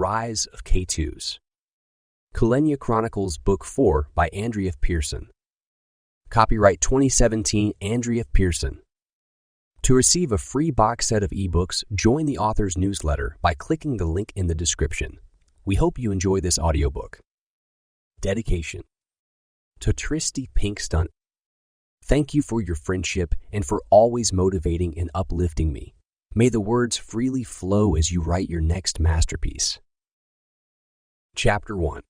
Rise of Keitus. Kilenya Chronicles Book 4 by Andrea Pearson. Copyright 2017 Andrea Pearson. To receive a free box set of ebooks, join the author's newsletter by clicking the link in the description. We hope you enjoy this audiobook. Dedication. To Tristy Pinkstunt. Thank you for your friendship and for always motivating and uplifting me. May the words freely flow as you write your next masterpiece. Chapter 1.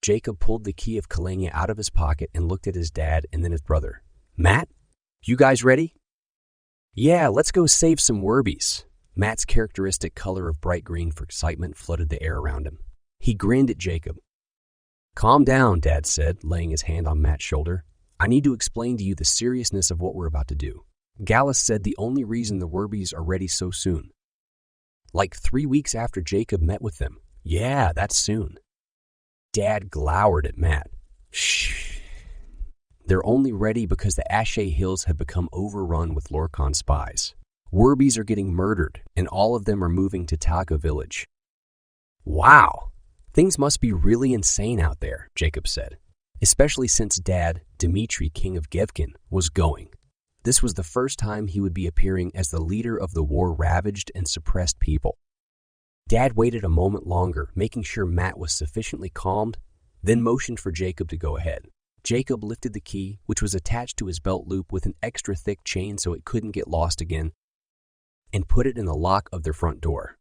Jacob pulled the key of Kilenya out of his pocket and looked at his dad and then his brother. Matt, you guys ready? Yeah, let's go save some werbies. Matt's characteristic color of bright green for excitement flooded the air around him. He grinned at Jacob. Calm down, Dad said, laying his hand on Matt's shoulder. I need to explain to you the seriousness of what we're about to do. Gallus said the only reason the werbies are ready so soon. Like 3 weeks after Jacob met with them. Yeah, that's soon. Dad glowered at Matt. Shh. They're only ready because the Ashe Hills have become overrun with Lorkon spies. Werbies are getting murdered, and all of them are moving to Taga village. Wow, things must be really insane out there, Jacob said, especially since Dad, Dmitri, King of Gevkin, was going. This was the first time he would be appearing as the leader of the war-ravaged and suppressed people. Dad waited a moment longer, making sure Matt was sufficiently calmed, then motioned for Jacob to go ahead. Jacob lifted the key, which was attached to his belt loop with an extra thick chain so it couldn't get lost again, and put it in the lock of their front door.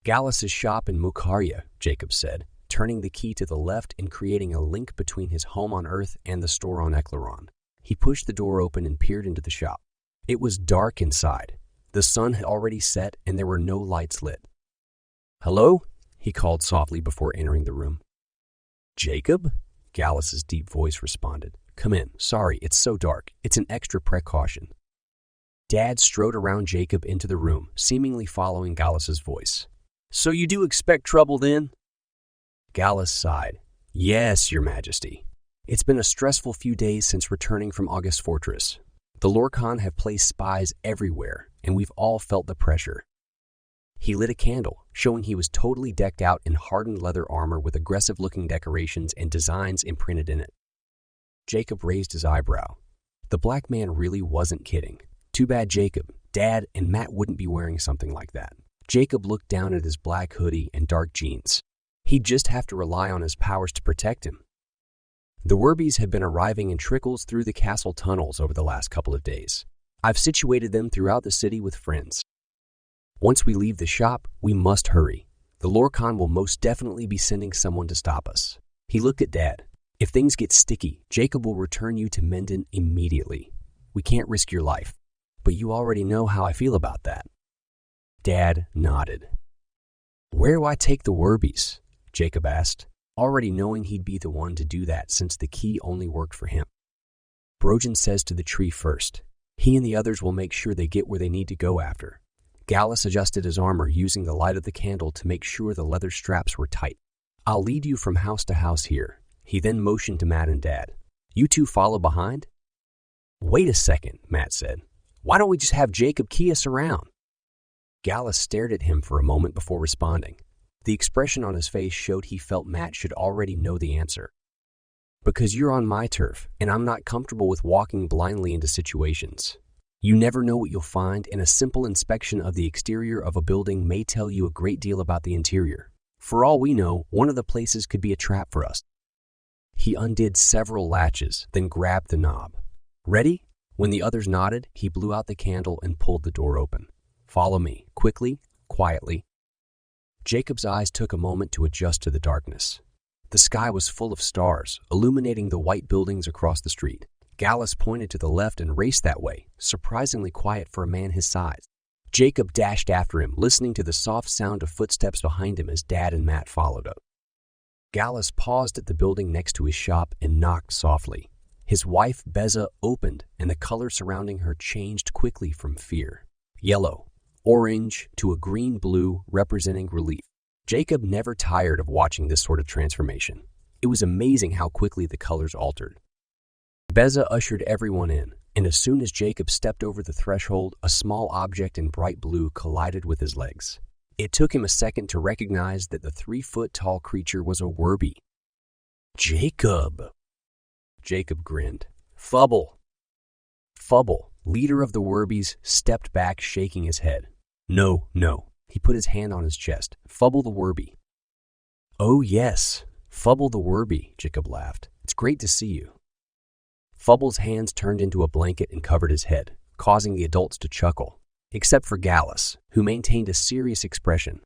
Gallus's shop in Mukharya, Jacob said, turning the key to the left and creating a link between his home on Earth and the store on Eklaron. He pushed the door open and peered into the shop. It was dark inside. The sun had already set and there were no lights lit. Hello? He called softly before entering the room. Jacob? Gallus's deep voice responded. Come in. Sorry, it's so dark. It's an extra precaution. Dad strode around Jacob into the room, seemingly following Gallus's voice. So you do expect trouble then? Gallus sighed. Yes, Your Majesty. It's been a stressful few days since returning from August Fortress. The Lorkon have placed spies everywhere, and we've all felt the pressure. He lit a candle, showing he was totally decked out in hardened leather armor with aggressive-looking decorations and designs imprinted in it. Jacob raised his eyebrow. The black man really wasn't kidding. Too bad Jacob, Dad, and Matt wouldn't be wearing something like that. Jacob looked down at his black hoodie and dark jeans. He'd just have to rely on his powers to protect him. The werbies had been arriving in trickles through the castle tunnels over the last couple of days. I've situated them throughout the city with friends. Once we leave the shop, we must hurry. The Lorkon will most definitely be sending someone to stop us. He looked at Dad. If things get sticky, Jacob will return you to Menden immediately. We can't risk your life, but you already know how I feel about that. Dad nodded. Where do I take the werbies? Jacob asked, already knowing he'd be the one to do that since the key only worked for him. Brojan says to the tree first. He and the others will make sure they get where they need to go after. Gallus adjusted his armor using the light of the candle to make sure the leather straps were tight. I'll lead you from house to house here. He then motioned to Matt and Dad. You two follow behind? Wait a second, Matt said. Why don't we just have Jacob key us around? Gallus stared at him for a moment before responding. The expression on his face showed he felt Matt should already know the answer. Because you're on my turf, and I'm not comfortable with walking blindly into situations. You never know what you'll find, and a simple inspection of the exterior of a building may tell you a great deal about the interior. For all we know, one of the places could be a trap for us. He undid several latches, then grabbed the knob. Ready? When the others nodded, he blew out the candle and pulled the door open. Follow me, quickly, quietly. Jacob's eyes took a moment to adjust to the darkness. The sky was full of stars, illuminating the white buildings across the street. Gallus pointed to the left and raced that way, surprisingly quiet for a man his size. Jacob dashed after him, listening to the soft sound of footsteps behind him as Dad and Matt followed up. Gallus paused at the building next to his shop and knocked softly. His wife, Beza, opened, and the color surrounding her changed quickly from fear. Yellow, orange, to a green-blue, representing relief. Jacob never tired of watching this sort of transformation. It was amazing how quickly the colors altered. Beza ushered everyone in, and as soon as Jacob stepped over the threshold, a small object in bright blue collided with his legs. It took him a second to recognize that the 3-foot-tall creature was a werby. Jacob! Jacob grinned. Fubble! Fubble, leader of the werbies, stepped back, shaking his head. No. He put his hand on his chest. Fubble the werby. Oh yes, Fubble the werby, Jacob laughed. It's great to see you. Fubble's hands turned into a blanket and covered his head, causing the adults to chuckle, except for Gallus, who maintained a serious expression.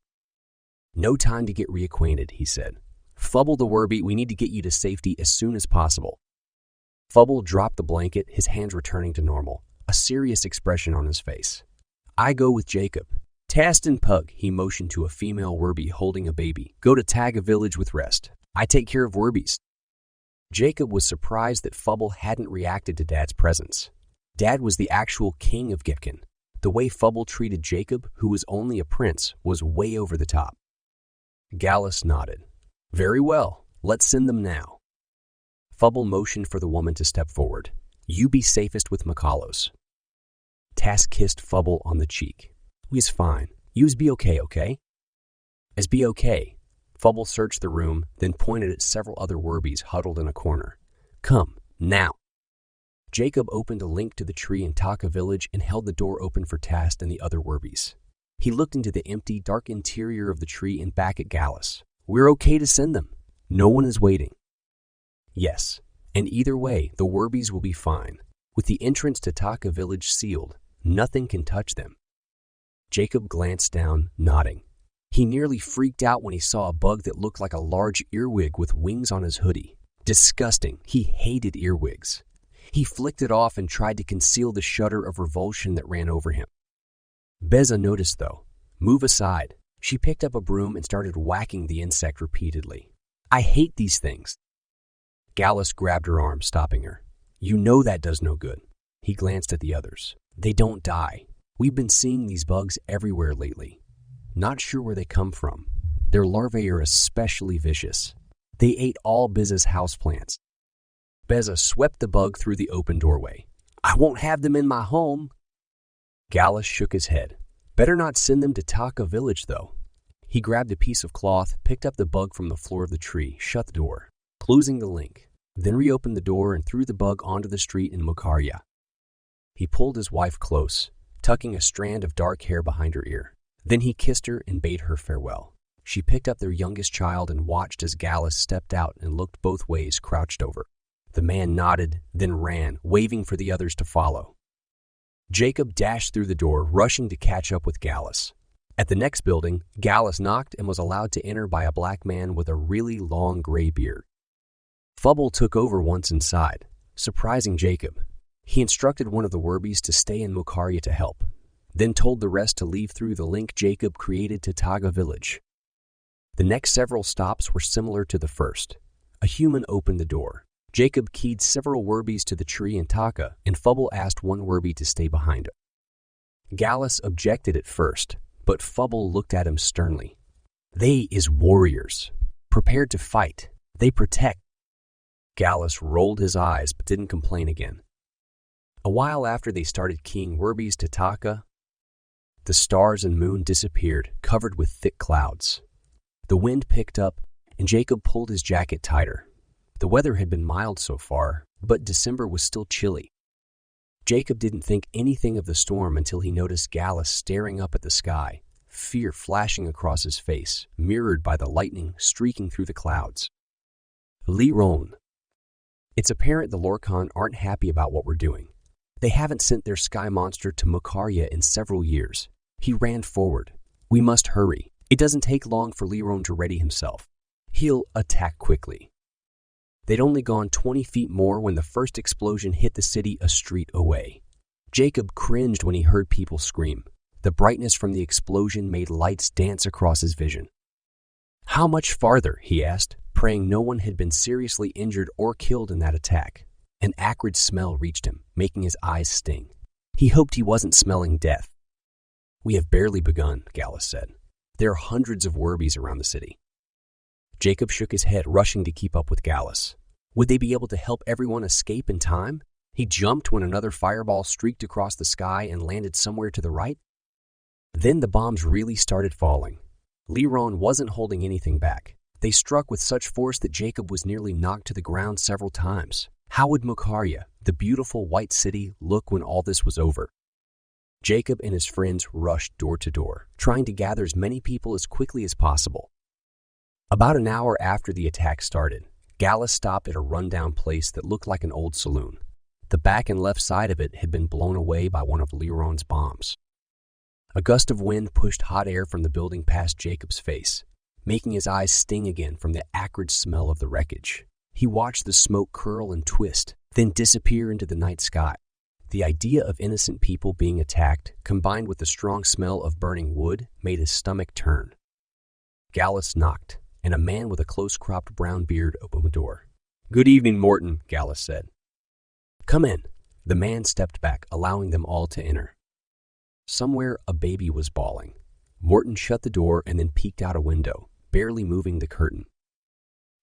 No time to get reacquainted, he said. Fubble the werby, we need to get you to safety as soon as possible. Fubble dropped the blanket, his hands returning to normal, a serious expression on his face. I go with Jacob. Tast and Pug, he motioned to a female werby holding a baby. Go to Tag a village with rest. I take care of werbies. Jacob was surprised that Fubble hadn't reacted to Dad's presence. Dad was the actual king of Gipkin. The way Fubble treated Jacob, who was only a prince, was way over the top. Gallus nodded. Very well, let's send them now. Fubble motioned for the woman to step forward. You be safest with Makalos. Task kissed Fubble on the cheek. We's fine. You's be okay? As be okay. Fubble searched the room, then pointed at several other werbies huddled in a corner. Come, now. Jacob opened a link to the tree in Taka village and held the door open for Tast and the other werbies. He looked into the empty, dark interior of the tree and back at Gallus. We're okay to send them. No one is waiting. Yes, and either way, the werbies will be fine. With the entrance to Taka village sealed, nothing can touch them. Jacob glanced down, nodding. He nearly freaked out when he saw a bug that looked like a large earwig with wings on his hoodie. Disgusting. He hated earwigs. He flicked it off and tried to conceal the shudder of revulsion that ran over him. Beza noticed, though. Move aside. She picked up a broom and started whacking the insect repeatedly. I hate these things. Gallus grabbed her arm, stopping her. You know that does no good. He glanced at the others. They don't die. We've been seeing these bugs everywhere lately. Not sure where they come from. Their larvae are especially vicious. They ate all Beza's houseplants. Beza swept the bug through the open doorway. I won't have them in my home. Gallus shook his head. Better not send them to Taka village, though. He grabbed a piece of cloth, picked up the bug from the floor of the tree, shut the door, closing the link, then reopened the door and threw the bug onto the street in Mokaria. He pulled his wife close, tucking a strand of dark hair behind her ear. Then he kissed her and bade her farewell. She picked up their youngest child and watched as Gallus stepped out and looked both ways, crouched over. The man nodded, then ran, waving for the others to follow. Jacob dashed through the door, rushing to catch up with Gallus. At the next building, Gallus knocked and was allowed to enter by a black man with a really long gray beard. Fubble took over once inside, surprising Jacob. He instructed one of the werbies to stay in Mokaria to help, then told the rest to leave through the link Jacob created to Taga village. The next several stops were similar to the first. A human opened the door. Jacob keyed several werbies to the tree in Taka, and Fubble asked one werby to stay behind him. Gallus objected at first, but Fubble looked at him sternly. They is warriors, prepared to fight. They protect. Gallus rolled his eyes but didn't complain again. A while after they started keying werbies to Taka, the stars and moon disappeared, covered with thick clouds. The wind picked up, and Jacob pulled his jacket tighter. The weather had been mild so far, but December was still chilly. Jacob didn't think anything of the storm until he noticed Gallus staring up at the sky, fear flashing across his face, mirrored by the lightning streaking through the clouds. Liron. It's apparent the Lorkon aren't happy about what we're doing. They haven't sent their sky monster to Mokaria in several years. He ran forward. We must hurry. It doesn't take long for Liron to ready himself. He'll attack quickly. They'd only gone 20 feet more when the first explosion hit the city a street away. Jacob cringed when he heard people scream. The brightness from the explosion made lights dance across his vision. How much farther? He asked, praying no one had been seriously injured or killed in that attack. An acrid smell reached him, making his eyes sting. He hoped he wasn't smelling death. We have barely begun, Gallus said. There are hundreds of werbies around the city. Jacob shook his head, rushing to keep up with Gallus. Would they be able to help everyone escape in time? He jumped when another fireball streaked across the sky and landed somewhere to the right. Then the bombs really started falling. Lorkon wasn't holding anything back. They struck with such force that Jacob was nearly knocked to the ground several times. How would Mokaria, the beautiful white city, look when all this was over? Jacob and his friends rushed door to door, trying to gather as many people as quickly as possible. About an hour after the attack started, Gallus stopped at a rundown place that looked like an old saloon. The back and left side of it had been blown away by one of Lorkon's bombs. A gust of wind pushed hot air from the building past Jacob's face, making his eyes sting again from the acrid smell of the wreckage. He watched the smoke curl and twist, then disappear into the night sky. The idea of innocent people being attacked, combined with the strong smell of burning wood, made his stomach turn. Gallus knocked, and a man with a close-cropped brown beard opened the door. "Good evening, Morton," Gallus said. "Come in." The man stepped back, allowing them all to enter. Somewhere, a baby was bawling. Morton shut the door and then peeked out a window, barely moving the curtain.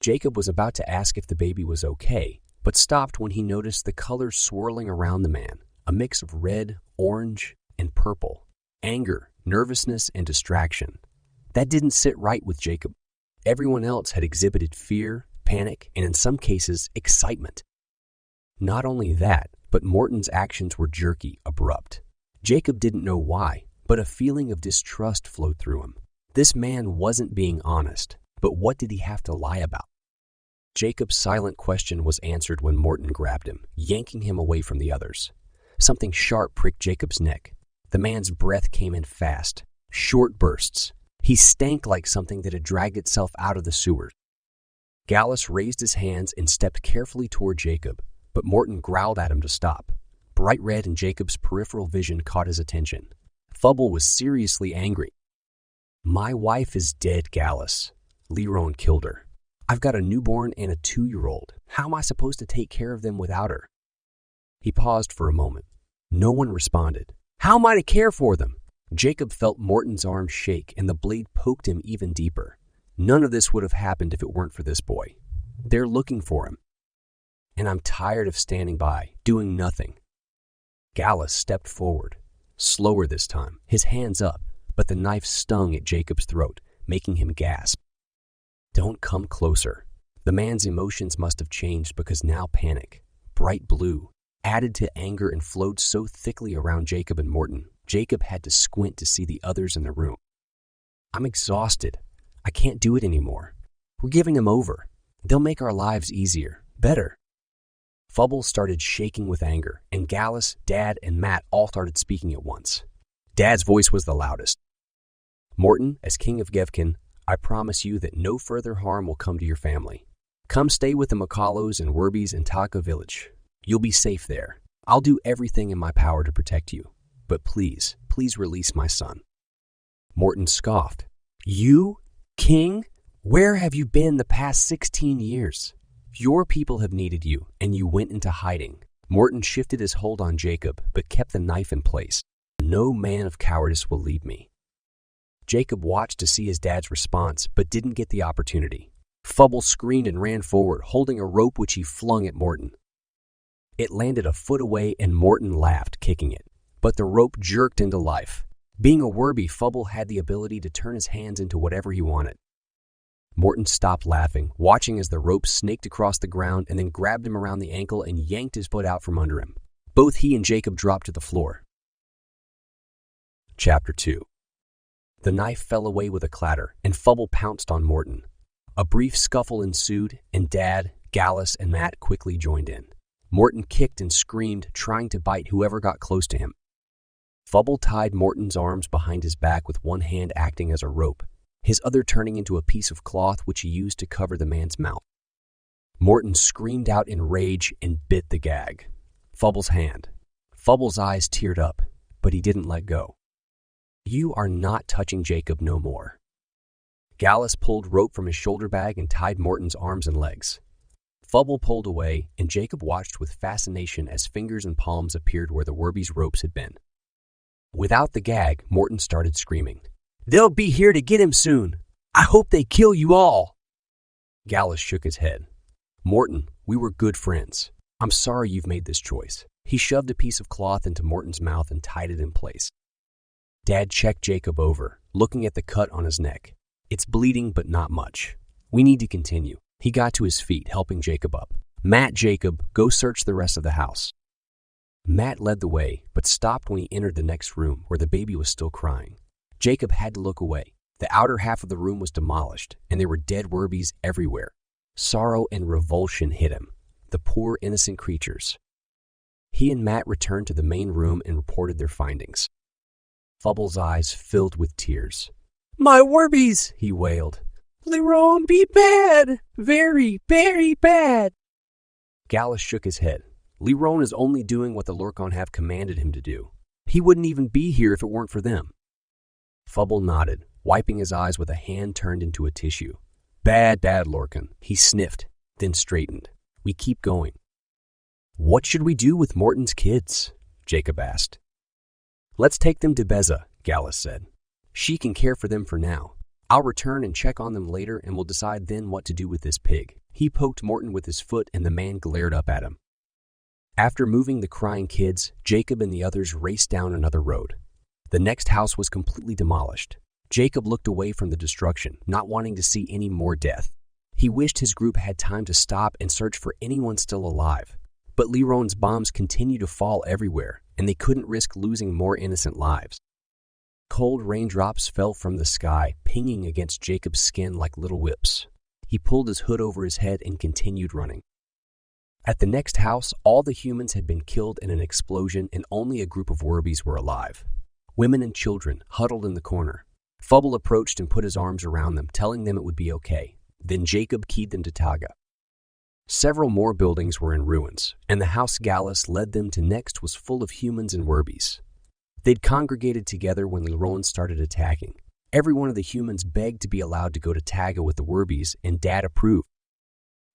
Jacob was about to ask if the baby was okay, but stopped when he noticed the colors swirling around the man, a mix of red, orange, and purple, anger, nervousness, and distraction. That didn't sit right with Jacob. Everyone else had exhibited fear, panic, and in some cases, excitement. Not only that, but Morton's actions were jerky, abrupt. Jacob didn't know why, but a feeling of distrust flowed through him. This man wasn't being honest, but what did he have to lie about? Jacob's silent question was answered when Morton grabbed him, yanking him away from the others. Something sharp pricked Jacob's neck. The man's breath came in fast, short bursts. He stank like something that had dragged itself out of the sewers. Gallus raised his hands and stepped carefully toward Jacob, but Morton growled at him to stop. Bright red in Jacob's peripheral vision caught his attention. Fubble was seriously angry. "My wife is dead, Gallus. Lorkon killed her. I've got a newborn and a 2-year-old. How am I supposed to take care of them without her?" He paused for a moment. No one responded. "How am I to care for them?" Jacob felt Morton's arm shake and the blade poked him even deeper. None of this would have happened if it weren't for this boy. They're looking for him. And I'm tired of standing by, doing nothing. Gallus stepped forward, slower this time, his hands up, but the knife stung at Jacob's throat, making him gasp. "Don't come closer." The man's emotions must have changed because now panic, bright blue, added to anger and flowed so thickly around Jacob and Morton, Jacob had to squint to see the others in the room. "I'm exhausted. I can't do it anymore. We're giving them over. They'll make our lives easier, better." Fubble started shaking with anger, and Gallus, Dad, and Matt all started speaking at once. Dad's voice was the loudest. "Morton, as King of Gevkin, I promise you that no further harm will come to your family. Come stay with the Makalos and Werbies in Taka village. You'll be safe there. I'll do everything in my power to protect you. But please, please release my son." Morton scoffed. "You? King? Where have you been the past 16 years? Your people have needed you, and you went into hiding." Morton shifted his hold on Jacob, but kept the knife in place. "No man of cowardice will leave me." Jacob watched to see his dad's response, but didn't get the opportunity. Fubble screamed and ran forward, holding a rope which he flung at Morton. It landed a foot away, and Morton laughed, kicking it. But the rope jerked into life. Being a Werby, Fubble had the ability to turn his hands into whatever he wanted. Morton stopped laughing, watching as the rope snaked across the ground and then grabbed him around the ankle and yanked his foot out from under him. Both he and Jacob dropped to the floor. Chapter 2. The knife fell away with a clatter, and Fubble pounced on Morton. A brief scuffle ensued, and Dad, Gallus, and Matt quickly joined in. Morton kicked and screamed, trying to bite whoever got close to him. Fubble tied Morton's arms behind his back with one hand acting as a rope, his other turning into a piece of cloth which he used to cover the man's mouth. Morton screamed out in rage and bit the gag. Fubble's hand. Fubble's eyes teared up, but he didn't let go. "You are not touching Jacob no more." Gallus pulled rope from his shoulder bag and tied Morton's arms and legs. Fubble pulled away, and Jacob watched with fascination as fingers and palms appeared where the Werby's ropes had been. Without the gag, Morton started screaming. "They'll be here to get him soon. I hope they kill you all." Gallus shook his head. "Morton, we were good friends. I'm sorry you've made this choice." He shoved a piece of cloth into Morton's mouth and tied it in place. Dad checked Jacob over, looking at the cut on his neck. It's bleeding, but not much. We need to continue. He got to his feet, helping Jacob up. Matt, Jacob, go search the rest of the house. Matt led the way, but stopped when he entered the next room where the baby was still crying. Jacob had to look away. The outer half of the room was demolished, and there were dead werbies everywhere. Sorrow and revulsion hit him. The poor, innocent creatures. He and Matt returned to the main room and reported their findings. Fubble's eyes filled with tears. "My werbies!" he wailed. "Lorkon be bad! Very, very bad!" Gallus shook his head. Lorkon is only doing what the Lorkon have commanded him to do. He wouldn't even be here if it weren't for them. Fubble nodded, wiping his eyes with a hand turned into a tissue. Bad, Lorkon. He sniffed, then straightened. We keep going. What should we do with Morton's kids? Jacob asked. Let's take them to Beza, Gallus said. She can care for them for now. I'll return and check on them later, and we'll decide then what to do with this pig. He poked Morton with his foot, and the man glared up at him. After moving the crying kids, Jacob and the others raced down another road. The next house was completely demolished. Jacob looked away from the destruction, not wanting to see any more death. He wished his group had time to stop and search for anyone still alive. But Lorkon's bombs continued to fall everywhere, and they couldn't risk losing more innocent lives. Cold raindrops fell from the sky, pinging against Jacob's skin like little whips. He pulled his hood over his head and continued running. At the next house, all the humans had been killed in an explosion, and only a group of werbies were alive. Women and children huddled in the corner. Fubble approached and put his arms around them, telling them it would be okay. Then Jacob keyed them to Taga. Several more buildings were in ruins, and the house Gallus led them to next was full of humans and werbies. They'd congregated together when Lorkon started attacking. Every one of the humans begged to be allowed to go to Taga with the werbies, and Dad approved.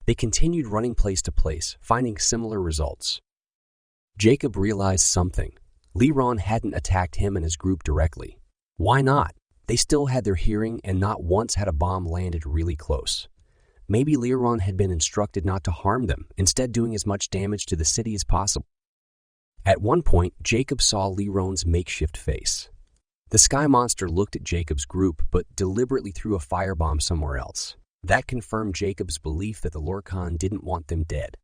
They continued running place to place, finding similar results. Jacob realized something. Lorkon hadn't attacked him and his group directly. Why not? They still had their hearing, and not once had a bomb landed really close. Maybe Lorkon had been instructed not to harm them, instead doing as much damage to the city as possible. At one point, Jacob saw Lorkon's makeshift face. The sky monster looked at Jacob's group, but deliberately threw a firebomb somewhere else. That confirmed Jacob's belief that the Lorkon didn't want them dead.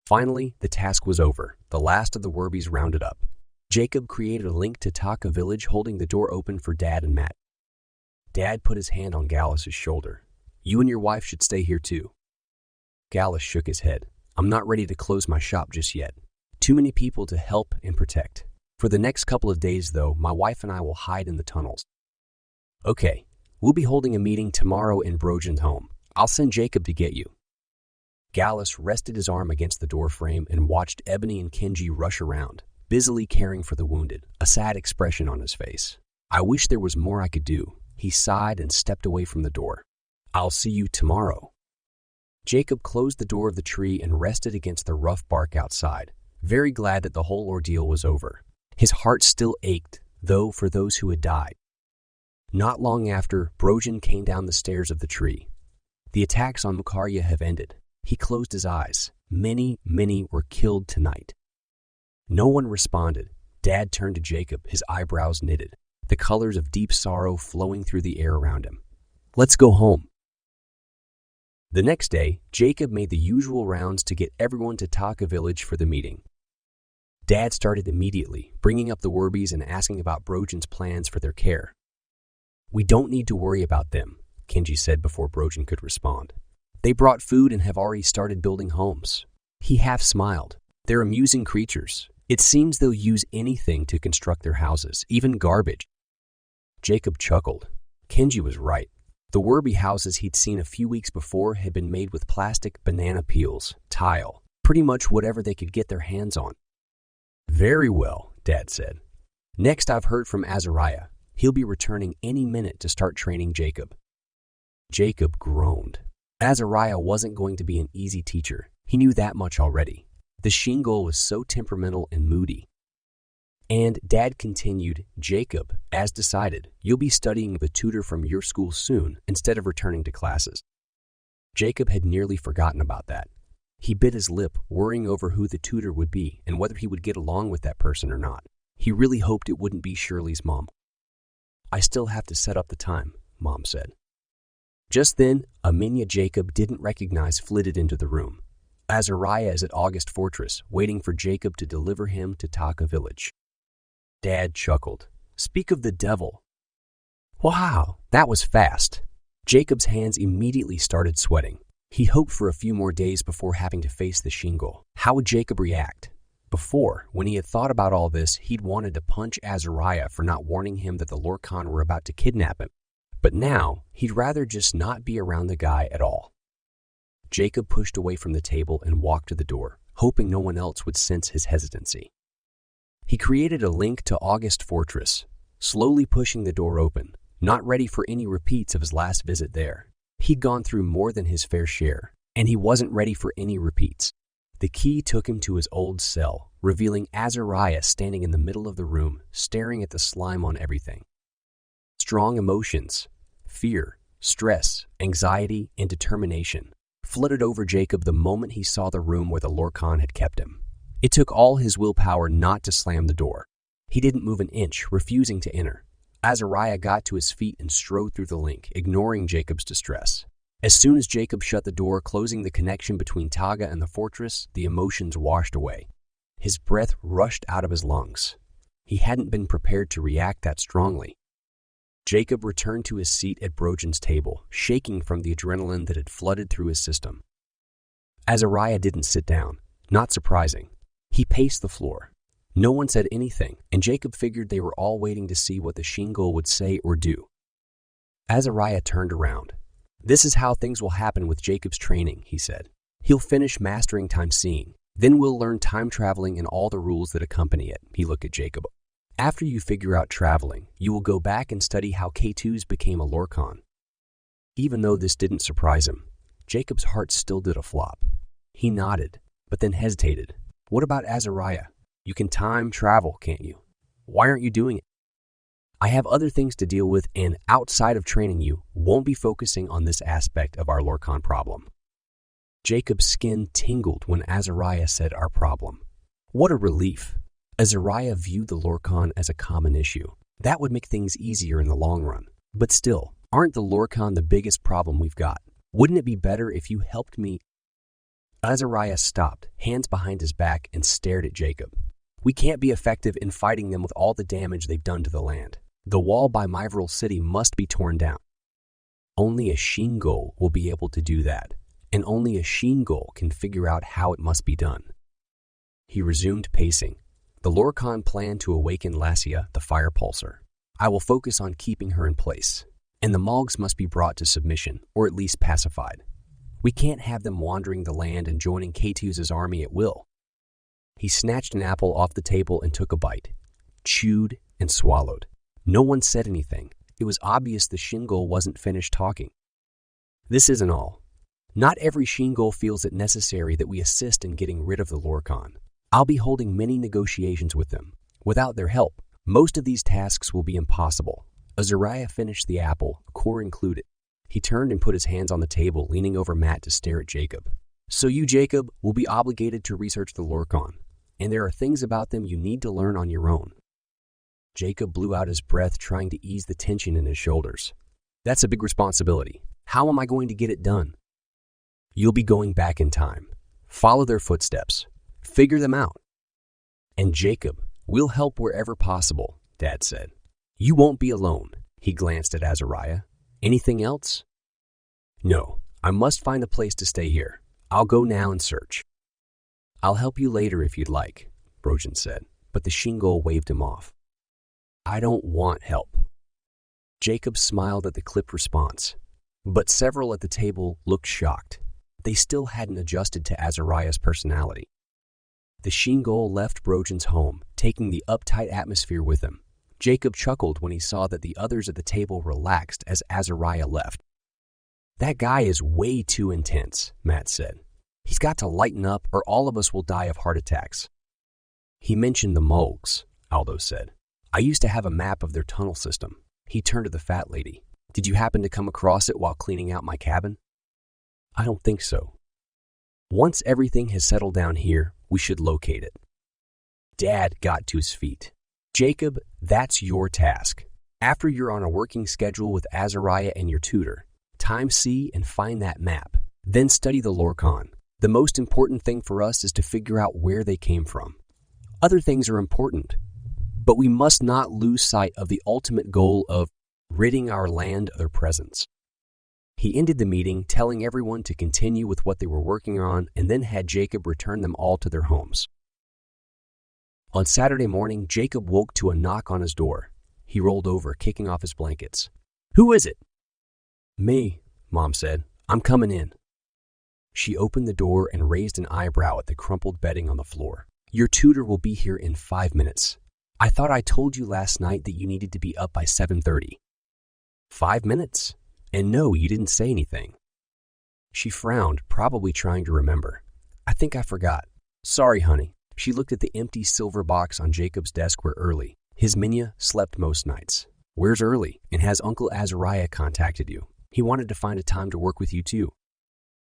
Finally, the task was over. The last of the werbies rounded up. Jacob created a link to Taka village, holding the door open for Dad and Matt. Dad put his hand on Gallus's shoulder. You and your wife should stay here too. Gallus shook his head. I'm not ready to close my shop just yet. Too many people to help and protect. For the next couple of days, though, my wife and I will hide in the tunnels. Okay, we'll be holding a meeting tomorrow in Brojan's home. I'll send Jacob to get you. Gallus rested his arm against the door frame and watched Ebony and Kenji rush around, busily caring for the wounded, a sad expression on his face. I wish there was more I could do. He sighed and stepped away from the door. I'll see you tomorrow. Jacob closed the door of the tree and rested against the rough bark outside, very glad that the whole ordeal was over. His heart still ached, though, for those who had died. Not long after, Brojan came down the stairs of the tree. The attacks on Mukarya have ended. He closed his eyes. Many were killed tonight. No one responded. Dad turned to Jacob, his eyebrows knitted, the colors of deep sorrow flowing through the air around him. Let's go home. The next day, Jacob made the usual rounds to get everyone to Taka village for the meeting. Dad started immediately, bringing up the werbies and asking about Brojan's plans for their care. We don't need to worry about them, Kenji said before Brojan could respond. They brought food and have already started building homes. He half smiled. They're amusing creatures. It seems they'll use anything to construct their houses, even garbage. Jacob chuckled. Kenji was right. The werby houses he'd seen a few weeks before had been made with plastic, banana peels, tile, pretty much whatever they could get their hands on. Very well, Dad said. Next, I've heard from Azariah. He'll be returning any minute to start training Jacob. Jacob groaned. Azariah wasn't going to be an easy teacher. He knew that much already. The Shingol was so temperamental and moody. And Dad continued, Jacob, as decided, you'll be studying with a tutor from your school soon instead of returning to classes. Jacob had nearly forgotten about that. He bit his lip, worrying over who the tutor would be and whether he would get along with that person or not. He really hoped it wouldn't be Shirley's mom. I still have to set up the time, Mom said. Just then, a Minya Jacob didn't recognize flitted into the room. Azariah is at August Fortress, waiting for Jacob to deliver him to Taka village. Dad chuckled. Speak of the devil. Wow, that was fast. Jacob's hands immediately started sweating. He hoped for a few more days before having to face the Shingle. How would Jacob react? Before, when he had thought about all this, he'd wanted to punch Azariah for not warning him that the Lorkon were about to kidnap him. But now, he'd rather just not be around the guy at all. Jacob pushed away from the table and walked to the door, hoping no one else would sense his hesitancy. He created a link to August Fortress, slowly pushing the door open, not ready for any repeats of his last visit there. He'd gone through more than his fair share, and he wasn't ready for any repeats. The key took him to his old cell, revealing Azariah standing in the middle of the room, staring at the slime on everything. Strong emotions, fear, stress, anxiety, and determination flooded over Jacob the moment he saw the room where the Lorkon had kept him. It took all his willpower not to slam the door. He didn't move an inch, refusing to enter. Azariah got to his feet and strode through the link, ignoring Jacob's distress. As soon as Jacob shut the door, closing the connection between Taga and the fortress, the emotions washed away. His breath rushed out of his lungs. He hadn't been prepared to react that strongly. Jacob returned to his seat at Brojan's table, shaking from the adrenaline that had flooded through his system. Azariah didn't sit down. Not surprising. He paced the floor. No one said anything, and Jacob figured they were all waiting to see what the Shingle would say or do. Azariah turned around. This is how things will happen with Jacob's training, he said. He'll finish mastering time seeing. Then we'll learn time traveling and all the rules that accompany it, he looked at Jacob. After you figure out traveling, you will go back and study how Keitus became a Lorkon. Even though this didn't surprise him, Jacob's heart still did a flop. He nodded, but then hesitated. What about Azariah? You can time travel, can't you? Why aren't you doing it? I have other things to deal with, and outside of training you, won't be focusing on this aspect of our Lorkon problem. Jacob's skin tingled when Azariah said our problem. What a relief. Azariah viewed the Lorkon as a common issue. That would make things easier in the long run. But still, aren't the Lorkon the biggest problem we've got? Wouldn't it be better if you helped me? Azariah stopped, hands behind his back, and stared at Jacob. We can't be effective in fighting them with all the damage they've done to the land. The wall by Myvril City must be torn down. Only a Shingle will be able to do that, and only a Shingle can figure out how it must be done. He resumed pacing. The Lorkon planned to awaken Lassia, the fire pulsar. I will focus on keeping her in place, and the Mogs must be brought to submission, or at least pacified. We can't have them wandering the land and joining Keitus' army at will. He snatched an apple off the table and took a bite, chewed and swallowed. No one said anything. It was obvious the Shingle wasn't finished talking. This isn't all. Not every Shingle feels it necessary that we assist in getting rid of the Lorkon. I'll be holding many negotiations with them. Without their help, most of these tasks will be impossible. Azariah finished the apple, core included. He turned and put his hands on the table, leaning over Matt to stare at Jacob. So you, Jacob, will be obligated to research the Lorkon, and there are things about them you need to learn on your own. Jacob blew out his breath, trying to ease the tension in his shoulders. That's a big responsibility. How am I going to get it done? You'll be going back in time. Follow their footsteps. Figure them out. And Jacob, we'll help wherever possible, Dad said. You won't be alone. He glanced at Azariah. Anything else? No, I must find a place to stay here. I'll go now and search. I'll help you later if you'd like, Brojan said, but the Shingle waved him off. I don't want help. Jacob smiled at the clipped response, but several at the table looked shocked. They still hadn't adjusted to Azariah's personality. The Shingle left Brojan's home, taking the uptight atmosphere with him. Jacob chuckled when he saw that the others at the table relaxed as Azariah left. That guy is way too intense, Matt said. He's got to lighten up or all of us will die of heart attacks. He mentioned the Mogs, Aldo said. I used to have a map of their tunnel system. He turned to the fat lady. Did you happen to come across it while cleaning out my cabin? I don't think so. Once everything has settled down here, we should locate it. Dad got to his feet. Jacob, that's your task. After you're on a working schedule with Azariah and your tutor, Time C and find that map. Then study the Lorkon. The most important thing for us is to figure out where they came from. Other things are important, but we must not lose sight of the ultimate goal of ridding our land of their presence. He ended the meeting telling everyone to continue with what they were working on and then had Jacob return them all to their homes. On Saturday morning, Jacob woke to a knock on his door. He rolled over, kicking off his blankets. "Who is it?" "Me," Mom said. "I'm coming in." She opened the door and raised an eyebrow at the crumpled bedding on the floor. "Your tutor will be here in 5 minutes. I thought I told you last night that you needed to be up by 7:30. 5 minutes? And no, you didn't say anything." She frowned, probably trying to remember. "I think I forgot. Sorry, honey." She looked at the empty silver box on Jacob's desk where Early, his Minya, slept most nights. "Where's Early? And has Uncle Azariah contacted you? He wanted to find a time to work with you too."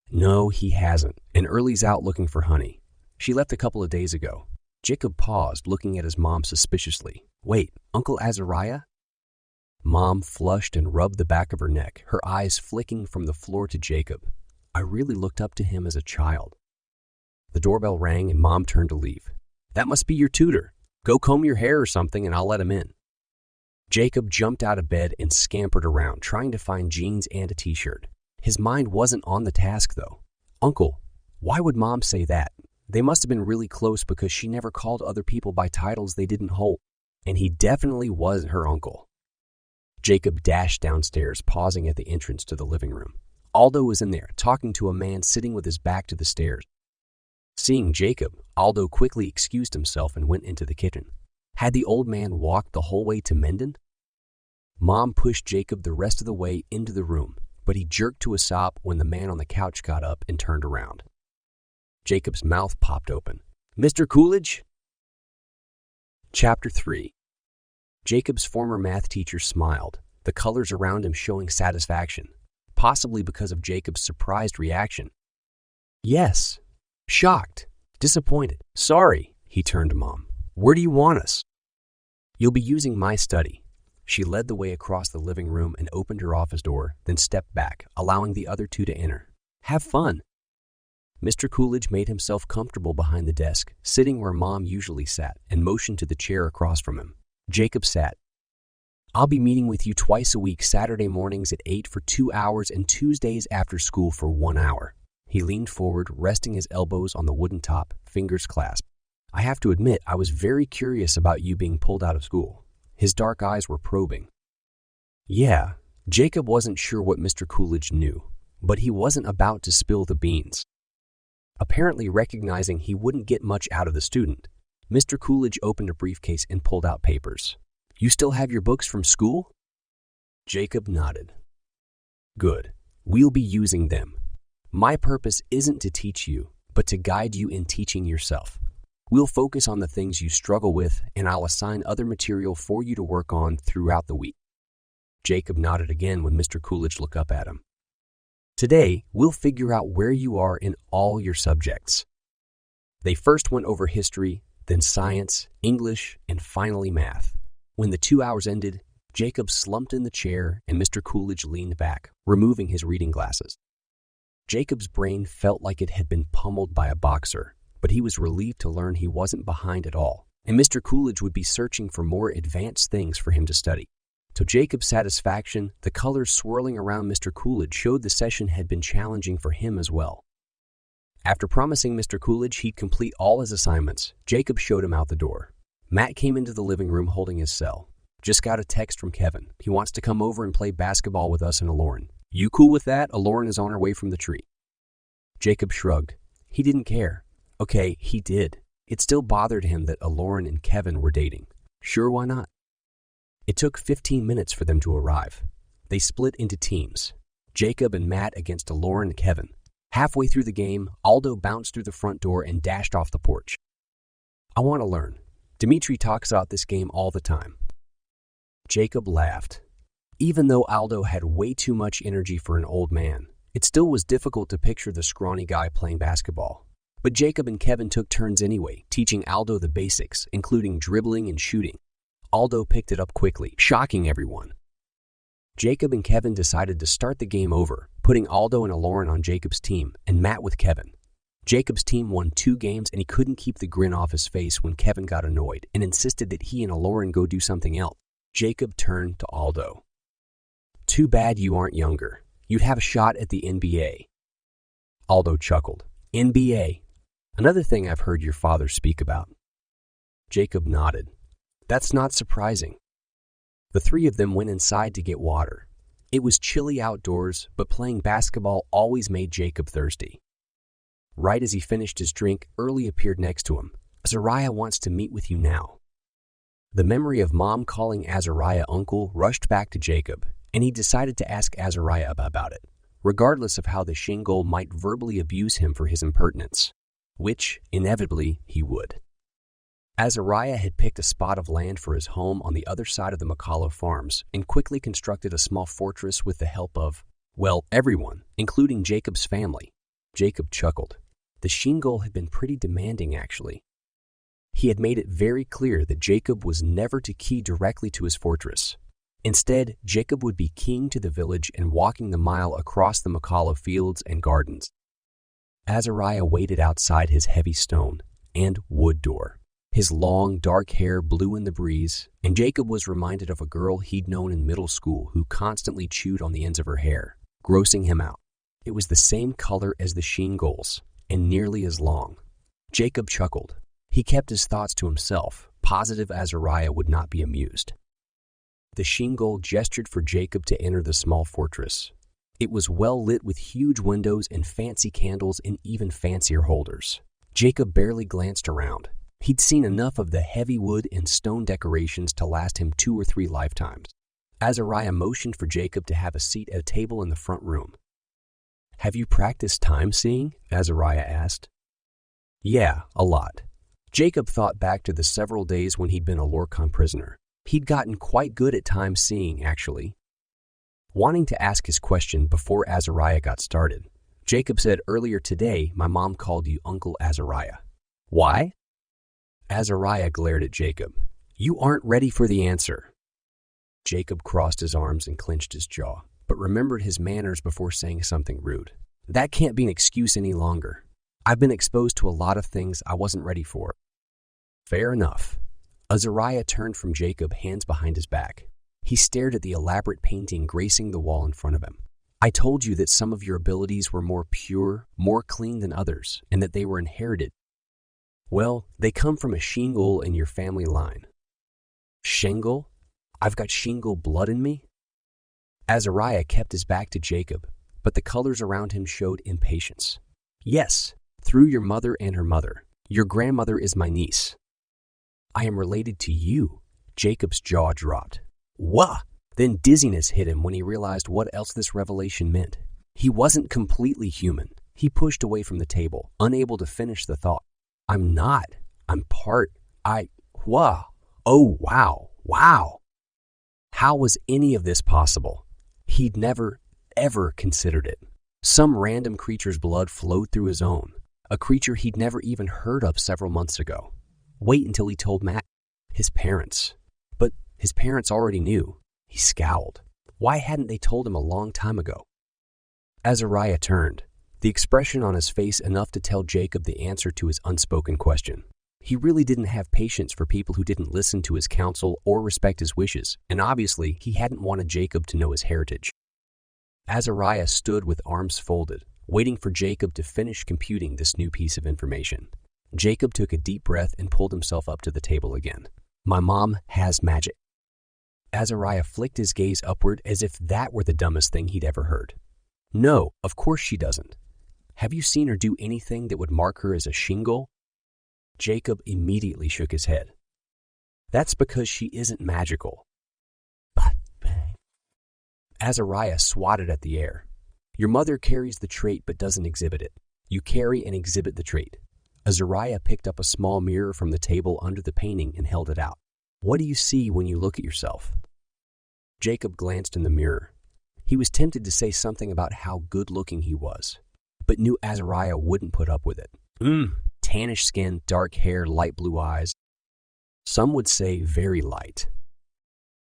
"No, he hasn't, and Early's out looking for honey. She left a couple of days ago." Jacob paused, looking at his mom suspiciously. "Wait, Uncle Azariah?" Mom flushed and rubbed the back of her neck, her eyes flicking from the floor to Jacob. "I really looked up to him as a child." The doorbell rang and Mom turned to leave. "That must be your tutor. Go comb your hair or something and I'll let him in." Jacob jumped out of bed and scampered around, trying to find jeans and a t-shirt. His mind wasn't on the task, though. Uncle, why would Mom say that? They must have been really close because she never called other people by titles they didn't hold. And he definitely was her uncle. Jacob dashed downstairs, pausing at the entrance to the living room. Aldo was in there, talking to a man sitting with his back to the stairs. Seeing Jacob, Aldo quickly excused himself and went into the kitchen. Had the old man walked the whole way to Menden? Mom pushed Jacob the rest of the way into the room, but he jerked to a stop when the man on the couch got up and turned around. Jacob's mouth popped open. "Mr. Coolidge?" Chapter 3. Jacob's former math teacher smiled, the colors around him showing satisfaction, possibly because of Jacob's surprised reaction. "Yes." Shocked, disappointed. "Sorry," he turned to Mom. "Where do you want us?" "You'll be using my study." She led the way across the living room and opened her office door, then stepped back, allowing the other two to enter. "Have fun." Mr. Coolidge made himself comfortable behind the desk, sitting where Mom usually sat, and motioned to the chair across from him. Jacob sat. "I'll be meeting with you twice a week, Saturday mornings at 8 for 2 hours and Tuesdays after school for 1 hour. He leaned forward, resting his elbows on the wooden top, fingers clasped. "I have to admit, I was very curious about you being pulled out of school." His dark eyes were probing. Yeah, Jacob wasn't sure what Mr. Coolidge knew, but he wasn't about to spill the beans. Apparently recognizing he wouldn't get much out of the student, Mr. Coolidge opened a briefcase and pulled out papers. "You still have your books from school?" Jacob nodded. "Good. We'll be using them. My purpose isn't to teach you, but to guide you in teaching yourself. We'll focus on the things you struggle with, and I'll assign other material for you to work on throughout the week." Jacob nodded again when Mr. Coolidge looked up at him. "Today, we'll figure out where you are in all your subjects." They first went over history, then science, English, and finally math. When the 2 hours ended, Jacob slumped in the chair and Mr. Coolidge leaned back, removing his reading glasses. Jacob's brain felt like it had been pummeled by a boxer, but he was relieved to learn he wasn't behind at all, and Mr. Coolidge would be searching for more advanced things for him to study. To Jacob's satisfaction, the colors swirling around Mr. Coolidge showed the session had been challenging for him as well. After promising Mr. Coolidge he'd complete all his assignments, Jacob showed him out the door. Matt came into the living room holding his cell. "Just got a text from Kevin. He wants to come over and play basketball with us and Eklaron. You cool with that? Eklaron is on her way from the tree." Jacob shrugged. He didn't care. Okay, he did. It still bothered him that Eklaron and Kevin were dating. Sure, why not? It took 15 minutes for them to arrive. They split into teams, Jacob and Matt against Eklaron and Kevin. Halfway through the game, Aldo bounced through the front door and dashed off the porch. "I want to learn. Dimitri talks about this game all the time." Jacob laughed. Even though Aldo had way too much energy for an old man, it still was difficult to picture the scrawny guy playing basketball. But Jacob and Kevin took turns anyway, teaching Aldo the basics, including dribbling and shooting. Aldo picked it up quickly, shocking everyone. Jacob and Kevin decided to start the game over, putting Aldo and Eklaron on Jacob's team and Matt with Kevin. Jacob's team won 2 games and he couldn't keep the grin off his face when Kevin got annoyed and insisted that he and Eklaron go do something else. Jacob turned to Aldo. "Too bad you aren't younger. You'd have a shot at the NBA." Aldo chuckled. "NBA? Another thing I've heard your father speak about." Jacob nodded. "That's not surprising." The 3 of them went inside to get water. It was chilly outdoors, but playing basketball always made Jacob thirsty. Right as he finished his drink, Early appeared next to him. "Azariah wants to meet with you now." The memory of Mom calling Azariah uncle rushed back to Jacob, and he decided to ask Azariah about it, regardless of how the Shingle might verbally abuse him for his impertinence, which, inevitably, he would. Azariah had picked a spot of land for his home on the other side of the McCullough farms and quickly constructed a small fortress with the help of, well, everyone, including Jacob's family. Jacob chuckled. The Shingle had been pretty demanding, actually. He had made it very clear that Jacob was never to key directly to his fortress. Instead, Jacob would be keying to the village and walking the mile across the McCullough fields and gardens. Azariah waited outside his heavy stone and wood door. His long, dark hair blew in the breeze, and Jacob was reminded of a girl he'd known in middle school who constantly chewed on the ends of her hair, grossing him out. It was the same color as the Shingles, and nearly as long. Jacob chuckled. He kept his thoughts to himself, positive Azariah would not be amused. The Shingle gestured for Jacob to enter the small fortress. It was well lit with huge windows and fancy candles in even fancier holders. Jacob barely glanced around. He'd seen enough of the heavy wood and stone decorations to last him 2 or 3 lifetimes. Azariah motioned for Jacob to have a seat at a table in the front room. "Have you practiced time-seeing?" Azariah asked. "Yeah, a lot." Jacob thought back to the several days when he'd been a Lorkon prisoner. He'd gotten quite good at time-seeing, actually. Wanting to ask his question before Azariah got started, Jacob said, "Earlier today, my mom called you Uncle Azariah." "Why?" Azariah glared at Jacob. "You aren't ready for the answer." Jacob crossed his arms and clenched his jaw, but remembered his manners before saying something rude. "That can't be an excuse any longer. I've been exposed to a lot of things I wasn't ready for." "Fair enough." Azariah turned from Jacob, hands behind his back. He stared at the elaborate painting gracing the wall in front of him. "I told you that some of your abilities were more pure, more clean than others, and that they were inherited. Well, they come from a Shingle in your family line." "Shingle? I've got Shingle blood in me?" Azariah kept his back to Jacob, but the colors around him showed impatience. "Yes, through your mother and her mother. Your grandmother is my niece." "I am related to you." Jacob's jaw dropped. "Wah!" Then dizziness hit him when he realized what else this revelation meant. He wasn't completely human. He pushed away from the table, unable to finish the thought. "I'm not. I'm part. Wah. Oh, wow. Wow." How was any of this possible? He'd never, ever considered it. Some random creature's blood flowed through his own, a creature he'd never even heard of several months ago. Wait until he told Matt. His parents. But his parents already knew. He scowled. Why hadn't they told him a long time ago? Azariah turned, the expression on his face enough to tell Jacob the answer to his unspoken question. He really didn't have patience for people who didn't listen to his counsel or respect his wishes, and obviously he hadn't wanted Jacob to know his heritage. Azariah stood with arms folded, waiting for Jacob to finish computing this new piece of information. Jacob took a deep breath and pulled himself up to the table again. "My mom has magic." Azariah flicked his gaze upward as if that were the dumbest thing he'd ever heard. "No, of course she doesn't. Have you seen her do anything that would mark her as a Shingle?" Jacob immediately shook his head. "That's because she isn't magical." Azariah swatted at the air. "Your mother carries the trait but doesn't exhibit it. You carry and exhibit the trait." Azariah picked up a small mirror from the table under the painting and held it out. "What do you see when you look at yourself?" Jacob glanced in the mirror. He was tempted to say something about how good-looking he was, but knew Azariah wouldn't put up with it. Tannish skin, dark hair, light blue eyes. Some would say very light.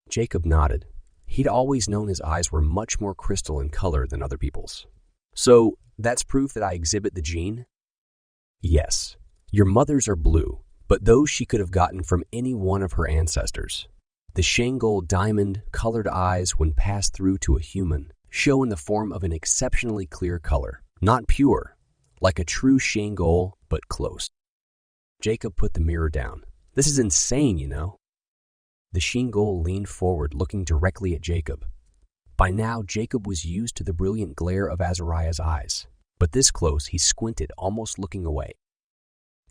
Jacob nodded. He'd always known his eyes were much more crystal in color than other people's. So, that's proof that I exhibit the gene? Yes. Your mother's are blue, but those she could have gotten from any one of her ancestors. The Shangol diamond-colored eyes, when passed through to a human, show in the form of an exceptionally clear color. Not pure, like a true Shangol, but close. Jacob put the mirror down. This is insane, you know. The Shangol leaned forward, looking directly at Jacob. By now, Jacob was used to the brilliant glare of Azariah's eyes, but this close, he squinted, almost looking away.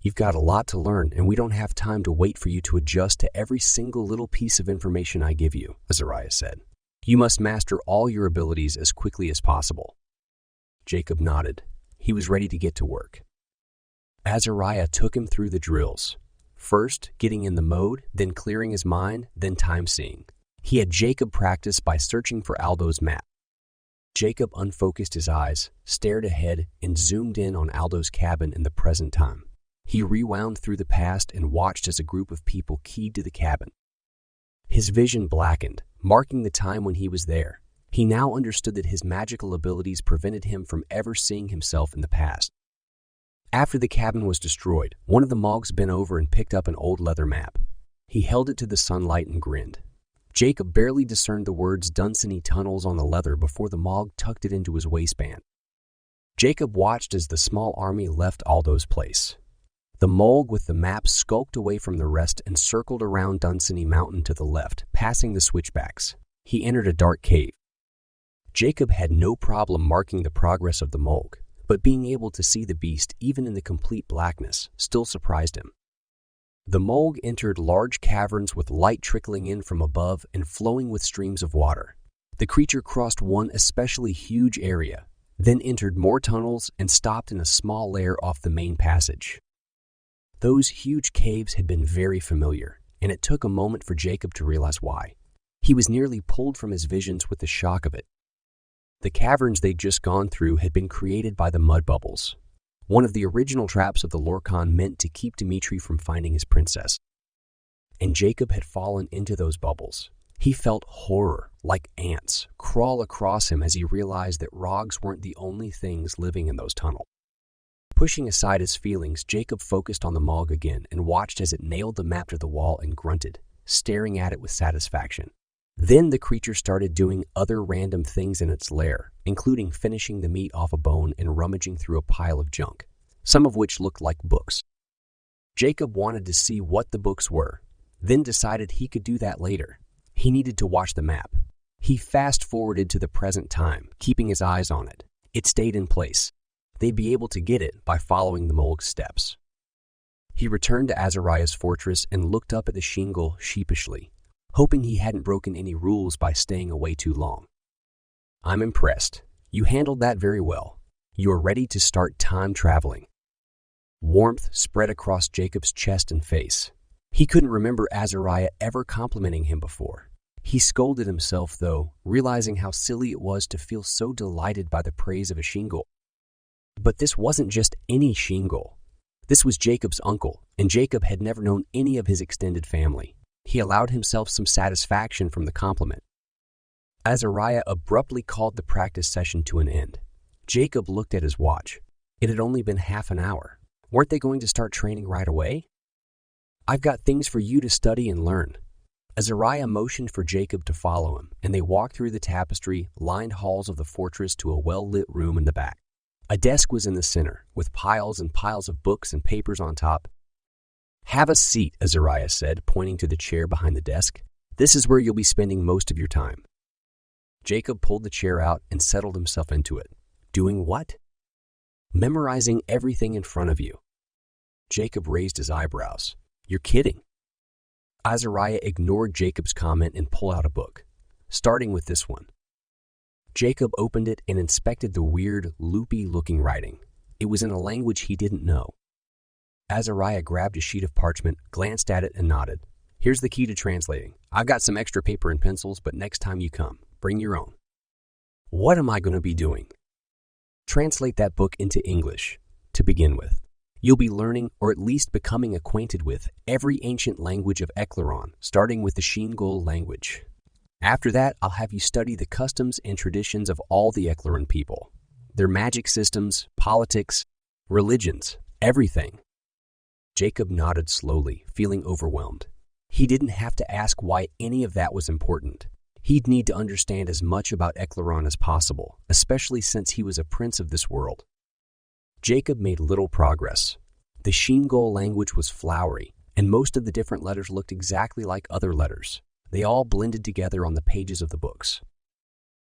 You've got a lot to learn, and we don't have time to wait for you to adjust to every single little piece of information I give you, Azariah said. You must master all your abilities as quickly as possible. Jacob nodded. He was ready to get to work. Azariah took him through the drills. First, getting in the mode, then clearing his mind, then time-seeing. He had Jacob practice by searching for Aldo's map. Jacob unfocused his eyes, stared ahead, and zoomed in on Aldo's cabin in the present time. He rewound through the past and watched as a group of people keyed to the cabin. His vision blackened, marking the time when he was there. He now understood that his magical abilities prevented him from ever seeing himself in the past. After the cabin was destroyed, one of the Mogs bent over and picked up an old leather map. He held it to the sunlight and grinned. Jacob barely discerned the words Dunsany Tunnels on the leather before the Mog tucked it into his waistband. Jacob watched as the small army left Aldo's place. The Mog with the map skulked away from the rest and circled around Dunsany Mountain to the left, passing the switchbacks. He entered a dark cave. Jacob had no problem marking the progress of the Mog, but being able to see the beast even in the complete blackness still surprised him. The Mog entered large caverns with light trickling in from above and flowing with streams of water. The creature crossed one especially huge area, then entered more tunnels and stopped in a small lair off the main passage. Those huge caves had been very familiar, and it took a moment for Jacob to realize why. He was nearly pulled from his visions with the shock of it. The caverns they'd just gone through had been created by the mud bubbles, one of the original traps of the Lorkon meant to keep Dimitri from finding his princess. And Jacob had fallen into those bubbles. He felt horror, like ants, crawl across him as he realized that Rogs weren't the only things living in those tunnels. Pushing aside his feelings, Jacob focused on the Mog again and watched as it nailed the map to the wall and grunted, staring at it with satisfaction. Then the creature started doing other random things in its lair, including finishing the meat off a bone and rummaging through a pile of junk, some of which looked like books. Jacob wanted to see what the books were, then decided he could do that later. He needed to watch the map. He fast-forwarded to the present time, keeping his eyes on it. It stayed in place. They'd be able to get it by following the Mog's steps. He returned to Azariah's fortress and looked up at the shingle sheepishly, hoping he hadn't broken any rules by staying away too long. I'm impressed. You handled that very well. You are ready to start time traveling. Warmth spread across Jacob's chest and face. He couldn't remember Azariah ever complimenting him before. He scolded himself, though, realizing how silly it was to feel so delighted by the praise of a shingle. But this wasn't just any shingle. This was Jacob's uncle, and Jacob had never known any of his extended family. He allowed himself some satisfaction from the compliment. Azariah abruptly called the practice session to an end. Jacob looked at his watch. It had only been half an hour. Weren't they going to start training right away? I've got things for you to study and learn. Azariah motioned for Jacob to follow him, and they walked through the tapestry-lined halls of the fortress to a well-lit room in the back. A desk was in the center, with piles and piles of books and papers on top. Have a seat, Azariah said, pointing to the chair behind the desk. This is where you'll be spending most of your time. Jacob pulled the chair out and settled himself into it. Doing what? Memorizing everything in front of you. Jacob raised his eyebrows. You're kidding. Azariah ignored Jacob's comment and pulled out a book, starting with this one. Jacob opened it and inspected the weird, loopy-looking writing. It was in a language he didn't know. Azariah grabbed a sheet of parchment, glanced at it, and nodded. Here's the key to translating. I've got some extra paper and pencils, but next time you come, bring your own. What am I going to be doing? Translate that book into English, to begin with. You'll be learning, or at least becoming acquainted with, every ancient language of Eklaron, starting with the Shingol language. After that, I'll have you study the customs and traditions of all the Eklaron people, their magic systems, politics, religions, everything." Jacob nodded slowly, feeling overwhelmed. He didn't have to ask why any of that was important. He'd need to understand as much about Eklaron as possible, especially since he was a prince of this world. Jacob made little progress. The Shingol language was flowery, and most of the different letters looked exactly like other letters. They all blended together on the pages of the books.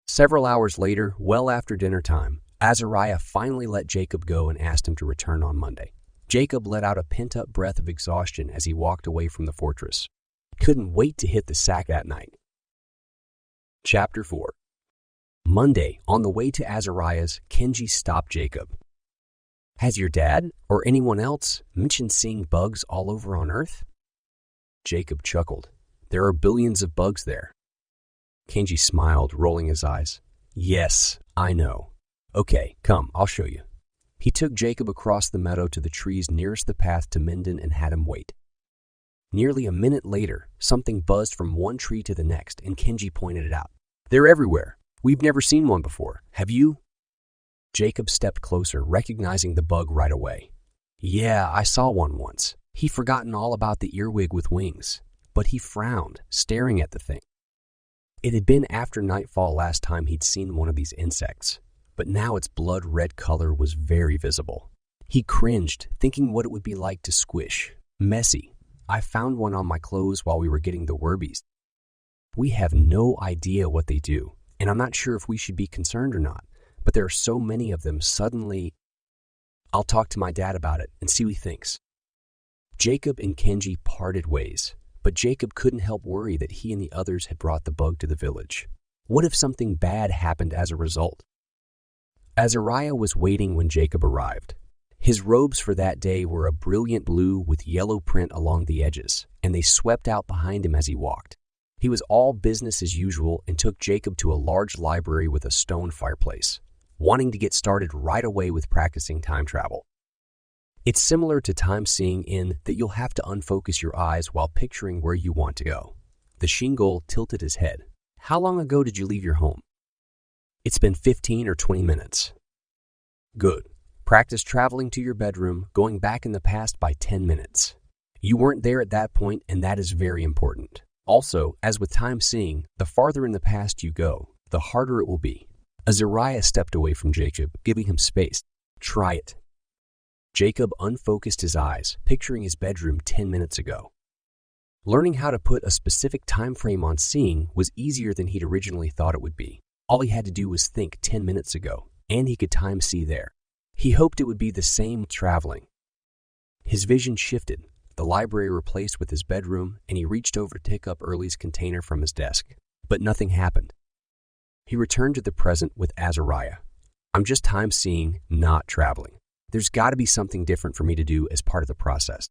Several hours later, well after dinner time, Azariah finally let Jacob go and asked him to return on Monday. Jacob let out a pent-up breath of exhaustion as he walked away from the fortress. Couldn't wait to hit the sack that night. Chapter 4. Monday, on the way to Azariah's, Kenji stopped Jacob. "Has your dad, or anyone else, mentioned seeing bugs all over on Earth?" Jacob chuckled. "There are billions of bugs there." Kenji smiled, rolling his eyes. "Yes, I know. Okay, come, I'll show you." He took Jacob across the meadow to the trees nearest the path to Minden and had him wait. Nearly a minute later, something buzzed from one tree to the next, and Kenji pointed it out. "They're everywhere. We've never seen one before. Have you?" Jacob stepped closer, recognizing the bug right away. "Yeah, I saw one once." He'd forgotten all about the earwig with wings, but he frowned, staring at the thing. It had been after nightfall last time he'd seen one of these insects, but now its blood-red color was very visible. He cringed, thinking what it would be like to squish. "Messy. I found one on my clothes while we were getting the Werbies. We have no idea what they do, and I'm not sure if we should be concerned or not, but there are so many of them suddenly. I'll talk to my dad about it and see what he thinks." Jacob and Kenji parted ways, but Jacob couldn't help worry that he and the others had brought the bug to the village. What if something bad happened as a result? Azariah was waiting when Jacob arrived. His robes for that day were a brilliant blue with yellow print along the edges, and they swept out behind him as he walked. He was all business as usual and took Jacob to a large library with a stone fireplace, wanting to get started right away with practicing time travel. It's similar to time seeing in that you'll have to unfocus your eyes while picturing where you want to go. The Shingol tilted his head. "How long ago did you leave your home?" "It's been 15 or 20 minutes. "Good. Practice traveling to your bedroom, going back in the past by 10 minutes. You weren't there at that point, and that is very important. Also, as with time seeing, the farther in the past you go, the harder it will be." Azariah stepped away from Jacob, giving him space. "Try it." Jacob unfocused his eyes, picturing his bedroom 10 minutes ago. Learning how to put a specific time frame on seeing was easier than he'd originally thought it would be. All he had to do was think 10 minutes ago, and he could time see there. He hoped it would be the same traveling. His vision shifted, the library replaced with his bedroom, and he reached over to pick up Early's container from his desk. But nothing happened. He returned to the present with Azariah. "I'm just time seeing, not traveling. There's got to be something different for me to do as part of the process."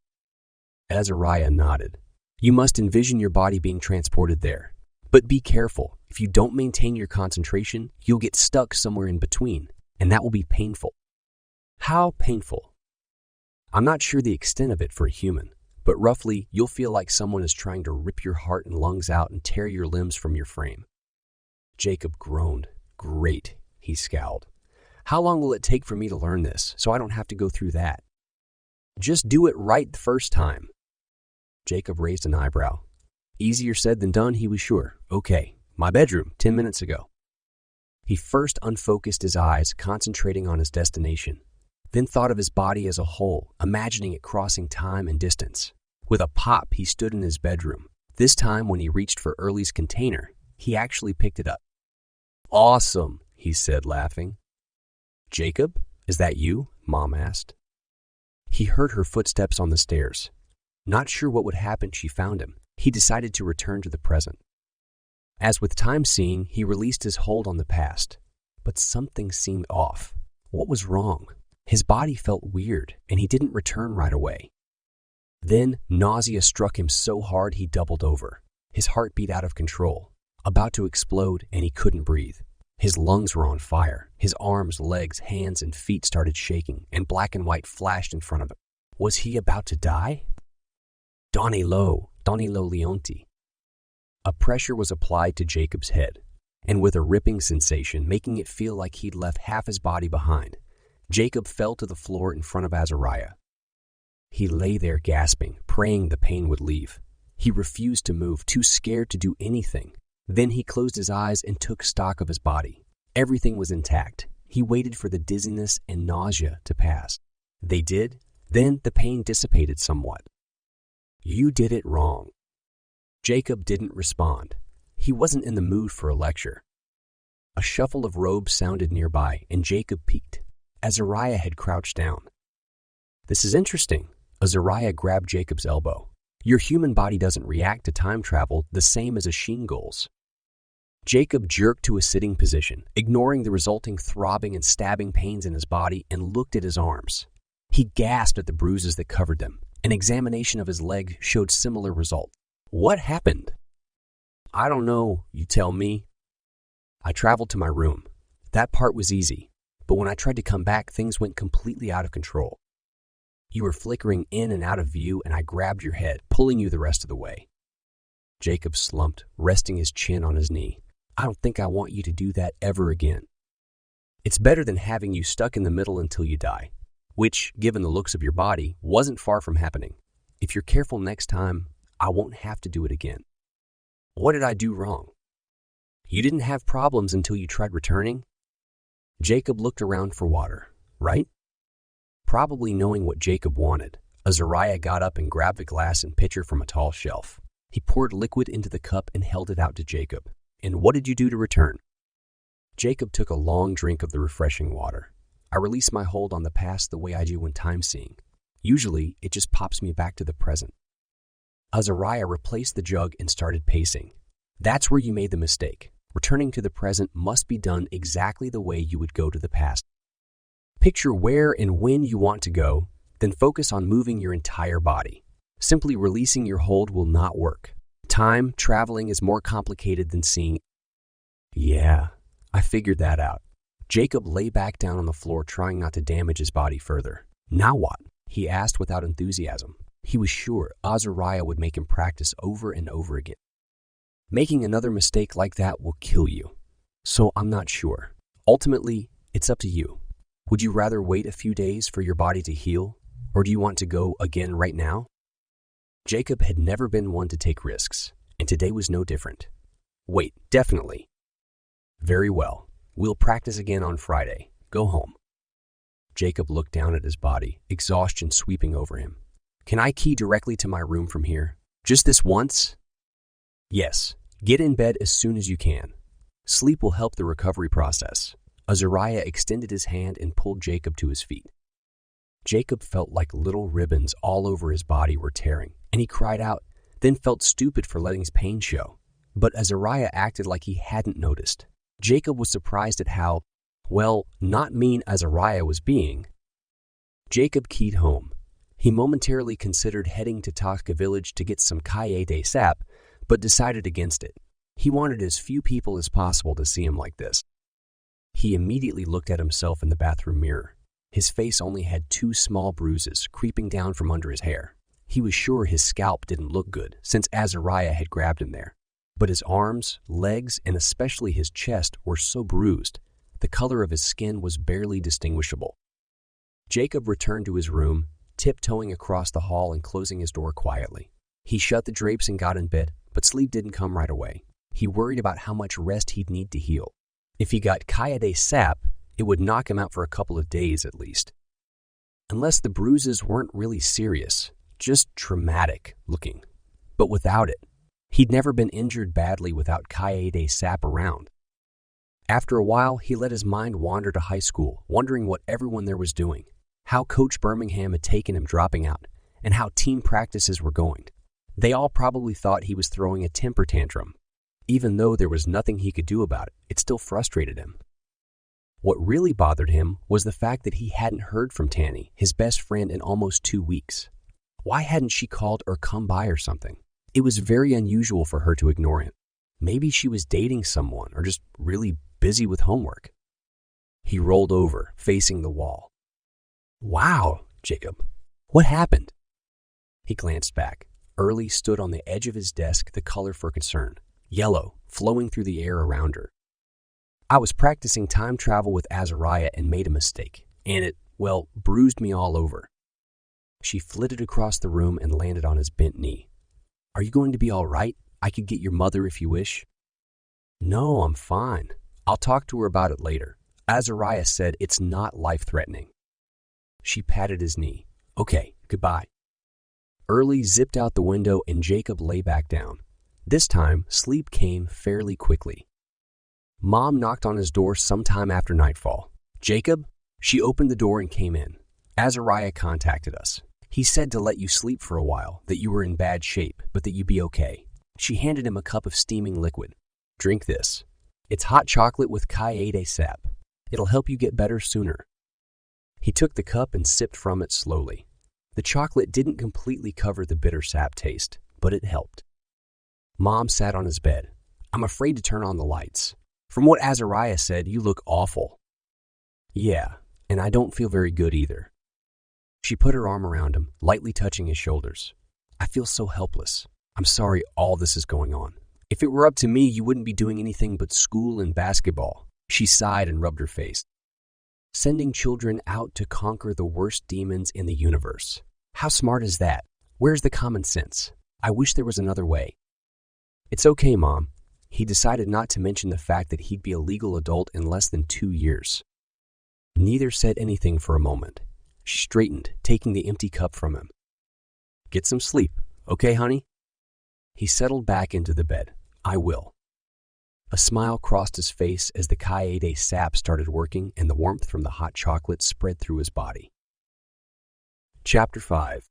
Azariah nodded. "You must envision your body being transported there. But be careful. If you don't maintain your concentration, you'll get stuck somewhere in between, and that will be painful." "How painful?" "I'm not sure the extent of it for a human, but roughly you'll feel like someone is trying to rip your heart and lungs out and tear your limbs from your frame." Jacob groaned. "Great," he scowled. "How long will it take for me to learn this, so I don't have to go through that?" "Just do it right the first time." Jacob raised an eyebrow. Easier said than done, he was sure. "Okay, my bedroom, 10 minutes ago." He first unfocused his eyes, concentrating on his destination, then thought of his body as a whole, imagining it crossing time and distance. With a pop, he stood in his bedroom. This time, when he reached for Early's container, he actually picked it up. "Awesome," he said, laughing. "Jacob, is that you?" Mom asked. He heard her footsteps on the stairs. Not sure what would happen, she found him. He decided to return to the present. As with time seeing, he released his hold on the past. But something seemed off. What was wrong? His body felt weird, and he didn't return right away. Then, nausea struck him so hard he doubled over. His heart beat out of control, about to explode, and he couldn't breathe. His lungs were on fire. His arms, legs, hands, and feet started shaking, and black and white flashed in front of him. Was he about to die? Donnie Lo Leonti. A pressure was applied to Jacob's head, and with a ripping sensation making it feel like he'd left half his body behind, Jacob fell to the floor in front of Azariah. He lay there gasping, praying the pain would leave. He refused to move, too scared to do anything. Then he closed his eyes and took stock of his body. Everything was intact. He waited for the dizziness and nausea to pass. They did. Then the pain dissipated somewhat. "You did it wrong." Jacob didn't respond. He wasn't in the mood for a lecture. A shuffle of robes sounded nearby, and Jacob peeked. Azariah had crouched down. "This is interesting." Azariah grabbed Jacob's elbow. "Your human body doesn't react to time travel the same as a Sheen-Gull's." Jacob jerked to a sitting position, ignoring the resulting throbbing and stabbing pains in his body, and looked at his arms. He gasped at the bruises that covered them. An examination of his leg showed similar results. "What happened?" "I don't know, you tell me." "I traveled to my room. That part was easy, but when I tried to come back, things went completely out of control. You were flickering in and out of view, and I grabbed your head, pulling you the rest of the way." Jacob slumped, resting his chin on his knee. "I don't think I want you to do that ever again. It's better than having you stuck in the middle until you die," which, given the looks of your body, wasn't far from happening. "If you're careful next time, I won't have to do it again." "What did I do wrong?" "You didn't have problems until you tried returning." Jacob looked around for water, right? Probably knowing what Jacob wanted, Azariah got up and grabbed a glass and pitcher from a tall shelf. He poured liquid into the cup and held it out to Jacob. "And what did you do to return?" Jacob took a long drink of the refreshing water. "I release my hold on the past the way I do when time seeing. Usually, it just pops me back to the present." Azariah replaced the jug and started pacing. "That's where you made the mistake. Returning to the present must be done exactly the way you would go to the past. Picture where and when you want to go, then focus on moving your entire body. Simply releasing your hold will not work. Time traveling is more complicated than seeing." "Yeah, I figured that out." Jacob lay back down on the floor, trying not to damage his body further. "Now what?" he asked without enthusiasm. He was sure Azariah would make him practice over and over again. "Making another mistake like that will kill you. So I'm not sure. Ultimately, it's up to you. Would you rather wait a few days for your body to heal, or do you want to go again right now?" Jacob had never been one to take risks, and today was no different. "Wait, definitely." "Very well. We'll practice again on Friday. Go home." Jacob looked down at his body, exhaustion sweeping over him. "Can I key directly to my room from here? Just this once?" "Yes. Get in bed as soon as you can. Sleep will help the recovery process." Azariah extended his hand and pulled Jacob to his feet. Jacob felt like little ribbons all over his body were tearing, and he cried out, then felt stupid for letting his pain show. But Azariah acted like he hadn't noticed. Jacob was surprised at how, well, not mean Azariah was being. Jacob keyed home. He momentarily considered heading to Tosca Village to get some Kaede sap, but decided against it. He wanted as few people as possible to see him like this. He immediately looked at himself in the bathroom mirror. His face only had 2 small bruises creeping down from under his hair. He was sure his scalp didn't look good since Azariah had grabbed him there. But his arms, legs, and especially his chest were so bruised, the color of his skin was barely distinguishable. Jacob returned to his room, tiptoeing across the hall and closing his door quietly. He shut the drapes and got in bed, but sleep didn't come right away. He worried about how much rest he'd need to heal. If he got Kaede sap, it would knock him out for a couple of days at least. Unless the bruises weren't really serious, just traumatic looking. But without it, he'd never been injured badly without Kaede sap around. After a while, he let his mind wander to high school, wondering what everyone there was doing, how Coach Birmingham had taken him dropping out, and how team practices were going. They all probably thought he was throwing a temper tantrum. Even though there was nothing he could do about it, it still frustrated him. What really bothered him was the fact that he hadn't heard from Tanny, his best friend, in almost 2 weeks. Why hadn't she called or come by or something? It was very unusual for her to ignore him. Maybe she was dating someone or just really busy with homework. He rolled over, facing the wall. "Wow, Jacob, what happened?" He glanced back. Early stood on the edge of his desk, the color for concern. yellow, flowing through the air around her. I was practicing time travel with Azariah and made a mistake, and it, well, bruised me all over. She flitted across the room and landed on his bent knee. Are you going to be all right? I could get your mother if you wish. No, I'm fine. I'll talk to her about it later. Azariah said it's not life-threatening. She patted his knee. Okay, goodbye. Early zipped out the window and Jacob lay back down. This time, sleep came fairly quickly. Mom knocked on his door sometime after nightfall. Jacob? She opened the door and came in. Azariah contacted us. He said to let you sleep for a while, that you were in bad shape, but that you'd be okay. She handed him a cup of steaming liquid. Drink this. It's hot chocolate with Keitus sap. It'll help you get better sooner. He took the cup and sipped from it slowly. The chocolate didn't completely cover the bitter sap taste, but it helped. Mom sat on his bed. I'm afraid to turn on the lights. From what Azariah said, you look awful. Yeah, and I don't feel very good either. She put her arm around him, lightly touching his shoulders. I feel so helpless. I'm sorry all this is going on. If it were up to me, you wouldn't be doing anything but school and basketball. She sighed and rubbed her face. Sending children out to conquer the worst demons in the universe. How smart is that? Where's the common sense? I wish there was another way. It's okay, Mom. He decided not to mention the fact that he'd be a legal adult in less than 2 years. Neither said anything for a moment. She straightened, taking the empty cup from him. Get some sleep, okay, honey? He settled back into the bed. I will. A smile crossed his face as the Keitus sap started working and the warmth from the hot chocolate spread through his body. Chapter 5.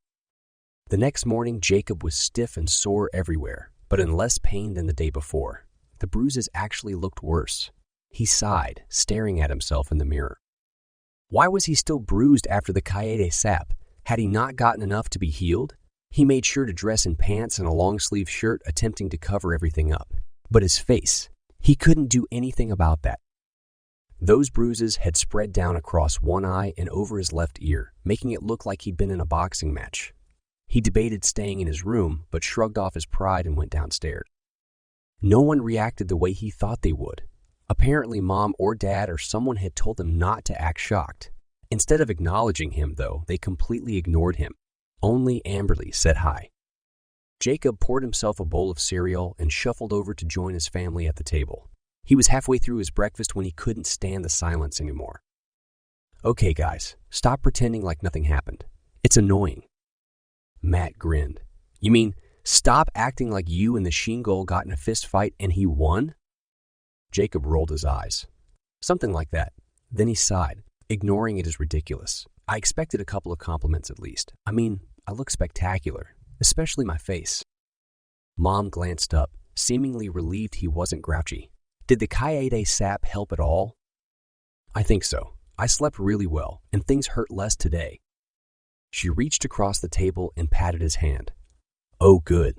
The next morning, Jacob was stiff and sore everywhere, but in less pain than the day before. The bruises actually looked worse. He sighed, staring at himself in the mirror. Why was he still bruised after the Keitus sap? Had he not gotten enough to be healed? He made sure to dress in pants and a long-sleeve shirt, attempting to cover everything up. But his face, he couldn't do anything about that. Those bruises had spread down across one eye and over his left ear, making it look like he'd been in a boxing match. He debated staying in his room, but shrugged off his pride and went downstairs. No one reacted the way he thought they would. Apparently, Mom or Dad or someone had told them not to act shocked. Instead of acknowledging him, though, they completely ignored him. Only Amberly said hi. Jacob poured himself a bowl of cereal and shuffled over to join his family at the table. He was halfway through his breakfast when he couldn't stand the silence anymore. Okay, guys, stop pretending like nothing happened. It's annoying. Matt grinned. You mean, stop acting like you and the Shingle got in a fist fight and he won? Jacob rolled his eyes. Something like that. Then he sighed, ignoring it as ridiculous. I expected a couple of compliments at least. I mean, I look spectacular, especially my face. Mom glanced up, seemingly relieved he wasn't grouchy. Did the Keitus sap help at all? I think so. I slept really well, and things hurt less today. She reached across the table and patted his hand. Oh, good.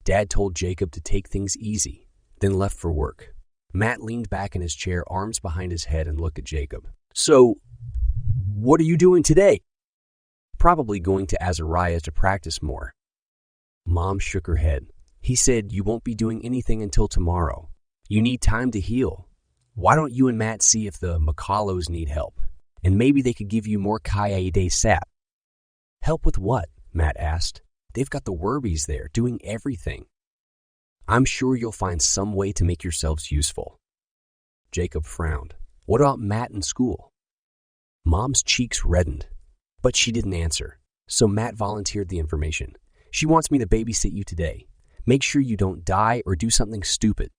Dad told Jacob to take things easy, then left for work. Matt leaned back in his chair, arms behind his head, and looked at Jacob. So, what are you doing today? Probably going to Azariah to practice more. Mom shook her head. He said you won't be doing anything until tomorrow. You need time to heal. Why don't you and Matt see if the Macalos need help? And maybe they could give you more Keitus sap. Help with what? Matt asked. They've got the Werbies there, doing everything. I'm sure you'll find some way to make yourselves useful. Jacob frowned. What about Matt in school? Mom's cheeks reddened, but she didn't answer. So Matt volunteered the information. She wants me to babysit you today. Make sure you don't die or do something stupid.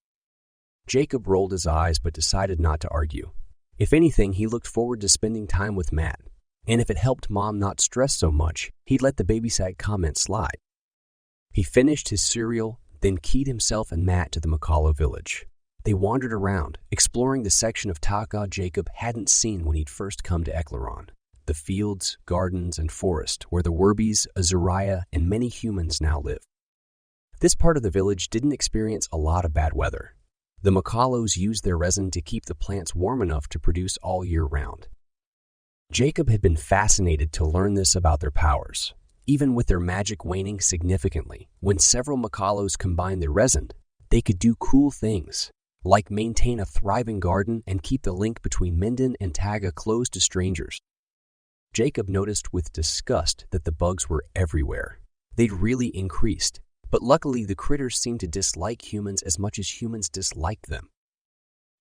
Jacob rolled his eyes but decided not to argue. If anything, he looked forward to spending time with Matt. And if it helped Mom not stress so much, he'd let the babysat comment slide. He finished his cereal, then keyed himself and Matt to the Macalo village. They wandered around, exploring the section of Taka Jacob hadn't seen when he'd first come to Eklaron. The fields, gardens, and forest where the Werbies, Azariah, and many humans now live. This part of the village didn't experience a lot of bad weather. The Macalos used their resin to keep the plants warm enough to produce all year round. Jacob had been fascinated to learn this about their powers. Even with their magic waning significantly, when several Macalos combined their resin, They could do cool things, like maintain a thriving garden and keep the link between Minden and Taga closed to strangers. Jacob noticed with disgust that the bugs were everywhere. They'd really increased, but luckily the critters seemed to dislike humans as much as humans disliked them.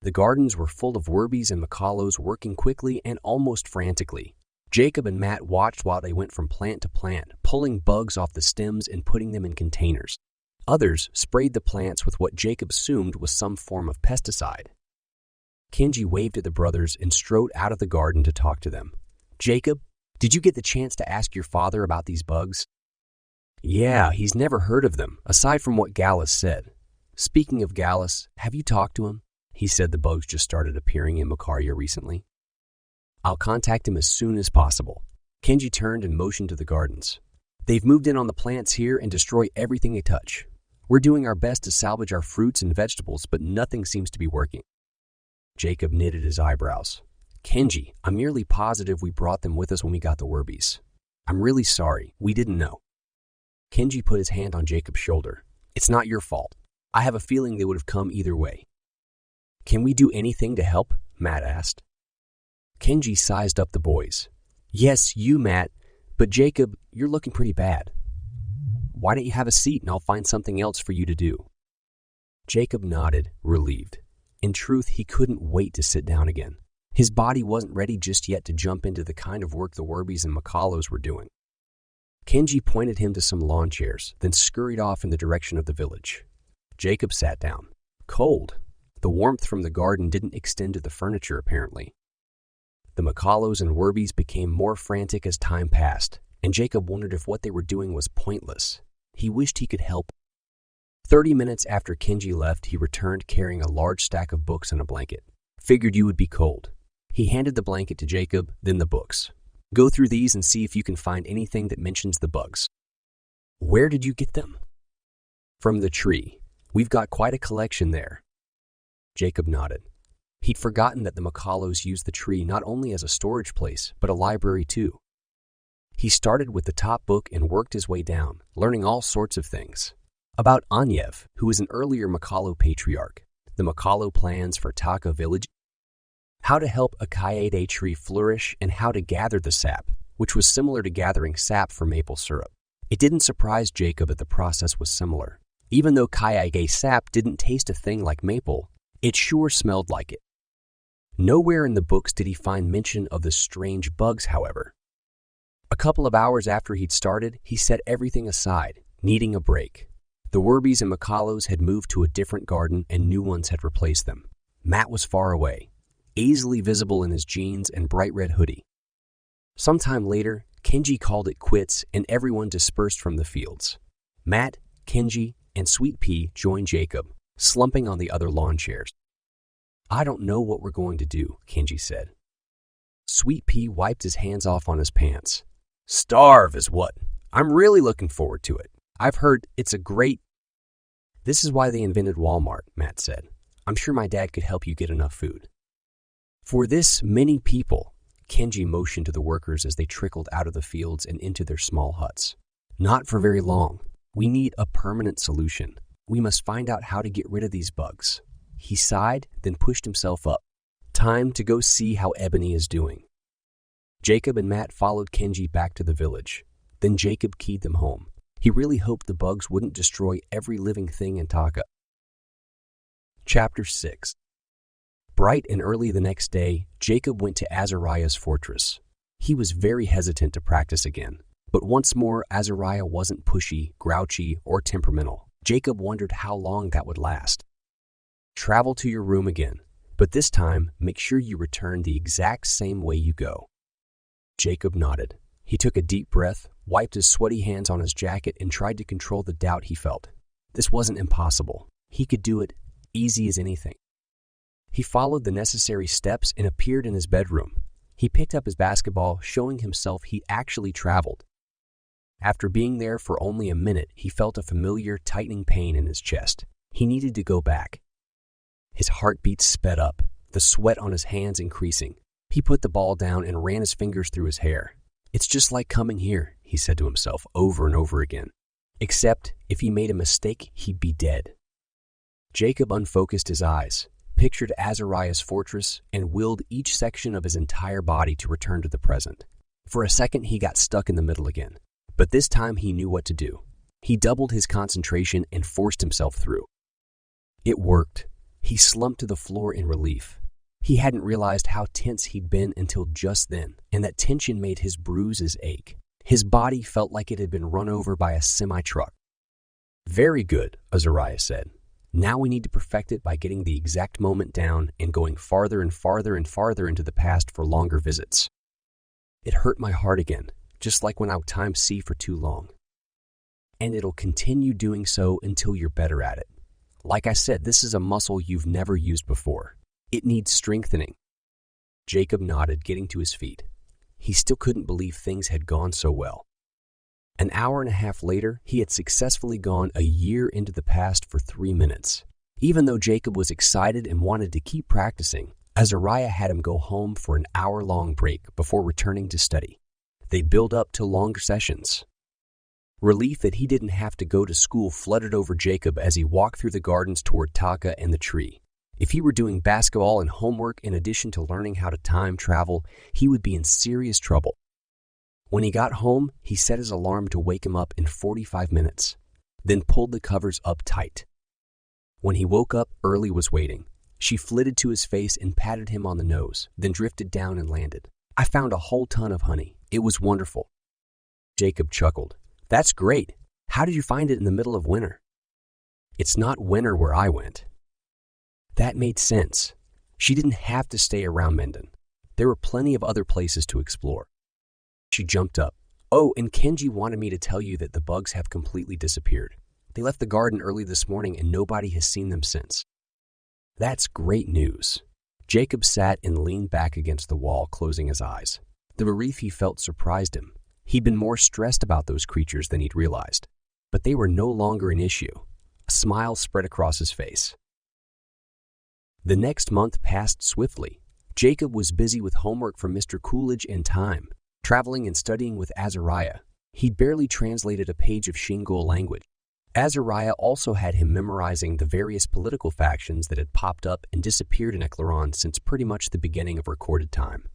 The gardens were full of werbies and macallos working quickly and almost frantically. Jacob and Matt watched while they went from plant to plant, pulling bugs off the stems and putting them in containers. Others sprayed the plants with what Jacob assumed was some form of pesticide. Kenji waved at the brothers and strode out of the garden to talk to them. "Jacob, did you get the chance to ask your father about these bugs?" "Yeah, he's never heard of them, aside from what Gallus said. Speaking of Gallus, have you talked to him? He said the bugs just started appearing in Macaria recently." "I'll contact him as soon as possible." Kenji turned and motioned to the gardens. "They've moved in on the plants here and destroy everything they touch. We're doing our best to salvage our fruits and vegetables, but nothing seems to be working." Jacob knitted his eyebrows. "Kenji, I'm nearly positive we brought them with us when we got the werbies. I'm really sorry. We didn't know." Kenji put his hand on Jacob's shoulder. "It's not your fault. I have a feeling they would have come either way." "Can we do anything to help?" Matt asked. Kenji sized up the boys. "Yes, you, Matt, but Jacob, you're looking pretty bad. Why don't you have a seat and I'll find something else for you to do?" Jacob nodded, relieved. In truth, he couldn't wait to sit down again. His body wasn't ready just yet to jump into the kind of work the werbies and macallos were doing. Kenji pointed him to some lawn chairs, then scurried off in the direction of the village. Jacob sat down. Cold. The warmth from the garden didn't extend to the furniture, apparently. The macallos and werbies became more frantic as time passed, and Jacob wondered if what they were doing was pointless. He wished he could help. 30 minutes after Kenji left, he returned carrying a large stack of books and a blanket. "Figured you would be cold." He handed the blanket to Jacob, then the books. "Go through these and see if you can find anything that mentions the bugs." "Where did you get them?" "From the tree. We've got quite a collection there." Jacob nodded. He'd forgotten that the macallos used the tree not only as a storage place, but a library too. He started with the top book and worked his way down, learning all sorts of things. About Anyev, who was an earlier macallo patriarch, the macallo plans for Taka village, how to help a cayenne tree flourish, and how to gather the sap, which was similar to gathering sap for maple syrup. It didn't surprise Jacob that the process was similar. Even though cayenne sap didn't taste a thing like maple, it sure smelled like it. Nowhere in the books did he find mention of the strange bugs, however. A couple of hours after he'd started, he set everything aside, needing a break. The werbies and macallos had moved to a different garden and new ones had replaced them. Matt was far away, easily visible in his jeans and bright red hoodie. Sometime later, Kenji called it quits and everyone dispersed from the fields. Matt, Kenji, and Sweet Pea joined Jacob, slumping on the other lawn chairs. "I don't know what we're going to do," Kenji said. Sweet Pea wiped his hands off on his pants. "Starve is what. I'm really looking forward to it. I've heard it's a great..." "This is why they invented Walmart," Matt said. "I'm sure my dad could help you get enough food." "For this many people," Kenji motioned to the workers as they trickled out of the fields and into their small huts. "Not for very long. We need a permanent solution. We must find out how to get rid of these bugs." He sighed, then pushed himself up. "Time to go see how Ebony is doing." Jacob and Matt followed Kenji back to the village. Then Jacob keyed them home. He really hoped the bugs wouldn't destroy every living thing in Taka. Chapter 6. Bright and early the next day, Jacob went to Azariah's fortress. He was very hesitant to practice again. But once more, Azariah wasn't pushy, grouchy, or temperamental. Jacob wondered how long that would last. "Travel to your room again, but this time make sure you return the exact same way you go." Jacob nodded. He took a deep breath, wiped his sweaty hands on his jacket, and tried to control the doubt he felt. This wasn't impossible. He could do it, easy as anything. He followed the necessary steps and appeared in his bedroom. He picked up his basketball, showing himself he actually traveled. After being there for only a minute, he felt a familiar tightening pain in his chest. He needed to go back. His heartbeat sped up, the sweat on his hands increasing. He put the ball down and ran his fingers through his hair. "It's just like coming here," he said to himself over and over again. Except if he made a mistake, he'd be dead. Jacob unfocused his eyes, pictured Azariah's fortress, and willed each section of his entire body to return to the present. For a second, he got stuck in the middle again, but this time he knew what to do. He doubled his concentration and forced himself through. It worked. He slumped to the floor in relief. He hadn't realized how tense he'd been until just then, and that tension made his bruises ache. His body felt like it had been run over by a semi-truck. "Very good," Azariah said. "Now we need to perfect it by getting the exact moment down and going farther and farther and farther into the past for longer visits." It hurt my heart again, just like when I would time C for too long. "And it'll continue doing so until you're better at it. Like I said, this is a muscle you've never used before. It needs strengthening." Jacob nodded, getting to his feet. He still couldn't believe things had gone so well. An hour and a half later, he had successfully gone a year into the past for 3 minutes. Even though Jacob was excited and wanted to keep practicing, Azariah had him go home for an hour-long break before returning to study. They built up to longer sessions. Relief that he didn't have to go to school flooded over Jacob as he walked through the gardens toward Taka and the tree. If he were doing basketball and homework in addition to learning how to time travel, he would be in serious trouble. When he got home, he set his alarm to wake him up in 45 minutes, then pulled the covers up tight. When he woke up, Early was waiting. She flitted to his face and patted him on the nose, then drifted down and landed. "I found a whole ton of honey. It was wonderful." Jacob chuckled. "That's great. How did you find it in the middle of winter?" "It's not winter where I went." That made sense. She didn't have to stay around Menden. There were plenty of other places to explore. She jumped up. "Oh, and Kenji wanted me to tell you that the bugs have completely disappeared. They left the garden early this morning and nobody has seen them since." "That's great news." Jacob sat and leaned back against the wall, closing his eyes. The relief he felt surprised him. He'd been more stressed about those creatures than he'd realized. But they were no longer an issue. A smile spread across his face. The next month passed swiftly. Jacob was busy with homework from Mr. Coolidge and time, traveling and studying with Azariah. He'd barely translated a page of Shingle language. Azariah also had him memorizing the various political factions that had popped up and disappeared in Eklaron since pretty much the beginning of recorded time.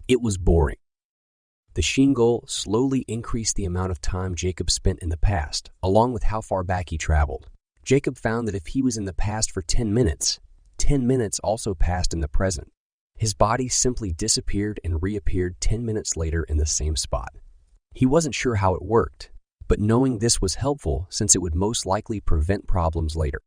It was boring. The Shingle slowly increased the amount of time Jacob spent in the past, along with how far back he traveled. Jacob found that if he was in the past for 10 minutes, 10 minutes also passed in the present. His body simply disappeared and reappeared 10 minutes later in the same spot. He wasn't sure how it worked, but knowing this was helpful since it would most likely prevent problems later.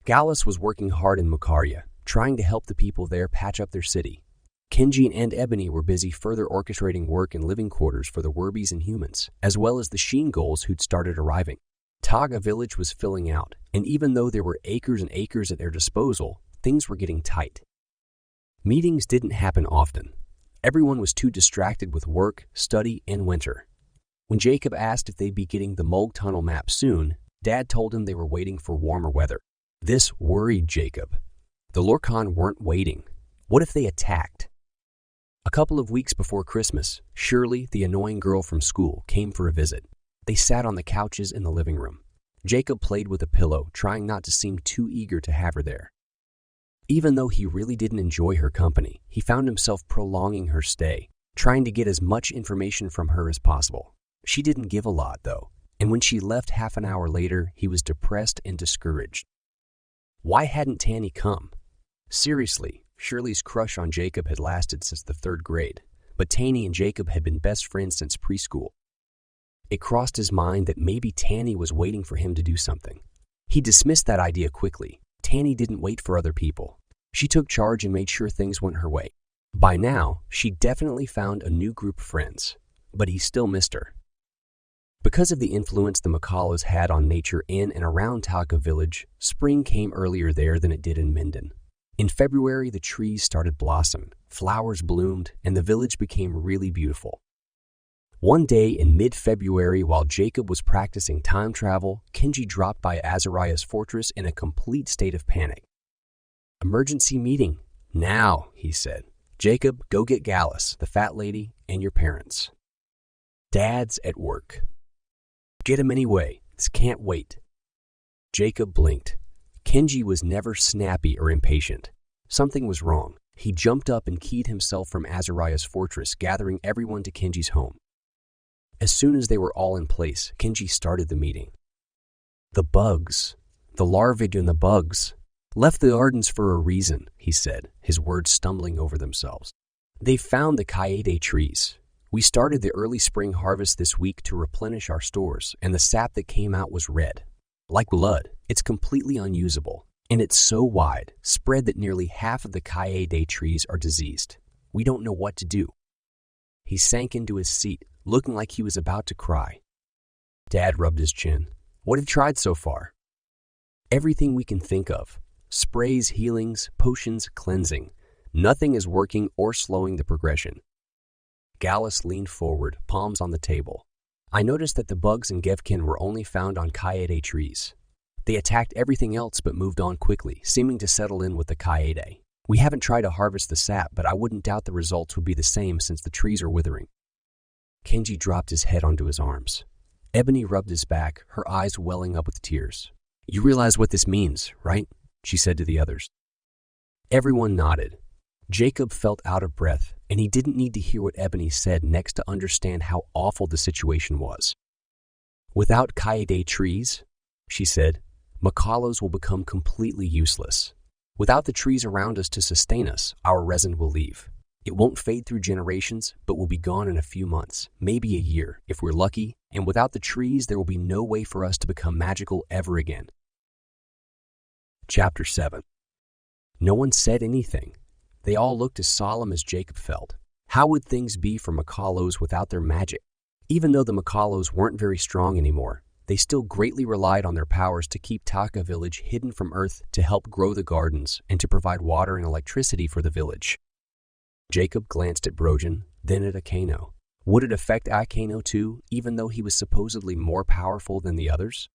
Gallus was working hard in Mukaria, trying to help the people there patch up their city. Kenji and Ebony were busy further orchestrating work in living quarters for the Werbies and humans, as well as the Sheengulls who'd started arriving. Taga village was filling out, and even though there were acres and acres at their disposal, things were getting tight. Meetings didn't happen often. Everyone was too distracted with work, study, and winter. When Jacob asked if they'd be getting the Mulg Tunnel map soon, Dad told him they were waiting for warmer weather. This worried Jacob. The Lorkon weren't waiting. What if they attacked? A couple of weeks before Christmas, Shirley, the annoying girl from school, came for a visit. They sat on the couches in the living room. Jacob played with a pillow, trying not to seem too eager to have her there. Even though he really didn't enjoy her company, he found himself prolonging her stay, trying to get as much information from her as possible. She didn't give a lot, though, and when she left half an hour later, he was depressed and discouraged. Why hadn't Tanny come? Seriously, Shirley's crush on Jacob had lasted since the 3rd grade, but Tanny and Jacob had been best friends since preschool. It crossed his mind that maybe Tanny was waiting for him to do something. He dismissed that idea quickly. Tanny didn't wait for other people. She took charge and made sure things went her way. By now, she definitely found a new group of friends, but he still missed her. Because of the influence the Makalas had on nature in and around Taka village, spring came earlier there than it did in Minden. In February, the trees started blossoming, flowers bloomed, and the village became really beautiful. One day in mid-February, while Jacob was practicing time travel, Kenji dropped by Azariah's fortress in a complete state of panic. "Emergency meeting. Now," he said. "Jacob, go get Gallus, the fat lady, and your parents. Dad's at work. Get him anyway. This can't wait." Jacob blinked. Kenji was never snappy or impatient. Something was wrong. He jumped up and keyed himself from Azariah's fortress, gathering everyone to Kenji's home. As soon as they were all in place, Kenji started the meeting. The bugs, the larvae and the bugs, left the gardens for a reason, he said, his words stumbling over themselves. They found the Kaede trees. We started the early spring harvest this week to replenish our stores, and the sap that came out was red. Like blood, it's completely unusable, and it's so wide, spread that nearly half of the Kaede trees are diseased. We don't know what to do. He sank into his seat, looking like he was about to cry. Dad rubbed his chin. What have you tried so far? Everything we can think of. Sprays, healings, potions, cleansing. Nothing is working or slowing the progression. Gallus leaned forward, palms on the table. I noticed that the bugs in Gevkin were only found on Kaede trees. They attacked everything else but moved on quickly, seeming to settle in with the Kaede. We haven't tried to harvest the sap, but I wouldn't doubt the results would be the same since the trees are withering. Kenji dropped his head onto his arms. Ebony rubbed his back, her eyes welling up with tears. You realize what this means, right? She said to the others. Everyone nodded. Jacob felt out of breath, and he didn't need to hear what Ebony said next to understand how awful the situation was. Without Kaede trees, she said, Makalos will become completely useless. Without the trees around us to sustain us, our resin will leave. It won't fade through generations, but will be gone in a few months, maybe a year, if we're lucky, and without the trees, there will be no way for us to become magical ever again. Chapter 7. No one said anything. They all looked as solemn as Jacob felt. How would things be for Makalos without their magic? Even though the Makalos weren't very strong anymore, they still greatly relied on their powers to keep Taka village hidden from Earth, to help grow the gardens, and to provide water and electricity for the village. Jacob glanced at Brojan, then at Akano. Would it affect Akano too, even though he was supposedly more powerful than the others?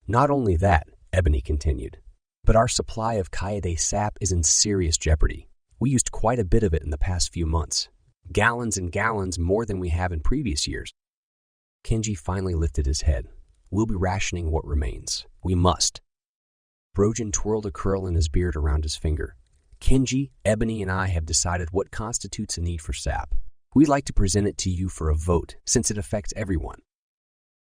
Not only that, Ebony continued, but our supply of Kaede sap is in serious jeopardy. We used quite a bit of it in the past few months. Gallons and gallons more than we have in previous years. Kenji finally lifted his head. We'll be rationing what remains. We must. Brojan twirled a curl in his beard around his finger. Kenji, Ebony, and I have decided what constitutes a need for sap. We'd like to present it to you for a vote, since it affects everyone.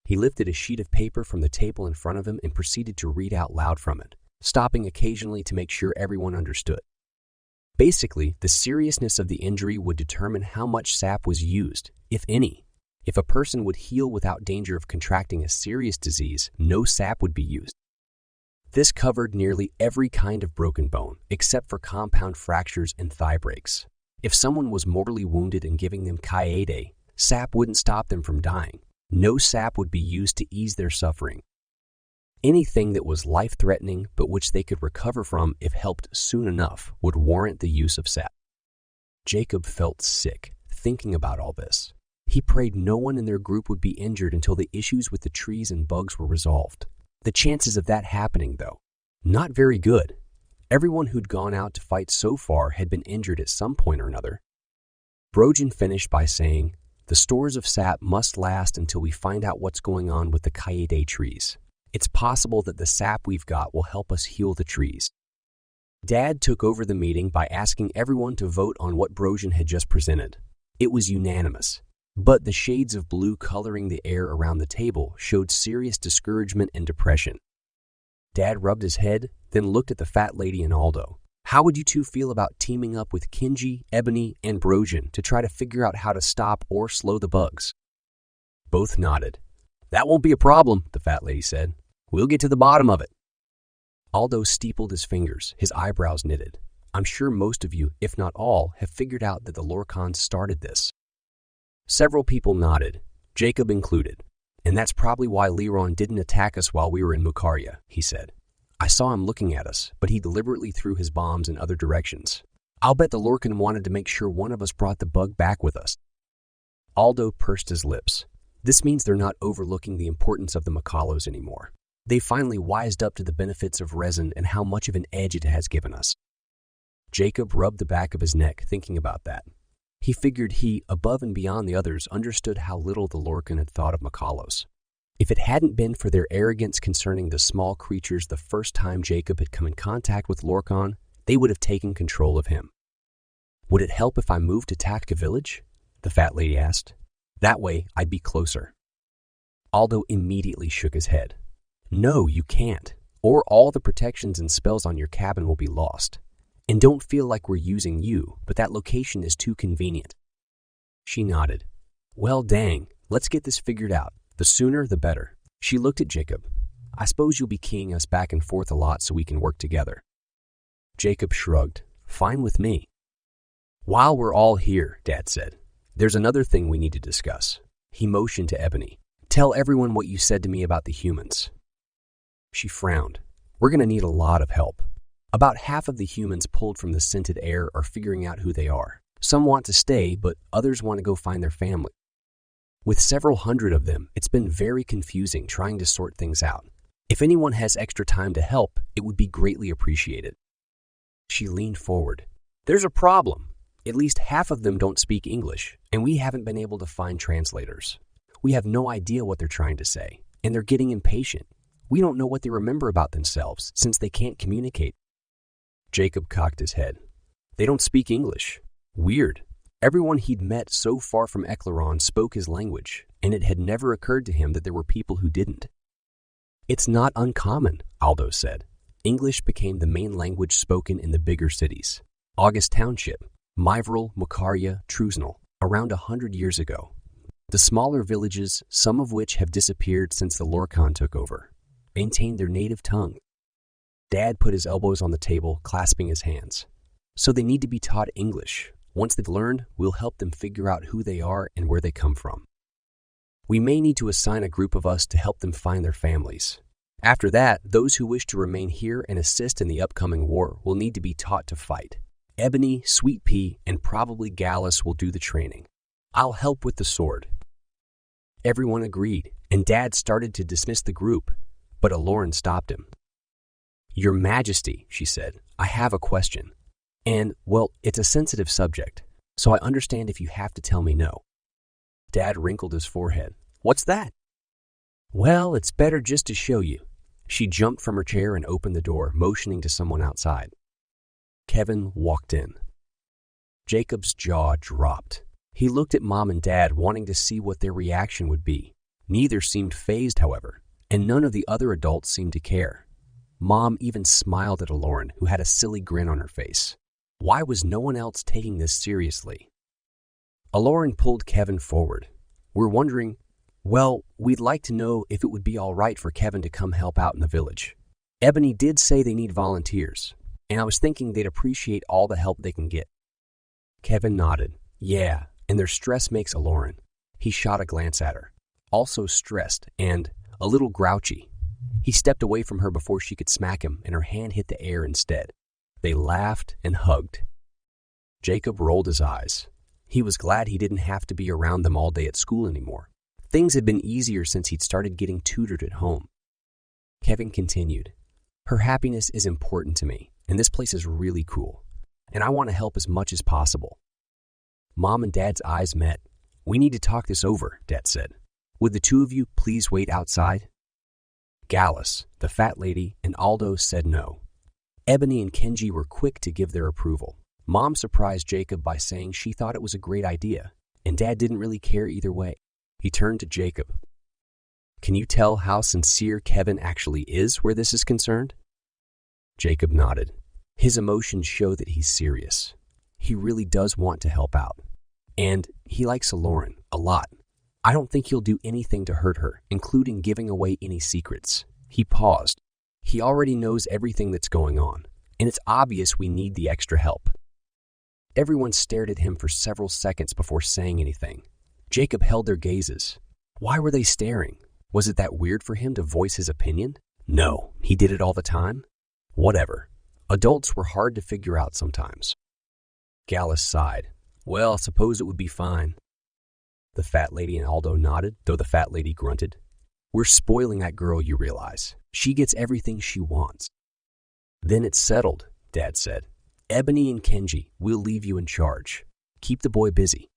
He lifted a sheet of paper from the table in front of him and proceeded to read out loud from it, stopping occasionally to make sure everyone understood. Basically, the seriousness of the injury would determine how much sap was used, if any. If a person would heal without danger of contracting a serious disease, no sap would be used. This covered nearly every kind of broken bone, except for compound fractures and thigh breaks. If someone was mortally wounded and giving them Kaede, sap wouldn't stop them from dying. No sap would be used to ease their suffering. Anything that was life-threatening but which they could recover from if helped soon enough would warrant the use of sap. Jacob felt sick thinking about all this. He prayed no one in their group would be injured until the issues with the trees and bugs were resolved. The chances of that happening, though, not very good. Everyone who'd gone out to fight so far had been injured at some point or another. Brojan finished by saying, the stores of sap must last until we find out what's going on with the Kaede trees. It's possible that the sap we've got will help us heal the trees. Dad took over the meeting by asking everyone to vote on what Brojan had just presented. It was unanimous, but the shades of blue coloring the air around the table showed serious discouragement and depression. Dad rubbed his head, then looked at the fat lady and Aldo. How would you two feel about teaming up with Kenji, Ebony, and Brojan to try to figure out how to stop or slow the bugs? Both nodded. That won't be a problem, the fat lady said. We'll get to the bottom of it. Aldo steepled his fingers, his eyebrows knitted. I'm sure most of you, if not all, have figured out that the Lorkons started this. Several people nodded, Jacob included. And that's probably why Liron didn't attack us while we were in Mukaria, he said. I saw him looking at us, but he deliberately threw his bombs in other directions. I'll bet the Lorkon wanted to make sure one of us brought the bug back with us. Aldo pursed his lips. This means they're not overlooking the importance of the Makalos anymore. They finally wised up to the benefits of resin and how much of an edge it has given us. Jacob rubbed the back of his neck, thinking about that. He figured he, above and beyond the others, understood how little the Lorkon had thought of Makalos. If it hadn't been for their arrogance concerning the small creatures the first time Jacob had come in contact with Lorkon, they would have taken control of him. "Would it help if I moved to Taktka village?" the fat lady asked. "That way, I'd be closer." Aldo immediately shook his head. "No, you can't, or all the protections and spells on your cabin will be lost. And don't feel like we're using you, but that location is too convenient." She nodded. "Well, dang, let's get this figured out. The sooner, the better." She looked at Jacob. "I suppose you'll be keying us back and forth a lot so we can work together." Jacob shrugged. "Fine with me." "While we're all here," Dad said, "there's another thing we need to discuss." He motioned to Ebony. "Tell everyone what you said to me about the humans." She frowned. "We're going to need a lot of help. About half of the humans pulled from the scented air are figuring out who they are. Some want to stay, but others want to go find their family. With several hundred of them, it's been very confusing trying to sort things out. If anyone has extra time to help, it would be greatly appreciated." She leaned forward. "There's a problem. At least half of them don't speak English, and we haven't been able to find translators. We have no idea what they're trying to say, and they're getting impatient. We don't know what they remember about themselves since they can't communicate." Jacob cocked his head. "They don't speak English. Weird. Everyone he'd met so far from Eklaron spoke his language, and it had never occurred to him that there were people who didn't." "It's not uncommon," Aldo said. "English became the main language spoken in the bigger cities. August Township, Myvril, Makarya, Trusnell, around 100 years ago. The smaller villages, some of which have disappeared since the Lorkon took over, maintained their native tongue." Dad put his elbows on the table, clasping his hands. "So they need to be taught English. Once they've learned, we'll help them figure out who they are and where they come from. We may need to assign a group of us to help them find their families. After that, those who wish to remain here and assist in the upcoming war will need to be taught to fight. Ebony, Sweet Pea, and probably Gallus will do the training. I'll help with the sword." Everyone agreed, and Dad started to dismiss the group, but Eklaron stopped him. "Your Majesty," she said, "I have a question. And, well, it's a sensitive subject, so I understand if you have to tell me no." Dad wrinkled his forehead. "What's that?" "Well, it's better just to show you." She jumped from her chair and opened the door, motioning to someone outside. Kevin walked in. Jacob's jaw dropped. He looked at Mom and Dad, wanting to see what their reaction would be. Neither seemed fazed, however, and none of the other adults seemed to care. Mom even smiled at Eklaron, who had a silly grin on her face. Why was no one else taking this seriously? Eklaron pulled Kevin forward. "We're wondering, well, we'd like to know if it would be all right for Kevin to come help out in the village. Ebony did say they need volunteers, and I was thinking they'd appreciate all the help they can get." Kevin nodded. "Yeah, and their stress makes Eklaron." He shot a glance at her. Also stressed and a little grouchy. He stepped away from her before she could smack him, and her hand hit the air instead. They laughed and hugged. Jacob rolled his eyes. He was glad he didn't have to be around them all day at school anymore. Things had been easier since he'd started getting tutored at home. Kevin continued, "Her happiness is important to me, and this place is really cool, and I want to help as much as possible." Mom and Dad's eyes met. "We need to talk this over," Dad said. "Would the two of you please wait outside?" Gallus, the fat lady, and Aldo said no. Ebony and Kenji were quick to give their approval. Mom surprised Jacob by saying she thought it was a great idea, and Dad didn't really care either way. He turned to Jacob. "Can you tell how sincere Kevin actually is where this is concerned?" Jacob nodded. His emotions show that he's serious. He really does want to help out. And he likes Eklaron a lot. I don't think he'll do anything to hurt her, including giving away any secrets. He paused. He already knows everything that's going on, and it's obvious we need the extra help. Everyone stared at him for several seconds before saying anything. Jacob held their gazes. Why were they staring? Was it that weird for him to voice his opinion? No, he did it all the time. Whatever. Adults were hard to figure out sometimes. Gallus sighed. "Well, I suppose it would be fine." The fat lady and Aldo nodded, though the fat lady grunted. "We're spoiling that girl, you realize. She gets everything she wants." "Then it's settled," Dad said. "Ebony and Kenji, we'll leave you in charge. Keep the boy busy."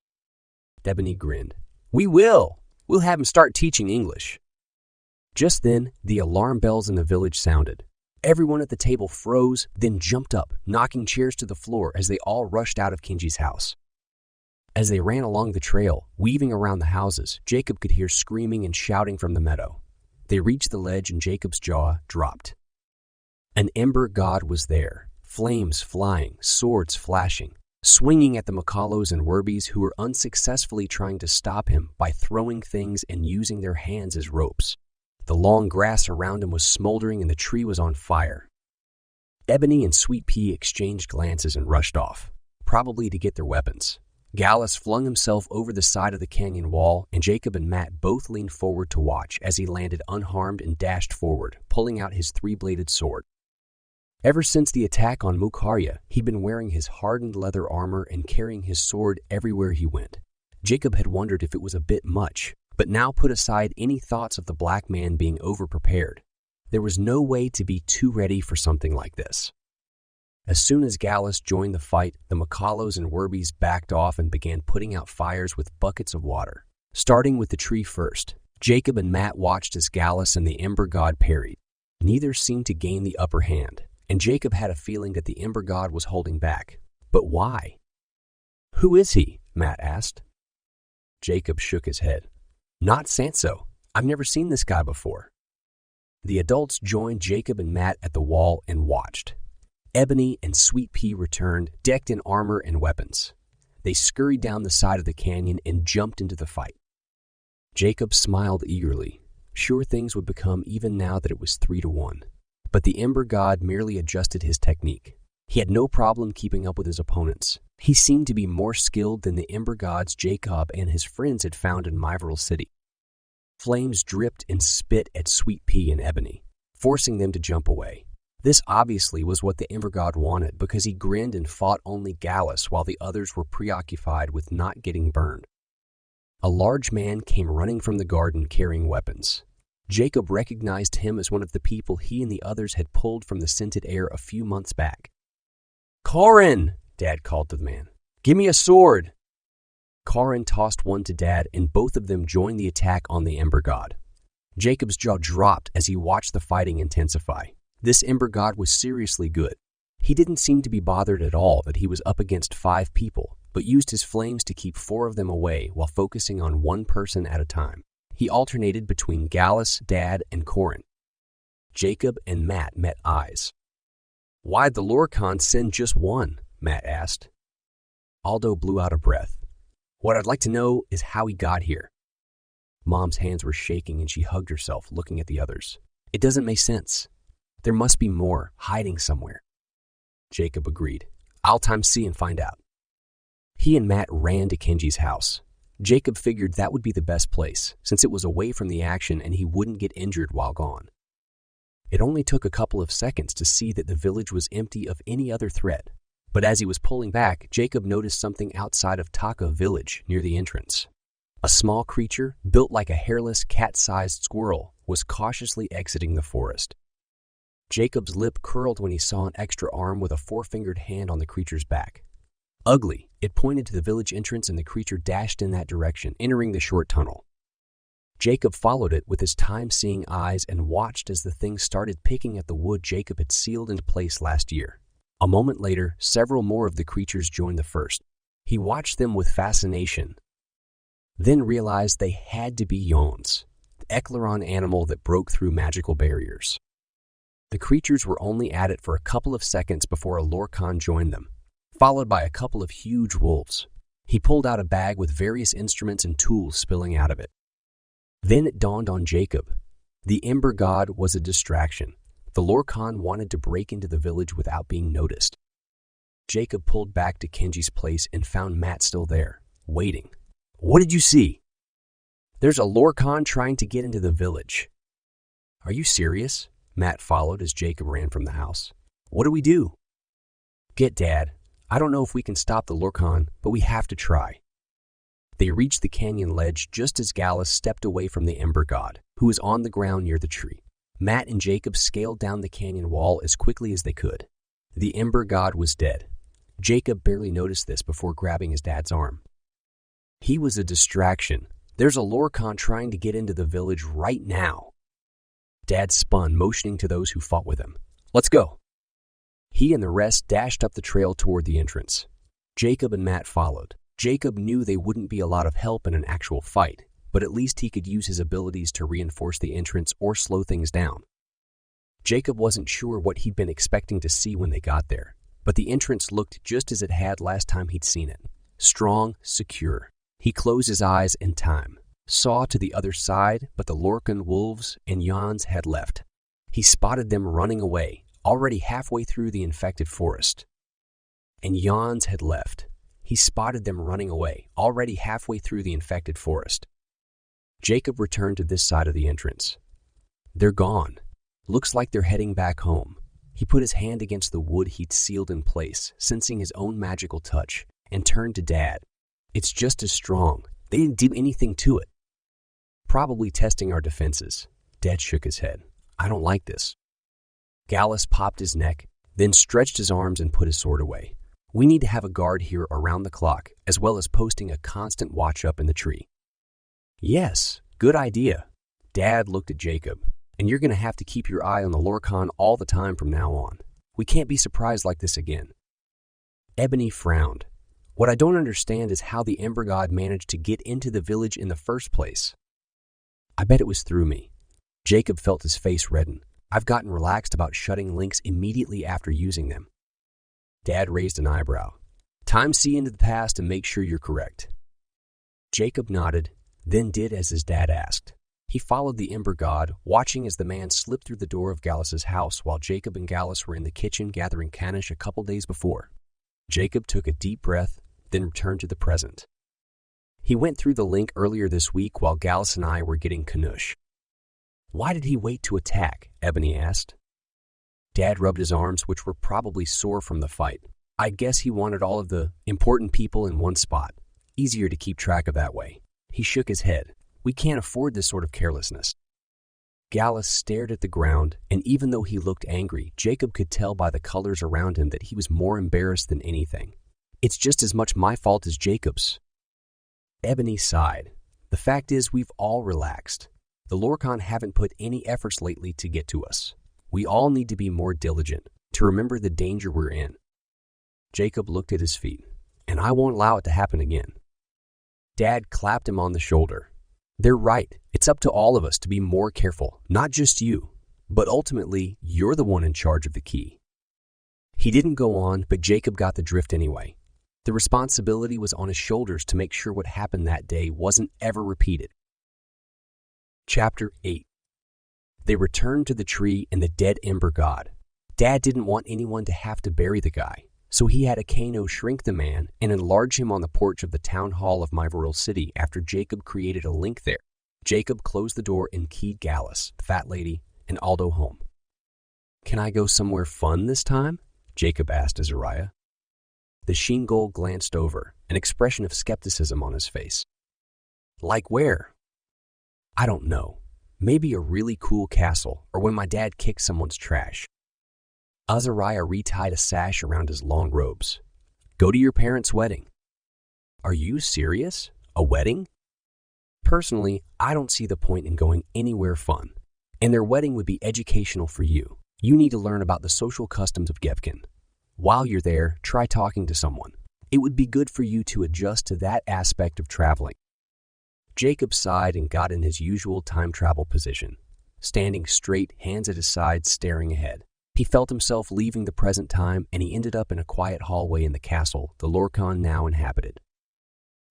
Ebony grinned. "We will. We'll have him start teaching English." Just then, the alarm bells in the village sounded. Everyone at the table froze, then jumped up, knocking chairs to the floor as they all rushed out of Kenji's house. As they ran along the trail, weaving around the houses, Jacob could hear screaming and shouting from the meadow. They reached the ledge and Jacob's jaw dropped. An ember god was there, flames flying, swords flashing, swinging at the Makalos and Werbies who were unsuccessfully trying to stop him by throwing things and using their hands as ropes. The long grass around him was smoldering and the tree was on fire. Ebony and Sweet Pea exchanged glances and rushed off, probably to get their weapons. Gallus flung himself over the side of the canyon wall, and Jacob and Matt both leaned forward to watch as he landed unharmed and dashed forward, pulling out his three-bladed sword. Ever since the attack on Mukharya, he'd been wearing his hardened leather armor and carrying his sword everywhere he went. Jacob had wondered if it was a bit much, but now put aside any thoughts of the black man being overprepared. There was no way to be too ready for something like this. As soon as Gallus joined the fight, the Makalos and Werbies backed off and began putting out fires with buckets of water. Starting with the tree first, Jacob and Matt watched as Gallus and the Ember God parried. Neither seemed to gain the upper hand, and Jacob had a feeling that the Ember God was holding back. But why? "Who is he?" Matt asked. Jacob shook his head. "Not Sanso. I've never seen this guy before." The adults joined Jacob and Matt at the wall and watched. Ebony and Sweet Pea returned, decked in armor and weapons. They scurried down the side of the canyon and jumped into the fight. Jacob smiled eagerly, sure things would become even now that it was 3-1. But the Ember God merely adjusted his technique. He had no problem keeping up with his opponents. He seemed to be more skilled than the Ember Gods Jacob and his friends had found in Myvril City. Flames dripped and spit at Sweet Pea and Ebony, forcing them to jump away. This obviously was what the Ember God wanted because he grinned and fought only Gallus while the others were preoccupied with not getting burned. A large man came running from the garden carrying weapons. Jacob recognized him as one of the people he and the others had pulled from the scented air a few months back. "Corin!" Dad called to the man. "Give me a sword!" Corin tossed one to Dad, and both of them joined the attack on the Ember God. Jacob's jaw dropped as he watched the fighting intensify. This Ember God was seriously good. He didn't seem to be bothered at all that he was up against 5 people, but used his flames to keep 4 of them away while focusing on one person at a time. He alternated between Gallus, Dad, and Corin. Jacob and Matt met eyes. "Why'd the Lorkon send just one?" Matt asked. Aldo blew out a breath. "What I'd like to know is how he got here." Mom's hands were shaking and she hugged herself, looking at the others. "It doesn't make sense. There must be more, hiding somewhere." Jacob agreed. "I'll see and find out." He and Matt ran to Kenji's house. Jacob figured that would be the best place, since it was away from the action and he wouldn't get injured while gone. It only took a couple of seconds to see that the village was empty of any other threat. But as he was pulling back, Jacob noticed something outside of Taka village near the entrance. A small creature, built like a hairless, cat-sized squirrel, was cautiously exiting the forest. Jacob's lip curled when he saw an extra arm with a 4-fingered hand on the creature's back. Ugly, it pointed to the village entrance and the creature dashed in that direction, entering the short tunnel. Jacob followed it with his time-seeing eyes and watched as the thing started picking at the wood Jacob had sealed into place last year. A moment later, several more of the creatures joined the first. He watched them with fascination, then realized they had to be Yons, the Eklaron animal that broke through magical barriers. The creatures were only at it for a couple of seconds before a Lorkon joined them, followed by a couple of huge wolves. He pulled out a bag with various instruments and tools spilling out of it. Then it dawned on Jacob. The Ember God was a distraction. The Lorkon wanted to break into the village without being noticed. Jacob pulled back to Kenji's place and found Matt still there, waiting. "What did you see?" "There's a Lorkon trying to get into the village." "Are you serious?" Matt followed as Jacob ran from the house. "What do we do?" "Get Dad. I don't know if we can stop the Lorkon, but we have to try." They reached the canyon ledge just as Gallus stepped away from the Ember God, who was on the ground near the tree. Matt and Jacob scaled down the canyon wall as quickly as they could. The Ember God was dead. Jacob barely noticed this before grabbing his dad's arm. "He was a distraction. There's a Lorkon trying to get into the village right now." Dad spun, motioning to those who fought with him. "Let's go." He and the rest dashed up the trail toward the entrance. Jacob and Matt followed. Jacob knew they wouldn't be a lot of help in an actual fight, but at least he could use his abilities to reinforce the entrance or slow things down. Jacob wasn't sure what he'd been expecting to see when they got there, but the entrance looked just as it had last time he'd seen it. Strong, secure. He closed his eyes in time, saw to the other side, but the Lorkon wolves and Jans had left. He spotted them running away, already halfway through the infected forest. And Jans had left. He spotted them running away, already halfway through the infected forest. Jacob returned to this side of the entrance. They're gone. Looks like they're heading back home. He put his hand against the wood he'd sealed in place, sensing his own magical touch, and turned to Dad. It's just as strong. They didn't do anything to it. Probably testing our defenses. Dad shook his head. I don't like this. Gallus popped his neck, then stretched his arms and put his sword away. We need to have a guard here around the clock, as well as posting a constant watch up in the tree. Yes, good idea. Dad looked at Jacob. And you're going to have to keep your eye on the Lorkon all the time from now on. We can't be surprised like this again. Ebony frowned. What I don't understand is how the Ember God managed to get into the village in the first place. I bet it was through me. Jacob felt his face redden. I've gotten relaxed about shutting links immediately after using them. Dad raised an eyebrow. Time to see into the past and make sure you're correct. Jacob nodded, then did as his dad asked. He followed the Ember God, watching as the man slipped through the door of Gallus's house while Jacob and Gallus were in the kitchen gathering Kanish a couple days before. Jacob took a deep breath, then returned to the present. He went through the link earlier this week while Gallus and I were getting Kanish. Why did he wait to attack? Ebony asked. Dad rubbed his arms, which were probably sore from the fight. I guess he wanted all of the important people in one spot. Easier to keep track of that way. He shook his head. We can't afford this sort of carelessness. Gallus stared at the ground, and even though he looked angry, Jacob could tell by the colors around him that he was more embarrassed than anything. It's just as much my fault as Jacob's. Ebony sighed. The fact is, we've all relaxed. The Lorkon haven't put any efforts lately to get to us. We all need to be more diligent, to remember the danger we're in. Jacob looked at his feet. And I won't allow it to happen again. Dad clapped him on the shoulder. They're right. It's up to all of us to be more careful, not just you. But ultimately, you're the one in charge of the key. He didn't go on, but Jacob got the drift anyway. The responsibility was on his shoulders to make sure what happened that day wasn't ever repeated. Chapter 8. They returned to the tree and the dead Ember God. Dad didn't want anyone to have to bury the guy, so he had Akano shrink the man and enlarge him on the porch of the town hall of Myvoril City after Jacob created a link there. Jacob closed the door and keyed Gallus, the fat lady, and Aldo home. Can I go somewhere fun this time? Jacob asked Azariah. The Shingol glanced over, an expression of skepticism on his face. Like where? I don't know. Maybe a really cool castle, or when my dad kicked someone's trash. Azariah retied a sash around his long robes. Go to your parents' wedding. Are you serious? A wedding? Personally, I don't see the point in going anywhere fun. And their wedding would be educational for you. You need to learn about the social customs of Gevkin. While you're there, try talking to someone. It would be good for you to adjust to that aspect of traveling. Jacob sighed and got in his usual time travel position, standing straight, hands at his sides, staring ahead. He felt himself leaving the present time, and he ended up in a quiet hallway in the castle the Lorkon now inhabited.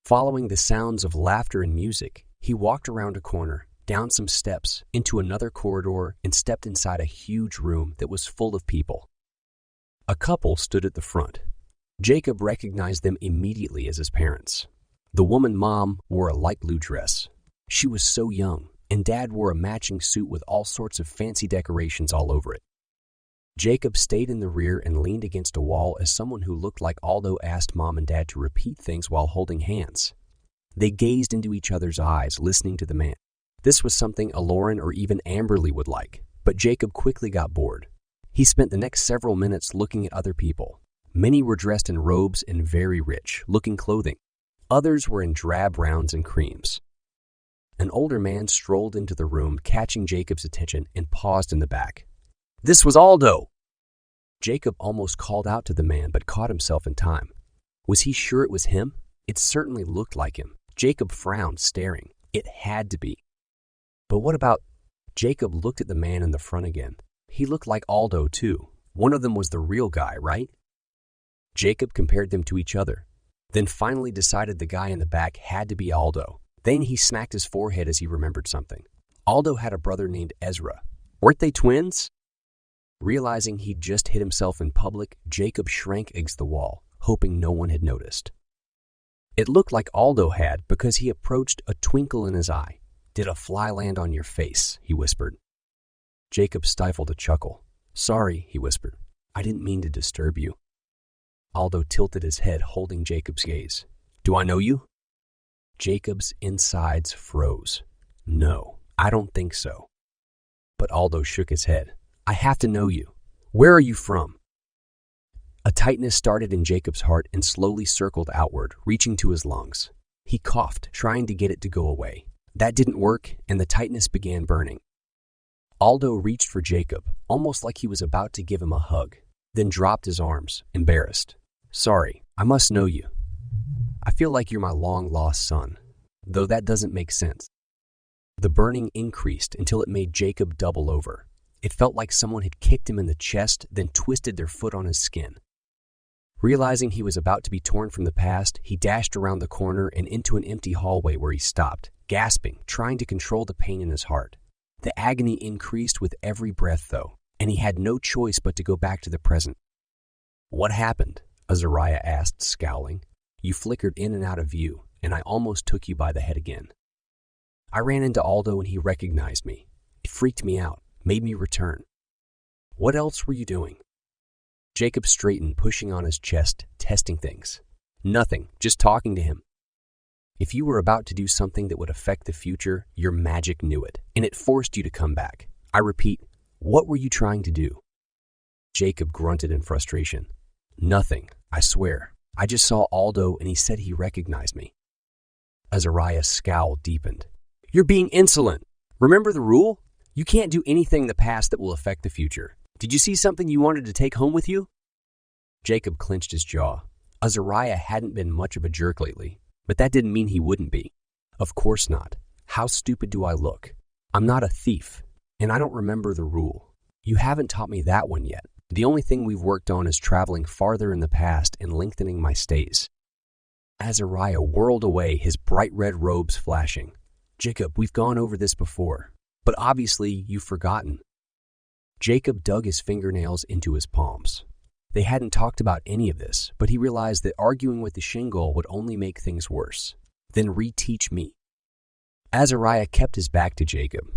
Following the sounds of laughter and music, he walked around a corner, down some steps, into another corridor, and stepped inside a huge room that was full of people. A couple stood at the front. Jacob recognized them immediately as his parents. The woman Mom wore a light blue dress. She was so young, and Dad wore a matching suit with all sorts of fancy decorations all over it. Jacob stayed in the rear and leaned against a wall as someone who looked like Aldo asked Mom and Dad to repeat things while holding hands. They gazed into each other's eyes, listening to the man. This was something Eklaron or even Amberly would like, but Jacob quickly got bored. He spent the next several minutes looking at other people. Many were dressed in robes and very rich-looking clothing. Others were in drab browns and creams. An older man strolled into the room, catching Jacob's attention, and paused in the back. "This was Aldo!" Jacob almost called out to the man, but caught himself in time. Was he sure it was him? It certainly looked like him. Jacob frowned, staring. It had to be. But what about... Jacob looked at the man in the front again. He looked like Aldo, too. One of them was the real guy, right? Jacob compared them to each other, then finally decided the guy in the back had to be Aldo. Then he smacked his forehead as he remembered something. Aldo had a brother named Ezra. Weren't they twins? Realizing he'd just hit himself in public, Jacob shrank against the wall, hoping no one had noticed. It looked like Aldo had because he approached, a twinkle in his eye. "Did a fly land on your face?" he whispered. Jacob stifled a chuckle. "Sorry," he whispered. "I didn't mean to disturb you." Aldo tilted his head, holding Jacob's gaze. "Do I know you?" Jacob's insides froze. "No, I don't think so." But Aldo shook his head. "I have to know you. Where are you from?" A tightness started in Jacob's heart and slowly circled outward, reaching to his lungs. He coughed, trying to get it to go away. That didn't work, and the tightness began burning. Aldo reached for Jacob, almost like he was about to give him a hug, then dropped his arms, embarrassed. "Sorry, I must know you. I feel like you're my long-lost son, though that doesn't make sense." The burning increased until it made Jacob double over. It felt like someone had kicked him in the chest, then twisted their foot on his skin. Realizing he was about to be torn from the past, he dashed around the corner and into an empty hallway where he stopped, gasping, trying to control the pain in his heart. The agony increased with every breath, though, and he had no choice but to go back to the present. "What happened?" Azariah asked, scowling. "You flickered in and out of view, and I almost took you by the head again." "I ran into Aldo and he recognized me. It freaked me out, made me return." "What else were you doing?" Jacob straightened, pushing on his chest, testing things. "Nothing, just talking to him." If you were about to do something that would affect the future, your magic knew it, and it forced you to come back. I repeat, what were you trying to do? Jacob grunted in frustration. "Nothing, I swear. I just saw Aldo and he said he recognized me." Azariah's scowl deepened. "You're being insolent. Remember the rule? You can't do anything in the past that will affect the future. Did you see something you wanted to take home with you?" Jacob clenched his jaw. Azariah hadn't been much of a jerk lately, but that didn't mean he wouldn't be. Of course not. How stupid do I look? I'm not a thief, and I don't remember the rule. You haven't taught me that one yet. The only thing we've worked on is traveling farther in the past and lengthening my stays. Azariah whirled away, his bright red robes flashing. "Jacob, we've gone over this before, but obviously you've forgotten." Jacob dug his fingernails into his palms. They hadn't talked about any of this, but he realized that arguing with the Shingle would only make things worse. "Then reteach me." Azariah kept his back to Jacob.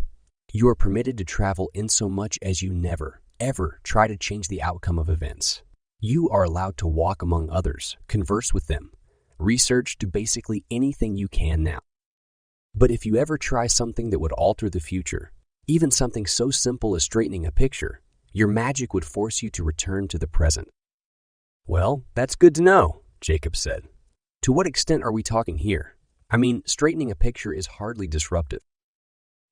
"You are permitted to travel in so much as you never, ever try to change the outcome of events. You are allowed to walk among others, converse with them, research, do basically anything you can now. But if you ever try something that would alter the future, even something so simple as straightening a picture, your magic would force you to return to the present." "Well, that's good to know," Jacob said. "To what extent are we talking here? I mean, straightening a picture is hardly disruptive.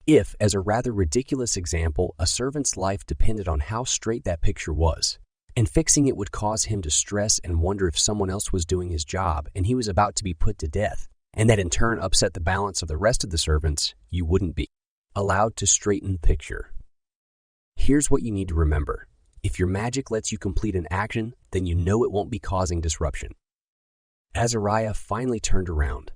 If, as a rather ridiculous example, a servant's life depended on how straight that picture was, and fixing it would cause him to stress and wonder if someone else was doing his job and he was about to be put to death, and that in turn upset the balance of the rest of the servants, you wouldn't be allowed to straighten the picture. Here's what you need to remember. If your magic lets you complete an action, then you know it won't be causing disruption." Azariah finally turned around.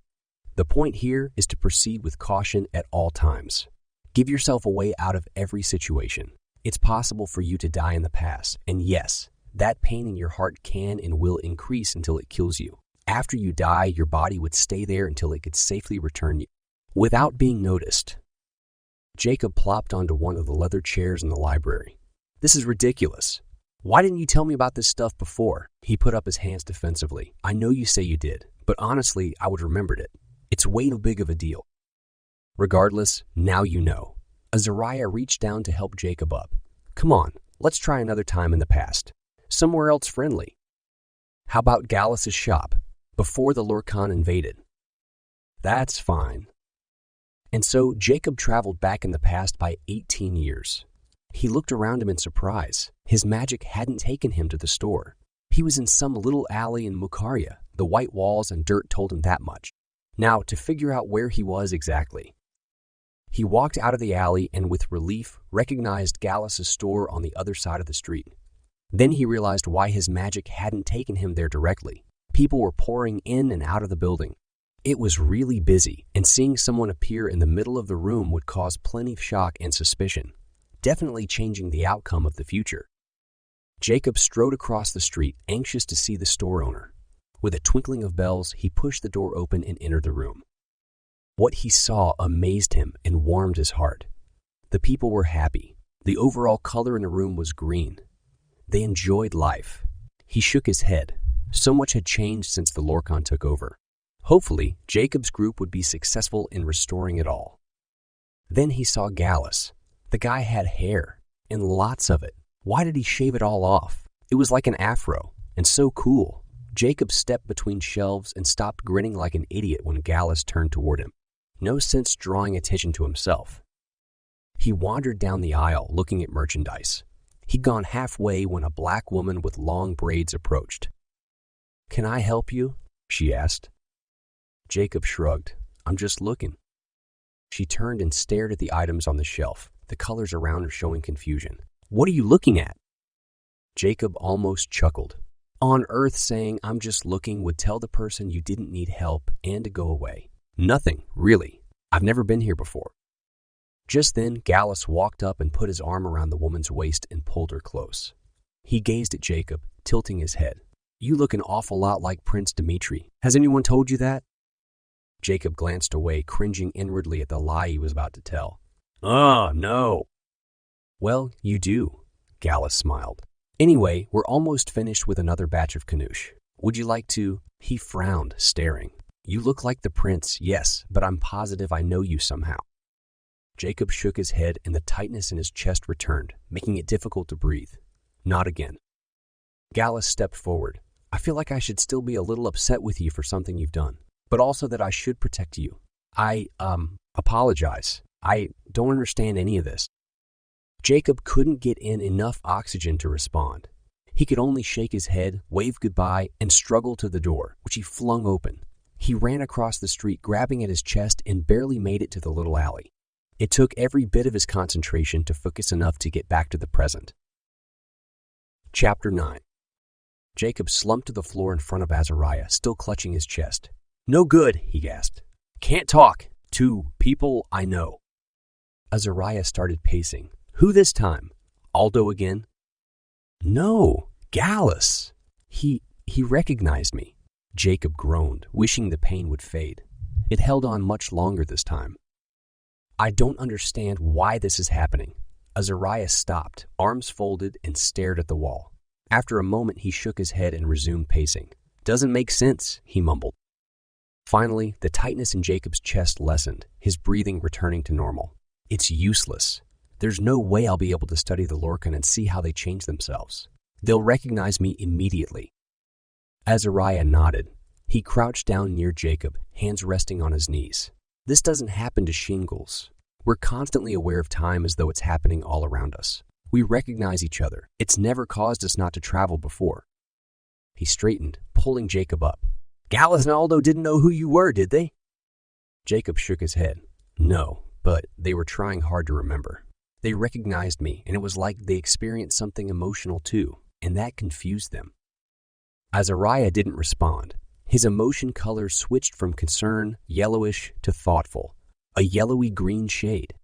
The point here is to proceed with caution at all times. Give yourself a way out of every situation. It's possible for you to die in the past, and yes, that pain in your heart can and will increase until it kills you. After you die, your body would stay there until it could safely return you, without being noticed. Jacob plopped onto one of the leather chairs in the library. "This is ridiculous. Why didn't you tell me about this stuff before?" He put up his hands defensively. "I know you say you did, but honestly, I would have remembered it. It's way too big of a deal." Regardless, now you know. Azariah reached down to help Jacob up. "Come on, let's try another time in the past. Somewhere else friendly. How about Gallus's shop, before the Lorkon invaded?" "That's fine." And so Jacob traveled back in the past by 18 years. He looked around him in surprise. His magic hadn't taken him to the store. He was in some little alley in Mukaria. The white walls and dirt told him that much. Now, to figure out where he was exactly. He walked out of the alley and with relief recognized Gallus' store on the other side of the street. Then he realized why his magic hadn't taken him there directly. People were pouring in and out of the building. It was really busy, and seeing someone appear in the middle of the room would cause plenty of shock and suspicion, definitely changing the outcome of the future. Jacob strode across the street, anxious to see the store owner. With a twinkling of bells, he pushed the door open and entered the room. What he saw amazed him and warmed his heart. The people were happy. The overall color in the room was green. They enjoyed life. He shook his head. So much had changed since the Lorkon took over. Hopefully, Jacob's group would be successful in restoring it all. Then he saw Gallus. The guy had hair, and lots of it. Why did he shave it all off? It was like an afro, and so cool. Jacob stepped between shelves and stopped grinning like an idiot when Gallus turned toward him. No sense drawing attention to himself. He wandered down the aisle looking at merchandise. He'd gone halfway when a black woman with long braids approached. "Can I help you?" she asked. Jacob shrugged. "I'm just looking." She turned and stared at the items on the shelf, the colors around her showing confusion. "What are you looking at?" Jacob almost chuckled. On Earth, saying "I'm just looking" would tell the person you didn't need help and to go away. Nothing, really. I've never been here before. Just then, Gallus walked up and put his arm around the woman's waist and pulled her close. He gazed at Jacob, tilting his head. "You look an awful lot like Prince Dmitri. Has anyone told you that?" Jacob glanced away, cringing inwardly at the lie he was about to tell. "Oh, no." "Well, you do," Gallus smiled. "Anyway, we're almost finished with another batch of Kanoosh. Would you like to?" He frowned, staring. "You look like the prince, yes, but I'm positive I know you somehow." Jacob shook his head and the tightness in his chest returned, making it difficult to breathe. "Not again." Gallus stepped forward. "I feel like I should still be a little upset with you for something you've done, but also that I should protect you. I apologize. I don't understand any of this." Jacob couldn't get in enough oxygen to respond. He could only shake his head, wave goodbye, and struggle to the door, which he flung open. He ran across the street, grabbing at his chest, and barely made it to the little alley. It took every bit of his concentration to focus enough to get back to the present. Chapter 9. Jacob slumped to the floor in front of Azariah, still clutching his chest. "No good," he gasped. "Can't talk to people I know." Azariah started pacing. "Who this time? Aldo again?" "No, Gallus. He recognized me." Jacob groaned, wishing the pain would fade. It held on much longer this time. "I don't understand why this is happening." Azariah stopped, arms folded, and stared at the wall. After a moment, he shook his head and resumed pacing. "Doesn't make sense," he mumbled. Finally, the tightness in Jacob's chest lessened, his breathing returning to normal. "It's useless. There's no way I'll be able to study the Lorkon and see how they change themselves. They'll recognize me immediately." Azariah nodded. He crouched down near Jacob, hands resting on his knees. "This doesn't happen to shingles. We're constantly aware of time as though it's happening all around us. We recognize each other. It's never caused us not to travel before." He straightened, pulling Jacob up. "Gallus and Aldo didn't know who you were, did they?" Jacob shook his head. "No, but they were trying hard to remember. They recognized me, and it was like they experienced something emotional too, and that confused them." Azariah didn't respond. His emotion color switched from concern, yellowish, to thoughtful, a yellowy green shade.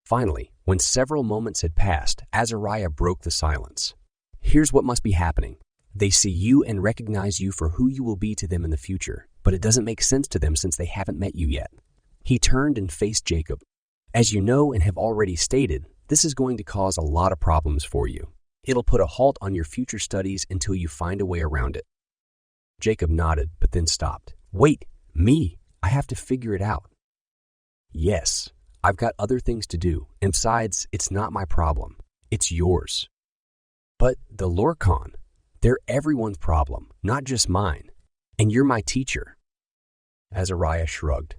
Finally, when several moments had passed, Azariah broke the silence. "Here's what must be happening. They see you and recognize you for who you will be to them in the future, but it doesn't make sense to them since they haven't met you yet." He turned and faced Jacob. "As you know and have already stated, this is going to cause a lot of problems for you. It'll put a halt on your future studies until you find a way around it." Jacob nodded, but then stopped. "Wait, me? I have to figure it out." "Yes, I've got other things to do, and besides, it's not my problem. It's yours." "But the Lorkon, they're everyone's problem, not just mine. And you're my teacher." Azariah shrugged.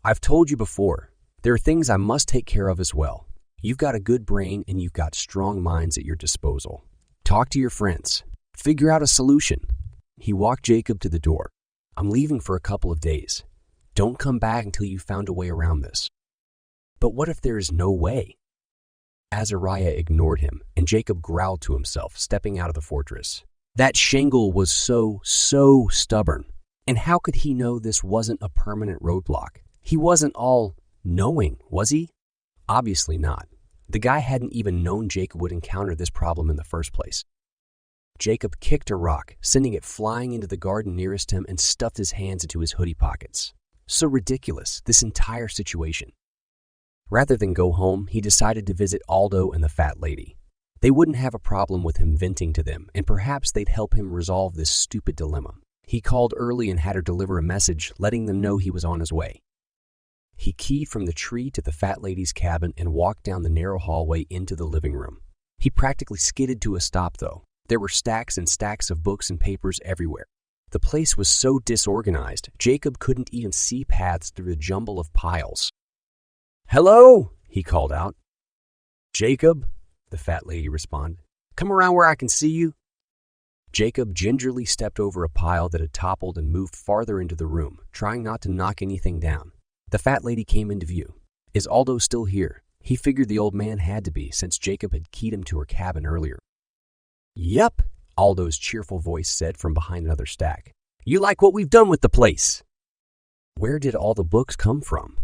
"I've told you before, There are things I must take care of as well. You've got a good brain and you've got strong minds at your disposal. Talk to your friends. Figure out a solution. He walked Jacob to the door. I'm leaving for a couple of days. Don't come back until you've found a way around this. But what if there is no way? Azariah ignored him, and Jacob growled to himself, stepping out of the fortress. That shingle was so stubborn. And how could he know this wasn't a permanent roadblock? He wasn't all knowing, was he? Obviously not. The guy hadn't even known Jacob would encounter this problem in the first place. Jacob kicked a rock, sending it flying into the garden nearest him, and stuffed his hands into his hoodie pockets. So ridiculous, this entire situation. Rather than go home, he decided to visit Aldo and the fat lady. They wouldn't have a problem with him venting to them, and perhaps they'd help him resolve this stupid dilemma. He called early and had her deliver a message, letting them know he was on his way. He keyed from the tree to the fat lady's cabin and walked down the narrow hallway into the living room. He practically skidded to a stop, though. There were stacks and stacks of books and papers everywhere. The place was so disorganized, Jacob couldn't even see paths through the jumble of piles. "Hello," he called out. "Jacob," the fat lady responded. "Come around where I can see you." Jacob gingerly stepped over a pile that had toppled and moved farther into the room, trying not to knock anything down. The fat lady came into view. Is Aldo still here? He figured the old man had to be, since Jacob had keyed him to her cabin earlier. "Yep," Aldo's cheerful voice said from behind another stack. "You like what we've done with the place?" "Where did all the books come from?"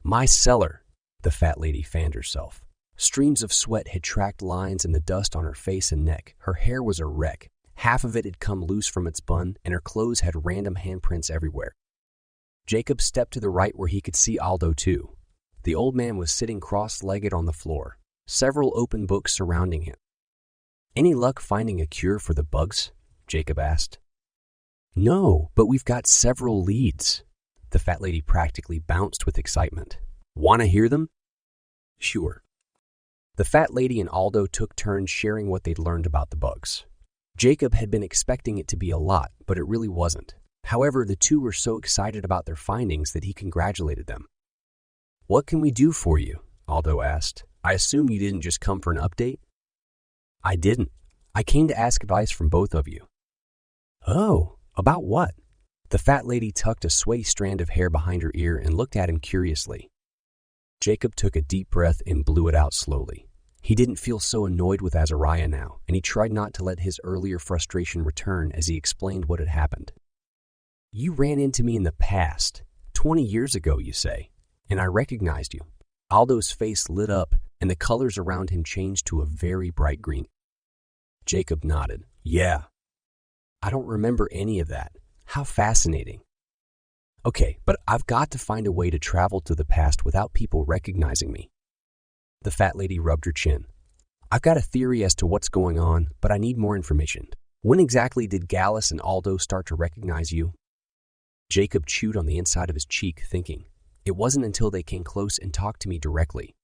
"My cellar," the fat lady fanned herself. Streams of sweat had tracked lines in the dust on her face and neck. Her hair was a wreck. Half of it had come loose from its bun, and her clothes had random handprints everywhere. Jacob stepped to the right where he could see Aldo too. The old man was sitting cross-legged on the floor, several open books surrounding him. "Any luck finding a cure for the bugs?" Jacob asked. "No, but we've got several leads." The fat lady practically bounced with excitement. "Want to hear them?" "Sure." The fat lady and Aldo took turns sharing what they'd learned about the bugs. Jacob had been expecting it to be a lot, but it really wasn't. However, the two were so excited about their findings that he congratulated them. "What can we do for you?" Aldo asked. "I assume you didn't just come for an update?" "I didn't. I came to ask advice from both of you." "Oh, about what?" The fat lady tucked a sweaty strand of hair behind her ear and looked at him curiously. Jacob took a deep breath and blew it out slowly. He didn't feel so annoyed with Azariah now, and he tried not to let his earlier frustration return as he explained what had happened. "You ran into me in the past, 20 years ago, you say, and I recognized you." Aldo's face lit up, and the colors around him changed to a very bright green. Jacob nodded. "Yeah." "I don't remember any of that. How fascinating." "Okay, but I've got to find a way to travel to the past without people recognizing me." The fat lady rubbed her chin. "I've got a theory as to what's going on, but I need more information. When exactly did Gallus and Aldo start to recognize you?" Jacob chewed on the inside of his cheek, thinking. It wasn't until they came close and talked to me directly.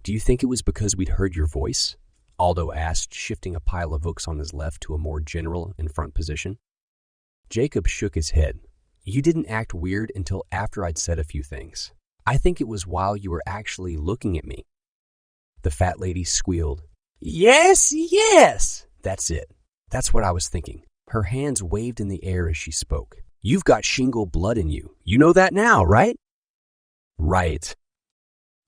"Do you think it was because we'd heard your voice?" Aldo asked, shifting a pile of books on his left to a more general in front position. Jacob shook his head. "You didn't act weird until after I'd said a few things. I think it was while you were actually looking at me." The fat lady squealed. "Yes, yes!" "That's it. That's what I was thinking." Her hands waved in the air as she spoke. "You've got shingle blood in you. You know that now, right?" "Right."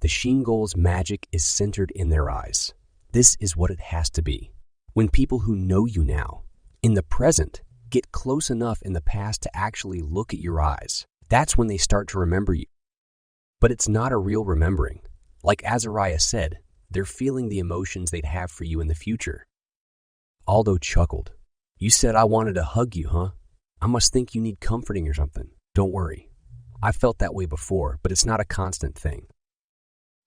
The shingle's magic is centered in their eyes. This is what it has to be. When people who know you now, in the present, get close enough in the past to actually look at your eyes, that's when they start to remember you. But it's not a real remembering. Like Azariah said, they're feeling the emotions they'd have for you in the future. Aldo chuckled. "You said I wanted to hug you, huh? I must think you need comforting or something. Don't worry. I felt that way before, but it's not a constant thing."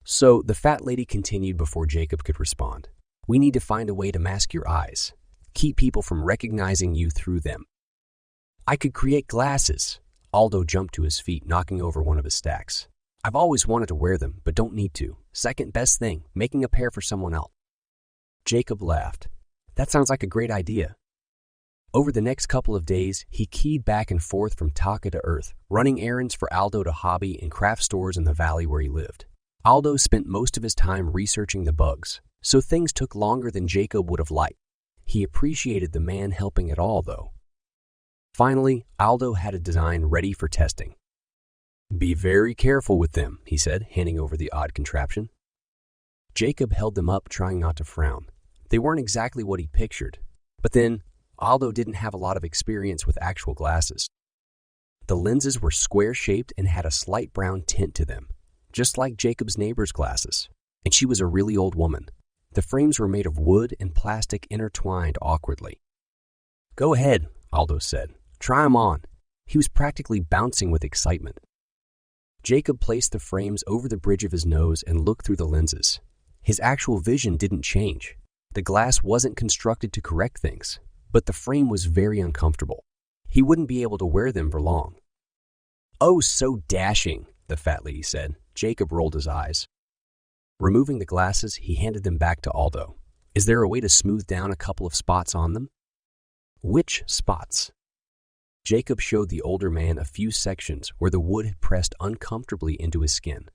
So the fat lady continued before Jacob could respond. "We need to find a way to mask your eyes. Keep people from recognizing you through them." "I could create glasses." Aldo jumped to his feet, knocking over one of his stacks. "I've always wanted to wear them, but don't need to. Second best thing, making a pair for someone else." Jacob laughed. "That sounds like a great idea." Over the next couple of days, he keyed back and forth from Taka to Earth, running errands for Aldo to hobby and craft stores in the valley where he lived. Aldo spent most of his time researching the bugs, so things took longer than Jacob would have liked. He appreciated the man helping at all, though. Finally, Aldo had a design ready for testing. "Be very careful with them," he said, handing over the odd contraption. Jacob held them up, trying not to frown. They weren't exactly what he pictured. But then, Aldo didn't have a lot of experience with actual glasses. The lenses were square-shaped and had a slight brown tint to them, just like Jacob's neighbor's glasses. And she was a really old woman. The frames were made of wood and plastic intertwined awkwardly. "Go ahead," Aldo said. "Try 'em on." He was practically bouncing with excitement. Jacob placed the frames over the bridge of his nose and looked through the lenses. His actual vision didn't change. The glass wasn't constructed to correct things, but the frame was very uncomfortable. He wouldn't be able to wear them for long. "Oh, so dashing," the fat lady said. Jacob rolled his eyes. Removing the glasses, he handed them back to Aldo. "Is there a way to smooth down a couple of spots on them?" "Which spots?" Jacob showed the older man a few sections where the wood had pressed uncomfortably into his skin.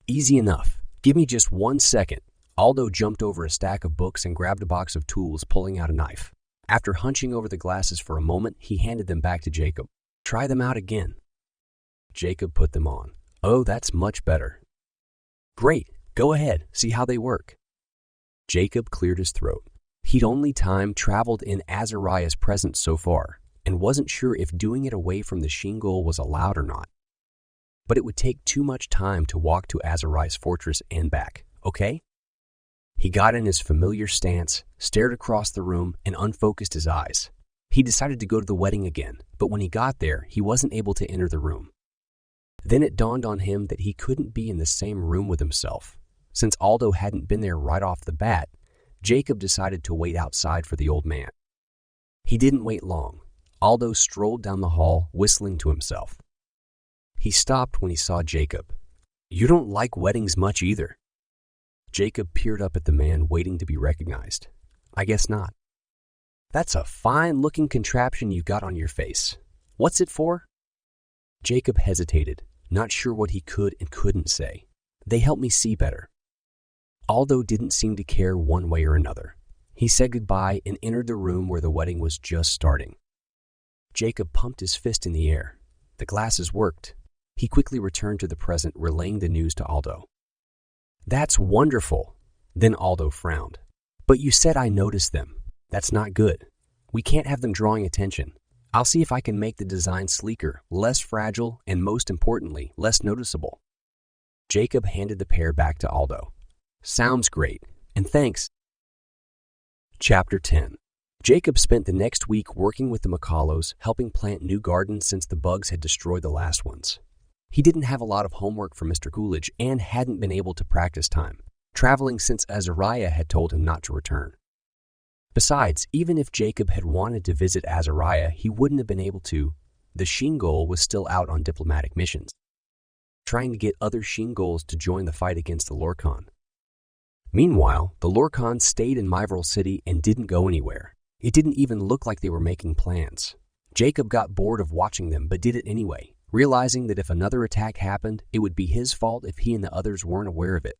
"Easy enough. Give me just 1 second." Aldo jumped over a stack of books and grabbed a box of tools, pulling out a knife. After hunching over the glasses for a moment, he handed them back to Jacob. "Try them out again." Jacob put them on. "Oh, that's much better." "Great. Go ahead. See how they work." Jacob cleared his throat. He'd only time traveled in Azariah's presence so far, and wasn't sure if doing it away from the Shingol was allowed or not. But it would take too much time to walk to Azariah's fortress and back, okay? He got in his familiar stance, stared across the room, and unfocused his eyes. He decided to go to the wedding again, but when he got there, he wasn't able to enter the room. Then it dawned on him that he couldn't be in the same room with himself. Since Aldo hadn't been there right off the bat, Jacob decided to wait outside for the old man. He didn't wait long. Aldo strolled down the hall, whistling to himself. He stopped when he saw Jacob. "You don't like weddings much either." Jacob peered up at the man, waiting to be recognized. "I guess not." "That's a fine-looking contraption you've got on your face. What's it for?" Jacob hesitated, not sure what he could and couldn't say. "They help me see better." Aldo didn't seem to care one way or another. He said goodbye and entered the room where the wedding was just starting. Jacob pumped his fist in the air. The glasses worked. He quickly returned to the present, relaying the news to Aldo. "That's wonderful." Then Aldo frowned. "But you said I noticed them. That's not good. We can't have them drawing attention. I'll see if I can make the design sleeker, less fragile, and most importantly, less noticeable." Jacob handed the pair back to Aldo. "Sounds great, and thanks." Chapter 10. Jacob spent the next week working with the Macalos, helping plant new gardens since the bugs had destroyed the last ones. He didn't have a lot of homework for Mr. Coolidge and hadn't been able to practice time, traveling since Azariah had told him not to return. Besides, even if Jacob had wanted to visit Azariah, he wouldn't have been able to. The Shingol was still out on diplomatic missions, trying to get other Shingols to join the fight against the Lorkon. Meanwhile, the Lorkon stayed in Myvril City and didn't go anywhere. It didn't even look like they were making plans. Jacob got bored of watching them but did it anyway, realizing that if another attack happened, it would be his fault if he and the others weren't aware of it.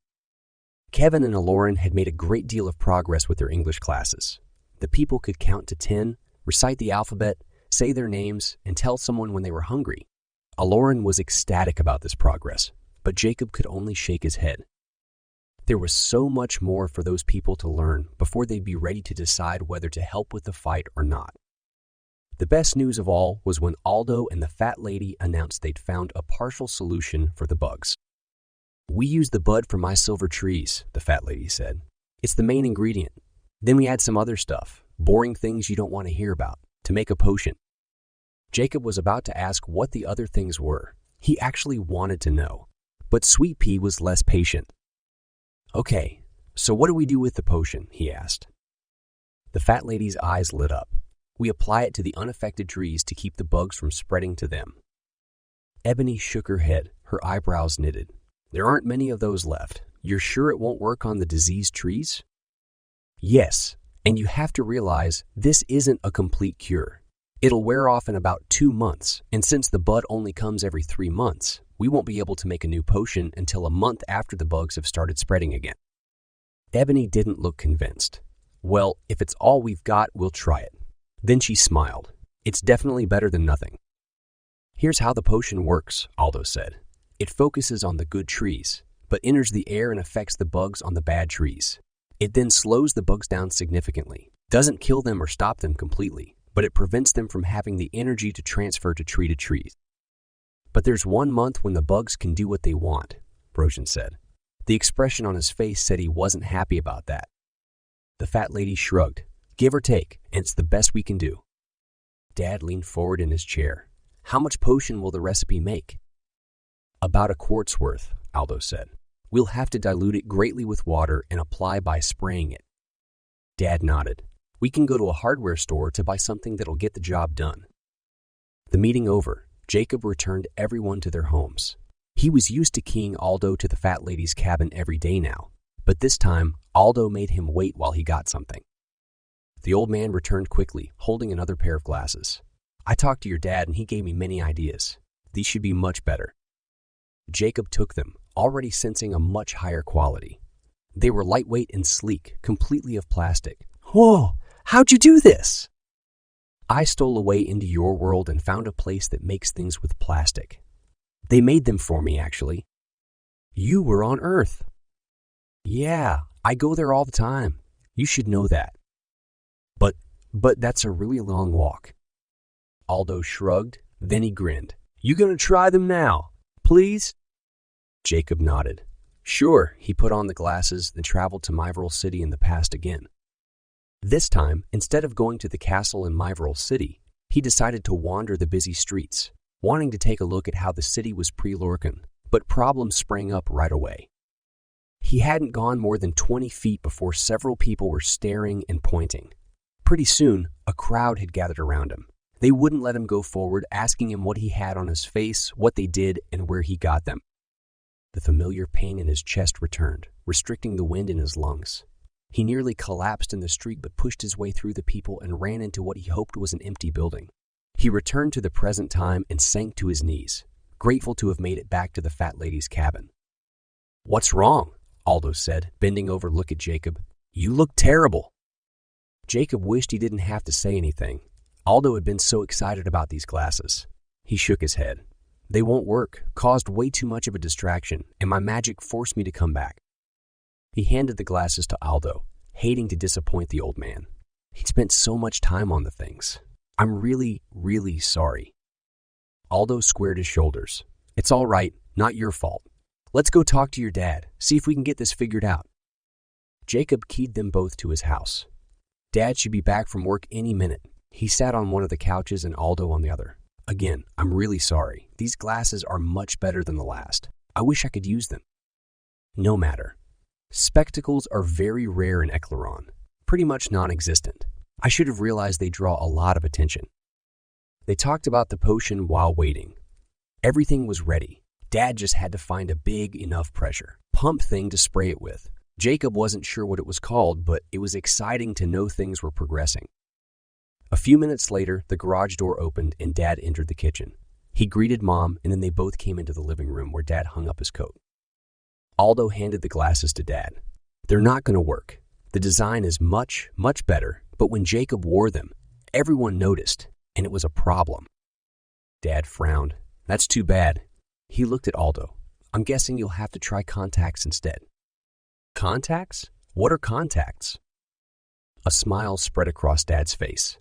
Kevin and Eklaron had made a great deal of progress with their English classes. The people could count to 10, recite the alphabet, say their names, and tell someone when they were hungry. Eklaron was ecstatic about this progress, but Jacob could only shake his head. There was so much more for those people to learn before they'd be ready to decide whether to help with the fight or not. The best news of all was when Aldo and the fat lady announced they'd found a partial solution for the bugs. "We use the bud from my silver trees," the fat lady said. "It's the main ingredient. Then we add some other stuff, boring things you don't want to hear about, to make a potion." Jacob was about to ask what the other things were. He actually wanted to know, but Sweet Pea was less patient. "Okay, so what do we do with the potion?" he asked. The fat lady's eyes lit up. "We apply it to the unaffected trees to keep the bugs from spreading to them." Ebony shook her head, her eyebrows knitted. "There aren't many of those left. You're sure it won't work on the diseased trees?" "Yes, And you have to realize this isn't a complete cure. It'll wear off in about 2 months, and since the bud only comes every 3 months, we won't be able to make a new potion until a month after the bugs have started spreading again. Ebony didn't look convinced. Well, if it's all we've got, we'll try it. Then she smiled. It's definitely better than nothing. Here's how the potion works, Aldo said. It focuses on the good trees, but enters the air and affects the bugs on the bad trees. It then slows the bugs down significantly, doesn't kill them or stop them completely, but it prevents them from having the energy to transfer to trees. But there's 1 month when the bugs can do what they want, Brosian said. The expression on his face said he wasn't happy about that. The fat lady shrugged. Give or take, and it's the best we can do. Dad leaned forward in his chair. How much potion will the recipe make? About a quart's worth, Aldo said. We'll have to dilute it greatly with water and apply by spraying it. Dad nodded. We can go to a hardware store to buy something that'll get the job done. The meeting over, Jacob returned everyone to their homes. He was used to keying Aldo to the fat lady's cabin every day now, but this time, Aldo made him wait while he got something. The old man returned quickly, holding another pair of glasses. I talked to your dad and he gave me many ideas. These should be much better. Jacob took them, already sensing a much higher quality. They were lightweight and sleek, completely of plastic. Whoa, how'd you do this? I stole away into your world and found a place that makes things with plastic. They made them for me, actually. You were on Earth. Yeah, I go there all the time. You should know that. But that's a really long walk. Aldo shrugged, then he grinned. You gonna try them now, please? Jacob nodded. Sure, he put on the glasses, then traveled to Myvril City in the past again. This time, instead of going to the castle in Myvril City, he decided to wander the busy streets, wanting to take a look at how the city was pre-Lorkon, but problems sprang up right away. He hadn't gone more than 20 feet before several people were staring and pointing. Pretty soon, a crowd had gathered around him. They wouldn't let him go forward, asking him what he had on his face, what they did, and where he got them. The familiar pain in his chest returned, restricting the wind in his lungs. He nearly collapsed in the street but pushed his way through the people and ran into what he hoped was an empty building. He returned to the present time and sank to his knees, grateful to have made it back to the fat lady's cabin. What's wrong? Aldo said, bending over to look at Jacob. You look terrible. Jacob wished he didn't have to say anything. Aldo had been so excited about these glasses. He shook his head. They won't work, caused way too much of a distraction, and my magic forced me to come back. He handed the glasses to Aldo, hating to disappoint the old man. He'd spent so much time on the things. I'm really, really sorry. Aldo squared his shoulders. It's all right, not your fault. Let's go talk to your dad, see if we can get this figured out. Jacob keyed them both to his house. Dad should be back from work any minute. He sat on one of the couches and Aldo on the other. Again, I'm really sorry. These glasses are much better than the last. I wish I could use them. No matter. Spectacles are very rare in Eklaron, pretty much non-existent. I should have realized they draw a lot of attention. They talked about the potion while waiting. Everything was ready. Dad just had to find a big enough pressure pump thing to spray it with. Jacob wasn't sure what it was called, but it was exciting to know things were progressing. A few minutes later, the garage door opened and Dad entered the kitchen. He greeted Mom, and then they both came into the living room where Dad hung up his coat. Aldo handed the glasses to Dad. They're not going to work. The design is much, much better, but when Jacob wore them, everyone noticed, and it was a problem. Dad frowned. That's too bad. He looked at Aldo. I'm guessing you'll have to try contacts instead. Contacts? What are contacts? A smile spread across Dad's face.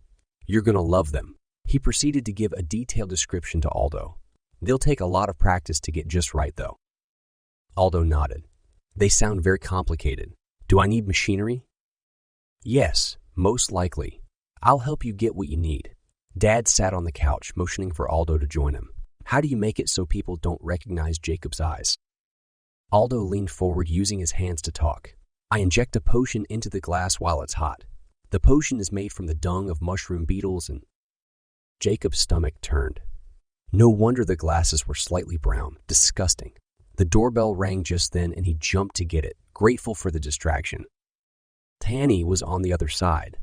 You're going to love them. He proceeded to give a detailed description to Aldo. They'll take a lot of practice to get just right, though. Aldo nodded. They sound very complicated. Do I need machinery? Yes, most likely. I'll help you get what you need. Dad sat on the couch, motioning for Aldo to join him. How do you make it so people don't recognize Jacob's eyes? Aldo leaned forward, using his hands to talk. I inject a potion into the glass while it's hot. The potion is made from the dung of mushroom beetles and... Jacob's stomach turned. No wonder the glasses were slightly brown. Disgusting. The doorbell rang just then and he jumped to get it, grateful for the distraction. Tanny was on the other side.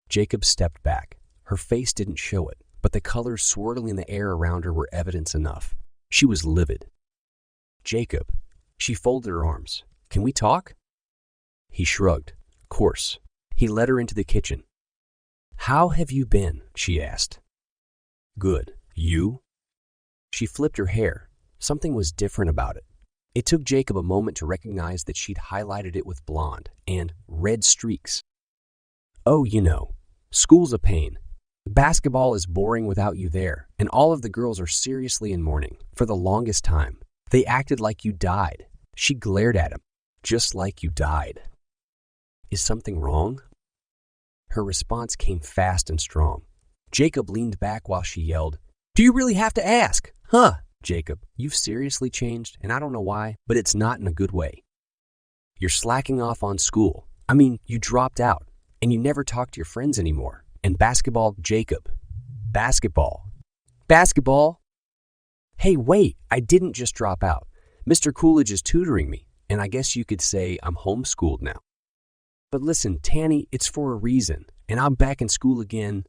Jacob stepped back. Her face didn't show it, but the colors swirling in the air around her were evidence enough. She was livid. Jacob. She folded her arms. Can we talk? He shrugged. Course. He led her into the kitchen. How have you been? She asked. Good. You? She flipped her hair. Something was different about it. It took Jacob a moment to recognize that she'd highlighted it with blonde and red streaks. Oh, you know, school's a pain. Basketball is boring without you there, and all of the girls are seriously in mourning. For the longest time, they acted like you died. She glared at him, just like you died. Is something wrong? Her response came fast and strong. Jacob leaned back while she yelled, Do you really have to ask? Huh? Jacob, you've seriously changed, and I don't know why, but it's not in a good way. You're slacking off on school. I mean, you dropped out, and you never talk to your friends anymore. And basketball, Jacob. Basketball. Basketball? Hey, wait, I didn't just drop out. Mr. Coolidge is tutoring me, and I guess you could say I'm homeschooled now. But listen, Tanny, it's for a reason, and I'm back in school again.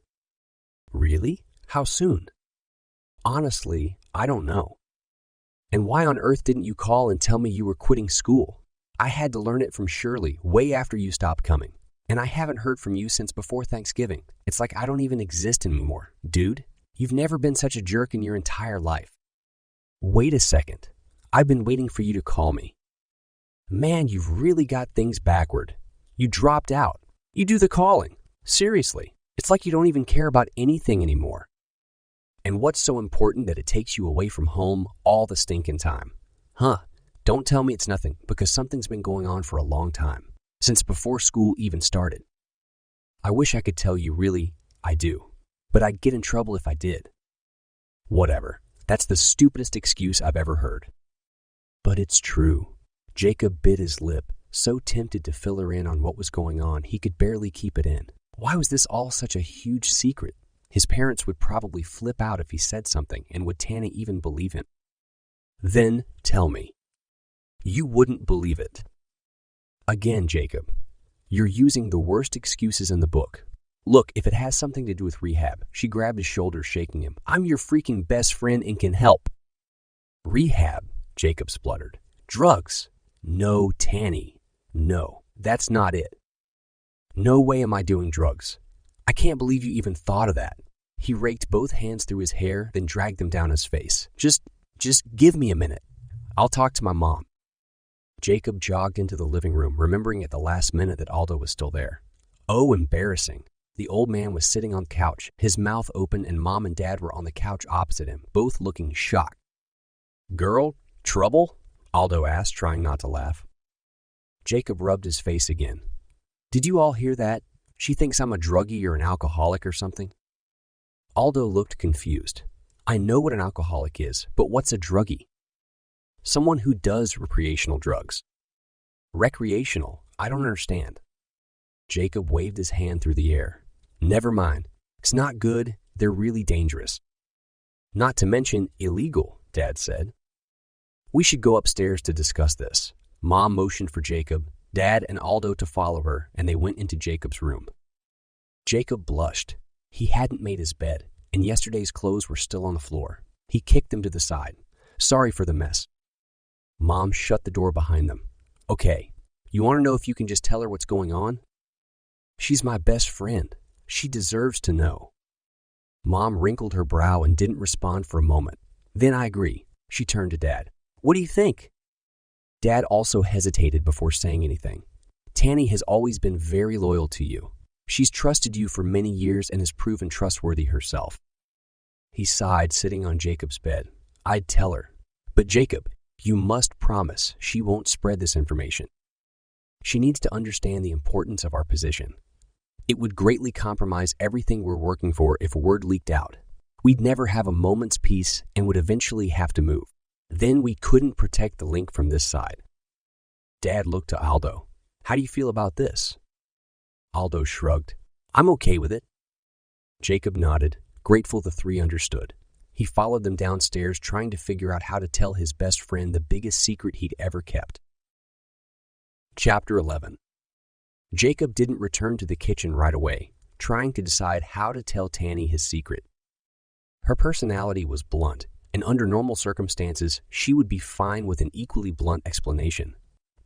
Really? How soon? Honestly, I don't know. And why on earth didn't you call and tell me you were quitting school? I had to learn it from Shirley way after you stopped coming. And I haven't heard from you since before Thanksgiving. It's like I don't even exist anymore. Dude, you've never been such a jerk in your entire life. Wait a second. I've been waiting for you to call me. Man, you've really got things backward. You dropped out. You do the calling. Seriously. It's like you don't even care about anything anymore. And what's so important that it takes you away from home all the stinking time? Huh? Don't tell me it's nothing, because something's been going on for a long time. Since before school even started. I wish I could tell you really, I do. But I'd get in trouble if I did. Whatever. That's the stupidest excuse I've ever heard. But it's true. Jacob bit his lip, so tempted to fill her in on what was going on he could barely keep it in. Why was this all such a huge secret? His parents would probably flip out if he said something, and would Tanny even believe him? Then tell me. You wouldn't believe it. Again, Jacob, you're using the worst excuses in the book. Look, if it has something to do with rehab, she grabbed his shoulder, shaking him. I'm your freaking best friend and can help. Rehab, Jacob spluttered. Drugs. No, Tanny. No, that's not it. No way am I doing drugs. I can't believe you even thought of that. He raked both hands through his hair, then dragged them down his face. Just give me a minute. I'll talk to my mom. Jacob jogged into the living room, remembering at the last minute that Aldo was still there. Oh, embarrassing. The old man was sitting on the couch, his mouth open, and Mom and Dad were on the couch opposite him, both looking shocked. Girl, trouble? Aldo asked, trying not to laugh. Jacob rubbed his face again. Did you all hear that? She thinks I'm a druggie or an alcoholic or something. Aldo looked confused. I know what an alcoholic is, but what's a druggie? Someone who does recreational drugs. Recreational? I don't understand. Jacob waved his hand through the air. Never mind. It's not good. They're really dangerous. Not to mention illegal, Dad said. We should go upstairs to discuss this. Mom motioned for Jacob, Dad and Aldo to follow her, and they went into Jacob's room. Jacob blushed. He hadn't made his bed, and yesterday's clothes were still on the floor. He kicked them to the side. Sorry for the mess. Mom shut the door behind them. Okay, you want to know if you can just tell her what's going on? She's my best friend. She deserves to know. Mom wrinkled her brow and didn't respond for a moment. Then I agree. She turned to Dad. What do you think? Dad also hesitated before saying anything. Tanny has always been very loyal to you. She's trusted you for many years and has proven trustworthy herself. He sighed, sitting on Jacob's bed. I'd tell her. But Jacob, you must promise she won't spread this information. She needs to understand the importance of our position. It would greatly compromise everything we're working for if word leaked out. We'd never have a moment's peace and would eventually have to move. Then we couldn't protect the link from this side. Dad looked to Aldo. How do you feel about this? Aldo shrugged. I'm okay with it. Jacob nodded, grateful the three understood. He followed them downstairs, trying to figure out how to tell his best friend the biggest secret he'd ever kept. Chapter 11. Jacob didn't return to the kitchen right away, trying to decide how to tell Tanny his secret. Her personality was blunt, and under normal circumstances, she would be fine with an equally blunt explanation.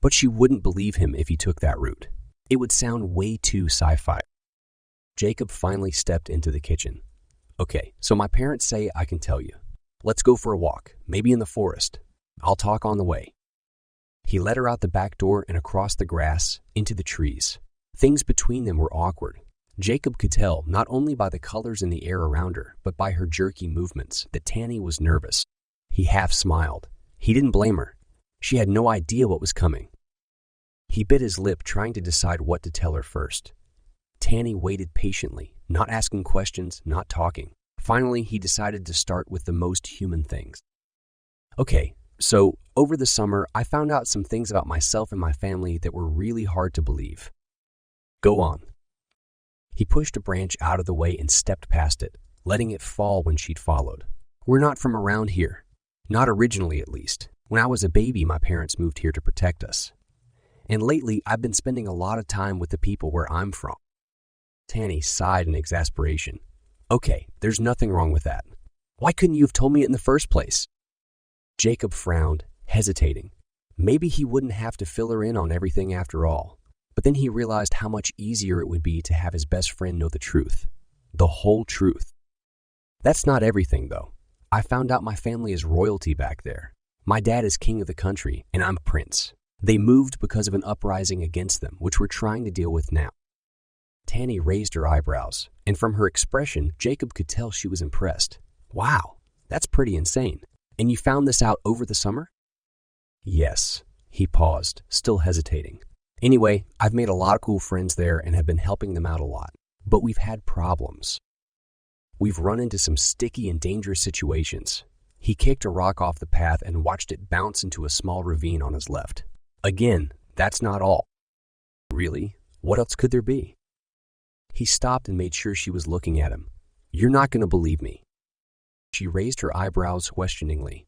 But she wouldn't believe him if he took that route. It would sound way too sci-fi. Jacob finally stepped into the kitchen. Okay, so my parents say I can tell you. Let's go for a walk, maybe in the forest. I'll talk on the way. He led her out the back door and across the grass, into the trees. Things between them were awkward. Jacob could tell, not only by the colors in the air around her, but by her jerky movements, that Tanny was nervous. He half smiled. He didn't blame her. She had no idea what was coming. He bit his lip, trying to decide what to tell her first. Tanny waited patiently, not asking questions, not talking. Finally, he decided to start with the most human things. Okay, so over the summer, I found out some things about myself and my family that were really hard to believe. Go on. He pushed a branch out of the way and stepped past it, letting it fall when she'd followed. We're not from around here. Not originally, at least. When I was a baby, my parents moved here to protect us. And lately, I've been spending a lot of time with the people where I'm from. Tanny sighed in exasperation. Okay, there's nothing wrong with that. Why couldn't you have told me it in the first place? Jacob frowned, hesitating. Maybe he wouldn't have to fill her in on everything after all. But then he realized how much easier it would be to have his best friend know the truth. The whole truth. That's not everything, though. I found out my family is royalty back there. My dad is king of the country, and I'm prince. They moved because of an uprising against them, which we're trying to deal with now. Tanny raised her eyebrows, and from her expression, Jacob could tell she was impressed. Wow, that's pretty insane. And you found this out over the summer? Yes. He paused, still hesitating. Anyway, I've made a lot of cool friends there and have been helping them out a lot. But we've had problems. We've run into some sticky and dangerous situations. He kicked a rock off the path and watched it bounce into a small ravine on his left. Again, that's not all. Really? What else could there be? He stopped and made sure she was looking at him. You're not going to believe me. She raised her eyebrows questioningly.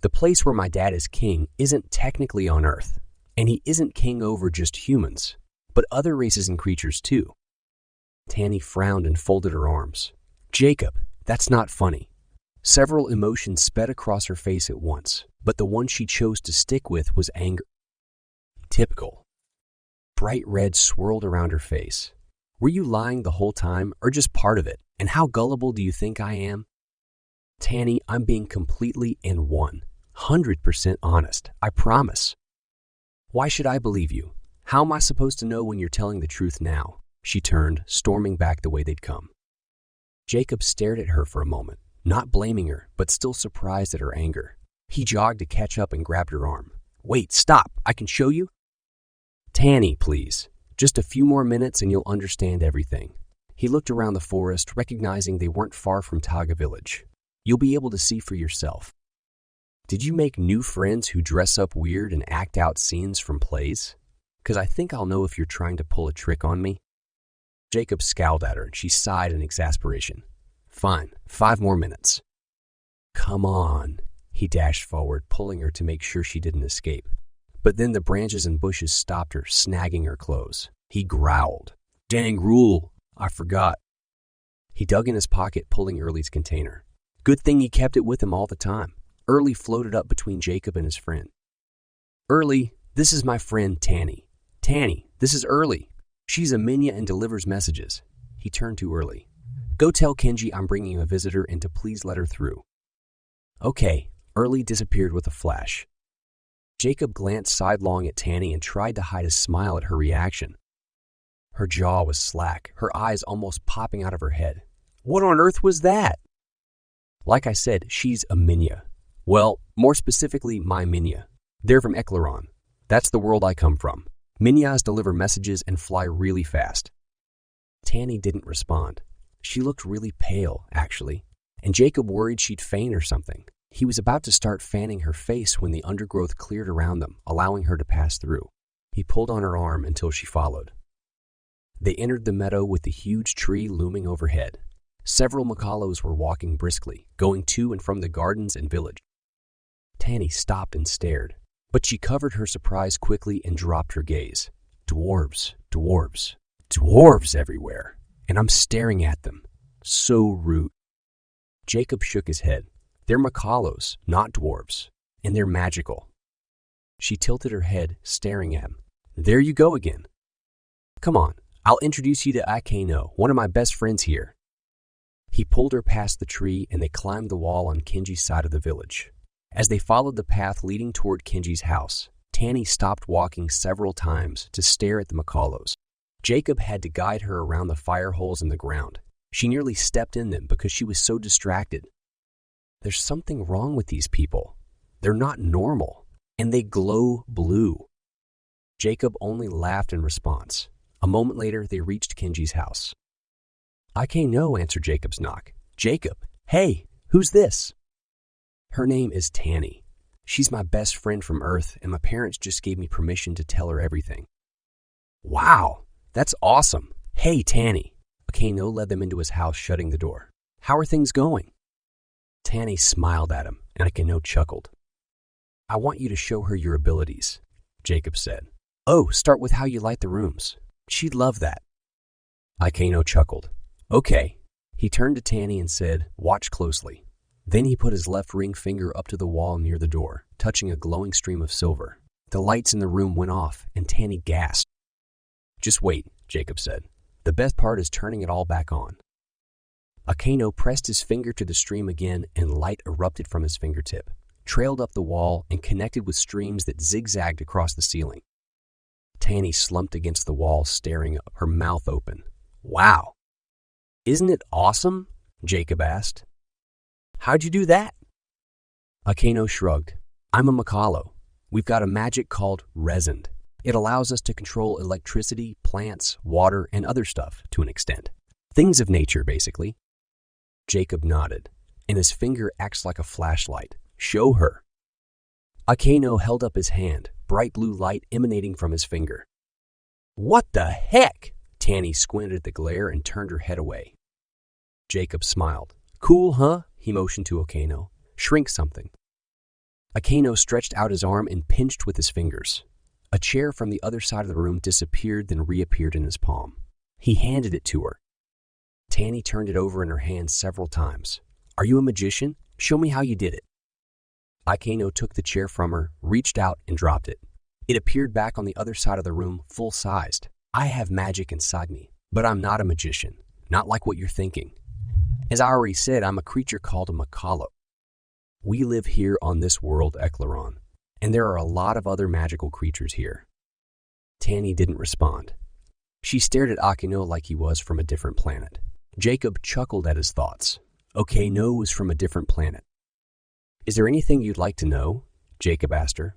The place where my dad is king isn't technically on Earth, and he isn't king over just humans, but other races and creatures too. Tanny frowned and folded her arms. Jacob, that's not funny. Several emotions sped across her face at once, but the one she chose to stick with was anger. Typical. Bright red swirled around her face. Were you lying the whole time, or just part of it? And how gullible do you think I am? Tanny, I'm being completely and 100% honest. I promise. Why should I believe you? How am I supposed to know when you're telling the truth now? She turned, storming back the way they'd come. Jacob stared at her for a moment, not blaming her, but still surprised at her anger. He jogged to catch up and grabbed her arm. Wait, stop! I can show you? Tanny, please. Just a few more minutes and you'll understand everything. He looked around the forest, recognizing they weren't far from Taga village. You'll be able to see for yourself. Did you make new friends who dress up weird and act out scenes from plays? 'Cause I think I'll know if you're trying to pull a trick on me. Jacob scowled at her and she sighed in exasperation. Fine, 5 more minutes. Come on. He dashed forward, pulling her to make sure she didn't escape. But then the branches and bushes stopped her, snagging her clothes. He growled. Dang rule, I forgot. He dug in his pocket, pulling Early's container. Good thing he kept it with him all the time. Early floated up between Jacob and his friend. Early, this is my friend Tanny. Tanny, this is Early. She's a Minya and delivers messages. He turned to Early. Go tell Kenji I'm bringing a visitor and to please let her through. Okay, Early disappeared with a flash. Jacob glanced sidelong at Tanny and tried to hide a smile at her reaction. Her jaw was slack, her eyes almost popping out of her head. What on earth was that? Like I said, she's a Minya. Well, more specifically, my Minya. They're from Eklaron. That's the world I come from. Minyas deliver messages and fly really fast. Tanny didn't respond. She looked really pale, actually, and Jacob worried she'd faint or something. He was about to start fanning her face when the undergrowth cleared around them, allowing her to pass through. He pulled on her arm until she followed. They entered the meadow with the huge tree looming overhead. Several Makalos were walking briskly, going to and from the gardens and village. Tanny stopped and stared, but she covered her surprise quickly and dropped her gaze. Dwarves, dwarves, dwarves everywhere, and I'm staring at them. So rude. Jacob shook his head. They're Macalos, not dwarves, and they're magical. She tilted her head, staring at him. There you go again. Come on, I'll introduce you to Akeno, one of my best friends here. He pulled her past the tree and they climbed the wall on Kenji's side of the village. As they followed the path leading toward Kenji's house, Tanny stopped walking several times to stare at the Macalos. Jacob had to guide her around the fire holes in the ground. She nearly stepped in them because she was so distracted. There's something wrong with these people. They're not normal, and they glow blue. Jacob only laughed in response. A moment later, they reached Kenji's house. "I can't know," answered Jacob's knock. "Jacob, hey, who's this?" "Her name is Tanny. She's my best friend from Earth, and my parents just gave me permission to tell her everything." "Wow, that's awesome. Hey, Tanny." Akeno led them into his house, shutting the door. "How are things going?" Tanny smiled at him, and Akeno chuckled. "I want you to show her your abilities," Jacob said. "Oh, start with how you light the rooms. She'd love that." Akeno chuckled. "Okay." He turned to Tanny and said, "Watch closely." Then he put his left ring finger up to the wall near the door, touching a glowing stream of silver. The lights in the room went off, and Tanny gasped. "Just wait," Jacob said. "The best part is turning it all back on." Akeno pressed his finger to the stream again, and light erupted from his fingertip, trailed up the wall, and connected with streams that zigzagged across the ceiling. Tanny slumped against the wall, staring up, her mouth open. "Wow! Isn't it awesome?" Jacob asked. "How'd you do that?" Akeno shrugged. "I'm a Macalo. We've got a magic called resin. It allows us to control electricity, plants, water, and other stuff to an extent. Things of nature, basically." Jacob nodded, and his finger acts like a flashlight. "Show her." Akeno held up his hand, bright blue light emanating from his finger. "What the heck?" Tanny squinted at the glare and turned her head away. Jacob smiled. "Cool, huh?" He motioned to Akeno. "Shrink something." Akeno stretched out his arm and pinched with his fingers. A chair from the other side of the room disappeared, then reappeared in his palm. He handed it to her. Tanny turned it over in her hand several times. "Are you a magician? Show me how you did it." Akeno took the chair from her, reached out, and dropped it. It appeared back on the other side of the room, full-sized. "I have magic inside me, but I'm not a magician. Not like what you're thinking. As I already said, I'm a creature called a Macalo. We live here on this world, Eklaron, and there are a lot of other magical creatures here." Tanny didn't respond. She stared at Akeno like he was from a different planet. Jacob chuckled at his thoughts. Akeno was from a different planet. "Is there anything you'd like to know?" Jacob asked her.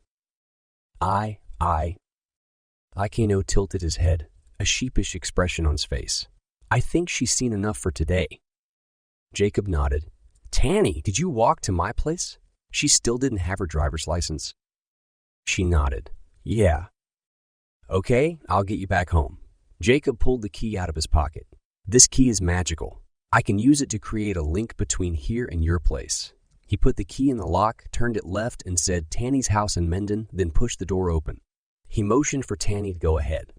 Akeno tilted his head, a sheepish expression on his face. "I think she's seen enough for today." Jacob nodded. "Tanny, did you walk to my place? She still didn't have her driver's license." She nodded. "Yeah." "Okay, I'll get you back home." Jacob pulled the key out of his pocket. "This key is magical. I can use it to create a link between here and your place." He put the key in the lock, turned it left, and said, "Tanny's house in Menden," then pushed the door open. He motioned for Tanny to go ahead.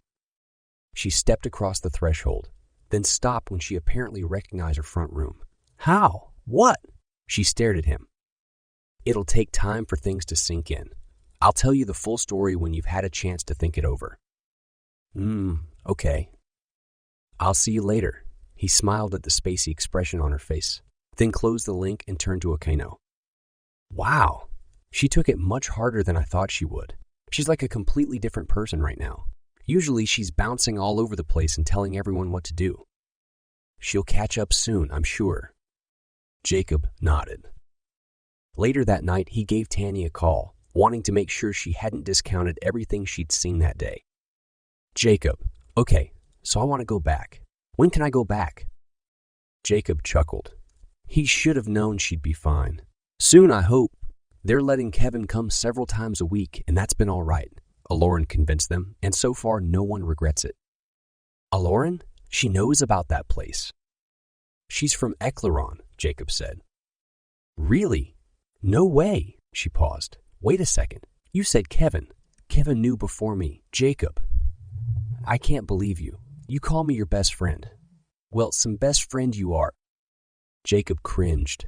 She stepped across the threshold, then stopped when she apparently recognized her front room. "How? What?" She stared at him. "It'll take time for things to sink in. I'll tell you the full story when you've had a chance to think it over." Okay. "I'll see you later." He smiled at the spacey expression on her face, then closed the link and turned to Akeno. "Wow, she took it much harder than I thought she would. She's like a completely different person right now. Usually she's bouncing all over the place and telling everyone what to do." "She'll catch up soon, I'm sure." Jacob nodded. Later that night, he gave Tanny a call, wanting to make sure she hadn't discounted everything she'd seen that day. "Jacob, okay, so I want to go back. When can I go back?" Jacob chuckled. He should have known she'd be fine. "Soon, I hope. They're letting Kevin come several times a week, and that's been all right," Aloran convinced them, and so far no one regrets it. "Aloran? She knows about that place." "She's from Eklaron," Jacob said. "Really? No way." She paused. "Wait a second. You said Kevin. Kevin knew before me. Jacob." I can't believe you. You call me your best friend. Well, some best friend you are. Jacob cringed.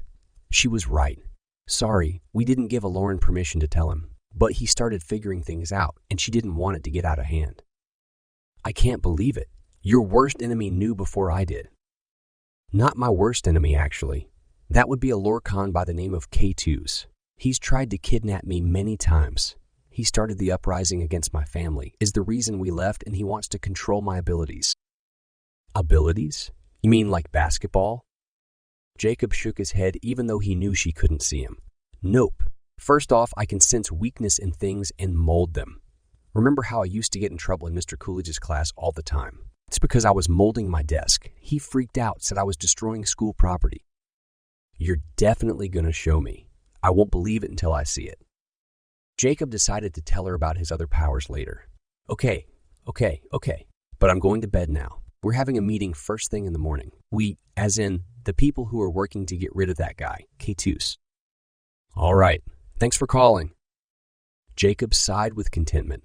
She was right. Sorry, we didn't give Eklaron permission to tell him, but he started figuring things out, and she didn't want it to get out of hand. I can't believe it. Your worst enemy knew before I did. Not my worst enemy, actually. That would be a Lorkon by the name of Keitus. He's tried to kidnap me many times. He started the uprising against my family, is the reason we left, and he wants to control my abilities. Abilities? You mean like basketball? Jacob shook his head even though he knew she couldn't see him. Nope. First off, I can sense weakness in things and mold them. Remember how I used to get in trouble in Mr. Coolidge's class all the time? It's because I was molding my desk. He freaked out, said I was destroying school property. You're definitely going to show me. I won't believe it until I see it. Jacob decided to tell her about his other powers later. Okay. But I'm going to bed now. We're having a meeting first thing in the morning. We, as in, the people who are working to get rid of that guy, Keitus. All right. Thanks for calling. Jacob sighed with contentment.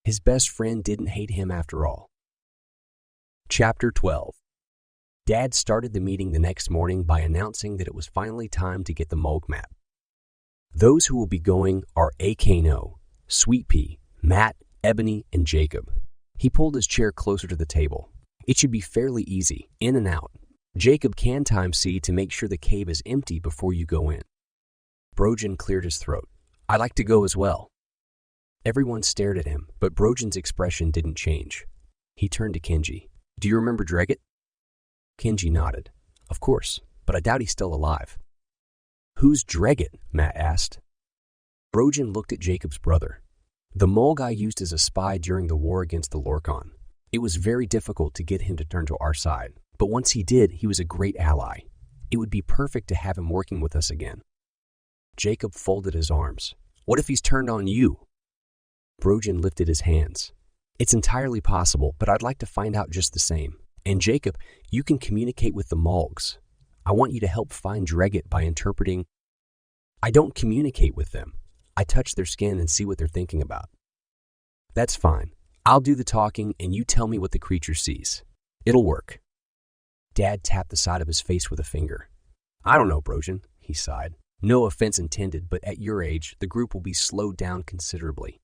His best friend didn't hate him after all. Chapter 12. Dad started the meeting the next morning by announcing that it was finally time to get the Mulg map. Those who will be going are Eklaron, Sweet Pea, Matt, Ebony, and Jacob. He pulled his chair closer to the table. It should be fairly easy, in and out. Jacob can time see to make sure the cave is empty before you go in. Brojan cleared his throat. I'd like to go as well. Everyone stared at him, but Brojan's expression didn't change. He turned to Kenji. Do you remember Dreget? Kenji nodded. Of course, but I doubt he's still alive. Who's Dreget? Matt asked. Brojan looked at Jacob's brother. The Mulg I used as a spy during the war against the Lorkon. It was very difficult to get him to turn to our side, but once he did, he was a great ally. It would be perfect to have him working with us again. Jacob folded his arms. What if he's turned on you? Brojan lifted his hands. It's entirely possible, but I'd like to find out just the same. And Jacob, you can communicate with the Mulgs. I want you to help find Dreget by interpreting. I don't communicate with them. I touch their skin and see what they're thinking about. That's fine. I'll do the talking and you tell me what the creature sees. It'll work. Dad tapped the side of his face with a finger. I don't know, Brojan, he sighed. No offense intended, but at your age, the group will be slowed down considerably.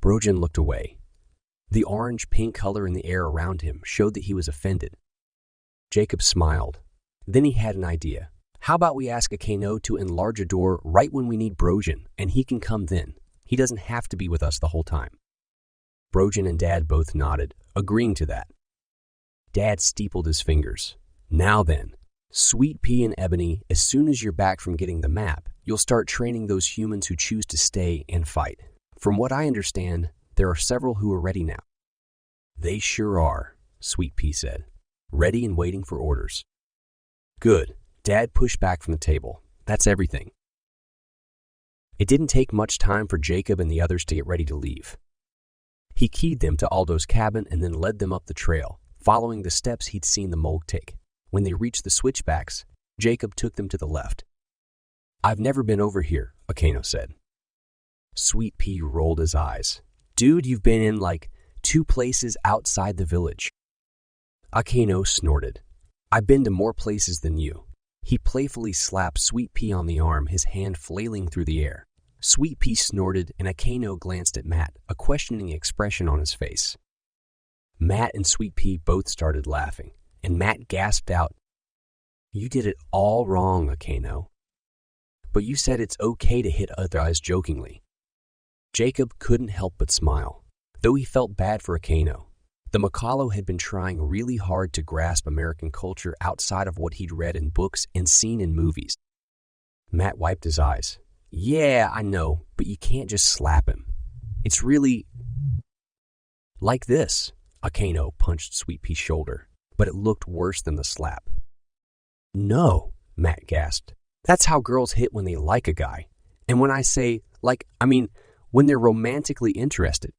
Brojan looked away. The orange-pink color in the air around him showed that he was offended. Jacob smiled. Then he had an idea. How about we ask Eklaron to enlarge a door right when we need Brojan, and he can come then. He doesn't have to be with us the whole time. Brojan and Dad both nodded, agreeing to that. Dad steepled his fingers. Now then, Sweet Pea and Ebony, as soon as you're back from getting the map, you'll start training those humans who choose to stay and fight. From what I understand, there are several who are ready now. They sure are, Sweet Pea said, ready and waiting for orders. Good. Dad pushed back from the table. That's everything. It didn't take much time for Jacob and the others to get ready to leave. He keyed them to Aldo's cabin and then led them up the trail, following the steps he'd seen the Mulg take. When they reached the switchbacks, Jacob took them to the left. I've never been over here, Eklaron said. Sweet Pea rolled his eyes. Dude, you've been in like 2 places outside the village. Eklaron snorted. I've been to more places than you. He playfully slapped Sweet Pea on the arm, his hand flailing through the air. Sweet Pea snorted and Eklaron glanced at Matt, a questioning expression on his face. Matt and Sweet Pea both started laughing, and Matt gasped out, You did it all wrong, Eklaron. But you said it's okay to hit other guys jokingly. Jacob couldn't help but smile, though he felt bad for Eklaron. The Makalo had been trying really hard to grasp American culture outside of what he'd read in books and seen in movies. Matt wiped his eyes. Yeah, I know, but you can't just slap him. It's really like this. Eklaron punched Sweet Pea's shoulder, but it looked worse than the slap. No, Matt gasped. That's how girls hit when they like a guy. And when I say like, I mean when they're romantically interested.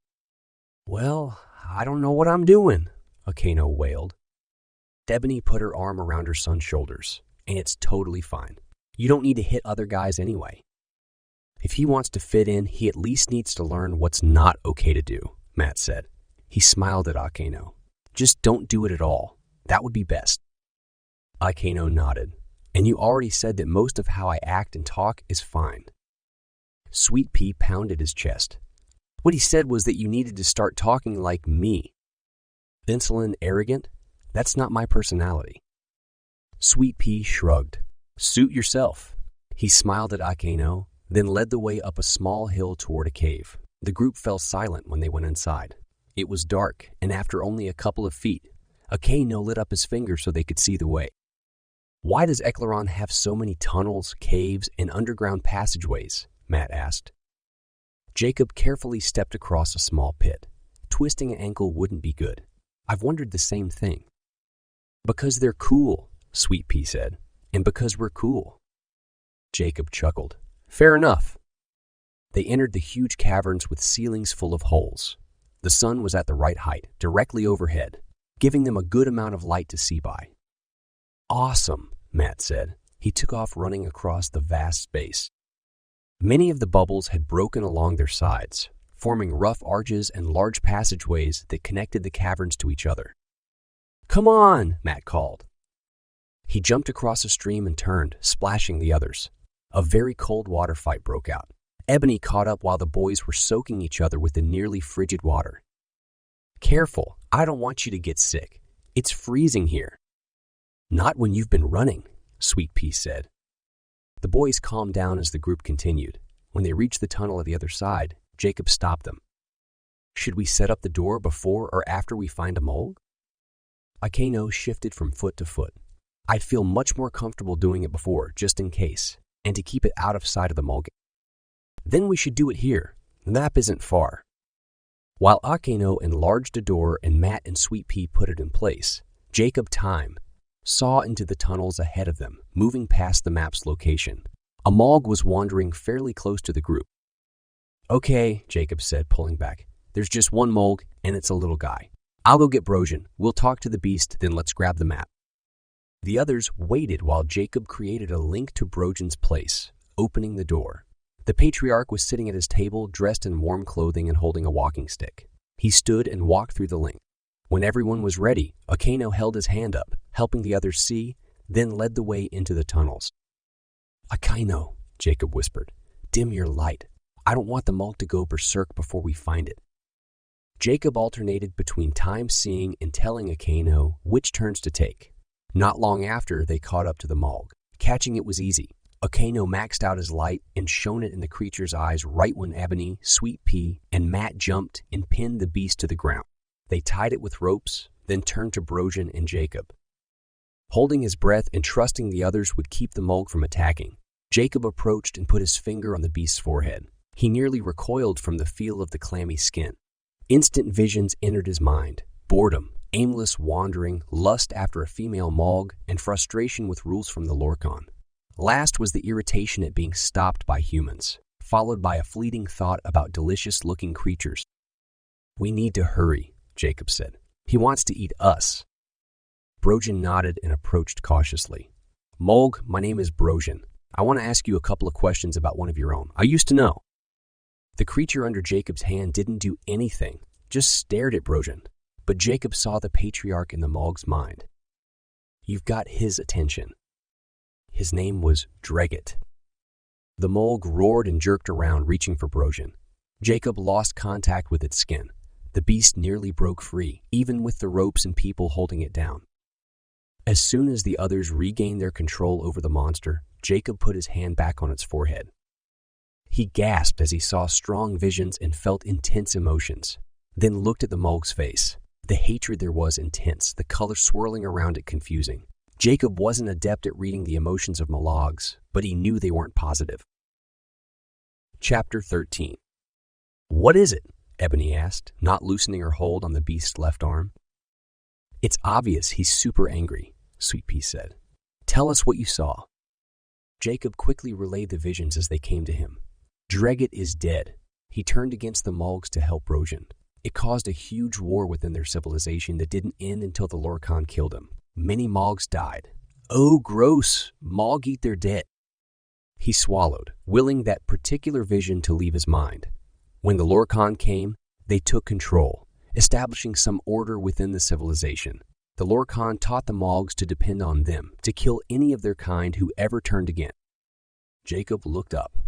Well, I don't know what I'm doing, Eklaron wailed. Ebony put her arm around her son's shoulders, and it's totally fine. You don't need to hit other guys anyway. If he wants to fit in, he at least needs to learn what's not okay to do, Matt said. He smiled at Akeno. Just don't do it at all. That would be best. Akeno nodded. And you already said that most of how I act and talk is fine. Sweet Pea pounded his chest. What he said was that you needed to start talking like me. Insolent, arrogant? That's not my personality. Sweet Pea shrugged. Suit yourself. He smiled at Akeno, then led the way up a small hill toward a cave. The group fell silent when they went inside. It was dark, and after only a couple of feet, Akeno lit up his finger so they could see the way. Why does Eklaron have so many tunnels, caves, and underground passageways? Matt asked. Jacob carefully stepped across a small pit. Twisting an ankle wouldn't be good. I've wondered the same thing. Because they're cool, Sweet Pea said, and because we're cool. Jacob chuckled. Fair enough. They entered the huge caverns with ceilings full of holes. The sun was at the right height, directly overhead, giving them a good amount of light to see by. Awesome, Matt said. He took off running across the vast space. Many of the bubbles had broken along their sides, forming rough arches and large passageways that connected the caverns to each other. Come on, Matt called. He jumped across a stream and turned, splashing the others. A very cold water fight broke out. Ebony caught up while the boys were soaking each other with the nearly frigid water. Careful, I don't want you to get sick. It's freezing here. Not when you've been running, Sweet Pea said. The boys calmed down as the group continued. When they reached the tunnel at the other side, Jacob stopped them. Should we set up the door before or after we find a mole? Akeno shifted from foot to foot. I'd feel much more comfortable doing it before, just in case, and to keep it out of sight of the mole. Then we should do it here. The map isn't far. While Akeno enlarged a door and Matt and Sweet Pea put it in place, Jacob saw into the tunnels ahead of them, moving past the map's location. A Mog was wandering fairly close to the group. Okay, Jacob said, pulling back. There's just one Mog, and it's a little guy. I'll go get Brojan. We'll talk to the beast, then let's grab the map. The others waited while Jacob created a link to Brojan's place, opening the door. The patriarch was sitting at his table, dressed in warm clothing and holding a walking stick. He stood and walked through the link. When everyone was ready, Akeno held his hand up, helping the others see, then led the way into the tunnels. Akeno, Jacob whispered, dim your light. I don't want the Mog to go berserk before we find it. Jacob alternated between time-seeing and telling Akeno which turns to take. Not long after, they caught up to the Mog. Catching it was easy. Akeno maxed out his light and shone it in the creature's eyes right when Ebony, Sweet Pea, and Matt jumped and pinned the beast to the ground. They tied it with ropes, then turned to Brojan and Jacob. Holding his breath and trusting the others would keep the Mog from attacking, Jacob approached and put his finger on the beast's forehead. He nearly recoiled from the feel of the clammy skin. Instant visions entered his mind: boredom, aimless wandering, lust after a female Mog, and frustration with rules from the Lorkon. Last was the irritation at being stopped by humans, followed by a fleeting thought about delicious-looking creatures. We need to hurry, Jacob said. He wants to eat us. Brojan nodded and approached cautiously. Mog, my name is Brojan. I want to ask you a couple of questions about one of your own. I used to know. The creature under Jacob's hand didn't do anything, just stared at Brojan. But Jacob saw the patriarch in the Mog's mind. You've got his attention. His name was Dreget. The Mog roared and jerked around, reaching for Brojan. Jacob lost contact with its skin. The beast nearly broke free, even with the ropes and people holding it down. As soon as the others regained their control over the monster, Jacob put his hand back on its forehead. He gasped as he saw strong visions and felt intense emotions, then looked at the Mog's face. The hatred there was intense, the color swirling around it confusing. Jacob wasn't adept at reading the emotions of Mologs, but he knew they weren't positive. Chapter 13. What is it? Ebony asked, not loosening her hold on the beast's left arm. It's obvious he's super angry, Sweet Pea said. Tell us what you saw. Jacob quickly relayed the visions as they came to him. Dreget is dead. He turned against the Mogs to help Brojan. It caused a huge war within their civilization that didn't end until the Lorkon killed him. Many Mogs died. Oh, gross! Mog eat their dead. He swallowed, willing that particular vision to leave his mind. When the Lorkon came, they took control, establishing some order within the civilization. The Lorkon taught the Mogs to depend on them to kill any of their kind who ever turned again. Jacob looked up.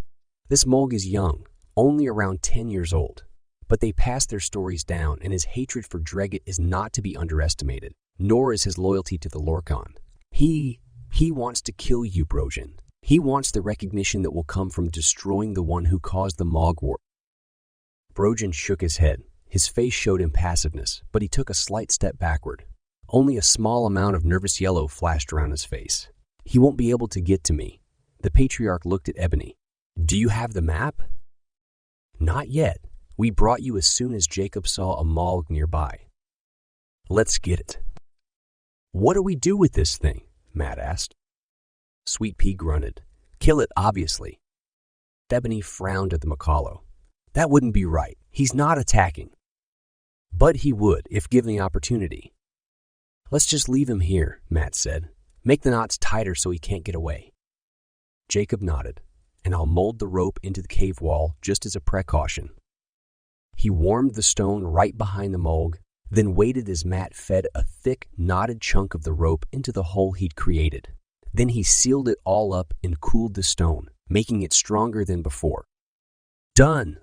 This Mog is young, only around 10 years old, but they passed their stories down, and his hatred for Dreget is not to be underestimated, nor is his loyalty to the Lorkon. He wants to kill you, Brojan. He wants the recognition that will come from destroying the one who caused the Mog War. Brojan shook his head. His face showed impassiveness, but he took a slight step backward. Only a small amount of nervous yellow flashed around his face. He won't be able to get to me. The patriarch looked at Ebony. Do you have the map? Not yet. We brought you as soon as Jacob saw a Mog nearby. Let's get it. What do we do with this thing? Matt asked. Sweet Pea grunted. Kill it, obviously. Ebony frowned at the Makalo. That wouldn't be right. He's not attacking. But he would, if given the opportunity. Let's just leave him here, Matt said. Make the knots tighter so he can't get away. Jacob nodded, and I'll mold the rope into the cave wall just as a precaution. He warmed the stone right behind the Mog, then waited as Matt fed a thick, knotted chunk of the rope into the hole he'd created. Then he sealed it all up and cooled the stone, making it stronger than before. Done!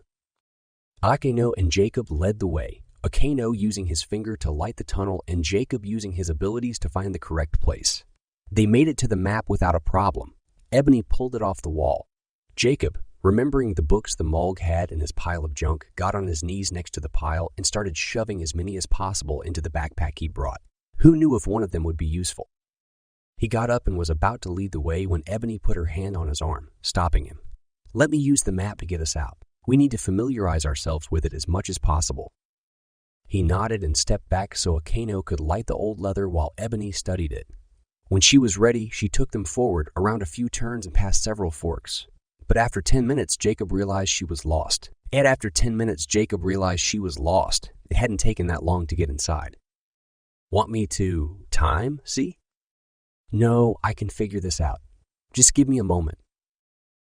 Akeno and Jacob led the way, Akeno using his finger to light the tunnel and Jacob using his abilities to find the correct place. They made it to the map without a problem. Ebony pulled it off the wall. Jacob, remembering the books the Mog had in his pile of junk, got on his knees next to the pile and started shoving as many as possible into the backpack he brought. Who knew if one of them would be useful? He got up and was about to lead the way when Ebony put her hand on his arm, stopping him. Let me use the map to get us out. We need to familiarize ourselves with it as much as possible. He nodded and stepped back so Akeno could light the old leather while Ebony studied it. When she was ready, she took them forward around a few turns and past several forks. But after 10 minutes, Jacob realized she was lost. It hadn't taken that long to get inside. Want me to time, see? No, I can figure this out. Just give me a moment.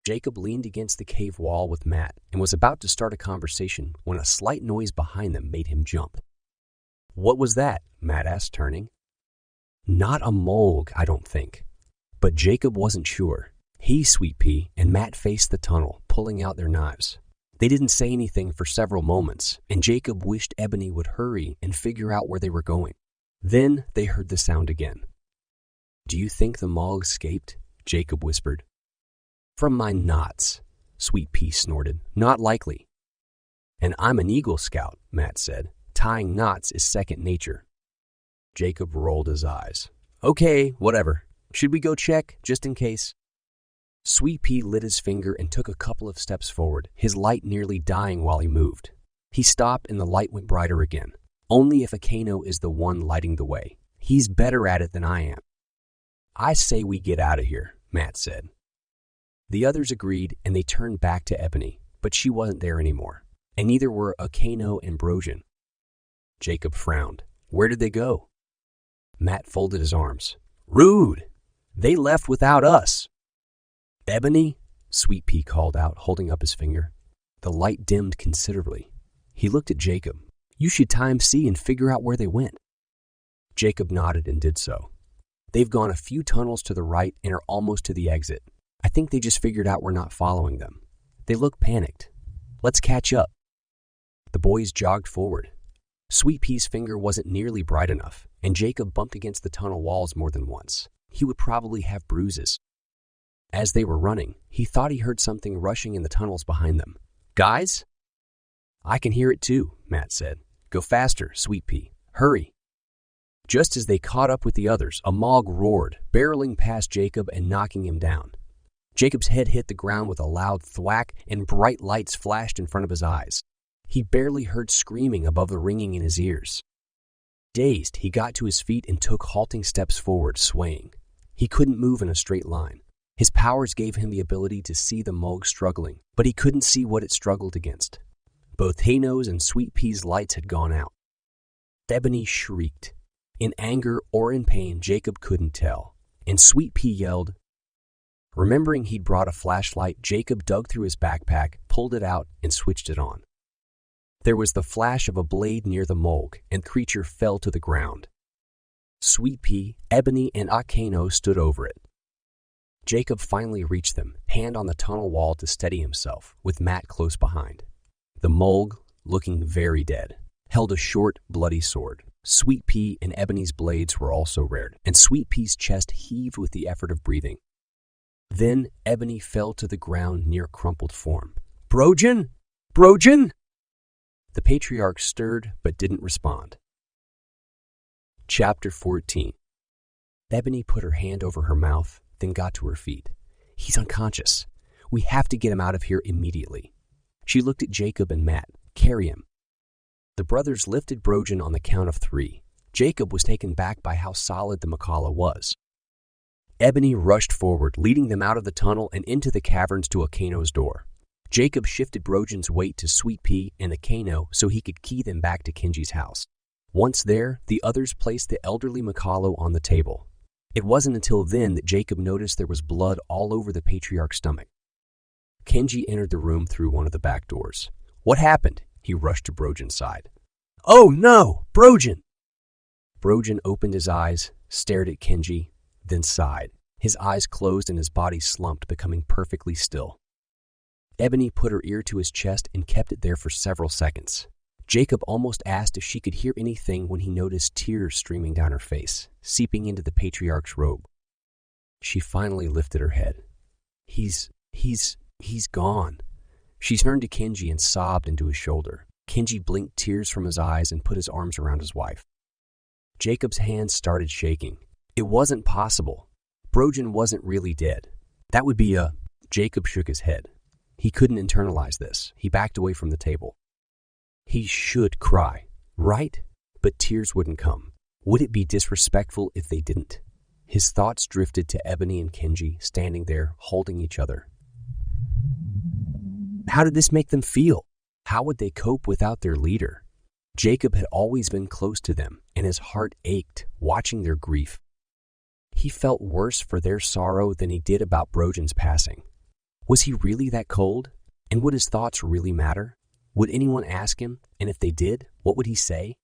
Jacob leaned against the cave wall with Matt and was about to start a conversation when a slight noise behind them made him jump. What was that? Matt asked, turning. Not a Mog, I don't think. But Jacob wasn't sure. He, Sweet Pea, and Matt faced the tunnel, pulling out their knives. They didn't say anything for several moments, and Jacob wished Ebony would hurry and figure out where they were going. Then they heard the sound again. Do you think the Mog escaped? Jacob whispered. From my knots, Sweet Pea snorted. Not likely. And I'm an Eagle Scout, Matt said. Tying knots is second nature. Jacob rolled his eyes. Okay, whatever. Should we go check, just in case? Sweet Pea lit his finger and took a couple of steps forward, his light nearly dying while he moved. He stopped and the light went brighter again. Only if Akeno is the one lighting the way. He's better at it than I am. I say we get out of here, Matt said. The others agreed and they turned back to Ebony, but she wasn't there anymore, and neither were Akeno and Brojan. Jacob frowned. Where did they go? Matt folded his arms. Rude! They left without us. Ebony, Sweet Pea called out, holding up his finger. The light dimmed considerably. He looked at Jacob. You should time see and figure out where they went. Jacob nodded and did so. They've gone a few tunnels to the right and are almost to the exit. I think they just figured out we're not following them. They look panicked. Let's catch up. The boys jogged forward. Sweet Pea's finger wasn't nearly bright enough, and Jacob bumped against the tunnel walls more than once. He would probably have bruises. As they were running, he thought he heard something rushing in the tunnels behind them. Guys? I can hear it too, Matt said. Go faster, Sweet Pea. Hurry. Just as they caught up with the others, a Mog roared, barreling past Jacob and knocking him down. Jacob's head hit the ground with a loud thwack and bright lights flashed in front of his eyes. He barely heard screaming above the ringing in his ears. Dazed, he got to his feet and took halting steps forward, swaying. He couldn't move in a straight line. His powers gave him the ability to see the Mog struggling, but he couldn't see what it struggled against. Both Hayno's and Sweet Pea's lights had gone out. Ebony shrieked. In anger or in pain, Jacob couldn't tell, and Sweet Pea yelled. Remembering he'd brought a flashlight, Jacob dug through his backpack, pulled it out, and switched it on. There was the flash of a blade near the mulg, and the creature fell to the ground. Sweet Pea, Ebony, and Akeno stood over it. Jacob finally reached them, hand on the tunnel wall to steady himself, with Matt close behind. The mulg, looking very dead, held a short, bloody sword. Sweet Pea and Ebony's blades were also reared, and Sweet Pea's chest heaved with the effort of breathing. Then Ebony fell to the ground near crumpled form. "Brojan? Brojan?" The patriarch stirred but didn't respond. Chapter 14. Ebony put her hand over her mouth, then got to her feet. "He's unconscious. We have to get him out of here immediately." She looked at Jacob and Matt. "Carry him." The brothers lifted Brojan on the count of 3. Jacob was taken back by how solid the Makala was. Ebony rushed forward, leading them out of the tunnel and into the caverns to Akeno's door. Jacob shifted Brojan's weight to Sweet Pea and Akeno so he could key them back to Kenji's house. Once there, the others placed the elderly Makalo on the table. It wasn't until then that Jacob noticed there was blood all over the patriarch's stomach. Kenji entered the room through one of the back doors. "What happened?" He rushed to Brojan's side. "Oh no! Brojan!" Brojan opened his eyes, stared at Kenji, then sighed. His eyes closed and his body slumped, becoming perfectly still. Ebony put her ear to his chest and kept it there for several seconds. Jacob almost asked if she could hear anything when he noticed tears streaming down her face, seeping into the patriarch's robe. She finally lifted her head. He's gone." She turned to Kenji and sobbed into his shoulder. Kenji blinked tears from his eyes and put his arms around his wife. Jacob's hands started shaking. It wasn't possible. Brojan wasn't really dead. That would be Jacob shook his head. He couldn't internalize this. He backed away from the table. He should cry, right? But tears wouldn't come. Would it be disrespectful if they didn't? His thoughts drifted to Ebony and Kenji standing there, holding each other. How did this make them feel? How would they cope without their leader? Jacob had always been close to them, and his heart ached watching their grief. He felt worse for their sorrow than he did about Brojan's passing. Was he really that cold? And would his thoughts really matter? Would anyone ask him? And if they did, what would he say?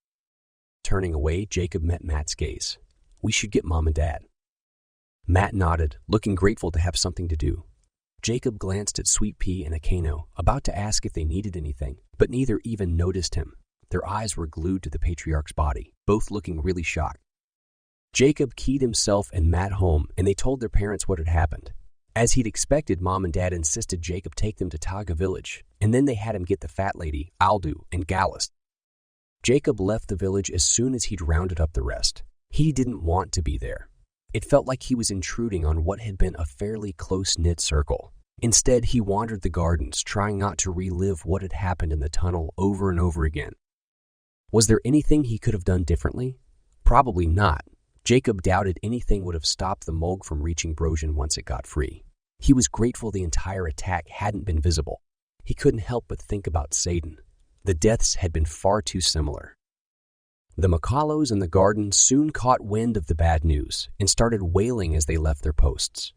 Turning away, Jacob met Matt's gaze. "We should get Mom and Dad." Matt nodded, looking grateful to have something to do. Jacob glanced at Sweet Pea and Akeno, about to ask if they needed anything, but neither even noticed him. Their eyes were glued to the patriarch's body, both looking really shocked. Jacob keyed himself and Matt home, and they told their parents what had happened. As he'd expected, Mom and Dad insisted Jacob take them to Taga village, and then they had him get the fat lady, Aldu, and Gallus. Jacob left the village as soon as he'd rounded up the rest. He didn't want to be there. It felt like he was intruding on what had been a fairly close-knit circle. Instead, he wandered the gardens, trying not to relive what had happened in the tunnel over and over again. Was there anything he could have done differently? Probably not. Jacob doubted anything would have stopped the mulg from reaching Brojan once it got free. He was grateful the entire attack hadn't been visible. He couldn't help but think about Satan. The deaths had been far too similar. The Makalos in the garden soon caught wind of the bad news and started wailing as they left their posts.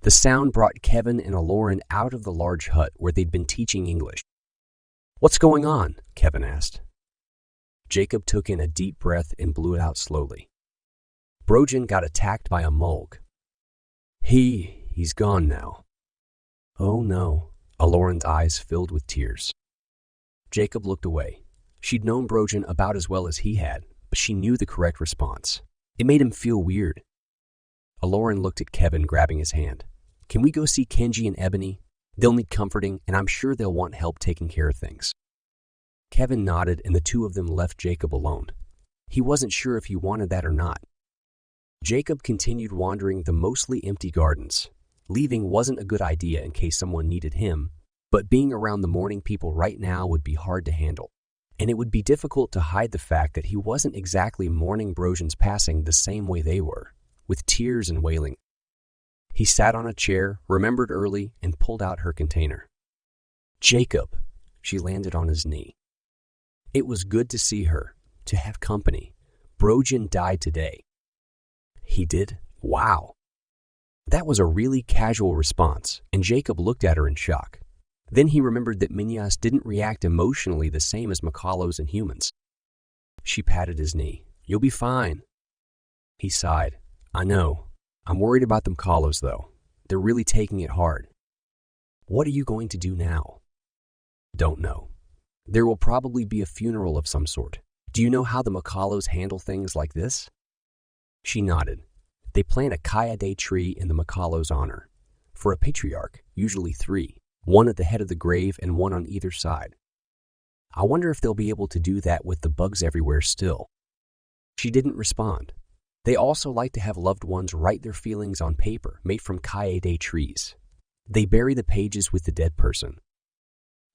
The sound brought Kevin and Eklaron out of the large hut where they'd been teaching English. "What's going on?" Kevin asked. Jacob took in a deep breath and blew it out slowly. Brojan got attacked by a mulg. He's gone now. Oh no. Eklaron's eyes filled with tears. Jacob looked away. She'd known Brojan about as well as he had, but she knew the correct response. It made him feel weird. Eklaron looked at Kevin, grabbing his hand. "Can we go see Kenji and Ebony? They'll need comforting, and I'm sure they'll want help taking care of things." Kevin nodded, and the two of them left Jacob alone. He wasn't sure if he wanted that or not. Jacob continued wandering the mostly empty gardens. Leaving wasn't a good idea in case someone needed him, but being around the mourning people right now would be hard to handle. And it would be difficult to hide the fact that he wasn't exactly mourning Brojan's passing the same way they were, with tears and wailing. He sat on a chair, remembered early, and pulled out her container. "Jacob," she landed on his knee. It was good to see her, to have company. Brojan died today. He did? Wow. That was a really casual response, and Jacob looked at her in shock. Then he remembered that Minyas didn't react emotionally the same as Makalos and humans. She patted his knee. "You'll be fine." He sighed. "I know. I'm worried about the Makalos, though. They're really taking it hard." "What are you going to do now?" "Don't know. There will probably be a funeral of some sort. Do you know how the Makalos handle things like this?" She nodded. "They plant a Kayade tree in the Makalos' honor. For a patriarch, usually 3, one at the head of the grave and one on either side. I wonder if they'll be able to do that with the bugs everywhere still." She didn't respond. They also like to have loved ones write their feelings on paper made from Kayade trees. They bury the pages with the dead person.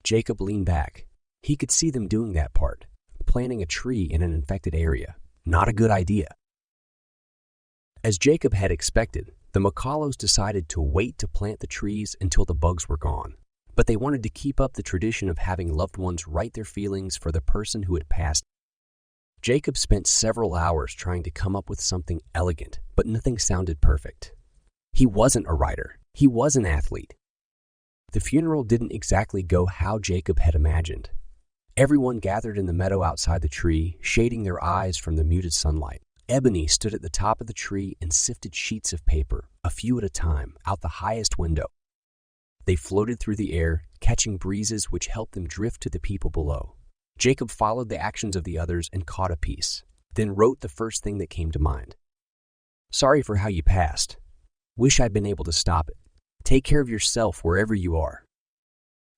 Jacob leaned back. He could see them doing that part, planting a tree in an infected area. Not a good idea. As Jacob had expected, the Makalos decided to wait to plant the trees until the bugs were gone. But they wanted to keep up the tradition of having loved ones write their feelings for the person who had passed. Jacob spent several hours trying to come up with something elegant, but nothing sounded perfect. He wasn't a writer. He was an athlete. The funeral didn't exactly go how Jacob had imagined. Everyone gathered in the meadow outside the tree, shading their eyes from the muted sunlight. Ebony stood at the top of the tree and sifted sheets of paper, a few at a time, out the highest window. They floated through the air, catching breezes which helped them drift to the people below. Jacob followed the actions of the others and caught a piece, then wrote the first thing that came to mind. "Sorry for how you passed. Wish I'd been able to stop it. Take care of yourself wherever you are."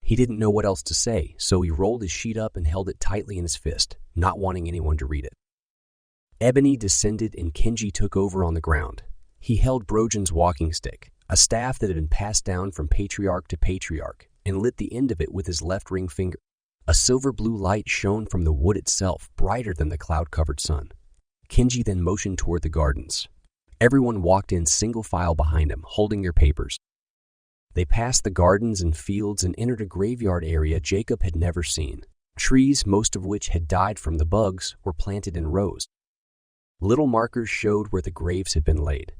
He didn't know what else to say, so he rolled his sheet up and held it tightly in his fist, not wanting anyone to read it. Ebony descended and Kenji took over on the ground. He held Brojan's walking stick, a staff that had been passed down from patriarch to patriarch, and lit the end of it with his left ring finger. A silver-blue light shone from the wood itself, brighter than the cloud-covered sun. Kenji then motioned toward the gardens. Everyone walked in single file behind him, holding their papers. They passed the gardens and fields and entered a graveyard area Jacob had never seen. Trees, most of which had died from the bugs, were planted in rows. Little markers showed where the graves had been laid.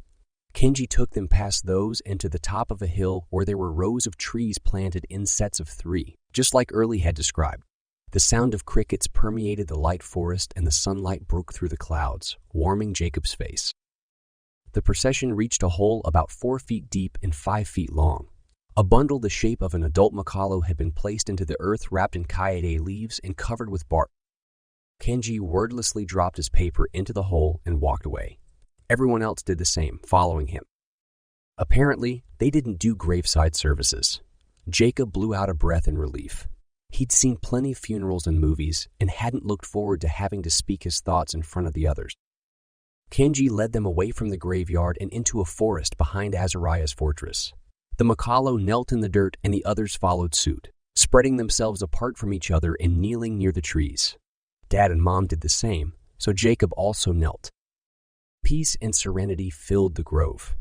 Kenji took them past those and to the top of a hill where there were rows of trees planted in sets of 3, just like Early had described. The sound of crickets permeated the light forest and the sunlight broke through the clouds, warming Jacob's face. The procession reached a hole about 4 feet deep and 5 feet long. A bundle the shape of an adult Makalo had been placed into the earth wrapped in Kayade leaves and covered with bark. Kenji wordlessly dropped his paper into the hole and walked away. Everyone else did the same, following him. Apparently, they didn't do graveside services. Jacob blew out a breath in relief. He'd seen plenty of funerals and movies and hadn't looked forward to having to speak his thoughts in front of the others. Kenji led them away from the graveyard and into a forest behind Azariah's fortress. The Makalo knelt in the dirt and the others followed suit, spreading themselves apart from each other and kneeling near the trees. Dad and Mom did the same, so Jacob also knelt. Peace and serenity filled the grove.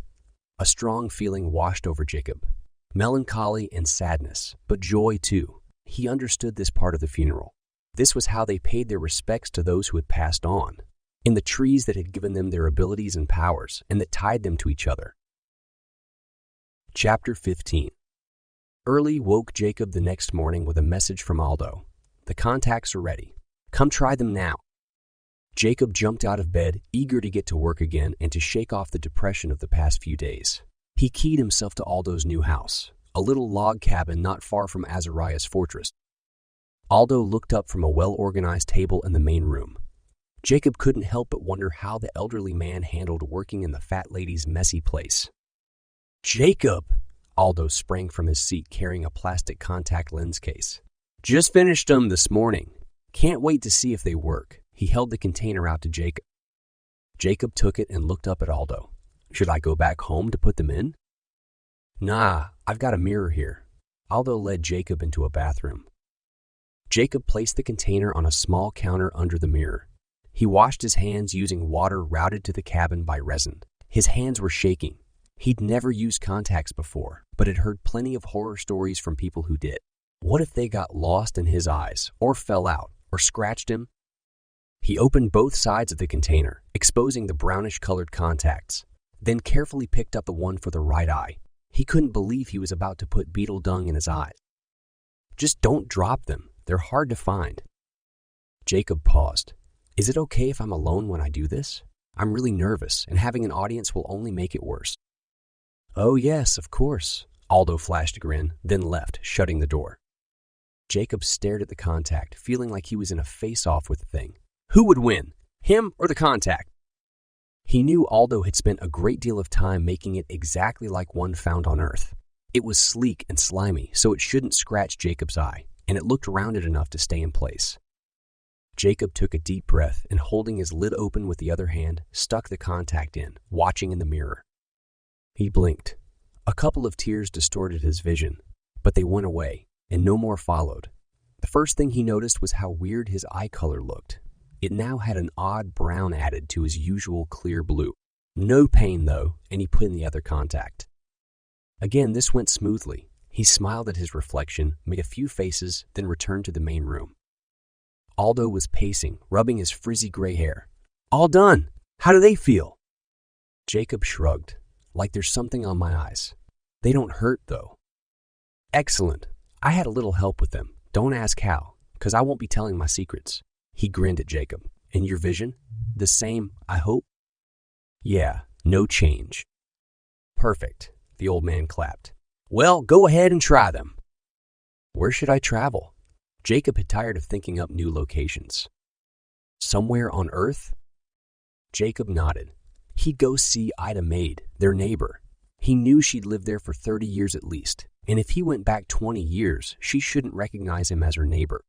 A strong feeling washed over Jacob. Melancholy and sadness, but joy too. He understood this part of the funeral. This was how they paid their respects to those who had passed on, in the trees that had given them their abilities and powers and that tied them to each other. Chapter 15. Early woke Jacob the next morning with a message from Aldo. "The contacts are ready. Come try them now." Jacob jumped out of bed, eager to get to work again and to shake off the depression of the past few days. He keyed himself to Aldo's new house, a little log cabin not far from Azariah's fortress. Aldo looked up from a well-organized table in the main room. Jacob couldn't help but wonder how the elderly man handled working in the fat lady's messy place. "Jacob!" Aldo sprang from his seat carrying a plastic contact lens case. "Just finished them this morning. Can't wait to see if they work." He held the container out to Jacob. Jacob took it and looked up at Aldo. "Should I go back home to put them in?" "Nah, I've got a mirror here." Aldo led Jacob into a bathroom. Jacob placed the container on a small counter under the mirror. He washed his hands using water routed to the cabin by resin. His hands were shaking. He'd never used contacts before, but had heard plenty of horror stories from people who did. What if they got lost in his eyes, or fell out, or scratched him? He opened both sides of the container, exposing the brownish-colored contacts, then carefully picked up the one for the right eye. He couldn't believe he was about to put beetle dung in his eyes. Just don't drop them. They're hard to find. Jacob paused. Is it okay if I'm alone when I do this? I'm really nervous, and having an audience will only make it worse. Oh yes, of course. Aldo flashed a grin, then left, shutting the door. Jacob stared at the contact, feeling like he was in a face-off with the thing. Who would win, him or the contact? He knew Aldo had spent a great deal of time making it exactly like one found on Earth. It was sleek and slimy, so it shouldn't scratch Jacob's eye, and it looked rounded enough to stay in place. Jacob took a deep breath and, holding his lid open with the other hand, stuck the contact in, watching in the mirror. He blinked. A couple of tears distorted his vision, but they went away, and no more followed. The first thing he noticed was how weird his eye color looked. It now had an odd brown added to his usual clear blue. No pain, though, and he put in the other contact. Again, this went smoothly. He smiled at his reflection, made a few faces, then returned to the main room. Aldo was pacing, rubbing his frizzy gray hair. All done! How do they feel? Jacob shrugged, like there's something on my eyes. They don't hurt, though. Excellent. I had a little help with them. Don't ask how, because I won't be telling my secrets. He grinned at Jacob. And your vision? The same, I hope? Yeah, no change. Perfect. The old man clapped. Well, go ahead and try them. Where should I travel? Jacob had tired of thinking up new locations. Somewhere on Earth? Jacob nodded. He'd go see Ida Maid, their neighbor. He knew she'd lived there for 30 years at least, and if he went back 20 years, she shouldn't recognize him as her neighbor.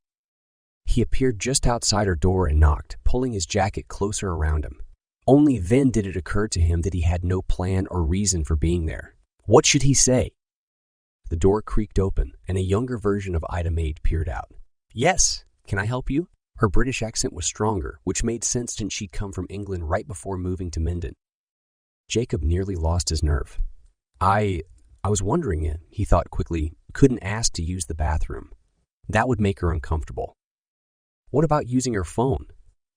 He appeared just outside her door and knocked, pulling his jacket closer around him. Only then did it occur to him that he had no plan or reason for being there. What should he say? The door creaked open, and a younger version of Ida Maid peered out. Yes, can I help you? Her British accent was stronger, which made sense since she'd come from England right before moving to Minden. Jacob nearly lost his nerve. I was wondering, he thought quickly, couldn't ask to use the bathroom. That would make her uncomfortable. What about using her phone?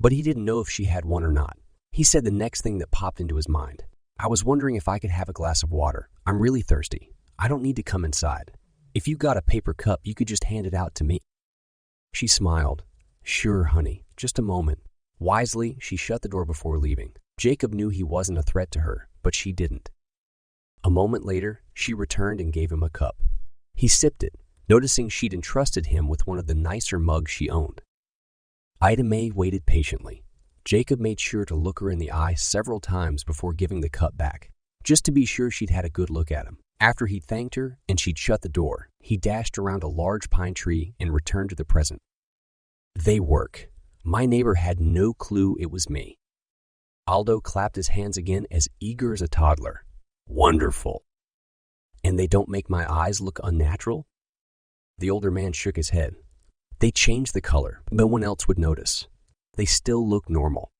But he didn't know if she had one or not. He said the next thing that popped into his mind. I was wondering if I could have a glass of water. I'm really thirsty. I don't need to come inside. If you got a paper cup, you could just hand it out to me. She smiled. Sure, honey. Just a moment. Wisely, she shut the door before leaving. Jacob knew he wasn't a threat to her, but she didn't. A moment later, she returned and gave him a cup. He sipped it, noticing she'd entrusted him with one of the nicer mugs she owned. Ida May waited patiently. Jacob made sure to look her in the eye several times before giving the cup back, just to be sure she'd had a good look at him. After he'd thanked her and she'd shut the door, he dashed around a large pine tree and returned to the present. They work. My neighbor had no clue it was me. Aldo clapped his hands again as eager as a toddler. Wonderful. And they don't make my eyes look unnatural? The older man shook his head. They change the color, but no one else would notice. They still look normal.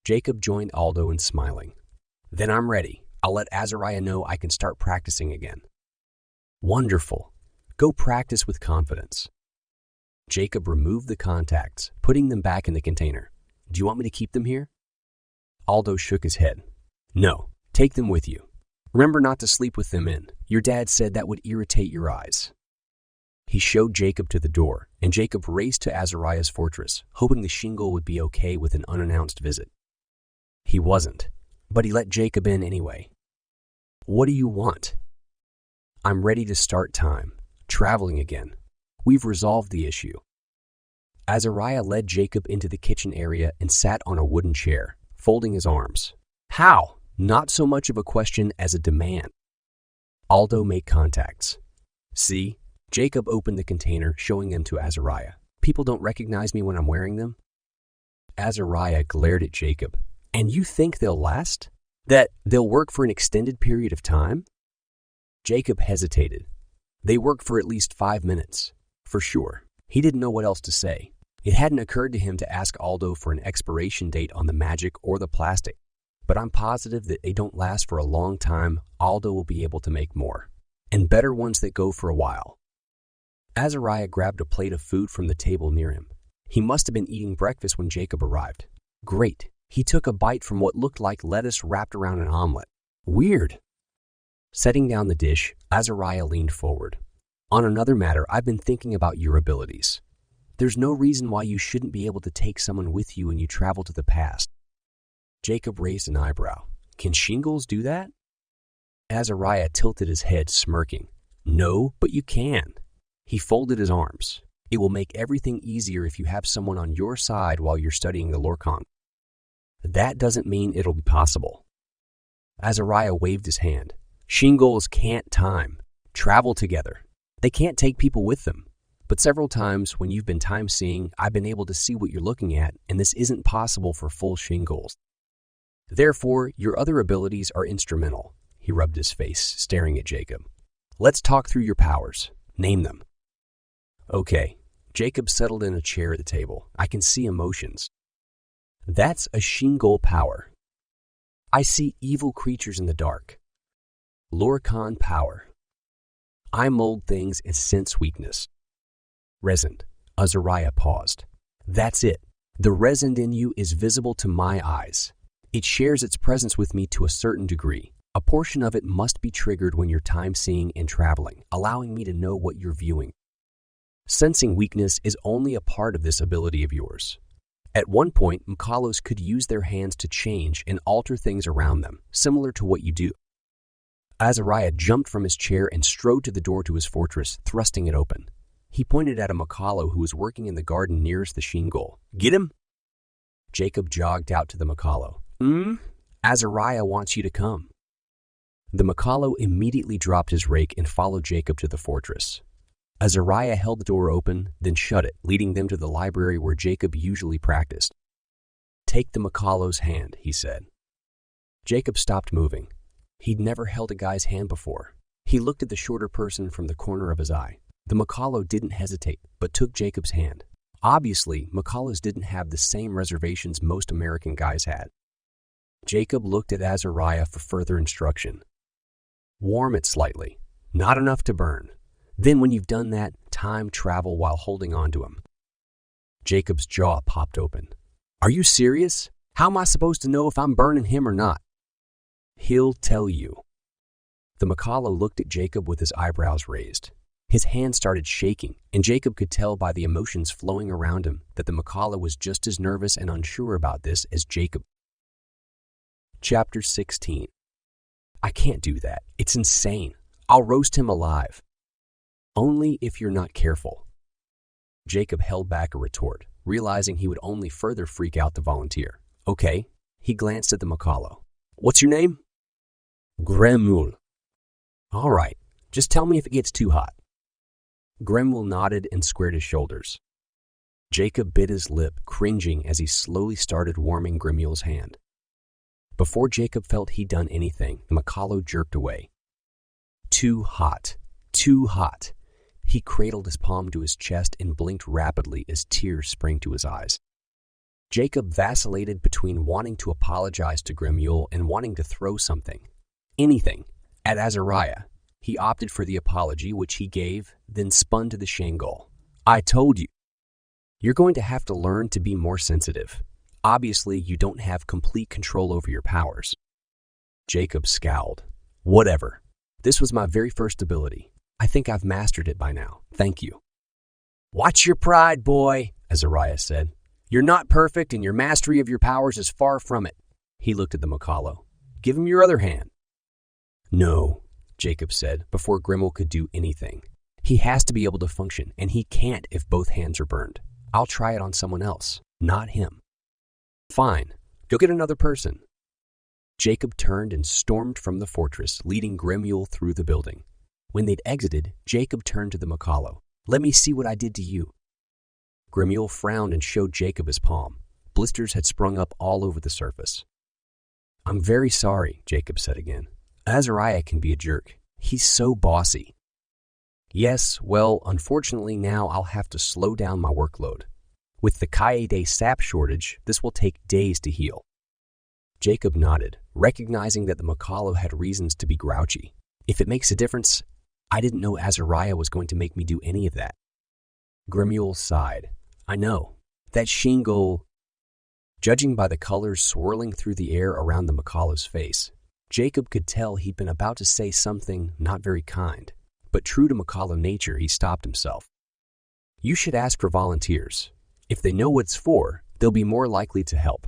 Jacob joined Aldo in smiling. Then I'm ready. I'll let Azariah know I can start practicing again. Wonderful. Go practice with confidence. Jacob removed the contacts, putting them back in the container. Do you want me to keep them here? Aldo shook his head. No, take them with you. Remember not to sleep with them in. Your dad said that would irritate your eyes. He showed Jacob to the door, and Jacob raced to Azariah's fortress, hoping the shingle would be okay with an unannounced visit. He wasn't, but he let Jacob in anyway. What do you want? I'm ready to start time, traveling again. We've resolved the issue. Azariah led Jacob into the kitchen area and sat on a wooden chair, folding his arms. How? Not so much of a question as a demand. Aldo made contacts. See? Jacob opened the container, showing them to Azariah. People don't recognize me when I'm wearing them? Azariah glared at Jacob. And you think they'll last? That they'll work for an extended period of time? Jacob hesitated. They work for at least 5 minutes, for sure. He didn't know what else to say. It hadn't occurred to him to ask Aldo for an expiration date on the magic or the plastic. But I'm positive that they don't last for a long time. Aldo will be able to make more. And better ones that go for a while. Azariah grabbed a plate of food from the table near him. He must have been eating breakfast when Jacob arrived. Great. He took a bite from what looked like lettuce wrapped around an omelet. Weird. Setting down the dish, Azariah leaned forward. On another matter, I've been thinking about your abilities. There's no reason why you shouldn't be able to take someone with you when you travel to the past. Jacob raised an eyebrow. Can shingles do that? Azariah tilted his head, smirking. No, but you can. He folded his arms. It will make everything easier if you have someone on your side while you're studying the Lorkon. That doesn't mean it'll be possible. Azariah waved his hand. Shingles can't travel together. They can't take people with them. But several times when you've been time-seeing, I've been able to see what you're looking at, and this isn't possible for full shingles. Therefore, your other abilities are instrumental. He rubbed his face, staring at Jacob. Let's talk through your powers. Name them. Okay. Jacob settled in a chair at the table. I can see emotions. That's a shingle power. I see evil creatures in the dark. Lorkon power. I mold things and sense weakness. Resin. Azariah paused. That's it. The resin in you is visible to my eyes. It shares its presence with me to a certain degree. A portion of it must be triggered when you're time-seeing and traveling, allowing me to know what you're viewing. Sensing weakness is only a part of this ability of yours. At one point, Mkalos could use their hands to change and alter things around them, similar to what you do. Azariah jumped from his chair and strode to the door to his fortress, thrusting it open. He pointed at a Makalo who was working in the garden nearest the shingle. Get him? Jacob jogged out to the Makalo. Azariah wants you to come. The Makalo immediately dropped his rake and followed Jacob to the fortress. Azariah held the door open, then shut it, leading them to the library where Jacob usually practiced. Take the Makalo's hand, he said. Jacob stopped moving. He'd never held a guy's hand before. He looked at the shorter person from the corner of his eye. The Makalo didn't hesitate, but took Jacob's hand. Obviously, Makalos didn't have the same reservations most American guys had. Jacob looked at Azariah for further instruction. Warm it slightly. Not enough to burn. Then when you've done that, time travel while holding on to him. Jacob's jaw popped open. Are you serious? How am I supposed to know if I'm burning him or not? He'll tell you. The Makalo looked at Jacob with his eyebrows raised. His hand started shaking, and Jacob could tell by the emotions flowing around him that the Makalo was just as nervous and unsure about this as Jacob. Chapter 16. I can't do that. It's insane. I'll roast him alive. Only if you're not careful. Jacob held back a retort, realizing he would only further freak out the volunteer. Okay. He glanced at the Makalo. What's your name? Gremul. All right. Just tell me if it gets too hot. Gremul nodded and squared his shoulders. Jacob bit his lip, cringing as he slowly started warming Gremul's hand. Before Jacob felt he'd done anything, the Makalo jerked away. Too hot. Too hot. He cradled his palm to his chest and blinked rapidly as tears sprang to his eyes. Jacob vacillated between wanting to apologize to Gremul and wanting to throw something. Anything. At Azariah. He opted for the apology, which he gave, then spun to the shingle. I told you. You're going to have to learn to be more sensitive. Obviously, you don't have complete control over your powers. Jacob scowled. Whatever. This was my very first ability. I think I've mastered it by now. Thank you. Watch your pride, boy, Azariah said. You're not perfect, and your mastery of your powers is far from it. He looked at the Makalo. Give him your other hand. No, Jacob said, before Gremul could do anything. He has to be able to function, and he can't if both hands are burned. I'll try it on someone else, not him. Fine. Go get another person. Jacob turned and stormed from the fortress, leading Gremul through the building. When they'd exited, Jacob turned to the Makalo. Let me see what I did to you. Gremul frowned and showed Jacob his palm. Blisters had sprung up all over the surface. I'm very sorry, Jacob said again. Azariah can be a jerk. He's so bossy. Yes, well, unfortunately now I'll have to slow down my workload. With the Kaede sap shortage, this will take days to heal. Jacob nodded, recognizing that the Makalo had reasons to be grouchy. If it makes a difference, I didn't know Azariah was going to make me do any of that. Gremul sighed. I know. That shingle... Judging by the colors swirling through the air around the Makalo's face, Jacob could tell he'd been about to say something not very kind, but true to Makalo nature, he stopped himself. You should ask for volunteers. If they know what it's for, they'll be more likely to help.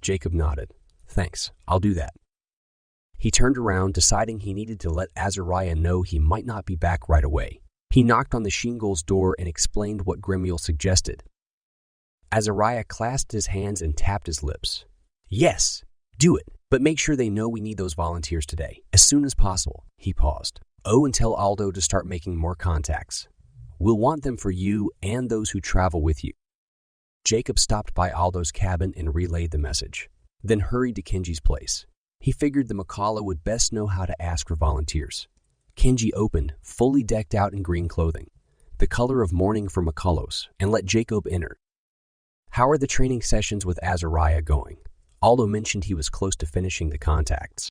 Jacob nodded. Thanks, I'll do that. He turned around, deciding he needed to let Azariah know he might not be back right away. He knocked on the shingles door and explained what Grimiel suggested. Azariah clasped his hands and tapped his lips. Yes, do it, but make sure they know we need those volunteers today, as soon as possible. He paused. Oh, and tell Aldo to start making more contacts. We'll want them for you and those who travel with you. Jacob stopped by Aldo's cabin and relayed the message, then hurried to Kenji's place. He figured the Makalo would best know how to ask for volunteers. Kenji opened, fully decked out in green clothing, the color of mourning for Makalos, and let Jacob enter. How are the training sessions with Azariah going? Aldo mentioned he was close to finishing the contacts.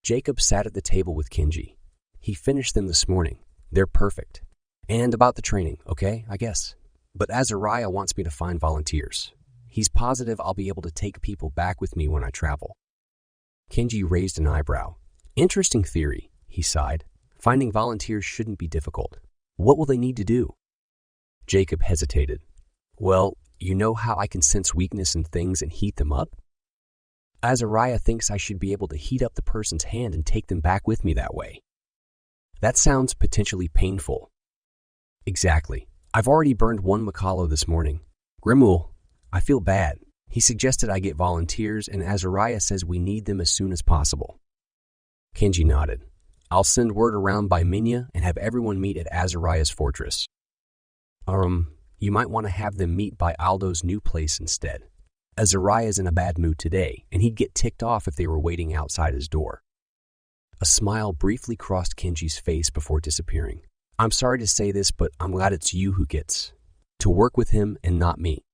Jacob sat at the table with Kenji. He finished them this morning. They're perfect. And about the training, okay, I guess. But Azariah wants me to find volunteers. He's positive I'll be able to take people back with me when I travel. Kenji raised an eyebrow. Interesting theory, he sighed. Finding volunteers shouldn't be difficult. What will they need to do? Jacob hesitated. Well, you know how I can sense weakness in things and heat them up? Azariah thinks I should be able to heat up the person's hand and take them back with me that way. That sounds potentially painful. Exactly. I've already burned one Makalo this morning. Grimoel, I feel bad. He suggested I get volunteers, and Azariah says we need them as soon as possible. Kenji nodded. I'll send word around by Minya and have everyone meet at Azariah's fortress. You might want to have them meet by Aldo's new place instead. Azariah's in a bad mood today, and he'd get ticked off if they were waiting outside his door. A smile briefly crossed Kenji's face before disappearing. I'm sorry to say this, but I'm glad it's you who gets to work with him and not me.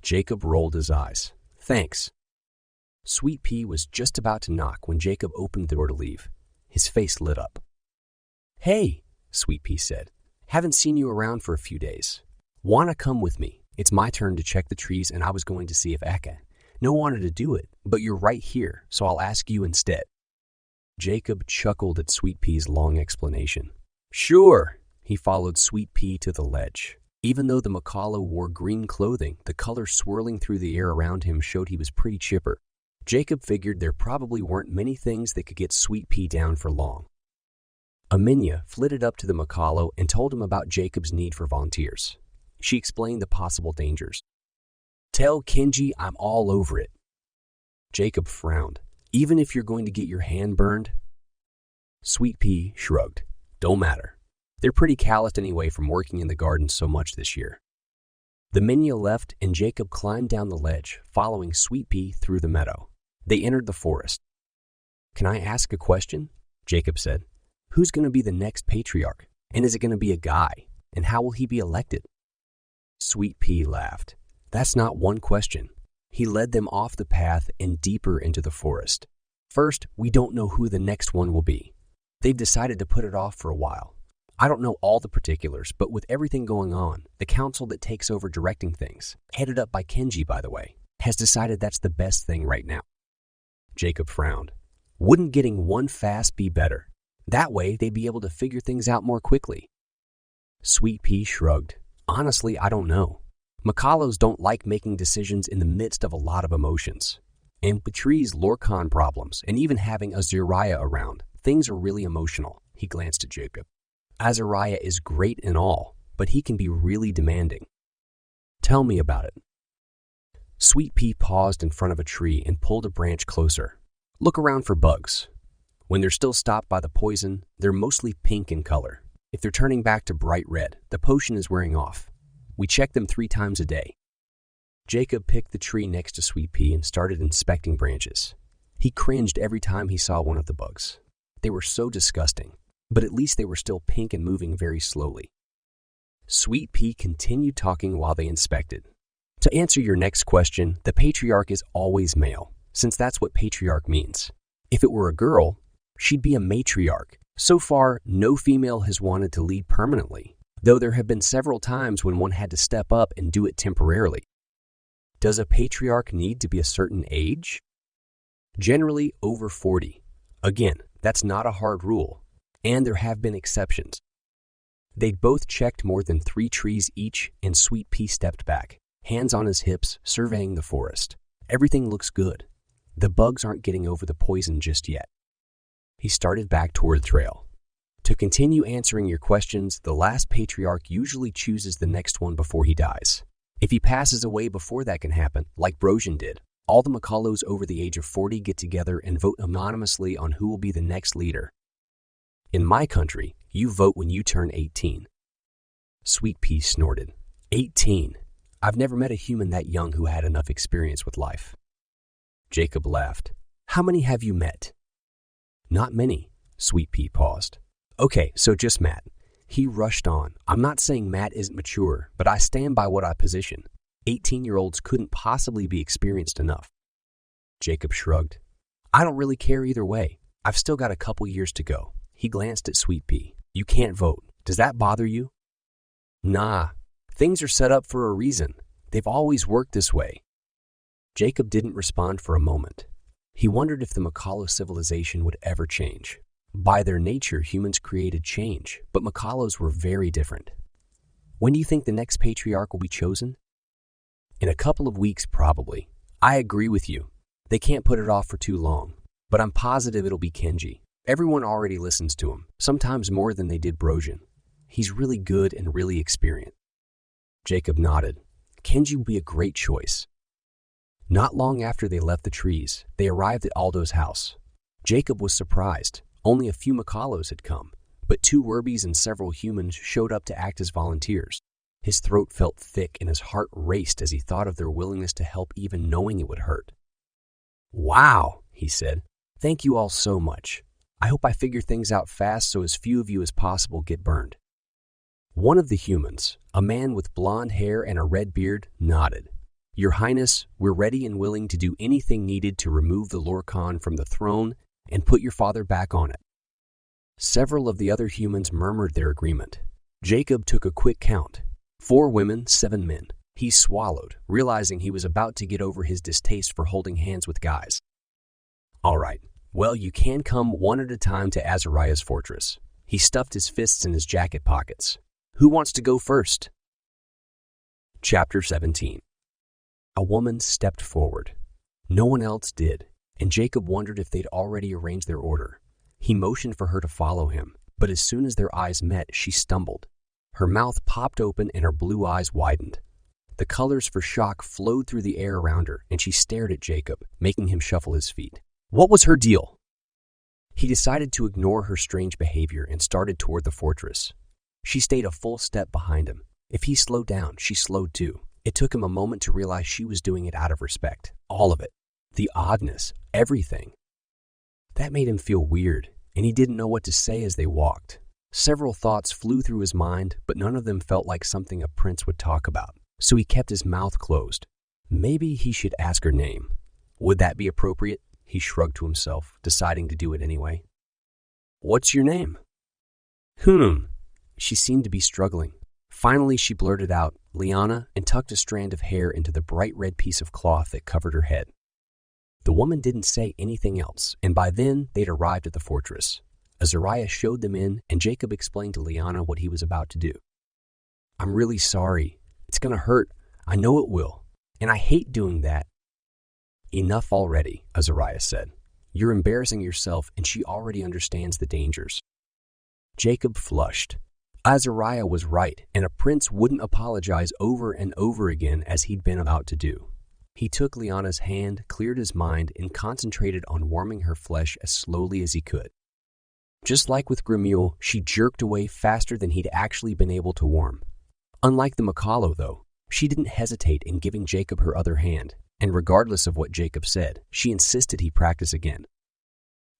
Jacob rolled his eyes. Thanks. Sweet Pea was just about to knock when Jacob opened the door to leave. His face lit up. Hey, Sweet Pea said. Haven't seen you around for a few days. Wanna come with me? It's my turn to check the trees, and I was going to see if Eka. No wanted to do it, but you're right here, so I'll ask you instead. Jacob chuckled at Sweet Pea's long explanation. Sure. He followed Sweet Pea to the ledge. Even though the Makalo wore green clothing, the color swirling through the air around him showed he was pretty chipper. Jacob figured there probably weren't many things that could get Sweet Pea down for long. Aminya flitted up to the Makalo and told him about Jacob's need for volunteers. She explained the possible dangers. Tell Kenji I'm all over it. Jacob frowned. Even if you're going to get your hand burned? Sweet Pea shrugged. Don't matter. They're pretty calloused anyway from working in the garden so much this year. The Minya left and Jacob climbed down the ledge, following Sweet Pea through the meadow. They entered the forest. Can I ask a question? Jacob said. Who's going to be the next patriarch? And is it going to be a guy? And how will he be elected? Sweet Pea laughed. That's not one question. He led them off the path and deeper into the forest. First, we don't know who the next one will be. They've decided to put it off for a while. I don't know all the particulars, but with everything going on, the council that takes over directing things, headed up by Kenji, by the way, has decided that's the best thing right now. Jacob frowned. Wouldn't getting one fast be better? That way, they'd be able to figure things out more quickly. Sweet Pea shrugged. Honestly, I don't know. Makalos don't like making decisions in the midst of a lot of emotions. And Patri's Lorkon problems, and even having Azariah around, things are really emotional. He glanced at Jacob. Azariah is great and all, but he can be really demanding. Tell me about it. Sweet Pea paused in front of a tree and pulled a branch closer. Look around for bugs. When they're still stopped by the poison, they're mostly pink in color. If they're turning back to bright red, the potion is wearing off. We check them 3 times a day. Jacob picked the tree next to Sweet Pea and started inspecting branches. He cringed every time he saw one of the bugs. They were so disgusting, but at least they were still pink and moving very slowly. Sweet Pea continued talking while they inspected. To answer your next question, the patriarch is always male, since that's what patriarch means. If it were a girl, she'd be a matriarch. So far, no female has wanted to lead permanently, though there have been several times when one had to step up and do it temporarily. Does a patriarch need to be a certain age? Generally over 40. Again, that's not a hard rule. And there have been exceptions. They'd both checked more than 3 trees each, and Sweet Pea stepped back, hands on his hips, surveying the forest. Everything looks good. The bugs aren't getting over the poison just yet. He started back toward the trail. To continue answering your questions, the last patriarch usually chooses the next one before he dies. If he passes away before that can happen, like Brosian did, all the Makalos over the age of 40 get together and vote anonymously on who will be the next leader. In my country, you vote when you turn 18. Sweet Pea snorted. 18. I've never met a human that young who had enough experience with life. Jacob laughed. How many have you met? Not many. Sweet Pea paused. Okay, so just Matt. He rushed on. I'm not saying Matt isn't mature, but I stand by what I position. 18-year-olds couldn't possibly be experienced enough. Jacob shrugged. I don't really care either way. I've still got a couple years to go. He glanced at Sweet Pea. You can't vote. Does that bother you? Nah. Things are set up for a reason. They've always worked this way. Jacob didn't respond for a moment. He wondered if the Makalo civilization would ever change. By their nature, humans created change, but Makalos were very different. When do you think the next patriarch will be chosen? In a couple of weeks, probably. I agree with you. They can't put it off for too long, but I'm positive it'll be Kenji. Everyone already listens to him, sometimes more than they did Brosian. He's really good and really experienced. Jacob nodded. Kenji will be a great choice. Not long after they left the trees, they arrived at Aldo's house. Jacob was surprised. Only a few Makalos had come, but 2 Werbies and several humans showed up to act as volunteers. His throat felt thick and his heart raced as he thought of their willingness to help even knowing it would hurt. Wow, he said. Thank you all so much. I hope I figure things out fast so as few of you as possible get burned. One of the humans, a man with blonde hair and a red beard, nodded. Your Highness, we're ready and willing to do anything needed to remove the Lorkon from the throne and put your father back on it. Several of the other humans murmured their agreement. Jacob took a quick count. 4 women, 7 men. He swallowed, realizing he was about to get over his distaste for holding hands with guys. All right, well, you can come one at a time to Azariah's fortress. He stuffed his fists in his jacket pockets. Who wants to go first? Chapter 17. A woman stepped forward. No one else did, and Jacob wondered if they'd already arranged their order. He motioned for her to follow him, but as soon as their eyes met, she stumbled. Her mouth popped open and her blue eyes widened. The colors for shock flowed through the air around her, and she stared at Jacob, making him shuffle his feet. What was her deal? He decided to ignore her strange behavior and started toward the fortress. She stayed a full step behind him. If he slowed down, she slowed too. It took him a moment to realize she was doing it out of respect. All of it. The oddness. Everything. That made him feel weird, and he didn't know what to say as they walked. Several thoughts flew through his mind, but none of them felt like something a prince would talk about, so he kept his mouth closed. Maybe he should ask her name. Would that be appropriate? He shrugged to himself, deciding to do it anyway. What's your name? She seemed to be struggling. Finally, she blurted out, Liana, and tucked a strand of hair into the bright red piece of cloth that covered her head. The woman didn't say anything else, and by then they'd arrived at the fortress. Azariah showed them in, and Jacob explained to Liana what he was about to do. I'm really sorry. It's going to hurt. I know it will. And I hate doing that. Enough already, Azariah said. You're embarrassing yourself, and she already understands the dangers. Jacob flushed. Azariah was right, and a prince wouldn't apologize over and over again as he'd been about to do. He took Liana's hand, cleared his mind, and concentrated on warming her flesh as slowly as he could. Just like with Gremule, she jerked away faster than he'd actually been able to warm. Unlike the Makalo, though, she didn't hesitate in giving Jacob her other hand, and regardless of what Jacob said, she insisted he practice again.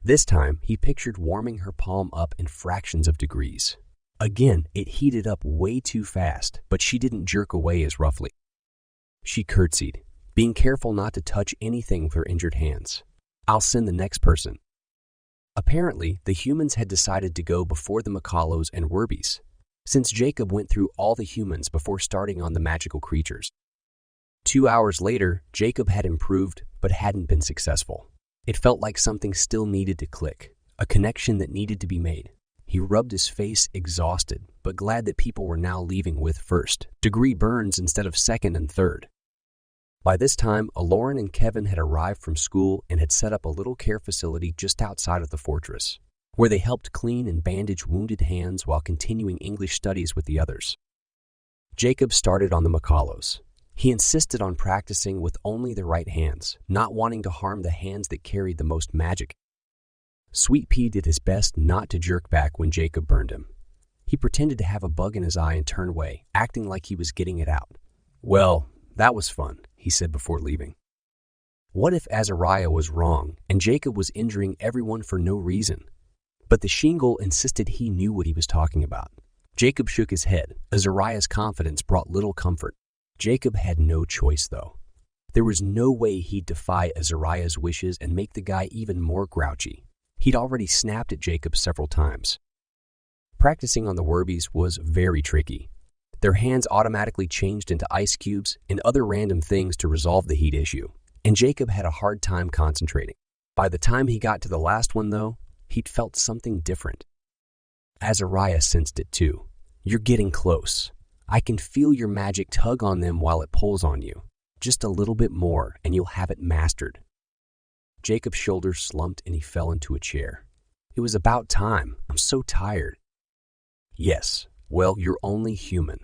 This time, he pictured warming her palm up in fractions of degrees. Again, it heated up way too fast, but she didn't jerk away as roughly. She curtsied, being careful not to touch anything with her injured hands. I'll send the next person. Apparently, the humans had decided to go before the Makalos and Werbies, since Jacob went through all the humans before starting on the magical creatures. 2 hours later, Jacob had improved, but hadn't been successful. It felt like something still needed to click, a connection that needed to be made. He rubbed his face, exhausted, but glad that people were now leaving with first-degree burns instead of second and third. By this time, Eklaron and Kevin had arrived from school and had set up a little care facility just outside of the fortress, where they helped clean and bandage wounded hands while continuing English studies with the others. Jacob started on the Makalos. He insisted on practicing with only the right hands, not wanting to harm the hands that carried the most magic. Sweet Pea did his best not to jerk back when Jacob burned him. He pretended to have a bug in his eye and turned away, acting like he was getting it out. "Well, that was fun," he said before leaving. What if Azariah was wrong and Jacob was injuring everyone for no reason? But the Shingle insisted he knew what he was talking about. Jacob shook his head. Azariah's confidence brought little comfort. Jacob had no choice, though. There was no way he'd defy Azariah's wishes and make the guy even more grouchy. He'd already snapped at Jacob several times. Practicing on the Werbies was very tricky. Their hands automatically changed into ice cubes and other random things to resolve the heat issue, and Jacob had a hard time concentrating. By the time he got to the last one, though, he'd felt something different. Azariah sensed it too. "You're getting close. I can feel your magic tug on them while it pulls on you. Just a little bit more and you'll have it mastered." Jacob's shoulders slumped and he fell into a chair. "It was about time. I'm so tired." "Yes, well, you're only human."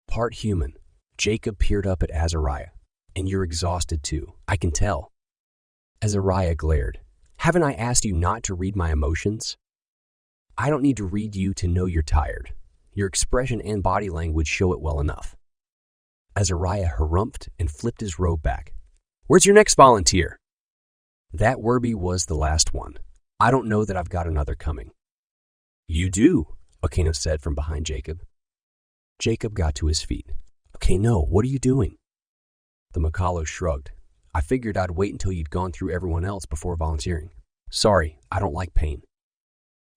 Part human, Jacob peered up at Azariah. "And you're exhausted too, I can tell." Azariah glared. "Haven't I asked you not to read my emotions?" "I don't need to read you to know you're tired. Your expression and body language show it well enough." Azariah harumphed and flipped his robe back. "Where's your next volunteer?" "That Werby was the last one. I don't know that I've got another coming." "You do," Okano said from behind Jacob. Jacob got to his feet. "Okano, what are you doing?" The Makalo shrugged. "I figured I'd wait until you'd gone through everyone else before volunteering. Sorry, I don't like pain."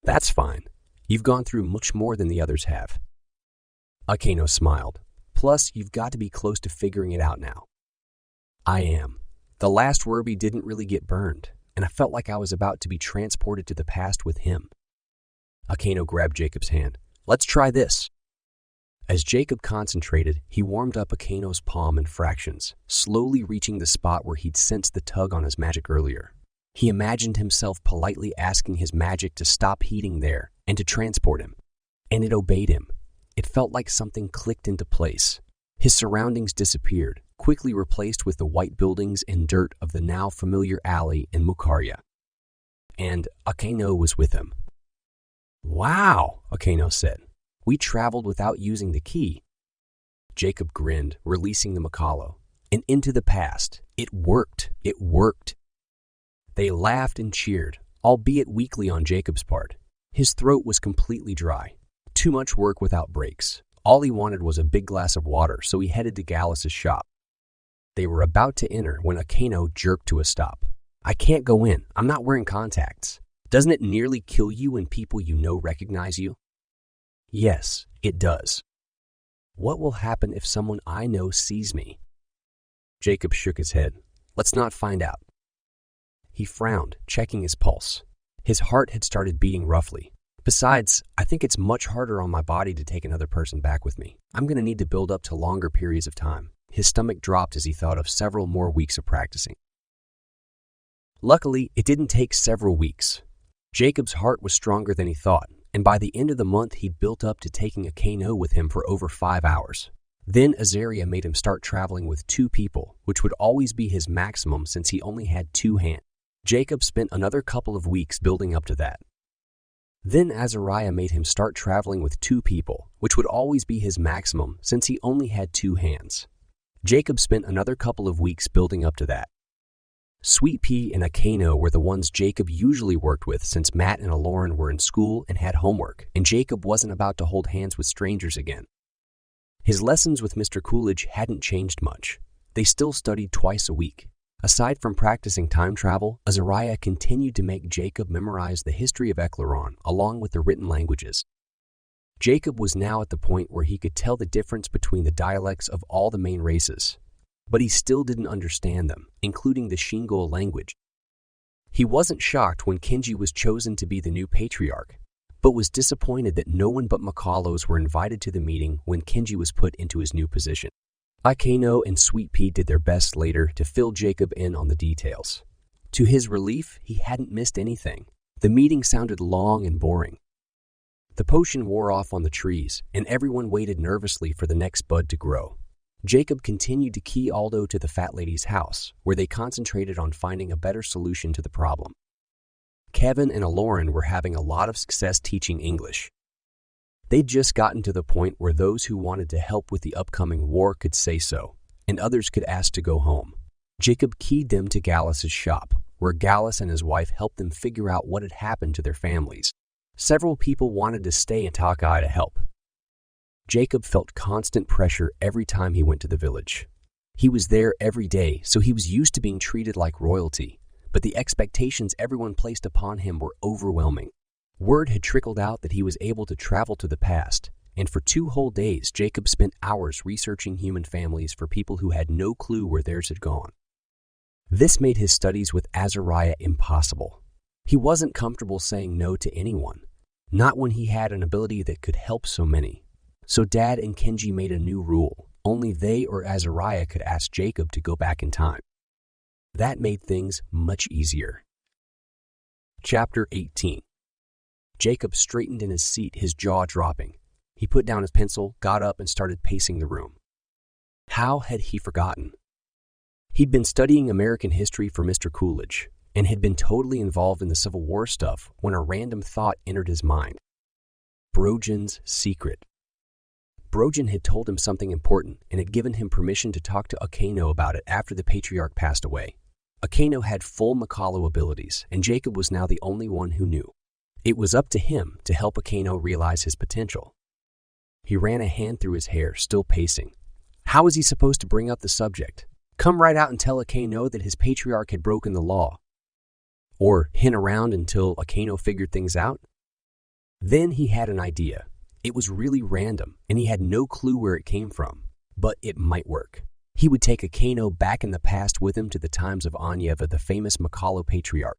"That's fine. You've gone through much more than the others have." Okano smiled. "Plus, you've got to be close to figuring it out now." "I am. The last Werby didn't really get burned, and I felt like I was about to be transported to the past with him." Okano grabbed Jacob's hand. "Let's try this." As Jacob concentrated, he warmed up Okano's palm in fractions, slowly reaching the spot where he'd sensed the tug on his magic earlier. He imagined himself politely asking his magic to stop heating there and to transport him. And it obeyed him. It felt like something clicked into place. His surroundings disappeared, quickly replaced with the white buildings and dirt of the now familiar alley in Mukarya. And Okano was with him. "Wow," Okano said. "We traveled without using the key." Jacob grinned, releasing the Makalo. "And into the past. It worked. It worked." They laughed and cheered, albeit weakly on Jacob's part. His throat was completely dry. Too much work without breaks. All he wanted was a big glass of water, so he headed to Gallus's shop. They were about to enter when Okano jerked to a stop. "I can't go in. I'm not wearing contacts. Doesn't it nearly kill you when people you know recognize you?" "Yes, it does." "What will happen if someone I know sees me?" Jacob shook his head. "Let's not find out." He frowned, checking his pulse. His heart had started beating roughly. "Besides, I think it's much harder on my body to take another person back with me. I'm going to need to build up to longer periods of time." His stomach dropped as he thought of several more weeks of practicing. Luckily, it didn't take several weeks. Jacob's heart was stronger than he thought, and by the end of the month, he'd built up to taking Okano with him for over 5 hours. Then Azariah made him start traveling with 2 people, which would always be his maximum since he only had 2 hands. Jacob spent another couple of weeks building up to that. Then Azariah made him start traveling with 2 people, which would always be his maximum since he only had 2 hands. Jacob spent another couple of weeks building up to that. Sweet Pea and Okano were the ones Jacob usually worked with since Matt and Eklaron were in school and had homework, and Jacob wasn't about to hold hands with strangers again. His lessons with Mr. Coolidge hadn't changed much. They still studied twice a week. Aside from practicing time travel, Azariah continued to make Jacob memorize the history of Eklaron along with the written languages. Jacob was now at the point where he could tell the difference between the dialects of all the main races, but he still didn't understand them, including the Shingle language. He wasn't shocked when Kenji was chosen to be the new patriarch, but was disappointed that no one but Makalos were invited to the meeting when Kenji was put into his new position. Akeno and Sweet Pea did their best later to fill Jacob in on the details. To his relief, he hadn't missed anything. The meeting sounded long and boring. The potion wore off on the trees, and everyone waited nervously for the next bud to grow. Jacob continued to key Aldo to the fat lady's house, where they concentrated on finding a better solution to the problem. Kevin and Eklaron were having a lot of success teaching English. They'd just gotten to the point where those who wanted to help with the upcoming war could say so, and others could ask to go home. Jacob keyed them to Gallus's shop, where Gallus and his wife helped them figure out what had happened to their families. Several people wanted to stay in Takai to help. Jacob felt constant pressure every time he went to the village. He was there every day, so he was used to being treated like royalty, but the expectations everyone placed upon him were overwhelming. Word had trickled out that he was able to travel to the past, and for 2 whole days, Jacob spent hours researching human families for people who had no clue where theirs had gone. This made his studies with Azariah impossible. He wasn't comfortable saying no to anyone, not when he had an ability that could help so many. So Dad and Kenji made a new rule. Only they or Azariah could ask Jacob to go back in time. That made things much easier. Chapter 18. Jacob straightened in his seat, his jaw dropping. He put down his pencil, got up, and started pacing the room. How had he forgotten? He'd been studying American history for Mr. Coolidge and had been totally involved in the Civil War stuff when a random thought entered his mind. Brojan's secret. Brojan had told him something important and had given him permission to talk to Akeno about it after the patriarch passed away. Akeno had full Makalo abilities, and Jacob was now the only one who knew. It was up to him to help Akeno realize his potential. He ran a hand through his hair, still pacing. How was he supposed to bring up the subject? Come right out and tell Akeno that his patriarch had broken the law? Or hint around until Akeno figured things out? Then he had an idea. It was really random, and he had no clue where it came from, but it might work. He would take Akeno back in the past with him to the times of Anyeva, the famous Makalo patriarch.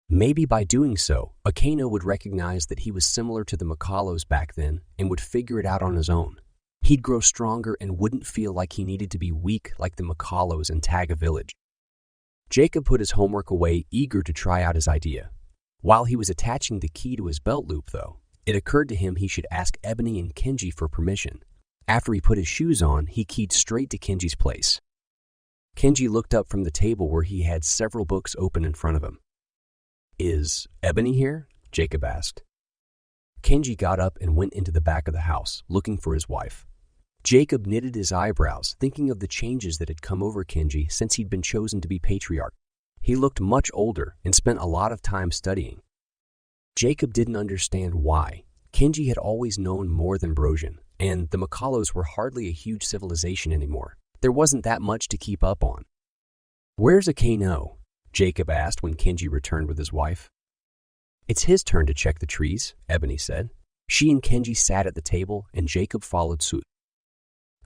Maybe by doing so, Akeno would recognize that he was similar to the Makalos back then and would figure it out on his own. He'd grow stronger and wouldn't feel like he needed to be weak like the Makalos in Taga village. Jacob put his homework away, eager to try out his idea. While he was attaching the key to his belt loop, though, it occurred to him he should ask Ebony and Kenji for permission. After he put his shoes on, he keyed straight to Kenji's place. Kenji looked up from the table where he had several books open in front of him. "Is Ebony here?" Jacob asked. Kenji got up and went into the back of the house, looking for his wife. Jacob knitted his eyebrows, thinking of the changes that had come over Kenji since he'd been chosen to be patriarch. He looked much older and spent a lot of time studying. Jacob didn't understand why. Kenji had always known more than Brojan, and the Makalos were hardly a huge civilization anymore. There wasn't that much to keep up on. "Where's Akeno?" Jacob asked when Kenji returned with his wife. "It's his turn to check the trees," Ebony said. She and Kenji sat at the table, and Jacob followed suit.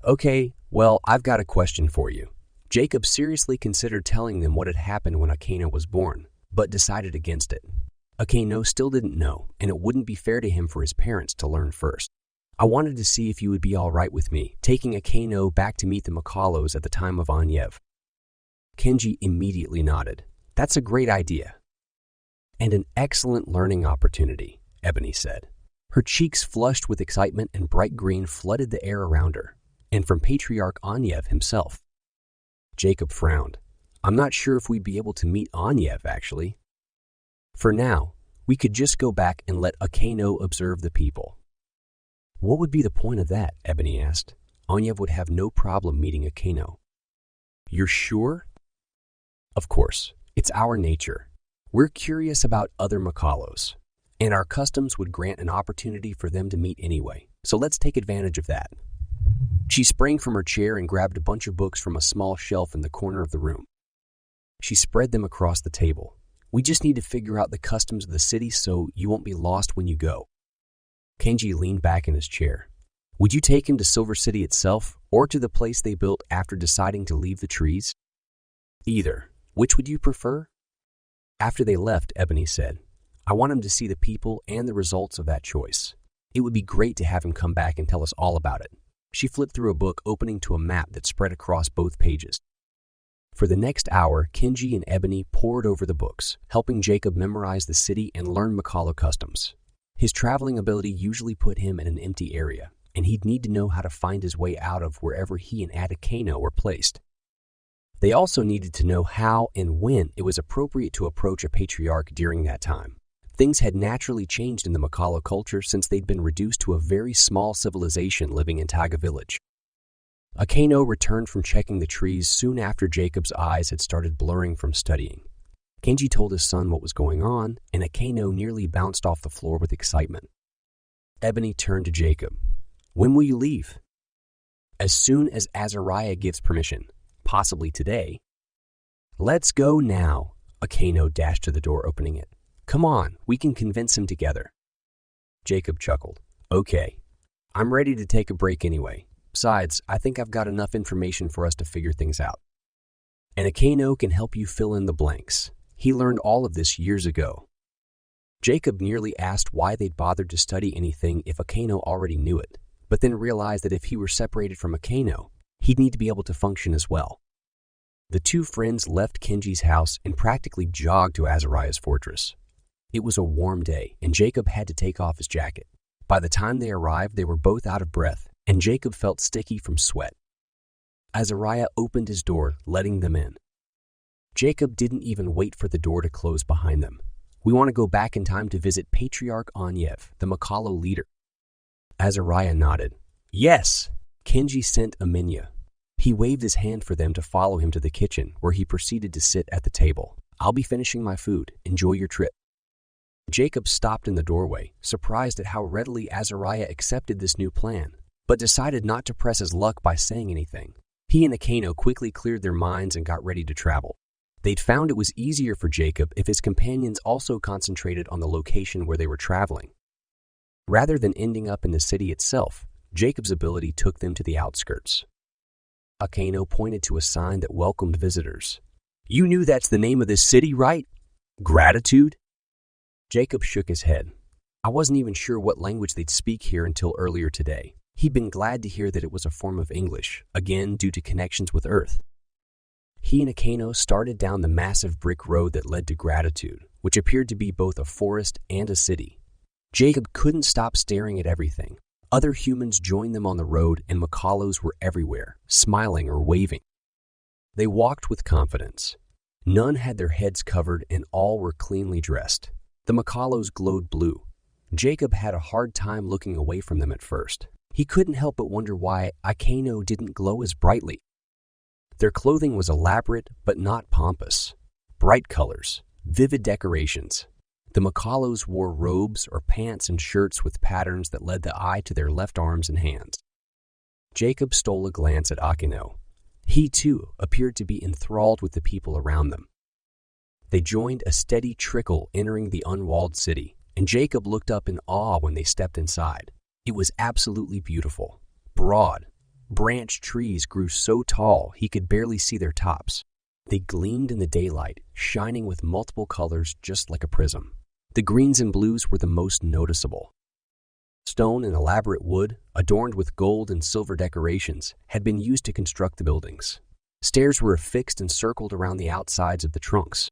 "Okay, well, I've got a question for you." Jacob seriously considered telling them what had happened when Akeno was born, but decided against it. Akeno still didn't know, and it wouldn't be fair to him for his parents to learn first. "I wanted to see if you would be all right with me taking Akeno back to meet the Makalos at the time of Anyev." Kenji immediately nodded. "That's a great idea." "And an excellent learning opportunity," Ebony said. Her cheeks flushed with excitement and bright green flooded the air around her, and from Patriarch Anyev himself. Jacob frowned. "I'm not sure if we'd be able to meet Anyev, actually. For now, we could just go back and let Akeno observe the people." "What would be the point of that?" Ebony asked. "Anyev would have no problem meeting Akeno." "You're sure?" "Of course. It's our nature. We're curious about other Makalos, and our customs would grant an opportunity for them to meet anyway, so let's take advantage of that." She sprang from her chair and grabbed a bunch of books from a small shelf in the corner of the room. She spread them across the table. "We just need to figure out the customs of the city so you won't be lost when you go." Kenji leaned back in his chair. "Would you take him to Silver City itself, or to the place they built after deciding to leave the trees?" "Either. Which would you prefer?" After they left, Ebony said, I want him to see the people and the results of that choice. It would be great to have him come back and tell us all about it. She flipped through a book, opening to a map that spread across both pages. For the next hour, Kenji and Ebony pored over the books, helping Jacob memorize the city and learn Makalo customs. His traveling ability usually put him in an empty area, and he'd need to know how to find his way out of wherever he and Adekano were placed. They also needed to know how and when it was appropriate to approach a patriarch during that time. Things had naturally changed in the Makalo culture since they'd been reduced to a very small civilization living in Taiga village. Akano returned from checking the trees soon after Jacob's eyes had started blurring from studying. Kenji told his son what was going on, and Akano nearly bounced off the floor with excitement. Ebony turned to Jacob. "When will you leave?" "As soon as Azariah gives permission, possibly today." "Let's go now." Akano dashed to the door, opening it. "Come on, we can convince him together." Jacob chuckled. "Okay. I'm ready to take a break anyway. Besides, I think I've got enough information for us to figure things out. And Akano can help you fill in the blanks. He learned all of this years ago." Jacob nearly asked why they'd bothered to study anything if Akano already knew it, but then realized that if he were separated from Akano, he'd need to be able to function as well. The two friends left Kenji's house and practically jogged to Azariah's fortress. It was a warm day, and Jacob had to take off his jacket. By the time they arrived, they were both out of breath, and Jacob felt sticky from sweat. Azariah opened his door, letting them in. Jacob didn't even wait for the door to close behind them. "We want to go back in time to visit Patriarch Onyev, the Makalo leader." Azariah nodded. "Yes." Kenji sent Aminya. He waved his hand for them to follow him to the kitchen, where he proceeded to sit at the table. "I'll be finishing my food. Enjoy your trip." Jacob stopped in the doorway, surprised at how readily Azariah accepted this new plan, but decided not to press his luck by saying anything. He and Akano quickly cleared their minds and got ready to travel. They'd found it was easier for Jacob if his companions also concentrated on the location where they were traveling. Rather than ending up in the city itself, Jacob's ability took them to the outskirts. Akano pointed to a sign that welcomed visitors. "You knew that's the name of this city, right? Gratitude?" Jacob shook his head. "I wasn't even sure what language they'd speak here until earlier today." He'd been glad to hear that it was a form of English, again due to connections with Earth. He and Akano started down the massive brick road that led to Gratitude, which appeared to be both a forest and a city. Jacob couldn't stop staring at everything. Other humans joined them on the road, and Makalos were everywhere, smiling or waving. They walked with confidence. None had their heads covered, and all were cleanly dressed. The Makalos glowed blue. Jacob had a hard time looking away from them at first. He couldn't help but wonder why Akano didn't glow as brightly. Their clothing was elaborate but not pompous. Bright colors, vivid decorations. The Makalos wore robes or pants and shirts with patterns that led the eye to their left arms and hands. Jacob stole a glance at Akano. He, too, appeared to be enthralled with the people around them. They joined a steady trickle entering the unwalled city, and Jacob looked up in awe when they stepped inside. It was absolutely beautiful. Broad, branched trees grew so tall he could barely see their tops. They gleamed in the daylight, shining with multiple colors just like a prism. The greens and blues were the most noticeable. Stone and elaborate wood, adorned with gold and silver decorations, had been used to construct the buildings. Stairs were affixed and circled around the outsides of the trunks.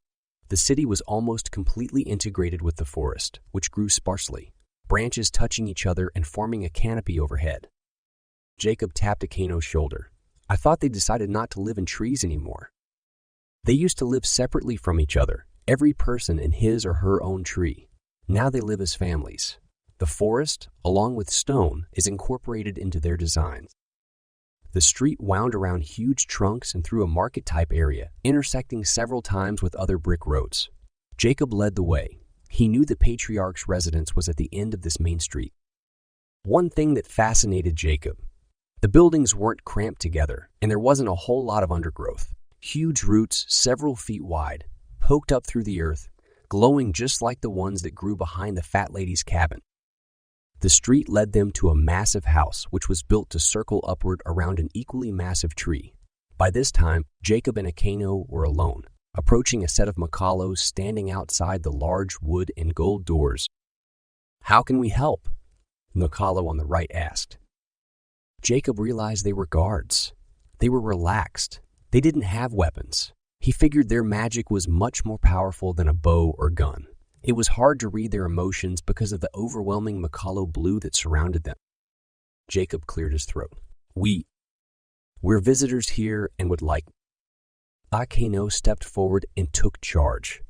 The city was almost completely integrated with the forest, which grew sparsely, branches touching each other and forming a canopy overhead. Jacob tapped Akano's shoulder. "I thought they decided not to live in trees anymore." "They used to live separately from each other, every person in his or her own tree. Now they live as families. The forest, along with stone, is incorporated into their designs." The street wound around huge trunks and through a market-type area, intersecting several times with other brick roads. Jacob led the way. He knew the patriarch's residence was at the end of this main street. One thing that fascinated Jacob: the buildings weren't cramped together, and there wasn't a whole lot of undergrowth. Huge roots, several feet wide, poked up through the earth, glowing just like the ones that grew behind the fat lady's cabin. The street led them to a massive house, which was built to circle upward around an equally massive tree. By this time, Jacob and Akano were alone. approaching a set of Makalos standing outside the large wood and gold doors. "How can we help?" the Makalo on the right asked. Jacob realized they were guards. They were relaxed. They didn't have weapons. He figured their magic was much more powerful than a bow or gun. It was hard to read their emotions because of the overwhelming Makalo blue that surrounded them. Jacob cleared his throat. We're visitors here and would like..." Akeno stepped forward and took charge,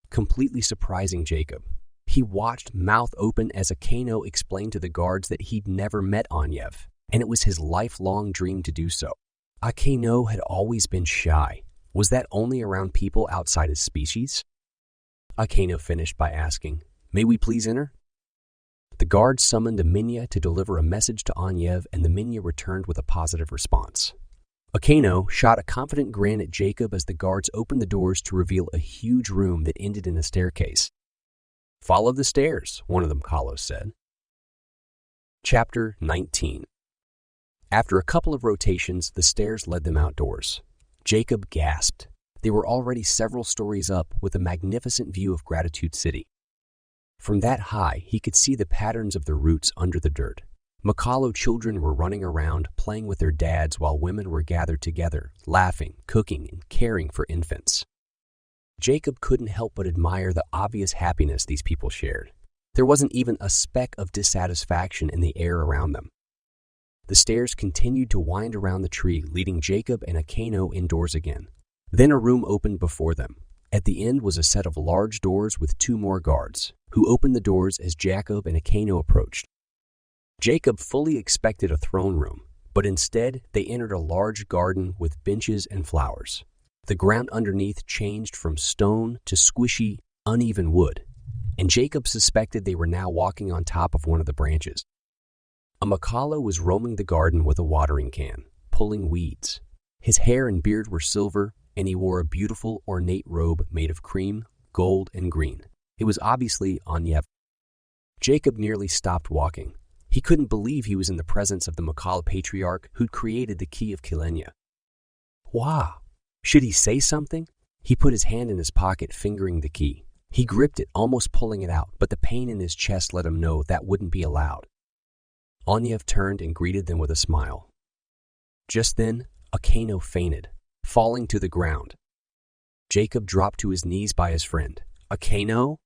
completely surprising Jacob. He watched, mouth open, as Akeno explained to the guards that he'd never met Anyev, and it was his lifelong dream to do so. Akeno had always been shy. Was that only around people outside his species? Akeno finished by asking, "May we please enter?" The guards summoned a Minya to deliver a message to Anyev, and the Minya returned with a positive response. Akeno shot a confident grin at Jacob as the guards opened the doors to reveal a huge room that ended in a staircase. "Follow the stairs," one of the Makalos said. Chapter 19. After a couple of rotations, the stairs led them outdoors. Jacob gasped. They were already several stories up with a magnificent view of Gratitude City. From that high, he could see the patterns of the roots under the dirt. Makalo children were running around, playing with their dads while women were gathered together, laughing, cooking, and caring for infants. Jacob couldn't help but admire the obvious happiness these people shared. There wasn't even a speck of dissatisfaction in the air around them. The stairs continued to wind around the tree, leading Jacob and Akeno indoors again. Then a room opened before them. At the end was a set of large doors with two more guards, who opened the doors as Jacob and Akeno approached. Jacob fully expected a throne room, but instead they entered a large garden with benches and flowers. The ground underneath changed from stone to squishy, uneven wood, and Jacob suspected they were now walking on top of one of the branches. A Makalo was roaming the garden with a watering can, pulling weeds. His hair and beard were silver, and he wore a beautiful, ornate robe made of cream, gold, and green. It was obviously Anyev. Jacob nearly stopped walking. He couldn't believe he was in the presence of the Makalo patriarch who'd created the key of Kilenya. Wow! Should he say something? He put his hand in his pocket, fingering the key. He gripped it, almost pulling it out, but the pain in his chest let him know that wouldn't be allowed. Anyev turned and greeted them with a smile. Just then, Akeno fainted, falling to the ground. Jacob dropped to his knees by his friend. "Akeno?"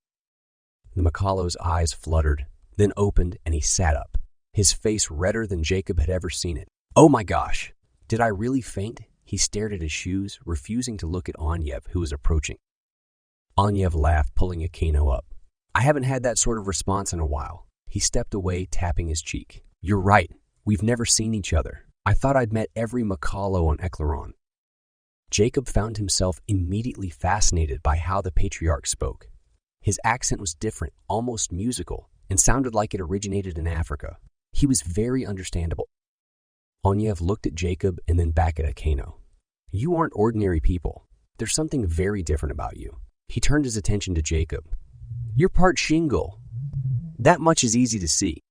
The Makalo's eyes fluttered, then opened, and he sat up, his face redder than Jacob had ever seen it. "Oh my gosh! Did I really faint?" He stared at his shoes, refusing to look at Anyev, who was approaching. Anyev laughed, pulling Akeno up. "I haven't had that sort of response in a while." He stepped away, tapping his cheek. "You're right. We've never seen each other. I thought I'd met every Makalo on Eklaron." Jacob found himself immediately fascinated by how the patriarch spoke. His accent was different, almost musical, and sounded like it originated in Africa. He was very understandable. Anyev looked at Jacob and then back at Akeno. "You aren't ordinary people. There's something very different about you." He turned his attention to Jacob. "You're part Shingle. That much is easy to see."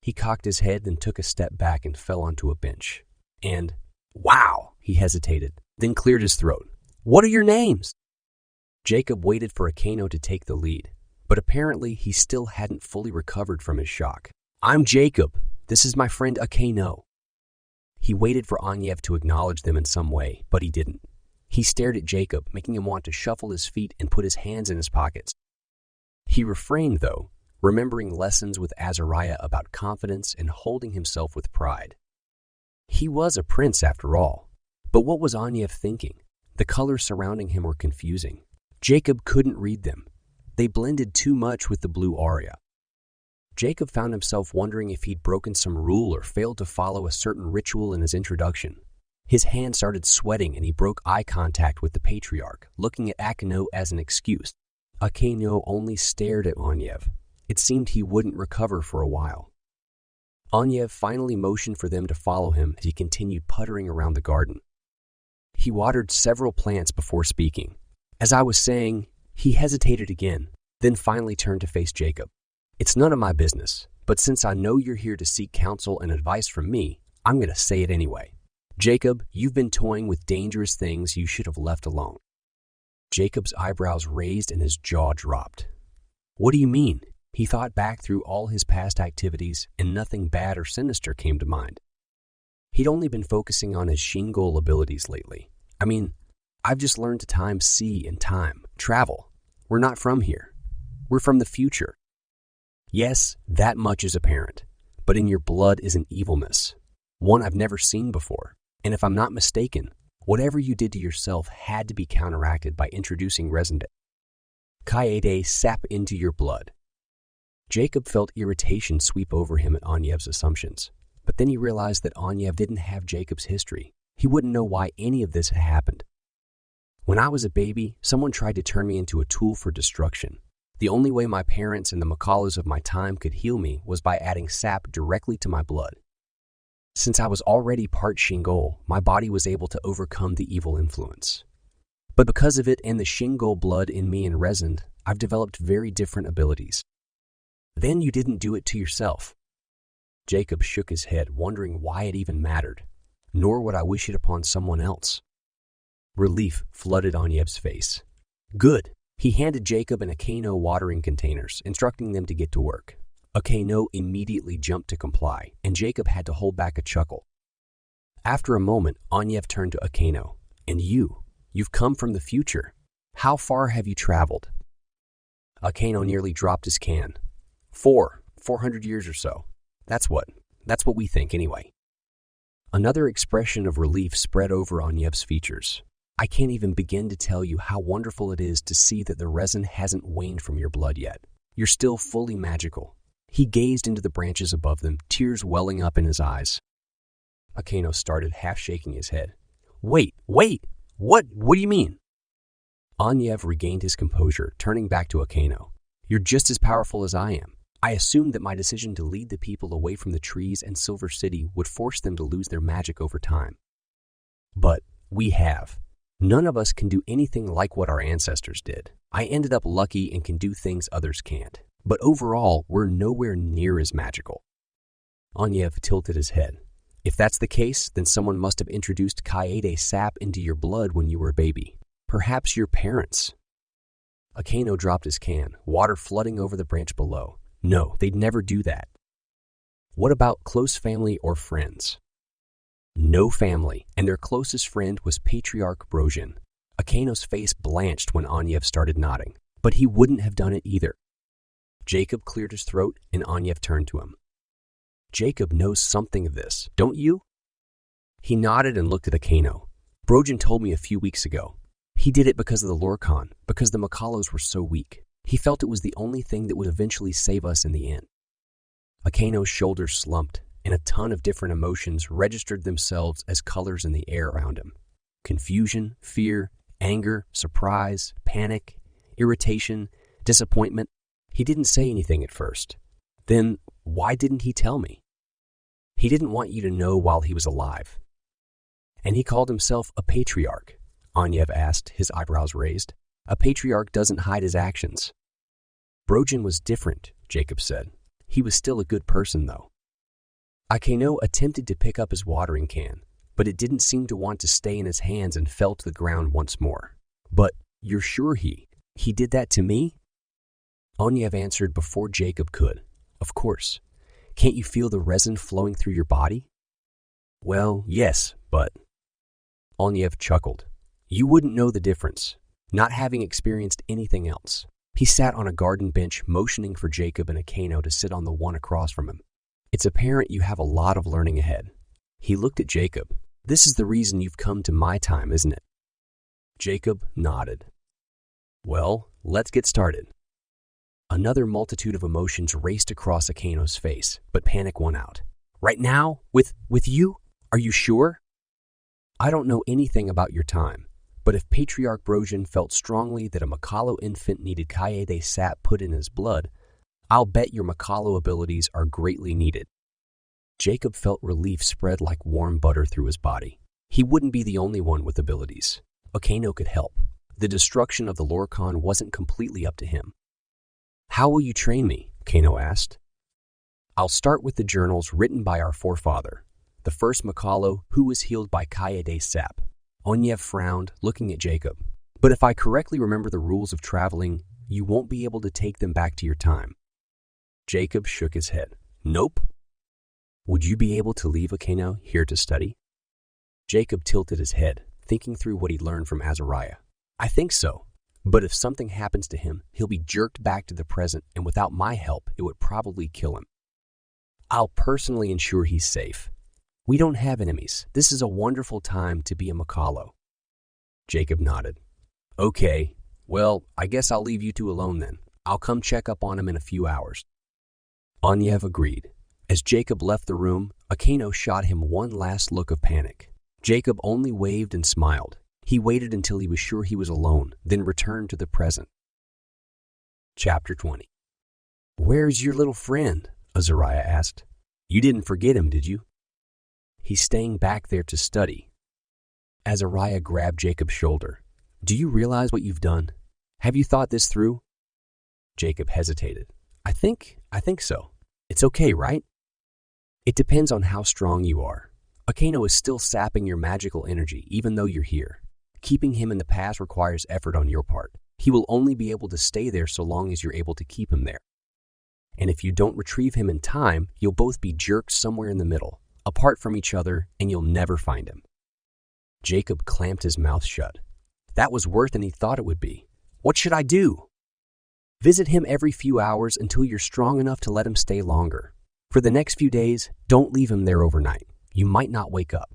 He cocked his head, then took a step back and fell onto a bench. And, "Wow!" he hesitated, then cleared his throat. "What are your names?" Jacob waited for Akeno to take the lead, but apparently he still hadn't fully recovered from his shock. "I'm Jacob. This is my friend Akeno." He waited for Anyev to acknowledge them in some way, but he didn't. He stared at Jacob, making him want to shuffle his feet and put his hands in his pockets. He refrained, though, remembering lessons with Azariah about confidence and holding himself with pride. He was a prince, after all. But what was Anyev thinking? The colors surrounding him were confusing. Jacob couldn't read them. They blended too much with the blue aura. Jacob found himself wondering if he'd broken some rule or failed to follow a certain ritual in his introduction. His hand started sweating and he broke eye contact with the patriarch, looking at Akeno as an excuse. Akeno only stared at Anyev. It seemed he wouldn't recover for a while. Anyev finally motioned for them to follow him as he continued puttering around the garden. He watered several plants before speaking. As I was saying, he hesitated again, then finally turned to face Jacob. "It's none of my business, but since I know you're here to seek counsel and advice from me, I'm going to say it anyway. Jacob, you've been toying with dangerous things you should have left alone." Jacob's eyebrows raised and his jaw dropped. What do you mean? He thought back through all his past activities, and nothing bad or sinister came to mind. He'd only been focusing on his Shingle abilities lately. I mean, I've just learned to time sea and time, travel. We're not from here. We're from the future. Yes, that much is apparent, but in your blood is an evilness, one I've never seen before. And if I'm not mistaken, whatever you did to yourself had to be counteracted by introducing resin Keitus sap into your blood. Jacob felt irritation sweep over him at Anyev's assumptions, but then he realized that Anyev didn't have Jacob's history. He wouldn't know why any of this had happened. When I was a baby, someone tried to turn me into a tool for destruction. The only way my parents and the Makalos of my time could heal me was by adding sap directly to my blood. Since I was already part Shingle, my body was able to overcome the evil influence. But because of it and the Shingle blood in me and resin, I've developed very different abilities. Then you didn't do it to yourself. Jacob shook his head, wondering why it even mattered. Nor would I wish it upon someone else. Relief flooded Anyev's face. Good. He handed Jacob and Eklaron watering containers, instructing them to get to work. Eklaron immediately jumped to comply, and Jacob had to hold back a chuckle. After a moment, Anyev turned to Eklaron. And you've come from the future. How far have you traveled? Eklaron nearly dropped his can. 400 years or so. That's what we think anyway. Another expression of relief spread over Anyev's features. I can't even begin to tell you how wonderful it is to see that the resin hasn't waned from your blood yet. You're still fully magical. He gazed into the branches above them, tears welling up in his eyes. Eklaron started half shaking his head. Wait, what do you mean? Anyev regained his composure, turning back to Eklaron. You're just as powerful as I am. I assumed that my decision to lead the people away from the trees and Silver City would force them to lose their magic over time. But we have. None of us can do anything like what our ancestors did. I ended up lucky and can do things others can't. But overall, we're nowhere near as magical. Anyev tilted his head. If that's the case, then someone must have introduced Keitus sap into your blood when you were a baby. Perhaps your parents. Eklaron dropped his can, water flooding over the branch below. No, they'd never do that. What about close family or friends? No family, and their closest friend was Patriarch Brozhin. Eklaron's face blanched when Anyev started nodding, but he wouldn't have done it either. Jacob cleared his throat, and Anyev turned to him. Jacob knows something of this, don't you? He nodded and looked at Eklaron. Brozhin told me a few weeks ago. He did it because of the Lorkon, because the Makalos were so weak. He felt it was the only thing that would eventually save us in the end. Eklaron's shoulders slumped, and a ton of different emotions registered themselves as colors in the air around him. Confusion, fear, anger, surprise, panic, irritation, disappointment. He didn't say anything at first. Then, why didn't he tell me? He didn't want you to know while he was alive. And he called himself a patriarch, Anyev asked, his eyebrows raised. A patriarch doesn't hide his actions. Brozhin was different, Jacob said. He was still a good person, though. Eklaron attempted to pick up his watering can, but it didn't seem to want to stay in his hands and fell to the ground once more. But you're sure he did that to me? Anyev answered before Jacob could. Of course. Can't you feel the resin flowing through your body? Well, yes, but... Anyev chuckled. You wouldn't know the difference, not having experienced anything else. He sat on a garden bench, motioning for Jacob and Eklaron to sit on the one across from him. It's apparent you have a lot of learning ahead. He looked at Jacob. This is the reason you've come to my time, isn't it? Jacob nodded. Well, let's get started. Another multitude of emotions raced across Eklaron's face, but panic won out. Right now? With you? Are you sure? I don't know anything about your time, but if Patriarch Brozhin felt strongly that a Makalo infant needed Keitus sap put in his blood, I'll bet your Makalo abilities are greatly needed. Jacob felt relief spread like warm butter through his body. He wouldn't be the only one with abilities. Eklaron could help. The destruction of the Lorkon wasn't completely up to him. How will you train me? Eklaron asked. I'll start with the journals written by our forefather, the first Makalo who was healed by Keitus sap. Anyev frowned, looking at Jacob. But if I correctly remember the rules of traveling, you won't be able to take them back to your time. Jacob shook his head. Nope. Would you be able to leave Eklaron here to study? Jacob tilted his head, thinking through what he'd learned from Azariah. I think so. But if something happens to him, he'll be jerked back to the present, and without my help, it would probably kill him. I'll personally ensure he's safe. We don't have enemies. This is a wonderful time to be a Makalo. Jacob nodded. Okay, well, I guess I'll leave you two alone then. I'll come check up on him in a few hours. Anyev agreed. As Jacob left the room, Eklaron shot him one last look of panic. Jacob only waved and smiled. He waited until he was sure he was alone, then returned to the present. Chapter 20. Where's your little friend? Azariah asked. You didn't forget him, did you? He's staying back there to study. Azariah grabbed Jacob's shoulder. Do you realize what you've done? Have you thought this through? Jacob hesitated. I think so. It's okay, right? It depends on how strong you are. Eklaron is still sapping your magical energy, even though you're here. Keeping him in the past requires effort on your part. He will only be able to stay there so long as you're able to keep him there. And if you don't retrieve him in time, you'll both be jerked somewhere in the middle, apart from each other, and you'll never find him. Jacob clamped his mouth shut. That was worse than he thought it would be. What should I do? Visit him every few hours until you're strong enough to let him stay longer. For the next few days, don't leave him there overnight. You might not wake up.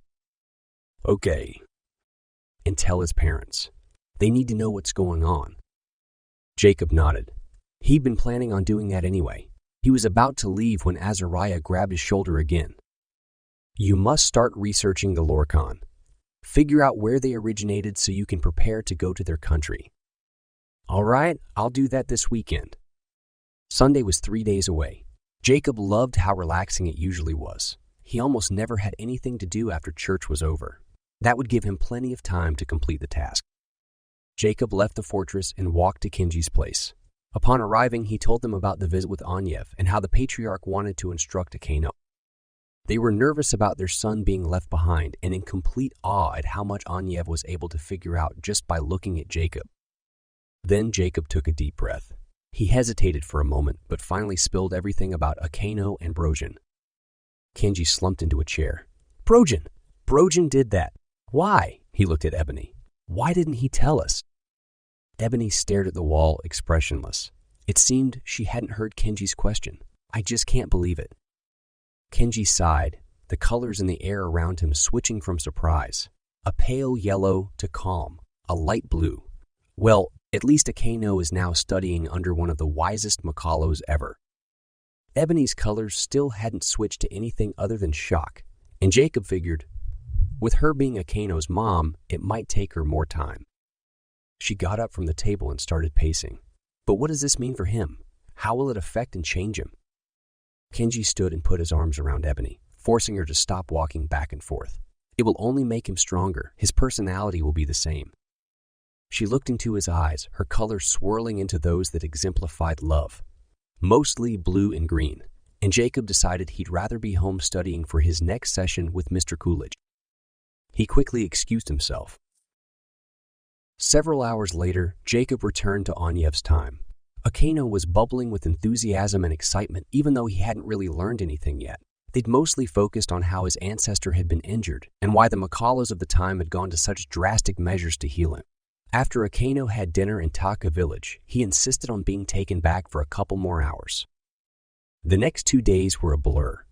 Okay. And tell his parents. They need to know what's going on. Jacob nodded. He'd been planning on doing that anyway. He was about to leave when Azariah grabbed his shoulder again. You must start researching the Lorkon. Figure out where they originated so you can prepare to go to their country. All right, I'll do that this weekend. Sunday was 3 days away. Jacob loved how relaxing it usually was. He almost never had anything to do after church was over. That would give him plenty of time to complete the task. Jacob left the fortress and walked to Kenji's place. Upon arriving, he told them about the visit with Anyev and how the patriarch wanted to instruct Eklaron. They were nervous about their son being left behind and in complete awe at how much Anyev was able to figure out just by looking at Jacob. Then Jacob took a deep breath. He hesitated for a moment, but finally spilled everything about Eklaron and Brojan. Kenji slumped into a chair. Brojan did that. Why? He looked at Ebony. Why didn't he tell us? Ebony stared at the wall, expressionless. It seemed she hadn't heard Kenji's question. I just can't believe it. Kenji sighed, the colors in the air around him switching from surprise. A pale yellow to calm, a light blue. Well, at least Eklaron is now studying under one of the wisest Makalos ever. Ebony's colors still hadn't switched to anything other than shock, and Jacob figured, with her being Eklaron's mom, it might take her more time. She got up from the table and started pacing. But what does this mean for him? How will it affect and change him? Kenji stood and put his arms around Ebony, forcing her to stop walking back and forth. It will only make him stronger. His personality will be the same. She looked into his eyes, her colors swirling into those that exemplified love. Mostly blue and green, and Jacob decided he'd rather be home studying for his next session with Mr. Coolidge. He quickly excused himself. Several hours later, Jacob returned to Anyev's time. Eklaron was bubbling with enthusiasm and excitement even though he hadn't really learned anything yet. They'd mostly focused on how his ancestor had been injured and why the Makalos of the time had gone to such drastic measures to heal him. After Eklaron had dinner in Taka village, he insisted on being taken back for a couple more hours. The next 2 days were a blur.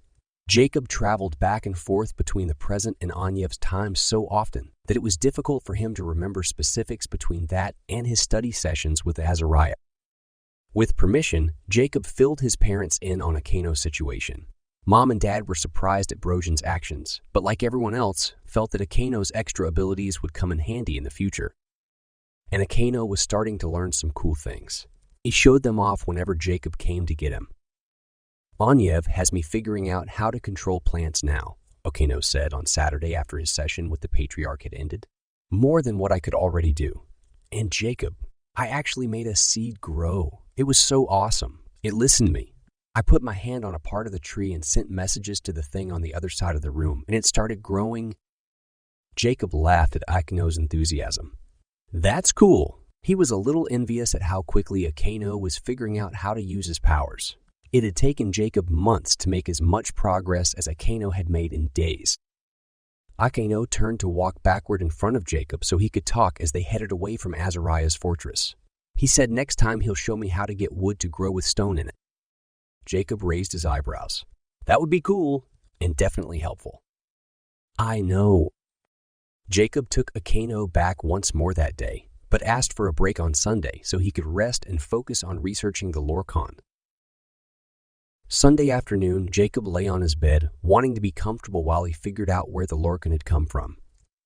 Jacob traveled back and forth between the present and Anyev's time so often that it was difficult for him to remember specifics between that and his study sessions with Azariah. With permission, Jacob filled his parents in on Eklaron's situation. Mom and Dad were surprised at Brojan's actions, but like everyone else, felt that Eklaron's extra abilities would come in handy in the future. And Eklaron was starting to learn some cool things. He showed them off whenever Jacob came to get him. Anyev has me figuring out how to control plants now, Eklaron said on Saturday after his session with the patriarch had ended. More than what I could already do. And Jacob, I actually made a seed grow. It was so awesome. It listened to me. I put my hand on a part of the tree and sent messages to the thing on the other side of the room, and it started growing. Jacob laughed at Eklaron's enthusiasm. That's cool. He was a little envious at how quickly Akeno was figuring out how to use his powers. It had taken Jacob months to make as much progress as Akeno had made in days. Akeno turned to walk backward in front of Jacob so he could talk as they headed away from Azariah's fortress. He said next time he'll show me how to get wood to grow with stone in it. Jacob raised his eyebrows. That would be cool and definitely helpful. I know. Jacob took Akeno back once more that day, but asked for a break on Sunday so he could rest and focus on researching the Lorkon. Sunday afternoon, Jacob lay on his bed, wanting to be comfortable while he figured out where the Lorkon had come from.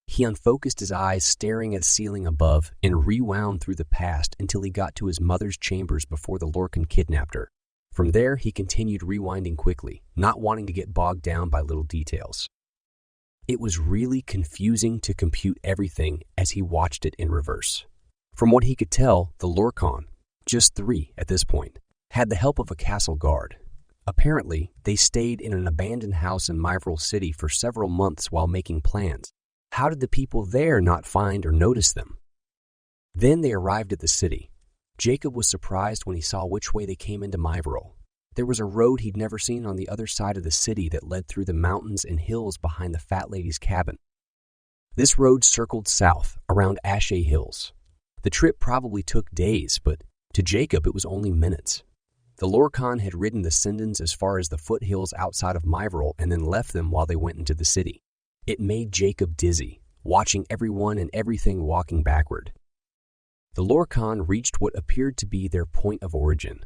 He unfocused his eyes, staring at the ceiling above, and rewound through the past until he got to his mother's chambers before the Lorkon kidnapped her. From there, he continued rewinding quickly, not wanting to get bogged down by little details. It was really confusing to compute everything as he watched it in reverse. From what he could tell, the Lorkon, just 3 at this point, had the help of a castle guard. Apparently, they stayed in an abandoned house in Myvril City for several months while making plans. How did the people there not find or notice them? Then they arrived at the city. Jacob was surprised when he saw which way they came into Myvril. There was a road he'd never seen on the other side of the city that led through the mountains and hills behind the fat lady's cabin. This road circled south, around Ashe Hills. The trip probably took days, but to Jacob it was only minutes. The Lorkon had ridden the Sindons as far as the foothills outside of Myvril and then left them while they went into the city. It made Jacob dizzy, watching everyone and everything walking backward. The Lorkon reached what appeared to be their point of origin.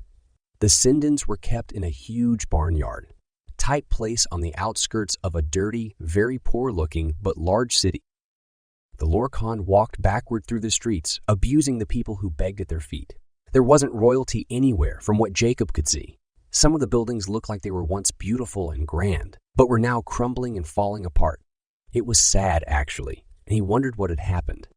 The Sindons were kept in a huge barnyard, tight place on the outskirts of a dirty, very poor-looking but large city. The Lorkon walked backward through the streets, abusing the people who begged at their feet. There wasn't royalty anywhere from what Jacob could see. Some of the buildings looked like they were once beautiful and grand, but were now crumbling and falling apart. It was sad, actually, and he wondered what had happened.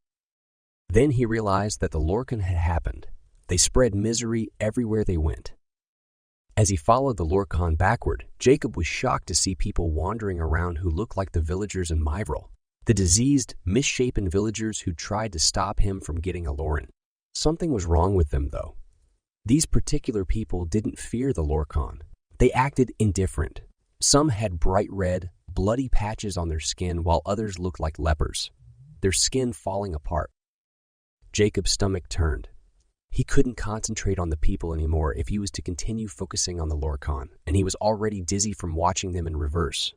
Then he realized that the Lorkon had happened. They spread misery everywhere they went. As he followed the Lorkon backward, Jacob was shocked to see people wandering around who looked like the villagers in Myvril, the diseased, misshapen villagers who tried to stop him from getting Eklaron. Something was wrong with them, though. These particular people didn't fear the Lorkon. They acted indifferent. Some had bright red, bloody patches on their skin while others looked like lepers, their skin falling apart. Jacob's stomach turned. He couldn't concentrate on the people anymore if he was to continue focusing on the Lorkon, and he was already dizzy from watching them in reverse.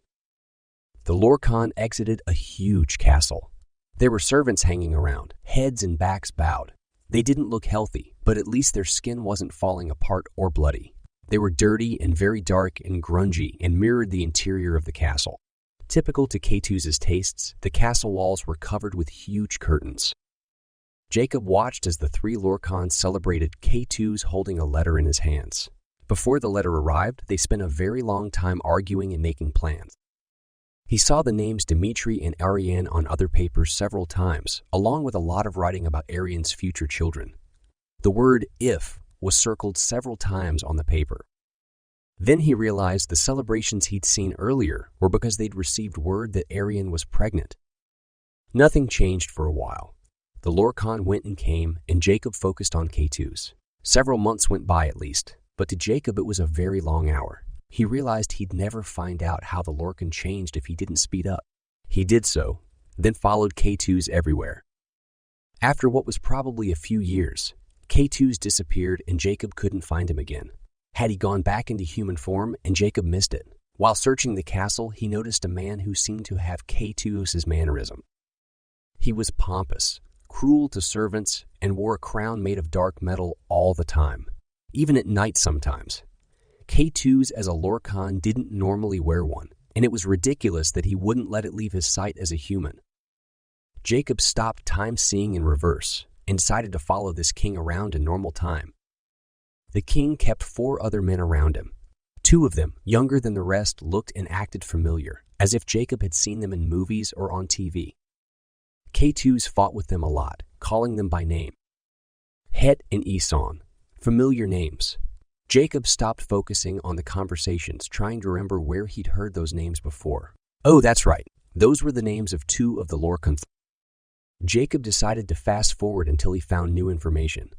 The Lorkon exited a huge castle. There were servants hanging around, heads and backs bowed. They didn't look healthy, but at least their skin wasn't falling apart or bloody. They were dirty and very dark and grungy and mirrored the interior of the castle. Typical to Keitus's tastes, the castle walls were covered with huge curtains. Jacob watched as the 3 Lorkons celebrated Keitus holding a letter in his hands. Before the letter arrived, they spent a very long time arguing and making plans. He saw the names Dimitri and Ariane on other papers several times, along with a lot of writing about Ariane's future children. The word "if" was circled several times on the paper. Then he realized the celebrations he'd seen earlier were because they'd received word that Ariane was pregnant. Nothing changed for a while. The Lorkon went and came, and Jacob focused on Keitus. Several months went by at least, but to Jacob it was a very long hour. He realized he'd never find out how the Lorkon changed if he didn't speed up. He did so, then followed Keitus everywhere. After what was probably a few years, Keitus disappeared and Jacob couldn't find him again. Had he gone back into human form and Jacob missed it? While searching the castle, he noticed a man who seemed to have Keitus's mannerism. He was pompous, cruel to servants, and wore a crown made of dark metal all the time, even at night sometimes. Keitus as a Lorkon didn't normally wear one, and it was ridiculous that he wouldn't let it leave his sight as a human. Jacob stopped time seeing in reverse and decided to follow this king around in normal time. The king kept 4 other men around him. 2 of them, younger than the rest, looked and acted familiar, as if Jacob had seen them in movies or on TV. Keitus fought with them a lot, calling them by name. Het and Isan, familiar names. Jacob stopped focusing on the conversations, trying to remember where he'd heard those names before. Oh, that's right. Those were the names of 2 of the Lorkons. Jacob decided to fast forward until he found new information.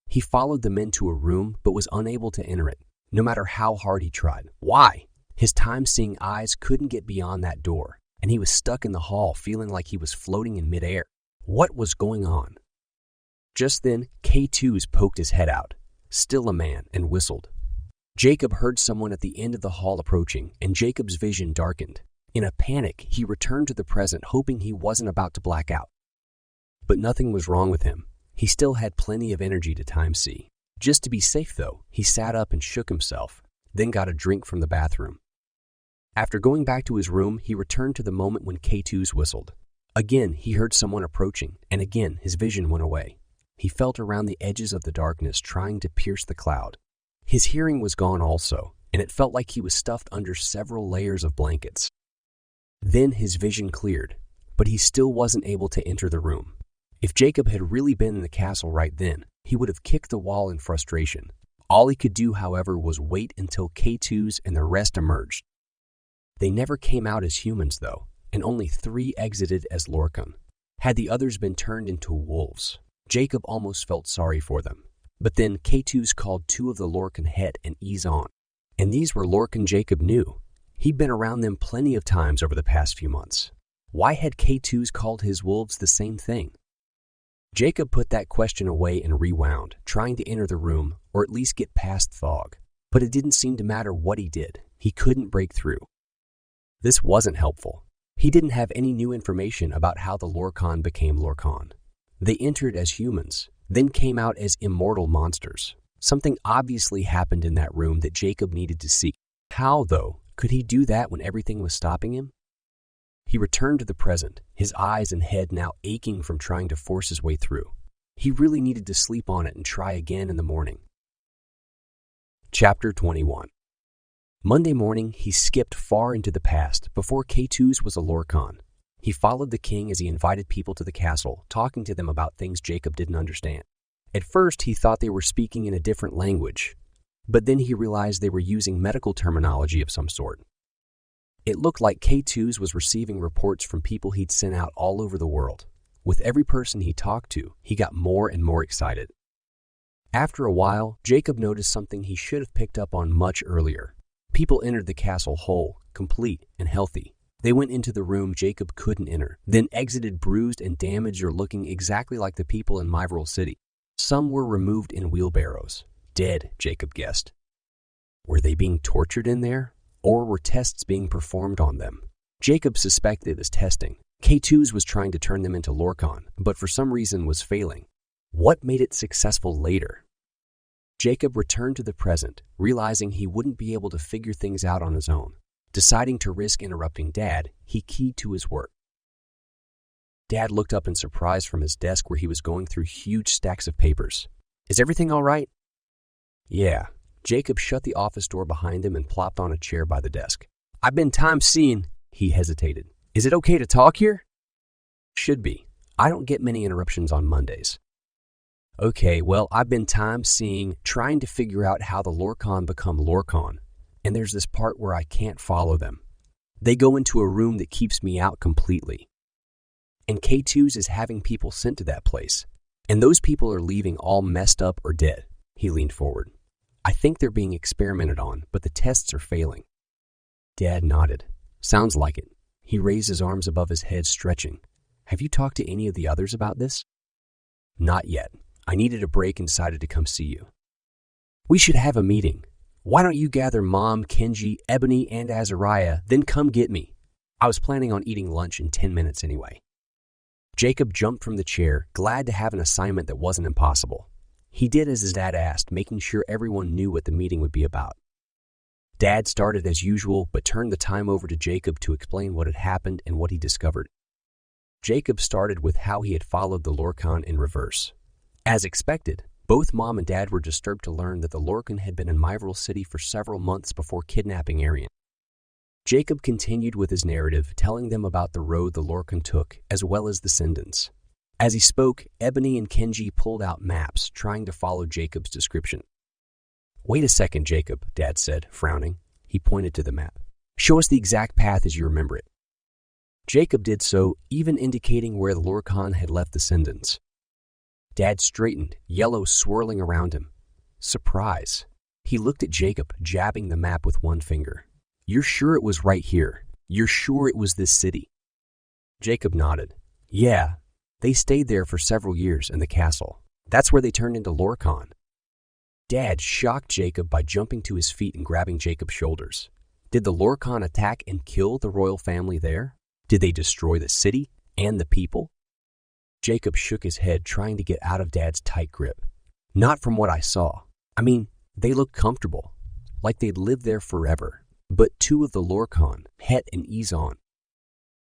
He followed the men to a room but was unable to enter it, no matter how hard he tried. Why? His time-seeing eyes couldn't get beyond that door, and he was stuck in the hall feeling like he was floating in midair. What was going on? Just then, Keitus poked his head out, still a man, and whistled. Jacob heard someone at the end of the hall approaching, and Jacob's vision darkened. In a panic, he returned to the present, hoping he wasn't about to black out. But nothing was wrong with him. He still had plenty of energy to time-see. Just to be safe, though, he sat up and shook himself, then got a drink from the bathroom. After going back to his room, he returned to the moment when Keitus whistled. Again, he heard someone approaching, and again, his vision went away. He felt around the edges of the darkness, trying to pierce the cloud. His hearing was gone also, and it felt like he was stuffed under several layers of blankets. Then his vision cleared, but he still wasn't able to enter the room. If Jacob had really been in the castle right then, he would have kicked the wall in frustration. All he could do, however, was wait until Keitus and the rest emerged. They never came out as humans, though, and only 3 exited as Lorkon. Had the others been turned into wolves, Jacob almost felt sorry for them. But then Keitus called 2 of the Lorkon het and ease on. And these were Lorkon Jacob knew. He'd been around them plenty of times over the past few months. Why had Keitus called his wolves the same thing? Jacob put that question away and rewound, trying to enter the room, or at least get past Thog. But it didn't seem to matter what he did. He couldn't break through. This wasn't helpful. He didn't have any new information about how the Lorkon became Lorkon. They entered as humans, then came out as immortal monsters. Something obviously happened in that room that Jacob needed to see. How, though, could he do that when everything was stopping him? He returned to the present, his eyes and head now aching from trying to force his way through. He really needed to sleep on it and try again in the morning. Chapter 21. Monday morning, he skipped far into the past before Keitus was a Lorkon. He followed the king as he invited people to the castle, talking to them about things Jacob didn't understand. At first, he thought they were speaking in a different language, but then he realized they were using medical terminology of some sort. It looked like Keitus was receiving reports from people he'd sent out all over the world. With every person he talked to, he got more and more excited. After a while, Jacob noticed something he should have picked up on much earlier. People entered the castle whole, complete, and healthy. They went into the room Jacob couldn't enter, then exited bruised and damaged or looking exactly like the people in Myvril City. Some were removed in wheelbarrows. Dead, Jacob guessed. Were they being tortured in there? Or were tests being performed on them? Jacob suspected it was testing. Keitus was trying to turn them into Lorkon, but for some reason was failing. What made it successful later? Jacob returned to the present, realizing he wouldn't be able to figure things out on his own. Deciding to risk interrupting Dad, he keyed to his work. Dad looked up in surprise from his desk where he was going through huge stacks of papers. Is everything all right? Yeah. Jacob shut the office door behind him and plopped on a chair by the desk. I've been time-seeing. He hesitated. Is it okay to talk here? Should be. I don't get many interruptions on Mondays. Okay, well, I've been time-seeing, trying to figure out how the Lorkon become Lorkon, and there's this part where I can't follow them. They go into a room that keeps me out completely. And Keitus is having people sent to that place, and those people are leaving all messed up or dead. He leaned forward. I think they're being experimented on, but the tests are failing. Dad nodded. Sounds like it. He raised his arms above his head, stretching. Have you talked to any of the others about this? Not yet. I needed a break and decided to come see you. We should have a meeting. Why don't you gather Mom, Kenji, Ebony, and Azariah, then come get me? I was planning on eating lunch in 10 minutes anyway. Jacob jumped from the chair, glad to have an assignment that wasn't impossible. He did as his dad asked, making sure everyone knew what the meeting would be about. Dad started as usual, but turned the time over to Jacob to explain what had happened and what he discovered. Jacob started with how he had followed the Lorkon in reverse. As expected, both Mom and Dad were disturbed to learn that the Lorkon had been in Myvril City for several months before kidnapping Arian. Jacob continued with his narrative, telling them about the road the Lorkon took, as well as the Sindons. As he spoke, Ebony and Kenji pulled out maps, trying to follow Jacob's description. Wait a second, Jacob, Dad said, frowning. He pointed to the map. Show us the exact path as you remember it. Jacob did so, even indicating where the Lorkon had left descendants. Dad straightened, yellow swirling around him. Surprise. He looked at Jacob, jabbing the map with one finger. You're sure it was right here? You're sure it was this city? Jacob nodded. Yeah, they stayed there for several years in the castle. That's where they turned into Lorkon. Dad shocked Jacob by jumping to his feet and grabbing Jacob's shoulders. Did the Lorkon attack and kill the royal family there? Did they destroy the city and the people? Jacob shook his head, trying to get out of Dad's tight grip. Not from what I saw. I mean, they looked comfortable, like they'd lived there forever. But two of the Lorkon, Het and Izon.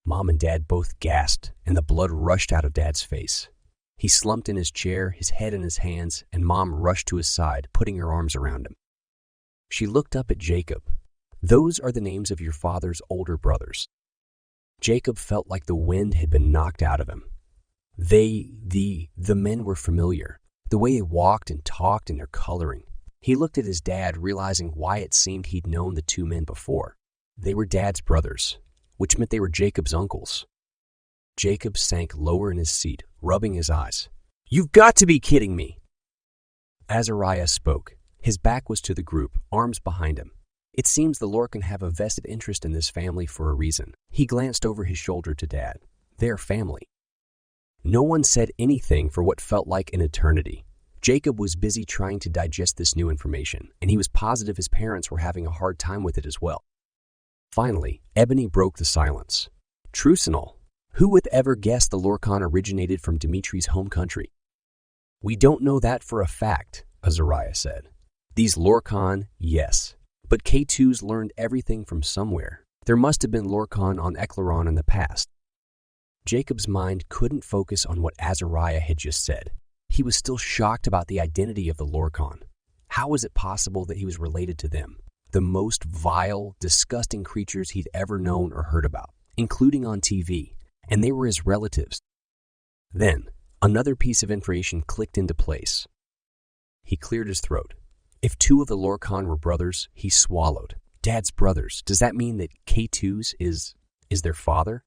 Mom and Dad both gasped, and the blood rushed out of Dad's face. He slumped in his chair, his head in his hands, and Mom rushed to his side, putting her arms around him. She looked up at Jacob. Those are the names of your father's older brothers. Jacob felt like the wind had been knocked out of him. The men were familiar. The way they walked and talked and their coloring. He looked at his dad, realizing why it seemed he'd known the two men before. They were Dad's brothers, which meant they were Jacob's uncles. Jacob sank lower in his seat, rubbing his eyes. You've got to be kidding me! Azariah spoke. His back was to the group, arms behind him. It seems the Lorkon have a vested interest in this family for a reason. He glanced over his shoulder to Dad. Their family. No one said anything for what felt like an eternity. Jacob was busy trying to digest this new information, and he was positive his parents were having a hard time with it as well. Finally, Ebony broke the silence. Trucinal, who would ever guess the Lorkon originated from Dimitri's home country? We don't know that for a fact, Azariah said. These Lorkon, yes. But Keitus learned everything from somewhere. There must have been Lorkon on Eklaron in the past. Jacob's mind couldn't focus on what Azariah had just said. He was still shocked about the identity of the Lorkon. How was it possible that he was related to them? The most vile, disgusting creatures he'd ever known or heard about, including on TV, and they were his relatives. Then, another piece of information clicked into place. He cleared his throat. If two of the Lorkon were brothers, he swallowed. Dad's brothers. Does that mean that Keitus is their father?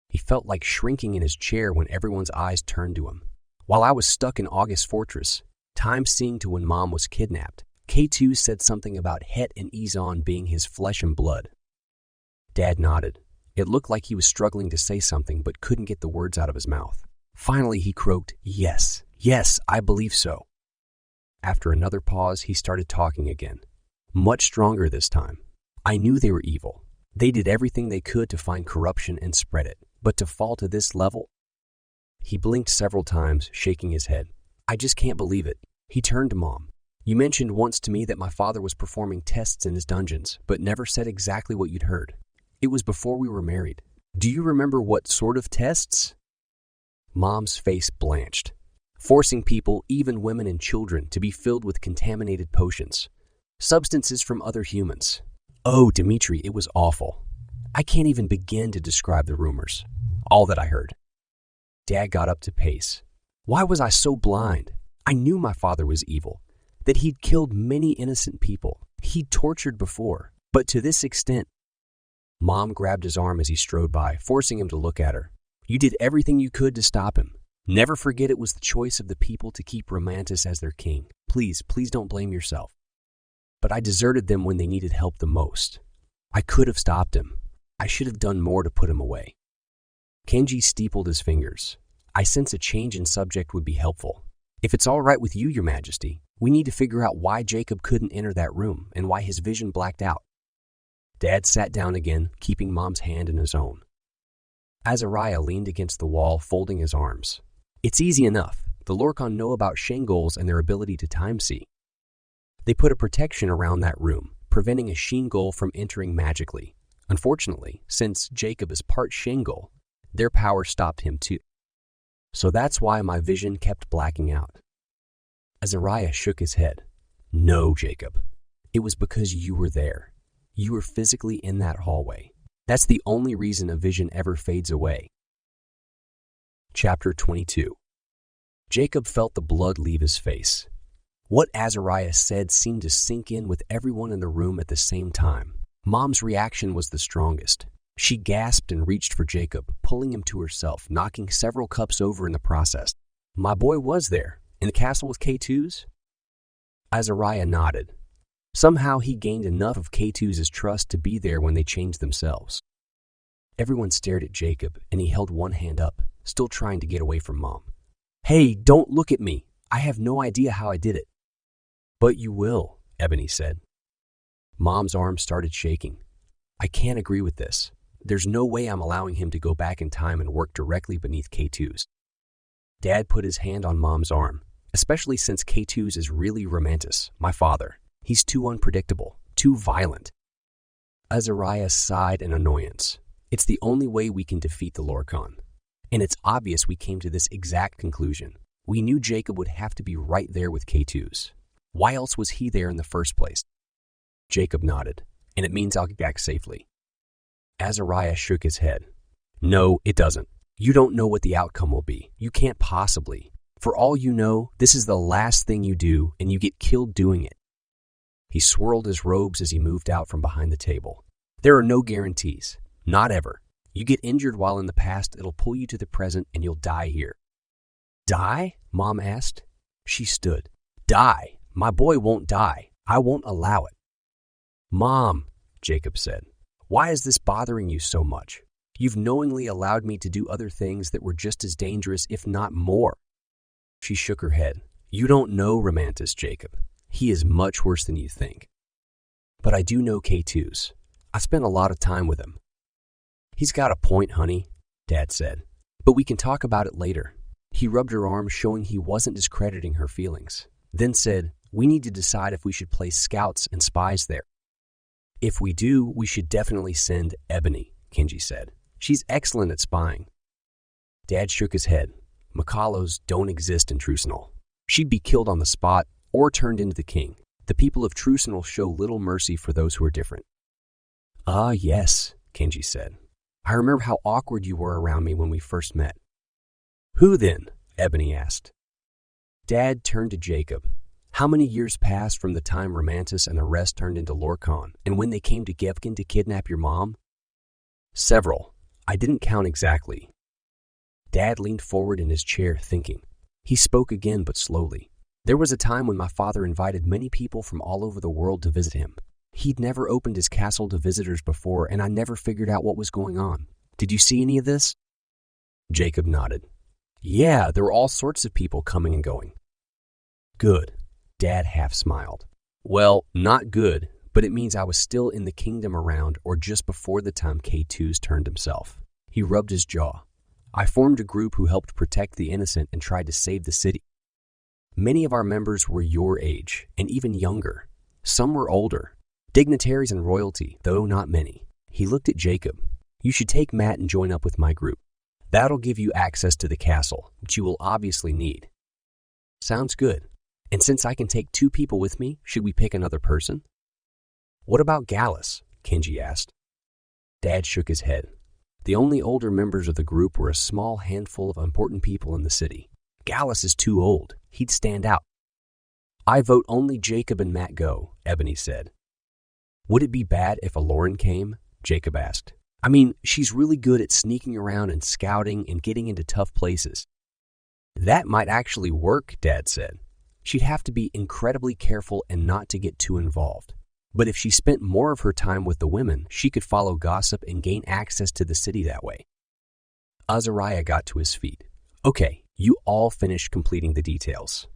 He felt like shrinking in his chair when everyone's eyes turned to him. While I was stuck in August Fortress, time seeing to when Mom was kidnapped, Keitus said something about Het and Izon being his flesh and blood. Dad nodded. It looked like he was struggling to say something but couldn't get the words out of his mouth. Finally, he croaked, Yes, I believe so. After another pause, he started talking again. Much stronger this time. I knew they were evil. They did everything they could to find corruption and spread it. But to fall to this level? He blinked several times, shaking his head. I just can't believe it. He turned to Mom. You mentioned once to me that my father was performing tests in his dungeons, but never said exactly what you'd heard. It was before we were married. Do you remember what sort of tests? Mom's face blanched. Forcing people, even women and children, to be filled with contaminated potions. Substances from other humans. Oh, Dimitri, it was awful. I can't even begin to describe the rumors. All that I heard. Dad got up to pace. Why was I so blind? I knew my father was evil, that he'd killed many innocent people. He'd tortured before, but to this extent. Mom grabbed his arm as he strode by, forcing him to look at her. You did everything you could to stop him. Never forget it was the choice of the people to keep Romantis as their king. Please don't blame yourself. But I deserted them when they needed help the most. I could have stopped him. I should have done more to put him away. Kenji steepled his fingers. I sense a change in subject would be helpful. If it's all right with you, Your Majesty, we need to figure out why Jacob couldn't enter that room and why his vision blacked out. Dad sat down again, keeping Mom's hand in his own. Azariah leaned against the wall, folding his arms. It's easy enough. The Lorkon know about Shengols and their ability to time-see. They put a protection around that room, preventing a Shingol from entering magically. Unfortunately, since Jacob is part Shengol, their power stopped him too. So that's why my vision kept blacking out. Azariah shook his head. No, Jacob. It was because you were there. You were physically in that hallway. That's the only reason a vision ever fades away. Chapter 22. Jacob felt the blood leave his face. What Azariah said seemed to sink in with everyone in the room at the same time. Mom's reaction was the strongest. She gasped and reached for Jacob, pulling him to herself, knocking several cups over in the process. My boy was there, in the castle with Keitus? Azariah nodded. Somehow he gained enough of Keitus' trust to be there when they changed themselves. Everyone stared at Jacob, and he held one hand up, still trying to get away from Mom. Hey, don't look at me. I have no idea how I did it. But you will, Ebony said. Mom's arm started shaking. I can't agree with this. There's no way I'm allowing him to go back in time and work directly beneath Keitus. Dad put his hand on Mom's arm, especially since Keitus is really Romantis, my father. He's too unpredictable, too violent. Azariah sighed in annoyance. It's the only way we can defeat the Lorkon. And it's obvious we came to this exact conclusion. We knew Jacob would have to be right there with Keitus. Why else was he there in the first place? Jacob nodded, and it means I'll get back safely. Azariah shook his head. No, it doesn't. You don't know what the outcome will be. You can't possibly. For all you know, this is the last thing you do, and you get killed doing it. He swirled his robes as he moved out from behind the table. There are no guarantees. Not ever. You get injured while in the past, it'll pull you to the present, and you'll die here. Die? Mom asked. She stood. Die? My boy won't die. I won't allow it. Mom, Jacob said, why is this bothering you so much? You've knowingly allowed me to do other things that were just as dangerous, if not more. She shook her head. You don't know Romantis, Jacob. He is much worse than you think. But I do know Keitus. I spent a lot of time with him. He's got a point, honey, Dad said. But we can talk about it later. He rubbed her arm, showing he wasn't discrediting her feelings. Then said, we need to decide if we should place scouts and spies there. If we do, we should definitely send Ebony, Kenji said. She's excellent at spying. Dad shook his head. Makalos don't exist in Trucinal. She'd be killed on the spot or turned into the king. The people of Trucinal show little mercy for those who are different. Ah, yes, Kenji said. I remember how awkward you were around me when we first met. Who then? Ebony asked. Dad turned to Jacob. How many years passed from the time Romantis and the rest turned into Lorkon, and when they came to Gevkin to kidnap your mom? Several. I didn't count exactly. Dad leaned forward in his chair, thinking. He spoke again, but slowly. There was a time when my father invited many people from all over the world to visit him. He'd never opened his castle to visitors before, and I never figured out what was going on. Did you see any of this? Jacob nodded. Yeah, there were all sorts of people coming and going. Good. Dad half smiled. Well, not good, but it means I was still in the kingdom around or just before the time Keitus turned himself. He rubbed his jaw. I formed a group who helped protect the innocent and tried to save the city. Many of our members were your age, and even younger. Some were older. Dignitaries and royalty, though not many. He looked at Jacob. You should take Matt and join up with my group. That'll give you access to the castle, which you will obviously need. Sounds good. And since I can take 2 people with me, should we pick another person? What about Gallus? Kenji asked. Dad shook his head. The only older members of the group were a small handful of important people in the city. Gallus is too old. He'd stand out. I vote only Jacob and Matt go, Ebony said. Would it be bad if Eklaron came? Jacob asked. I mean, she's really good at sneaking around and scouting and getting into tough places. That might actually work, Dad said. She'd have to be incredibly careful and not to get too involved. But if she spent more of her time with the women, she could follow gossip and gain access to the city that way. Azariah got to his feet. Okay, you all finished completing the details.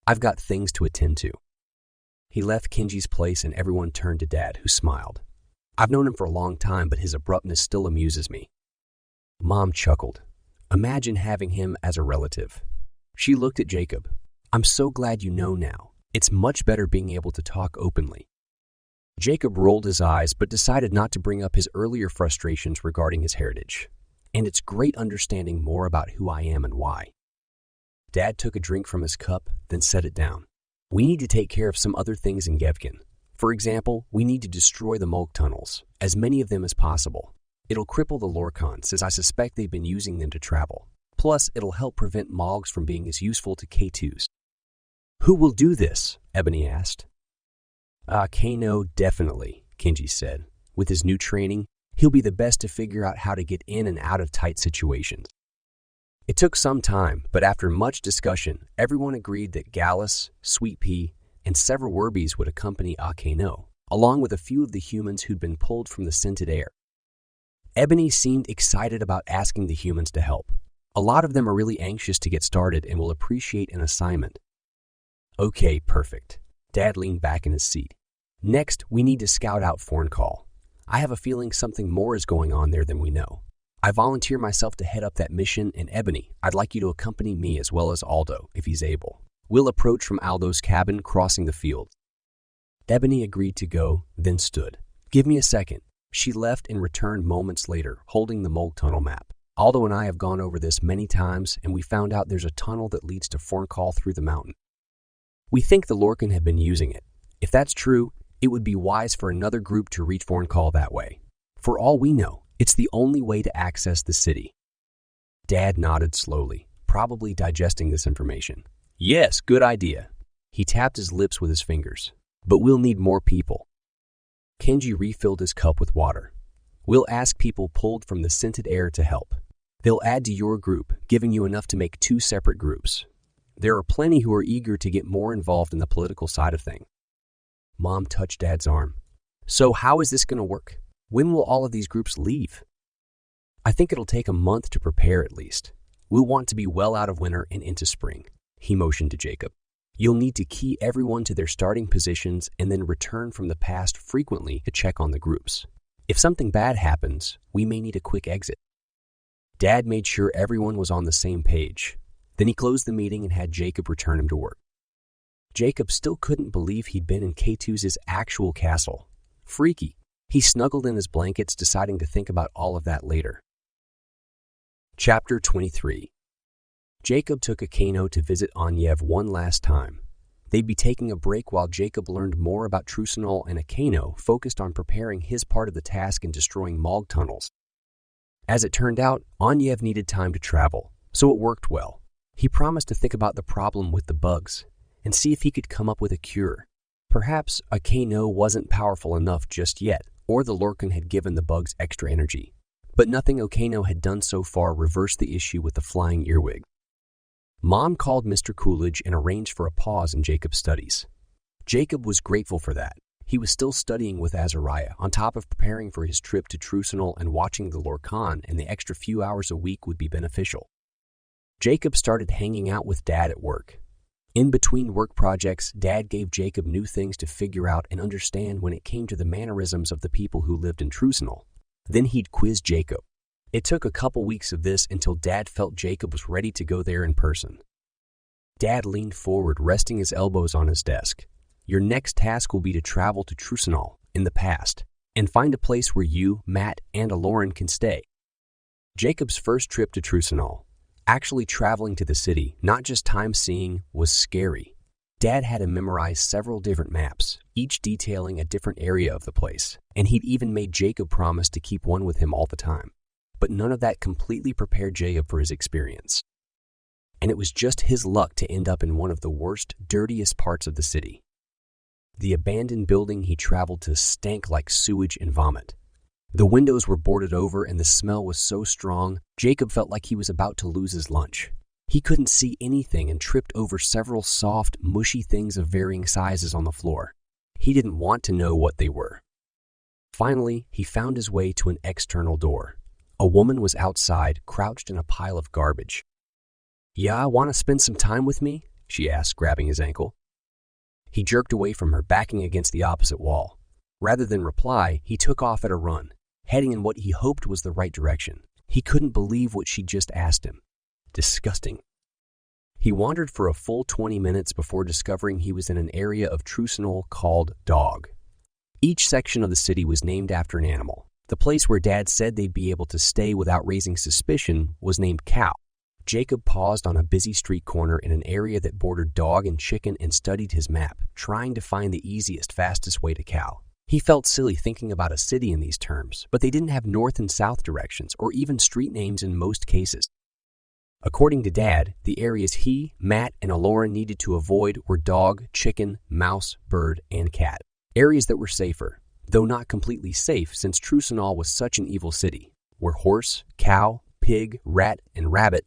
I've got things to attend to. He left Kenji's place and everyone turned to Dad, who smiled. I've known him for a long time, but his abruptness still amuses me. Mom chuckled. Imagine having him as a relative. She looked at Jacob. I'm so glad you know now. It's much better being able to talk openly. Jacob rolled his eyes but decided not to bring up his earlier frustrations regarding his heritage. And it's great understanding more about who I am and why. Dad took a drink from his cup, then set it down. We need to take care of some other things in Gevkin. For example, we need to destroy the Mulk tunnels, as many of them as possible. It'll cripple the Lorkon, since I suspect they've been using them to travel. Plus, it'll help prevent Mogs from being as useful to Keitus. Who will do this? Ebony asked. Kano, definitely, Kenji said. With his new training, He'll be the best to figure out how to get in and out of tight situations. It took some time, but after much discussion, everyone agreed that Gallus, Sweet Pea, and several Werbies would accompany Akeno, along with a few of the humans who'd been pulled from the scented air. Ebony seemed excited about asking the humans to help. A lot of them are really anxious to get started and will appreciate an assignment. Okay, perfect. Dad leaned back in his seat. Next, we need to scout out Forncall. I have a feeling something more is going on there than we know. I volunteer myself to head up that mission, and Ebony, I'd like you to accompany me as well as Aldo, if he's able. We'll approach from Aldo's cabin, crossing the field. Ebony agreed to go, then stood. Give me a second. She left and returned moments later, holding the mold tunnel map. Aldo and I have gone over this many times, and we found out there's a tunnel that leads to Forncall through the mountain. We think the Lorkon have been using it. If that's true, it would be wise for another group to reach Forncall that way. For all we know, it's the only way to access the city. Dad nodded slowly, probably digesting this information. Yes, good idea. He tapped his lips with his fingers. But we'll need more people. Kenji refilled his cup with water. We'll ask people pulled from the scented air to help. They'll add to your group, giving you enough to make 2 separate groups. There are plenty who are eager to get more involved in the political side of things. Mom touched Dad's arm. So how is this going to work? When will all of these groups leave? I think it'll take a month to prepare at least. We'll want to be well out of winter and into spring. He motioned to Jacob. You'll need to key everyone to their starting positions and then return from the past frequently to check on the groups. If something bad happens, we may need a quick exit. Dad made sure everyone was on the same page. Then he closed the meeting and had Jacob return him to work. Jacob still couldn't believe he'd been in Keitus's actual castle. Freaky. He snuggled in his blankets, deciding to think about all of that later. Chapter 23. Jacob took Akeno to visit Anyev one last time. They'd be taking a break while Jacob learned more about Trucinol, and Akeno focused on preparing his part of the task in destroying Mog tunnels. As it turned out, Anyev needed time to travel, so it worked well. He promised to think about the problem with the bugs and see if he could come up with a cure. Perhaps Akeno wasn't powerful enough just yet, or the Lorkon had given the bugs extra energy. But nothing Akeno had done so far reversed the issue with the flying earwig. Mom called Mr. Coolidge and arranged for a pause in Jacob's studies. Jacob was grateful for that. He was still studying with Azariah, on top of preparing for his trip to Trucinol and watching the Lorkon, and the extra few hours a week would be beneficial. Jacob started hanging out with Dad at work. In between work projects, Dad gave Jacob new things to figure out and understand when it came to the mannerisms of the people who lived in Trucinol. Then he'd quiz Jacob. It took a couple weeks of this until Dad felt Jacob was ready to go there in person. Dad leaned forward, resting his elbows on his desk. Your next task will be to travel to Trucinol, in the past, and find a place where you, Matt, and Eklaron can stay. Jacob's first trip to Trucinol, actually traveling to the city, not just time-seeing, was scary. Dad had him memorize several different maps, each detailing a different area of the place, and he'd even made Jacob promise to keep one with him all the time. But none of that completely prepared Jacob for his experience. And it was just his luck to end up in one of the worst, dirtiest parts of the city. The abandoned building he traveled to stank like sewage and vomit. The windows were boarded over and the smell was so strong, Jacob felt like he was about to lose his lunch. He couldn't see anything and tripped over several soft, mushy things of varying sizes on the floor. He didn't want to know what they were. Finally, he found his way to an external door. A woman was outside, crouched in a pile of garbage. "Yeah, want to spend some time with me?" she asked, grabbing his ankle. He jerked away from her, backing against the opposite wall. Rather than reply, he took off at a run, heading in what he hoped was the right direction. He couldn't believe what she'd just asked him. Disgusting. He wandered for a full 20 minutes before discovering he was in an area of Trucinol called Dog. Each section of the city was named after an animal. The place where Dad said they'd be able to stay without raising suspicion was named Cow. Jacob paused on a busy street corner in an area that bordered Dog and Chicken and studied his map, trying to find the easiest, fastest way to Cow. He felt silly thinking about a city in these terms, but they didn't have north and south directions or even street names in most cases. According to Dad, the areas he, Matt, and Eklaron needed to avoid were Dog, Chicken, Mouse, Bird, and Cat. Areas that were safer. though not completely safe since Trusanol was such an evil city, where horse, cow, pig, rat, and rabbit.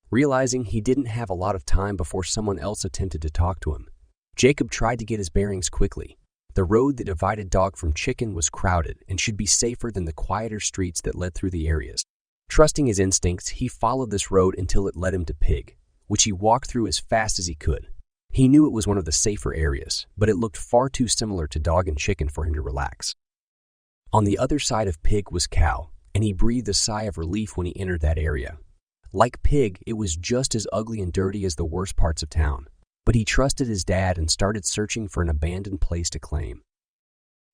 Realizing he didn't have a lot of time before someone else attempted to talk to him, Jacob tried to get his bearings quickly. The road that divided Dog from Chicken was crowded and should be safer than the quieter streets that led through the areas. Trusting his instincts, he followed this road until it led him to Pig, which he walked through as fast as he could. He knew it was one of the safer areas, but it looked far too similar to Dog and Chicken for him to relax. On the other side of Pig was Cow, and he breathed a sigh of relief when he entered that area. Like Pig, it was just as ugly and dirty as the worst parts of town, but he trusted his dad and started searching for an abandoned place to claim.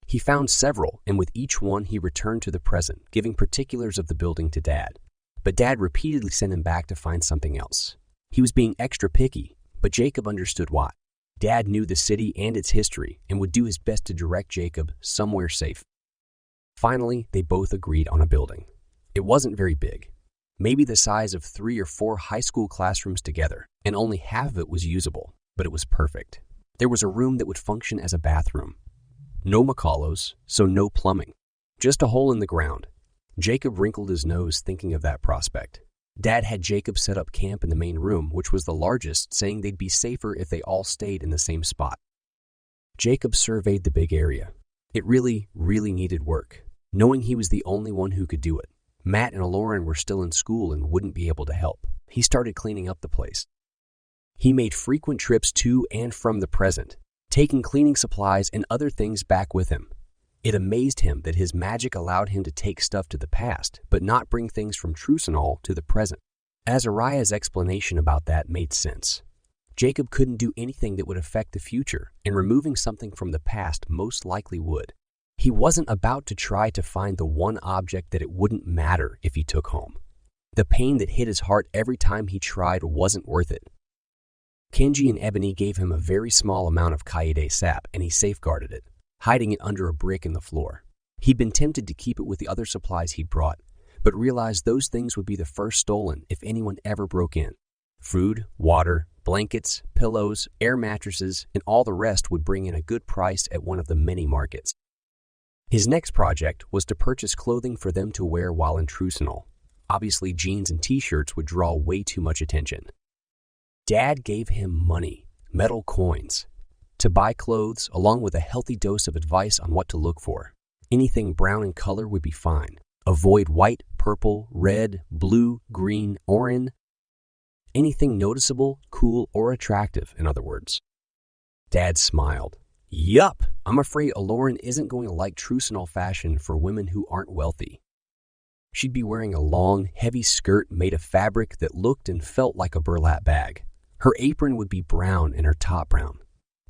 He found several, and with each one he returned to the present, giving particulars of the building to Dad. But Dad repeatedly sent him back to find something else. He was being extra picky, but Jacob understood why. Dad knew the city and its history and would do his best to direct Jacob somewhere safe. Finally, they both agreed on a building. It wasn't very big, maybe the size of 3 or 4 high school classrooms together, and only half of it was usable, but it was perfect. There was a room that would function as a bathroom. No McCulloughs, so no plumbing. Just a hole in the ground. Jacob wrinkled his nose thinking of that prospect. Dad had Jacob set up camp in the main room, which was the largest, saying they'd be safer if they all stayed in the same spot. Jacob surveyed the big area. It really needed work, knowing he was the only one who could do it. Matt and Eklaron were still in school and wouldn't be able to help. He started cleaning up the place. He made frequent trips to and from the present, taking cleaning supplies and other things back with him. It amazed him that his magic allowed him to take stuff to the past, but not bring things from Trusanol to the present. Azariah's explanation about that made sense. Jacob couldn't do anything that would affect the future, and removing something from the past most likely would. He wasn't about to try to find the one object that it wouldn't matter if he took home. The pain that hit his heart every time he tried wasn't worth it. Kenji and Ebony gave him a very small amount of Kaede sap, and he safeguarded it, hiding it under a brick in the floor. He'd been tempted to keep it with the other supplies he'd brought, but realized those things would be the first stolen if anyone ever broke in. Food, water, blankets, pillows, air mattresses, and all the rest would bring in a good price at one of the many markets. His next project was to purchase clothing for them to wear while in Trusanol. Obviously, jeans and t-shirts would draw way too much attention. Dad gave him money, metal coins, to buy clothes along with a healthy dose of advice on what to look for. Anything brown in color would be fine. Avoid white, purple, red, blue, green, orange. Anything noticeable, cool, or attractive, in other words. Dad smiled. Yup, I'm afraid Eklaron isn't going to like Trusanol fashion for women who aren't wealthy. She'd be wearing a long, heavy skirt made of fabric that looked and felt like a burlap bag. Her apron would be brown and her top brown.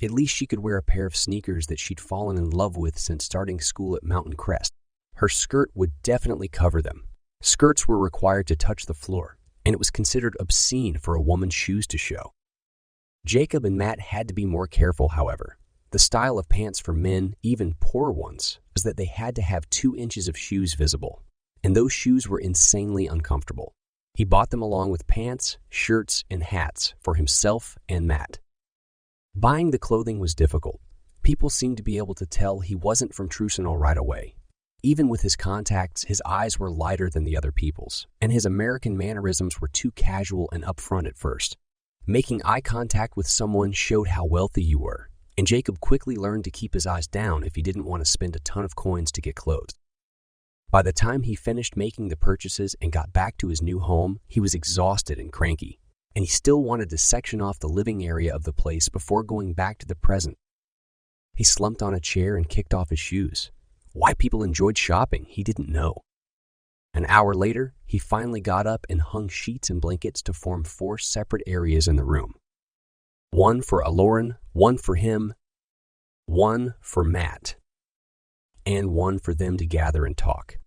At least she could wear a pair of sneakers that she'd fallen in love with since starting school at Mountain Crest. Her skirt would definitely cover them. Skirts were required to touch the floor, and it was considered obscene for a woman's shoes to show. Jacob and Matt had to be more careful, however. The style of pants for men, even poor ones, was that they had to have 2 inches of shoes visible, and those shoes were insanely uncomfortable. He bought them along with pants, shirts, and hats for himself and Matt. Buying the clothing was difficult. People seemed to be able to tell he wasn't from Trusanol right away. Even with his contacts, his eyes were lighter than the other people's, and his American mannerisms were too casual and upfront at first. Making eye contact with someone showed how wealthy you were, and Jacob quickly learned to keep his eyes down if he didn't want to spend a ton of coins to get clothes. By the time he finished making the purchases and got back to his new home, he was exhausted and cranky, and he still wanted to section off the living area of the place before going back to the present. He slumped on a chair and kicked off his shoes. Why people enjoyed shopping, he didn't know. An hour later, he finally got up and hung sheets and blankets to form 4 separate areas in the room. One for Eklaron, one for him, one for Matt, and one for them to gather and talk.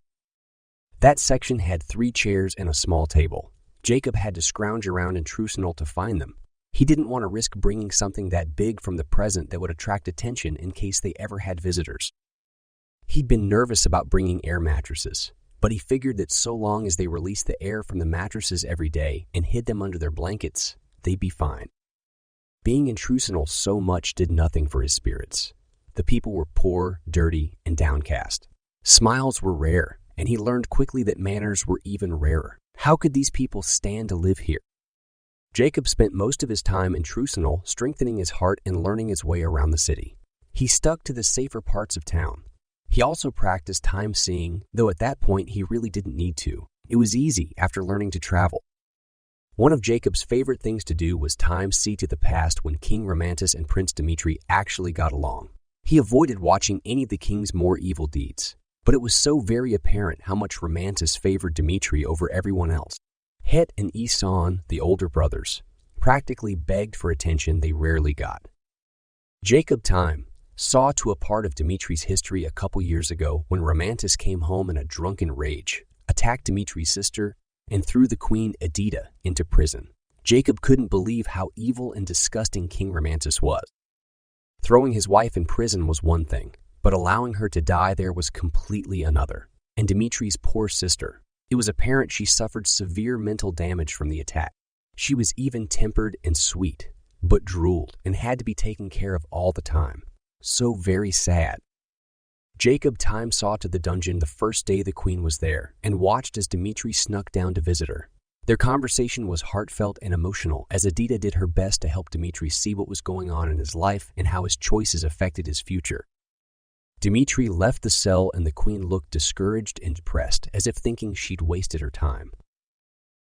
That section had 3 chairs and a small table. Jacob had to scrounge around in Trusanol to find them. He didn't want to risk bringing something that big from the present that would attract attention in case they ever had visitors. He'd been nervous about bringing air mattresses, but he figured that so long as they released the air from the mattresses every day and hid them under their blankets, they'd be fine. Being in Trusanol so much did nothing for his spirits. The people were poor, dirty, and downcast. Smiles were rare, and he learned quickly that manners were even rarer. How could these people stand to live here? Jacob spent most of his time in Trusenal, strengthening his heart and learning his way around the city. He stuck to the safer parts of town. He also practiced time-seeing, though at that point he really didn't need to. It was easy after learning to travel. One of Jacob's favorite things to do was time-see to the past when King Romantis and Prince Dimitri actually got along. He avoided watching any of the king's more evil deeds, but it was so very apparent how much Romantis favored Dimitri over everyone else. Het and Isan, the older brothers, practically begged for attention they rarely got. Jacob Time saw to a part of Dimitri's history a couple years ago when Romantis came home in a drunken rage, attacked Dimitri's sister, and threw the queen Edita into prison. Jacob couldn't believe how evil and disgusting King Romantis was. Throwing his wife in prison was one thing, but allowing her to die there was completely another. And Dimitri's poor sister. It was apparent she suffered severe mental damage from the attack. She was even-tempered and sweet, but drooled and had to be taken care of all the time. So very sad. Jacob Time saw to the dungeon the first day the queen was there and watched as Dimitri snuck down to visit her. Their conversation was heartfelt and emotional as Edita did her best to help Dimitri see what was going on in his life and how his choices affected his future. Dimitri left the cell and the queen looked discouraged and depressed, as if thinking she'd wasted her time.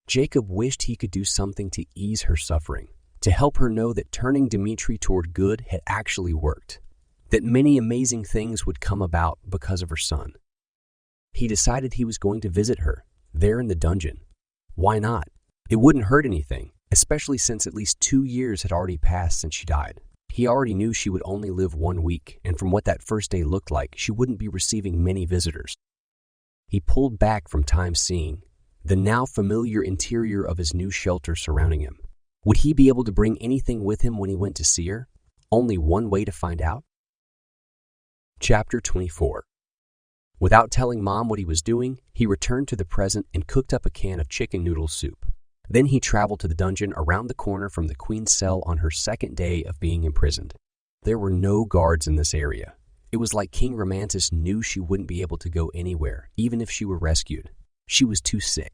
Jacob wished he could do something to ease her suffering, to help her know that turning Dimitri toward good had actually worked, that many amazing things would come about because of her son. He decided he was going to visit her, there in the dungeon. Why not? It wouldn't hurt anything, especially since at least 2 years had already passed since she died. He already knew she would only live 1 week, and from what that first day looked like, she wouldn't be receiving many visitors. He pulled back from time-seeing, the now familiar interior of his new shelter surrounding him. Would he be able to bring anything with him when he went to see her? Only one way to find out? Chapter 24. Without telling Mom what he was doing, he returned to the present and cooked up a can of chicken noodle soup. Then he traveled to the dungeon around the corner from the queen's cell on her second day of being imprisoned. There were no guards in this area. It was like King Romantis knew she wouldn't be able to go anywhere, even if she were rescued. She was too sick.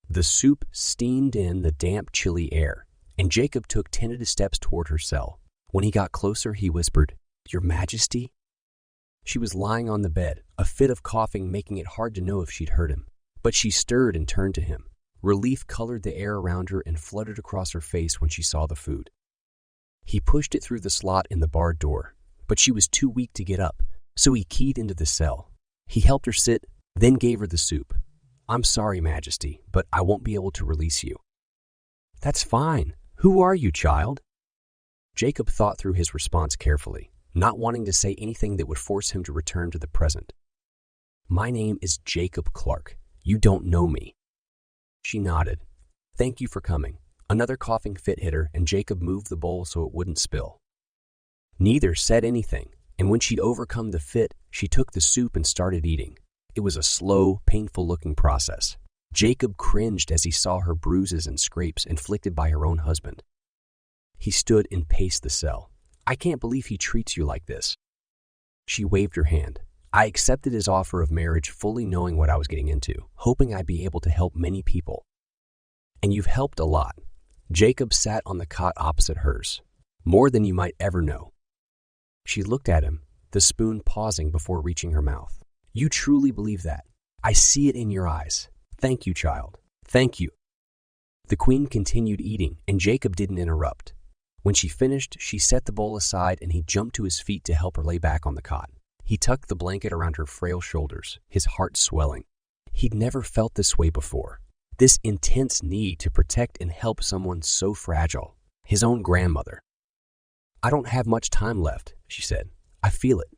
The soup steamed in the damp, chilly air, and Jacob took tentative steps toward her cell. When he got closer, he whispered, "Your Majesty?" She was lying on the bed, a fit of coughing making it hard to know if she'd heard him. But she stirred and turned to him. Relief colored the air around her and fluttered across her face when she saw the food. He pushed it through the slot in the barred door, but she was too weak to get up, so he keyed into the cell. He helped her sit, then gave her the soup. "I'm sorry, Majesty, but I won't be able to release you." "That's fine. Who are you, child?" Jacob thought through his response carefully, not wanting to say anything that would force him to return to the present. "My name is Jacob Clark. You don't know me." She nodded. "Thank you for coming." Another coughing fit hit her, and Jacob moved the bowl so it wouldn't spill. Neither said anything, and when she'd overcome the fit, she took the soup and started eating. It was a slow, painful-looking process. Jacob cringed as he saw her bruises and scrapes inflicted by her own husband. He stood and paced the cell. "I can't believe he treats you like this." She waved her hand. "I accepted his offer of marriage fully knowing what I was getting into, hoping I'd be able to help many people. And you've helped a lot." Jacob sat on the cot opposite hers. "More than you might ever know." She looked at him, the spoon pausing before reaching her mouth. "You truly believe that? I see it in your eyes. Thank you, child. Thank you." The queen continued eating, and Jacob didn't interrupt. When she finished, she set the bowl aside and he jumped to his feet to help her lay back on the cot. He tucked the blanket around her frail shoulders, his heart swelling. He'd never felt this way before. This intense need to protect and help someone so fragile, his own grandmother. "I don't have much time left," she said. "I feel it."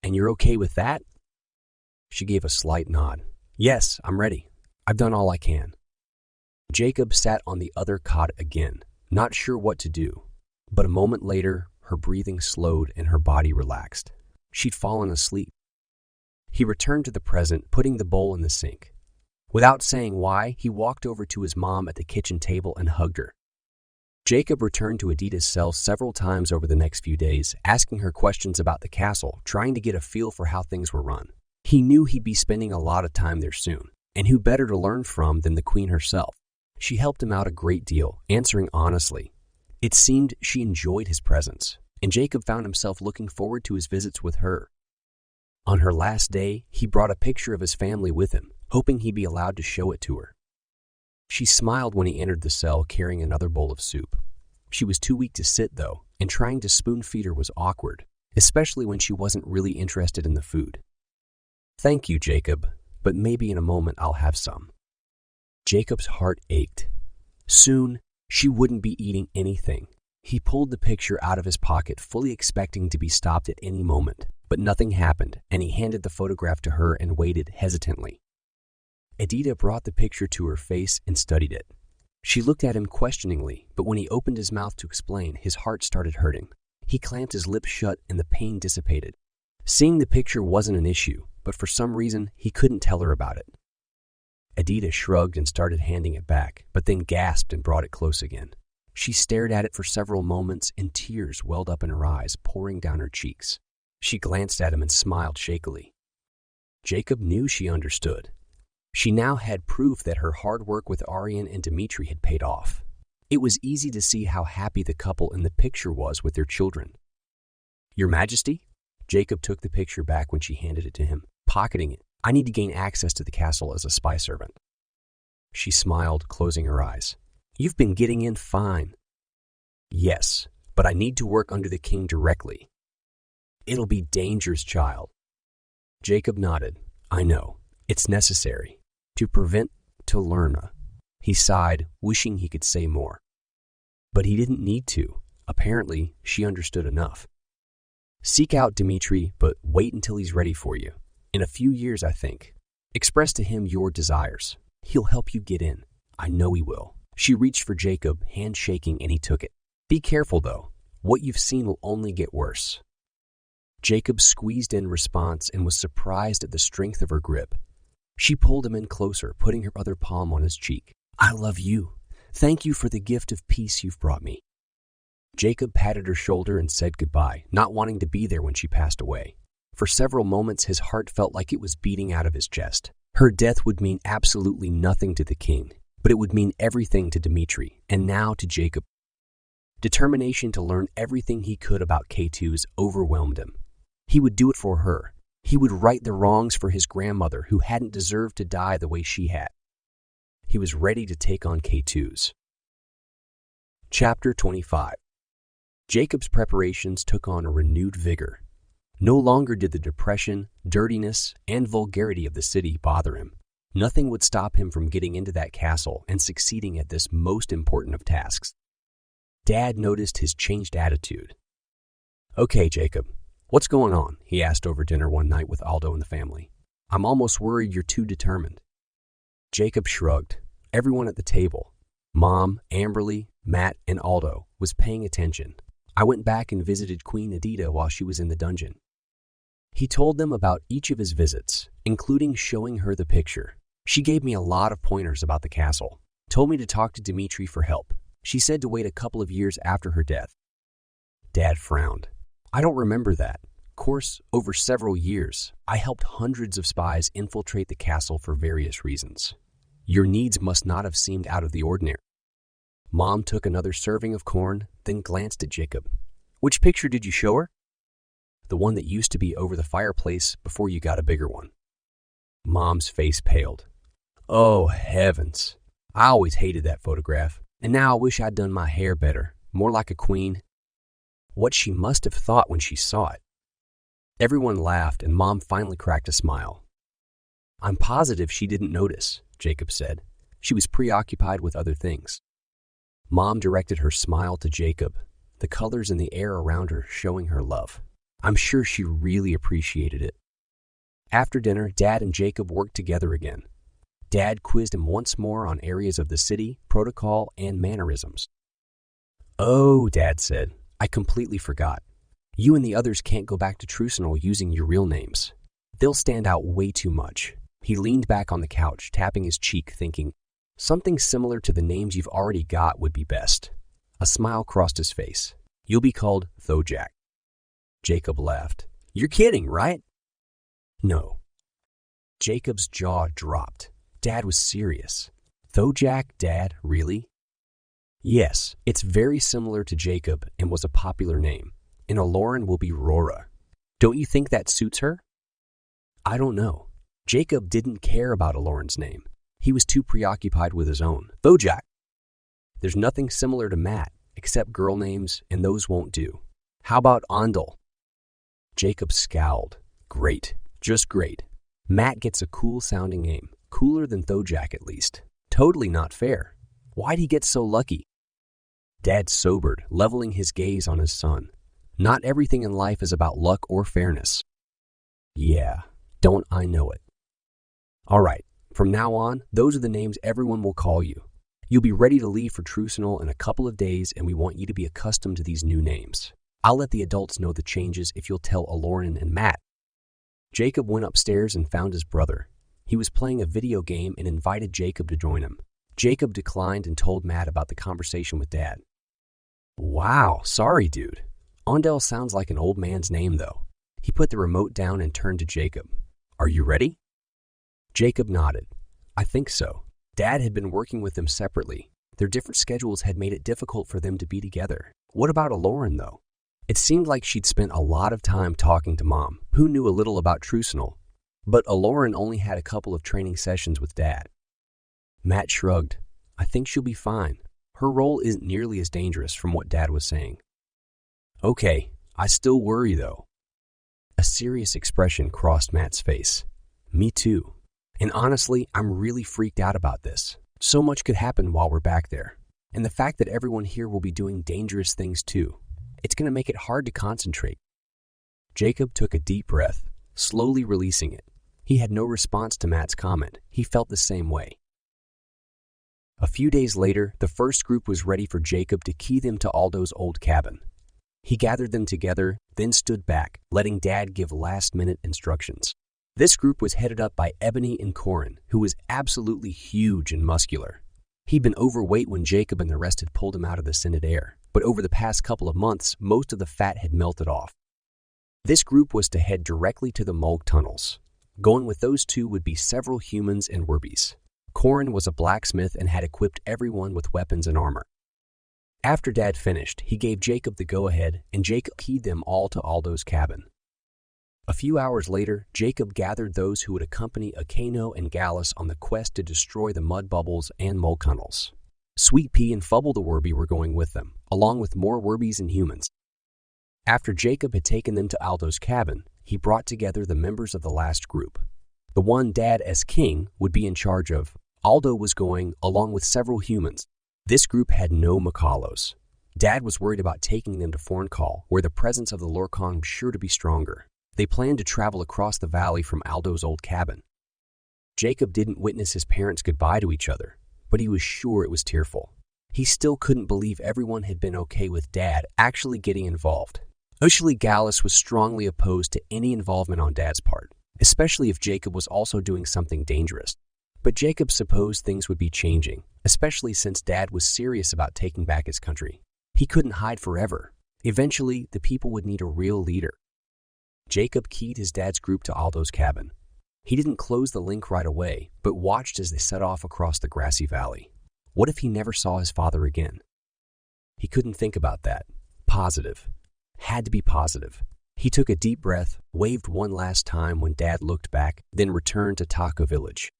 "And you're okay with that?" She gave a slight nod. "Yes, I'm ready. I've done all I can." Jacob sat on the other cot again, not sure what to do. But a moment later, her breathing slowed and her body relaxed. She'd fallen asleep. He returned to the present, putting the bowl in the sink. Without saying why, he walked over to his mom at the kitchen table and hugged her. Jacob returned to Edita's cell several times over the next few days, asking her questions about the castle, trying to get a feel for how things were run. He knew he'd be spending a lot of time there soon, and who better to learn from than the queen herself? She helped him out a great deal, answering honestly. It seemed she enjoyed his presence, and Jacob found himself looking forward to his visits with her. On her last day, he brought a picture of his family with him, hoping he'd be allowed to show it to her. She smiled when he entered the cell carrying another bowl of soup. She was too weak to sit, though, and trying to spoon-feed her was awkward, especially when she wasn't really interested in the food. "Thank you, Jacob, but maybe in a moment I'll have some." Jacob's heart ached. Soon, she wouldn't be eating anything. He pulled the picture out of his pocket, fully expecting to be stopped at any moment, but nothing happened, and he handed the photograph to her and waited hesitantly. Edita brought the picture to her face and studied it. She looked at him questioningly, but when he opened his mouth to explain, his heart started hurting. He clamped his lips shut and the pain dissipated. Seeing the picture wasn't an issue, but for some reason, he couldn't tell her about it. Edita shrugged and started handing it back, but then gasped and brought it close again. She stared at it for several moments and tears welled up in her eyes, pouring down her cheeks. She glanced at him and smiled shakily. Jacob knew she understood. She now had proof that her hard work with Arian and Dmitri had paid off. It was easy to see how happy the couple in the picture was with their children. "Your Majesty?" Jacob took the picture back when she handed it to him, pocketing it. "I need to gain access to the castle as a spy servant." She smiled, closing her eyes. "You've been getting in fine." "Yes, but I need to work under the king directly." "It'll be dangerous, child." Jacob nodded. "I know. It's necessary. To prevent, to learn." He sighed, wishing he could say more. But he didn't need to. Apparently, she understood enough. "Seek out Dmitri, but wait until he's ready for you. In a few years, I think. Express to him your desires. He'll help you get in. I know he will." She reached for Jacob, hand shaking, and he took it. "Be careful, though. What you've seen will only get worse." Jacob squeezed in response and was surprised at the strength of her grip. She pulled him in closer, putting her other palm on his cheek. "I love you. Thank you for the gift of peace you've brought me." Jacob patted her shoulder and said goodbye, not wanting to be there when she passed away. For several moments, his heart felt like it was beating out of his chest. Her death would mean absolutely nothing to the king, but it would mean everything to Dmitri, and now to Jacob. Determination to learn everything he could about Keitus overwhelmed him. He would do it for her. He would right the wrongs for his grandmother, who hadn't deserved to die the way she had. He was ready to take on Keitus. Chapter 25. Jacob's preparations took on a renewed vigor. No longer did the depression, dirtiness, and vulgarity of the city bother him. Nothing would stop him from getting into that castle and succeeding at this most important of tasks. Dad noticed his changed attitude. "Okay, Jacob. What's going on?" he asked over dinner one night with Aldo and the family. "I'm almost worried you're too determined." Jacob shrugged. Everyone at the table, Mom, Amberly, Matt, and Aldo, was paying attention. I went back and visited Queen Edita while she was in the dungeon. He told them about each of his visits, including showing her the picture. She gave me a lot of pointers about the castle, told me to talk to Dmitri for help. She said to wait a couple of years after her death. Dad frowned. "I don't remember that. Of course, over several years, I helped hundreds of spies infiltrate the castle for various reasons. Your needs must not have seemed out of the ordinary." Mom took another serving of corn, then glanced at Jacob. "Which picture did you show her?" "The one that used to be over the fireplace before you got a bigger one." Mom's face paled. "Oh, heavens. I always hated that photograph, and now I wish I'd done my hair better, more like a queen." What she must have thought when she saw it. Everyone laughed, and Mom finally cracked a smile. "I'm positive she didn't notice," Jacob said. "She was preoccupied with other things." Mom directed her smile to Jacob, the colors in the air around her showing her love. I'm sure she really appreciated it. After dinner, Dad and Jacob worked together again. Dad quizzed him once more on areas of the city, protocol, and mannerisms. "Oh," Dad said, "I completely forgot. You and the others can't go back to Trucinal using your real names. They'll stand out way too much." He leaned back on the couch, tapping his cheek, thinking, something similar to the names you've already got would be best. A smile crossed his face. You'll be called Thojak. Jacob laughed. You're kidding, right? No. Jacob's jaw dropped. Dad was serious. Thojak, Dad, really? Yes, it's very similar to Jacob and was a popular name. And Eklaron will be Rora. Don't you think that suits her? I don't know. Jacob didn't care about Eklaron's name. He was too preoccupied with his own. Thojak. There's nothing similar to Matt, except girl names, and those won't do. How about Ondel? Jacob scowled. Great. Just great. Matt gets a cool-sounding name. Cooler than Thojak, at least. Totally not fair. Why'd he get so lucky? Dad sobered, leveling his gaze on his son. Not everything in life is about luck or fairness. Yeah, don't I know it. All right, from now on, those are the names everyone will call you. You'll be ready to leave for Trucinal in a couple of days, and we want you to be accustomed to these new names. I'll let the adults know the changes if you'll tell Eklaron and Matt. Jacob went upstairs and found his brother. He was playing a video game and invited Jacob to join him. Jacob declined and told Matt about the conversation with Dad. Wow, sorry, dude. Ondel sounds like an old man's name, though. He put the remote down and turned to Jacob. Are you ready? Jacob nodded. I think so. Dad had been working with them separately. Their different schedules had made it difficult for them to be together. What about Eklaron, though? It seemed like she'd spent a lot of time talking to Mom, who knew a little about Trucinal. But Eklaron only had a couple of training sessions with Dad. Matt shrugged. I think she'll be fine. Her role isn't nearly as dangerous from what Dad was saying. Okay, I still worry, though. A serious expression crossed Matt's face. Me too. And honestly, I'm really freaked out about this. So much could happen while we're back there. And the fact that everyone here will be doing dangerous things too. It's going to make it hard to concentrate. Jacob took a deep breath, slowly releasing it. He had no response to Matt's comment. He felt the same way. A few days later, the first group was ready for Jacob to key them to Aldo's old cabin. He gathered them together, then stood back, letting Dad give last-minute instructions. This group was headed up by Ebony and Corin, who was absolutely huge and muscular. He'd been overweight when Jacob and the rest had pulled him out of the scented air, but over the past couple of months, most of the fat had melted off. This group was to head directly to the Mulg tunnels. Going with those two would be several humans and Werbies. Corin was a blacksmith and had equipped everyone with weapons and armor. After Dad finished, he gave Jacob the go-ahead, and Jacob keyed them all to Aldo's cabin. A few hours later, Jacob gathered those who would accompany Akano and Gallus on the quest to destroy the mud bubbles and Mulg tunnels. Sweet Pea and Fubble the Werby were going with them, along with more Werbies and humans. After Jacob had taken them to Aldo's cabin, he brought together the members of the last group. The one Dad as king would be in charge of. Aldo was going, along with several humans. This group had no Makalos. Dad was worried about taking them to Forncall, where the presence of the Lorkon was sure to be stronger. They planned to travel across the valley from Aldo's old cabin. Jacob didn't witness his parents' goodbye to each other, but he was sure it was tearful. He still couldn't believe everyone had been okay with Dad actually getting involved. Usually Gallus was strongly opposed to any involvement on Dad's part, especially if Jacob was also doing something dangerous. But Jacob supposed things would be changing, especially since Dad was serious about taking back his country. He couldn't hide forever. Eventually, the people would need a real leader. Jacob keyed his dad's group to Aldo's cabin. He didn't close the link right away, but watched as they set off across the grassy valley. What if he never saw his father again? He couldn't think about that. Positive. Had to be positive. He took a deep breath, waved one last time when Dad looked back, then returned to Taco Village.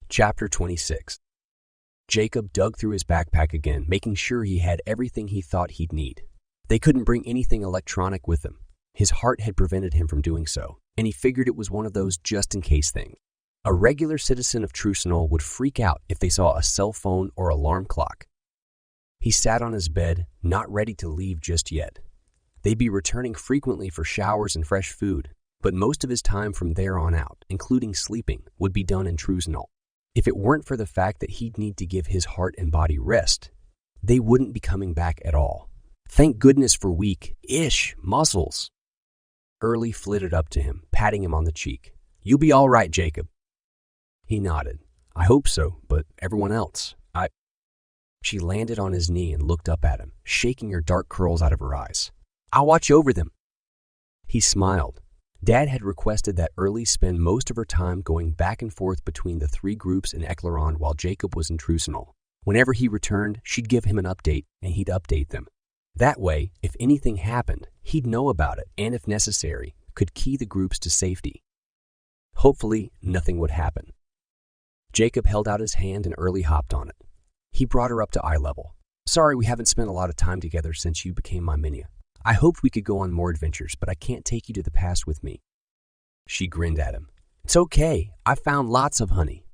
Chapter 26. Jacob dug through his backpack again, making sure he had everything he thought he'd need. They couldn't bring anything electronic with them. His heart had prevented him from doing so, and he figured it was one of those just-in-case things. A regular citizen of Trucinal would freak out if they saw a cell phone or alarm clock. He sat on his bed, not ready to leave just yet. They'd be returning frequently for showers and fresh food, but most of his time from there on out, including sleeping, would be done in Trucinal. If it weren't for the fact that he'd need to give his heart and body rest, they wouldn't be coming back at all. Thank goodness for weak-ish muscles. Early flitted up to him, patting him on the cheek. You'll be all right, Jacob. He nodded. I hope so, but everyone else, She landed on his knee and looked up at him, shaking her dark curls out of her eyes. "I'll watch over them." He smiled. Dad had requested that Early spend most of her time going back and forth between the 3 groups in Eklaron while Jacob was in Trucinal. Whenever he returned, she'd give him an update, and he'd update them. That way, if anything happened, he'd know about it, and if necessary, could key the groups to safety. Hopefully, nothing would happen. Jacob held out his hand and Early hopped on it. He brought her up to eye level. "Sorry we haven't spent a lot of time together since you became my Minia. I hoped we could go on more adventures, but I can't take you to the past with me." She grinned at him. "It's okay. I found lots of honey."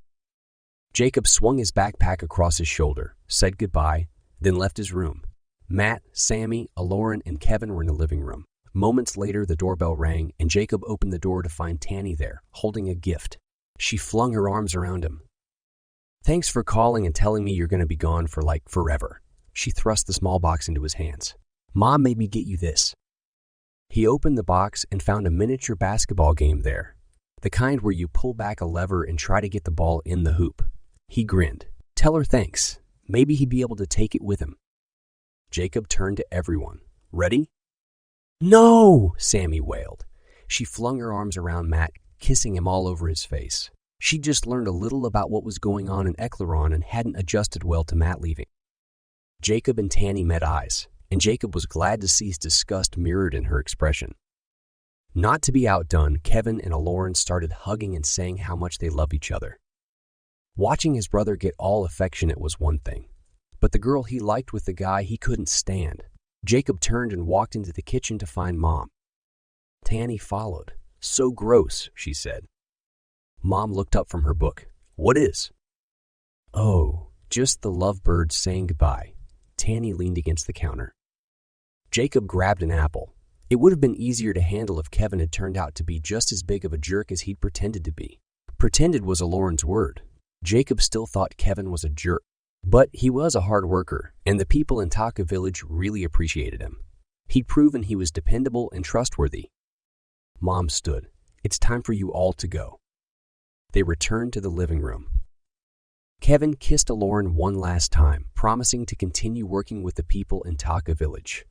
Jacob swung his backpack across his shoulder, said goodbye, then left his room. Matt, Sammy, Eklaron, and Kevin were in the living room. Moments later, the doorbell rang, and Jacob opened the door to find Tanny there, holding a gift. She flung her arms around him. "Thanks for calling and telling me you're going to be gone for forever." She thrust the small box into his hands. "Mom made me get you this." He opened the box and found a miniature basketball game there, the kind where you pull back a lever and try to get the ball in the hoop. He grinned. "Tell her thanks. Maybe he'd be able to take it with him." Jacob turned to everyone. "Ready?" "No!" Sammy wailed. She flung her arms around Matt, kissing him all over his face. She'd just learned a little about what was going on in Eklaron and hadn't adjusted well to Matt leaving. Jacob and Tanny met eyes, and Jacob was glad to see his disgust mirrored in her expression. Not to be outdone, Kevin and Eklaron started hugging and saying how much they love each other. Watching his brother get all affectionate was one thing, but the girl he liked with the guy he couldn't stand. Jacob turned and walked into the kitchen to find Mom. Tanny followed. "So gross," she said. Mom looked up from her book. "What is?" "Oh, just the lovebirds saying goodbye." Tanny leaned against the counter. Jacob grabbed an apple. It would have been easier to handle if Kevin had turned out to be just as big of a jerk as he'd pretended to be. Pretended was Eklaron's word. Jacob still thought Kevin was a jerk, but he was a hard worker, and the people in Taka Village really appreciated him. He'd proven he was dependable and trustworthy. Mom stood. "It's time for you all to go." They returned to the living room. Kevin kissed Eklaron one last time, promising to continue working with the people in Taka Village.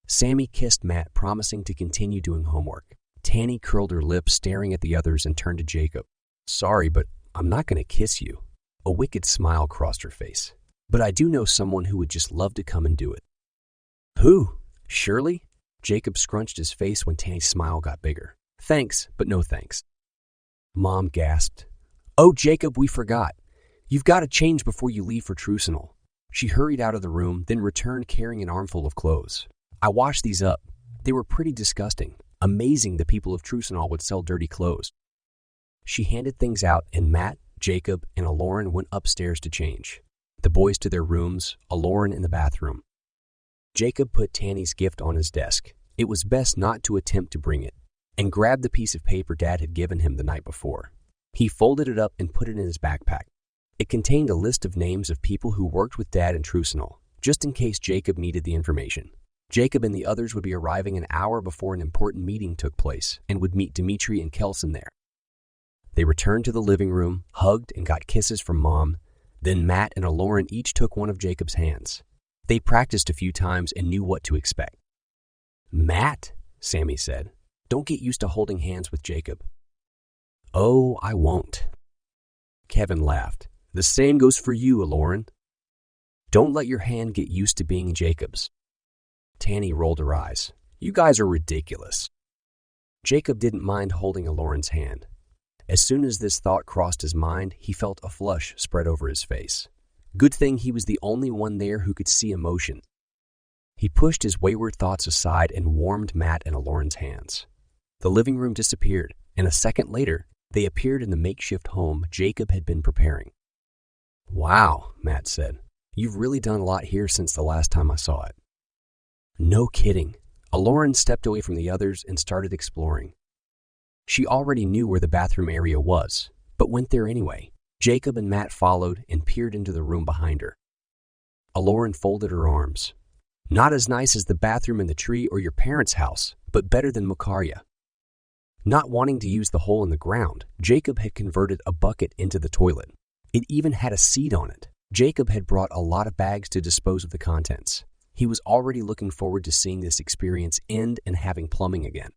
Sammy kissed Matt, promising to continue doing homework. Tanny curled her lip, staring at the others, and turned to Jacob. "Sorry, but I'm not going to kiss you." A wicked smile crossed her face. "But I do know someone who would just love to come and do it." "Who? Shirley?" Jacob scrunched his face when Tanny's smile got bigger. "Thanks, but no thanks." Mom gasped. "Oh, Jacob, we forgot. You've got to change before you leave for Trucinal." She hurried out of the room, then returned carrying an armful of clothes. "I washed these up. They were pretty disgusting. Amazing the people of Trucinal would sell dirty clothes." She handed things out, and Matt, Jacob, and Eklaron went upstairs to change. The boys to their rooms, Eklaron in the bathroom. Jacob put Tanny's gift on his desk. It was best not to attempt to bring it, and grabbed the piece of paper Dad had given him the night before. He folded it up and put it in his backpack. It contained a list of names of people who worked with Dad in Trucinal, just in case Jacob needed the information. Jacob and the others would be arriving an hour before an important meeting took place and would meet Dimitri and Kelson there. They returned to the living room, hugged, and got kisses from Mom. Then Matt and Eklaron each took one of Jacob's hands. They practiced a few times and knew what to expect. "Matt," Sammy said, "don't get used to holding hands with Jacob." "Oh, I won't." Kevin laughed. "The same goes for you, Eklaron. Don't let your hand get used to being Jacob's." Tanny rolled her eyes. "You guys are ridiculous." Jacob didn't mind holding Eklaron's hand. As soon as this thought crossed his mind, he felt a flush spread over his face. Good thing he was the only one there who could see emotion. He pushed his wayward thoughts aside and warmed Matt and Eklaron's hands. The living room disappeared, and a second later, they appeared in the makeshift home Jacob had been preparing. "Wow," Matt said. "You've really done a lot here since the last time I saw it." "No kidding." Eklaron stepped away from the others and started exploring. She already knew where the bathroom area was, but went there anyway. Jacob and Matt followed and peered into the room behind her. Eklaron folded her arms. "Not as nice as the bathroom in the tree or your parents' house, but better than Mukaria." Not wanting to use the hole in the ground, Jacob had converted a bucket into the toilet. It even had a seat on it. Jacob had brought a lot of bags to dispose of the contents. He was already looking forward to seeing this experience end and having plumbing again.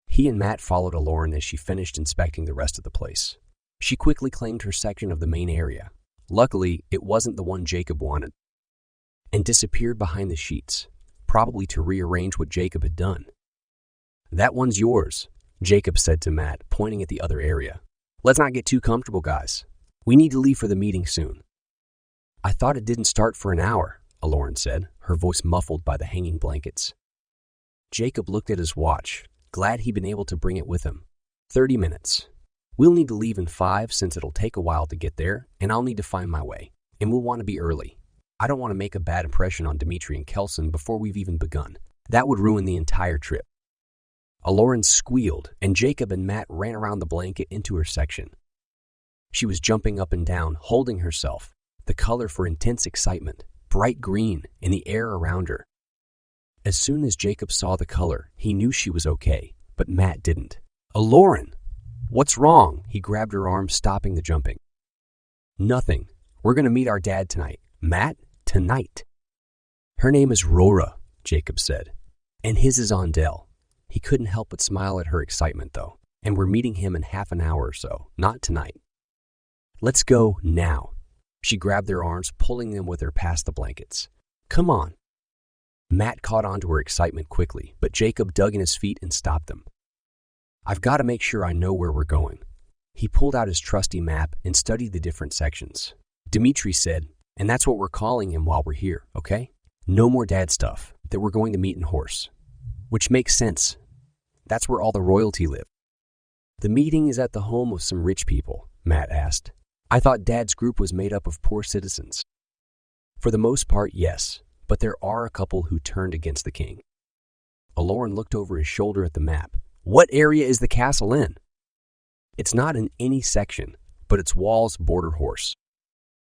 He and Matt followed Eklaron as she finished inspecting the rest of the place. She quickly claimed her section of the main area. Luckily, it wasn't the one Jacob wanted, and disappeared behind the sheets, probably to rearrange what Jacob had done. "That one's yours," Jacob said to Matt, pointing at the other area. "Let's not get too comfortable, guys. We need to leave for the meeting soon." "I thought it didn't start for an hour," Eklaron said, her voice muffled by the hanging blankets. Jacob looked at his watch, glad he'd been able to bring it with him. 30 minutes. We'll need to leave in 5 since it'll take a while to get there, and I'll need to find my way. And we'll want to be early. I don't want to make a bad impression on Dimitri and Kelson before we've even begun. That would ruin the entire trip." Eklaron squealed, and Jacob and Matt ran around the blanket into her section. She was jumping up and down, holding herself, the color for intense excitement, bright green, in the air around her. As soon as Jacob saw the color, he knew she was okay, but Matt didn't. "Eklaron! What's wrong?" He grabbed her arm, stopping the jumping. "Nothing. We're going to meet our dad tonight. Matt, tonight." "Her name is Rora," Jacob said, "and his is Ondel." He couldn't help but smile at her excitement, though, "and we're meeting him in half an hour or so, not tonight." "Let's go now." She grabbed their arms, pulling them with her past the blankets. "Come on." Matt caught on to her excitement quickly, but Jacob dug in his feet and stopped them. "I've got to make sure I know where we're going." He pulled out his trusty map and studied the different sections. Dimitri said, "And that's what we're calling him while we're here, okay? No more dad stuff, that we're going to meet in Horse." Which makes sense. That's where all the royalty live. "The meeting is at the home of some rich people," Matt asked. "I thought Dad's group was made up of poor citizens." "For the most part, yes, but there are a couple who turned against the king." Eklaron looked over his shoulder at the map. "What area is the castle in?" "It's not in any section, but its walls border Horse."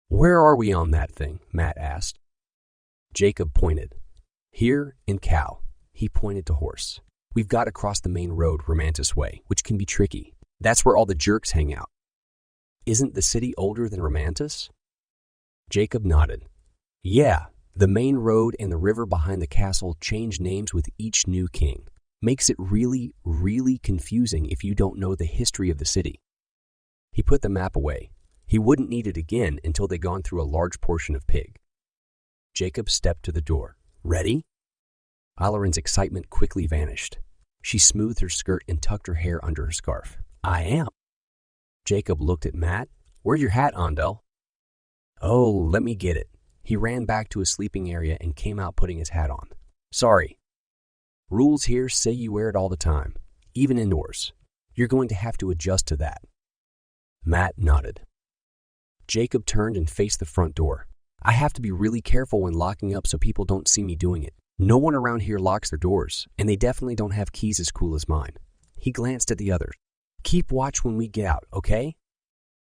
"Where are we on that thing?" Matt asked. Jacob pointed. "Here in Cal." He pointed to Horse. "We've got to cross the main road Romantis Way, which can be tricky. That's where all the jerks hang out." "Isn't the city older than Romantis?" Jacob nodded. "Yeah, the main road and the river behind the castle change names with each new king. Makes it really, really confusing if you don't know the history of the city." He put the map away. He wouldn't need it again until they'd gone through a large portion of Pig. Jacob stepped to the door. "Ready?" Eklaron's excitement quickly vanished. She smoothed her skirt and tucked her hair under her scarf. "I am." Jacob looked at Matt. "Where's your hat, Ondel?" "Oh, let me get it." He ran back to his sleeping area and came out putting his hat on. "Sorry. Rules here say you wear it all the time, even indoors. You're going to have to adjust to that." Matt nodded. Jacob turned and faced the front door. "I have to be really careful when locking up so people don't see me doing it. No one around here locks their doors, and they definitely don't have keys as cool as mine." He glanced at the others. "Keep watch when we get out, okay?"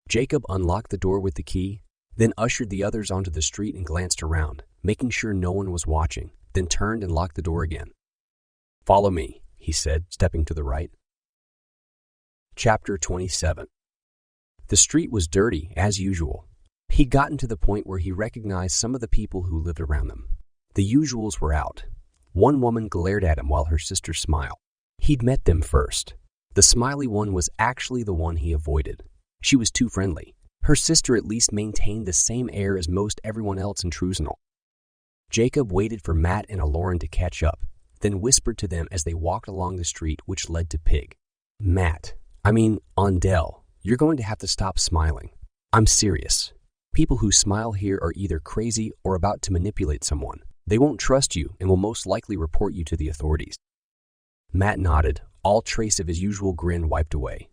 Jacob unlocked the door with the key, then ushered the others onto the street and glanced around, making sure no one was watching, then turned and locked the door again. "Follow me," he said, stepping to the right. Chapter 27. The street was dirty, as usual. He'd gotten to the point where he recognized some of the people who lived around them. The usuals were out. One woman glared at him while her sister smiled. He'd met them first. The smiley one was actually the one he avoided. She was too friendly. Her sister at least maintained the same air as most everyone else in Trusenal. Jacob waited for Matt and Eklaron to catch up, then whispered to them as they walked along the street which led to Pig. Ondel, you're going to have to stop smiling. I'm serious. People who smile here are either crazy or about to manipulate someone. They won't trust you and will most likely report you to the authorities." Matt nodded, all trace of his usual grin wiped away.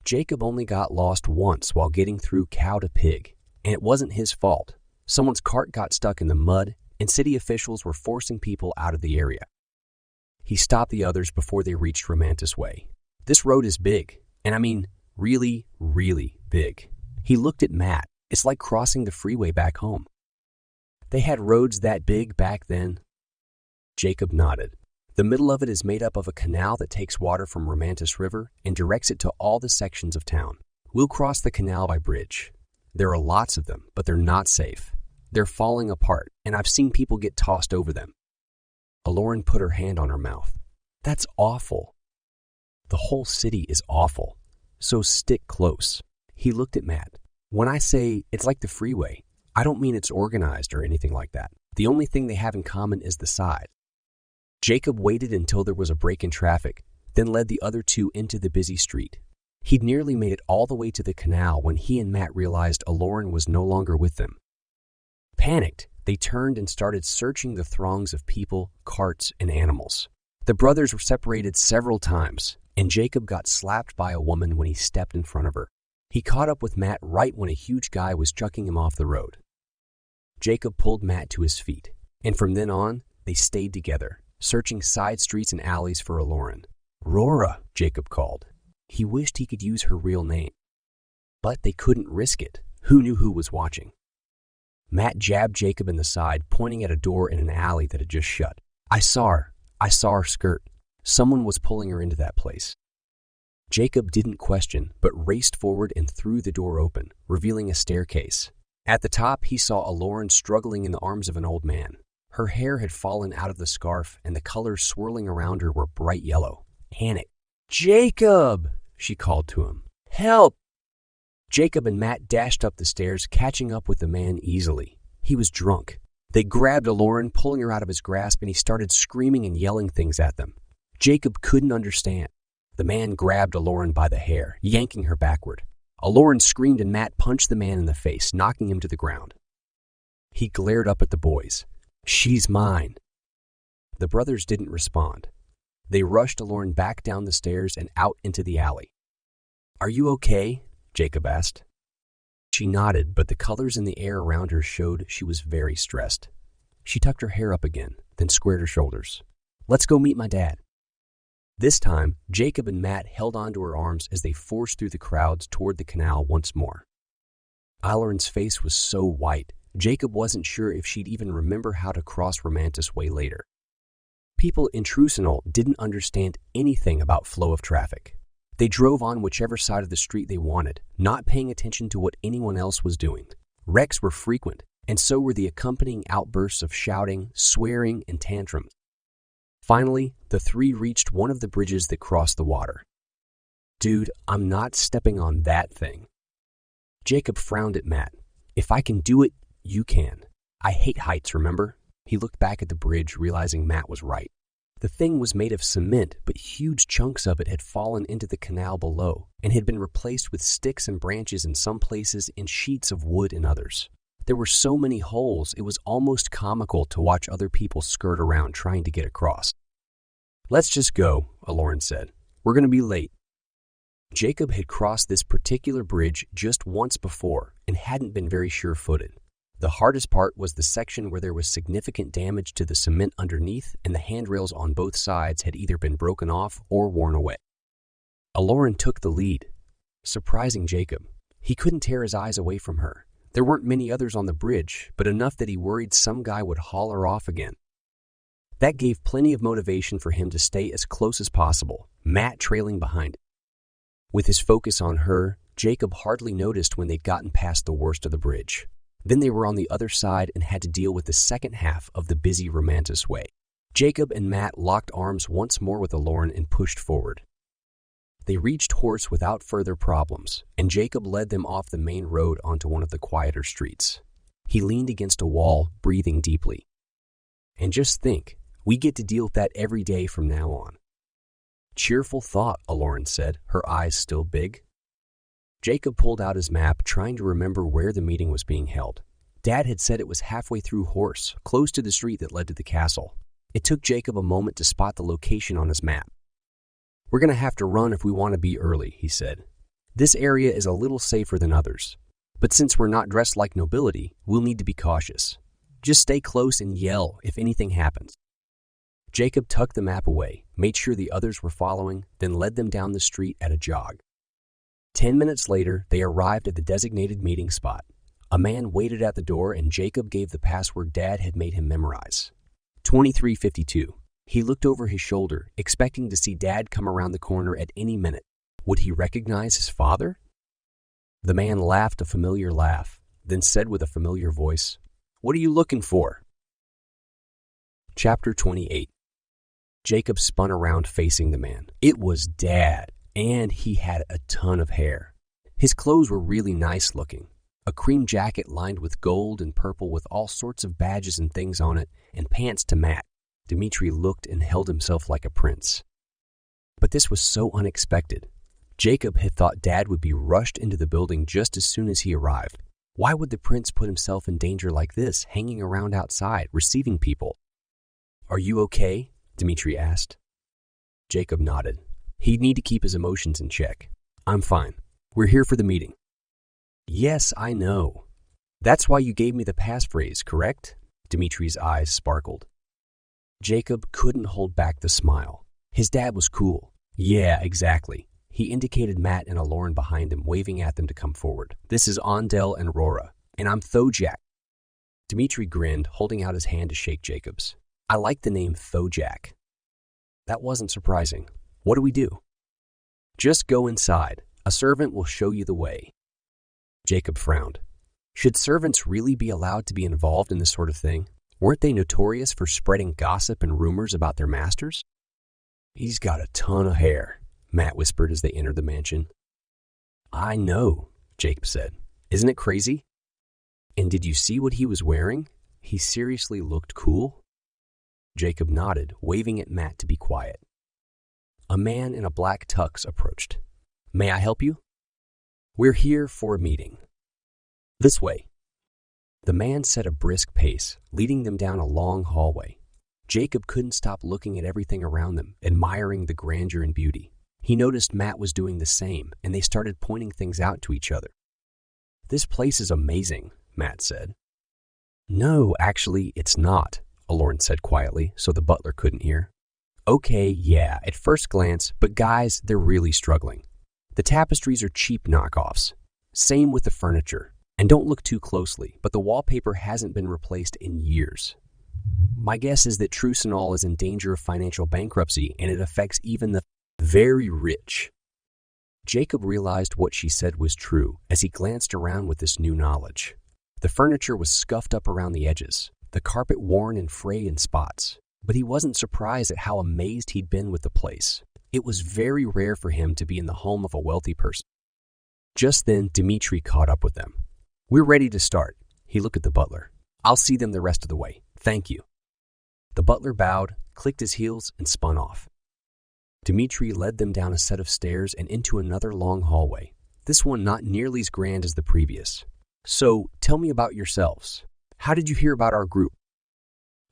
Jacob only got lost once while getting through Cow to Pig, and it wasn't his fault. Someone's cart got stuck in the mud, and city officials were forcing people out of the area. He stopped the others before they reached Romantis Way. "This road is big, and really, really big." He looked at Matt. "It's like crossing the freeway back home." "They had roads that big back then?" Jacob nodded. "The middle of it is made up of a canal that takes water from Romantis River and directs it to all the sections of town. We'll cross the canal by bridge. There are lots of them, but they're not safe. They're falling apart, and I've seen people get tossed over them. Eklaron put her hand on her mouth. That's awful. The whole city is awful. So stick close. He looked at Matt. When I say it's like the freeway, I don't mean it's organized or anything like that. The only thing they have in common is the side. Jacob waited until there was a break in traffic, then led the other two into the busy street. He'd nearly made it all the way to the canal when he and Matt realized Eklaron was no longer with them. Panicked, they turned and started searching the throngs of people, carts, and animals. The brothers were separated several times, and Jacob got slapped by a woman when he stepped in front of her. He caught up with Matt right when a huge guy was chucking him off the road. Jacob pulled Matt to his feet, and from then on, they stayed together, searching side streets and alleys for Eklaron. "Rora," Jacob called. He wished he could use her real name. But they couldn't risk it. Who knew who was watching? Matt jabbed Jacob in the side, pointing at a door in an alley that had just shut. I saw her skirt. Someone was pulling her into that place." Jacob didn't question, but raced forward and threw the door open, revealing a staircase. At the top, he saw Eklaron struggling in the arms of an old man. Her hair had fallen out of the scarf, and the colors swirling around her were bright yellow. Panic. "Jacob!" she called to him. "Help!" Jacob and Matt dashed up the stairs, catching up with the man easily. He was drunk. They grabbed Eklaron, pulling her out of his grasp, and he started screaming and yelling things at them. Jacob couldn't understand. The man grabbed Eklaron by the hair, yanking her backward. Eklaron screamed and Matt punched the man in the face, knocking him to the ground. He glared up at the boys. "She's mine." The brothers didn't respond. They rushed Eklaron back down the stairs and out into the alley. "Are you okay?" Jacob asked. She nodded, but the colors in the air around her showed she was very stressed. She tucked her hair up again, then squared her shoulders. "Let's go meet my dad." This time, Jacob and Matt held onto her arms as they forced through the crowds toward the canal once more. Eklaron's face was so white, Jacob wasn't sure if she'd even remember how to cross Romantis Way later. People in Trusenal didn't understand anything about flow of traffic. They drove on whichever side of the street they wanted, not paying attention to what anyone else was doing. Wrecks were frequent, and so were the accompanying outbursts of shouting, swearing, and tantrums. Finally, the three reached one of the bridges that crossed the water. "Dude, I'm not stepping on that thing." Jacob frowned at Matt. "If I can do it, you can. I hate heights, remember?" He looked back at the bridge, realizing Matt was right. The thing was made of cement, but huge chunks of it had fallen into the canal below and had been replaced with sticks and branches in some places and sheets of wood in others. There were so many holes, it was almost comical to watch other people skirt around trying to get across. "Let's just go," Eklaron said. "We're going to be late." Jacob had crossed this particular bridge just once before and hadn't been very sure-footed. The hardest part was the section where there was significant damage to the cement underneath and the handrails on both sides had either been broken off or worn away. Eklaron took the lead, surprising Jacob. He couldn't tear his eyes away from her. There weren't many others on the bridge, but enough that he worried some guy would haul her off again. That gave plenty of motivation for him to stay as close as possible, Matt trailing behind it. With his focus on her, Jacob hardly noticed when they'd gotten past the worst of the bridge. Then they were on the other side and had to deal with the second half of the busy Romantis Way. Jacob and Matt locked arms once more with Eklaron and pushed forward. They reached Horse without further problems, and Jacob led them off the main road onto one of the quieter streets. He leaned against a wall, breathing deeply. "And just think, we get to deal with that every day from now on." "Cheerful thought," Eklaron said, her eyes still big. Jacob pulled out his map, trying to remember where the meeting was being held. Dad had said it was halfway through Horse, close to the street that led to the castle. It took Jacob a moment to spot the location on his map. "We're going to have to run if we want to be early," he said. "This area is a little safer than others. But since we're not dressed like nobility, we'll need to be cautious. Just stay close and yell if anything happens." Jacob tucked the map away, made sure the others were following, then led them down the street at a jog. 10 minutes later, they arrived at the designated meeting spot. A man waited at the door and Jacob gave the password Dad had made him memorize. 2352. He looked over his shoulder, expecting to see Dad come around the corner at any minute. Would he recognize his father? The man laughed a familiar laugh, then said with a familiar voice, "What are you looking for?" Chapter 28. Jacob spun around facing the man. It was Dad, and he had a ton of hair. His clothes were really nice looking. A cream jacket lined with gold and purple with all sorts of badges and things on it, and pants to match. Dmitri looked and held himself like a prince. But this was so unexpected. Jacob had thought Dad would be rushed into the building just as soon as he arrived. Why would the prince put himself in danger like this, hanging around outside, receiving people? "Are you okay?" Dmitri asked. Jacob nodded. He'd need to keep his emotions in check. "I'm fine. We're here for the meeting." "Yes, I know. That's why you gave me the passphrase, correct?" Dmitri's eyes sparkled. Jacob couldn't hold back the smile. His dad was cool. "Yeah, exactly." He indicated Matt and Eklaron behind him, waving at them to come forward. "This is Ondel and Rora, and I'm Thojak." Dmitri grinned, holding out his hand to shake Jacob's. "I like the name Thojak." That wasn't surprising. "What do we do?" "Just go inside. A servant will show you the way." Jacob frowned. Should servants really be allowed to be involved in this sort of thing? Weren't they notorious for spreading gossip and rumors about their masters? "He's got a ton of hair," Matt whispered as they entered the mansion. "I know," Jacob said. "Isn't it crazy?" "And did you see what he was wearing? He seriously looked cool." Jacob nodded, waving at Matt to be quiet. A man in a black tux approached. "May I help you?" "We're here for a meeting." "This way." The man set a brisk pace, leading them down a long hallway. Jacob couldn't stop looking at everything around them, admiring the grandeur and beauty. He noticed Matt was doing the same, and they started pointing things out to each other. "This place is amazing," Matt said. "No, actually, it's not," Eklaron said quietly, so the butler couldn't hear. "Okay, yeah, at first glance, but guys, they're really struggling. The tapestries are cheap knockoffs. Same with the furniture. And don't look too closely, but the wallpaper hasn't been replaced in years. My guess is that Trucinol is in danger of financial bankruptcy, and it affects even the very rich." Jacob realized what she said was true as he glanced around with this new knowledge. The furniture was scuffed up around the edges, the carpet worn and frayed in spots, but he wasn't surprised at how amazed he'd been with the place. It was very rare for him to be in the home of a wealthy person. Just then, Dmitri caught up with them. "We're ready to start." He looked at the butler. "I'll see them the rest of the way. Thank you." The butler bowed, clicked his heels, and spun off. Dmitri led them down a set of stairs and into another long hallway, this one not nearly as grand as the previous. "So, tell me about yourselves. How did you hear about our group?"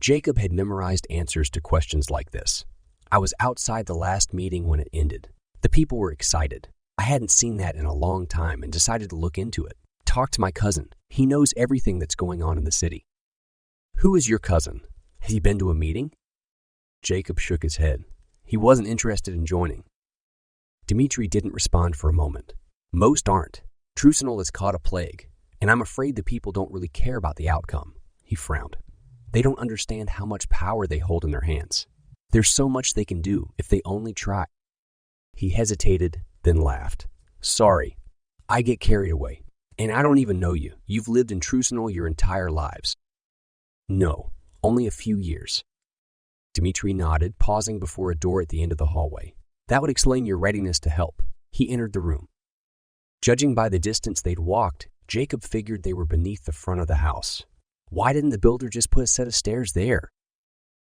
Jacob had memorized answers to questions like this. "I was outside the last meeting when it ended. The people were excited. I hadn't seen that in a long time and decided to look into it. Talk to my cousin. He knows everything that's going on in the city." "Who is your cousin? Has he been to a meeting?" Jacob shook his head. He wasn't interested in joining. Dmitri didn't respond for a moment. "Most aren't. Trucinol has caught a plague, and I'm afraid the people don't really care about the outcome." He frowned. "They don't understand how much power they hold in their hands. There's so much they can do if they only try." He hesitated, then laughed. "Sorry, I get carried away. And I don't even know you. You've lived in Trucinol your entire lives." "No, only a few years." Dmitri nodded, pausing before a door at the end of the hallway. "That would explain your readiness to help." He entered the room. Judging by the distance they'd walked, Jacob figured they were beneath the front of the house. Why didn't the builder just put a set of stairs there?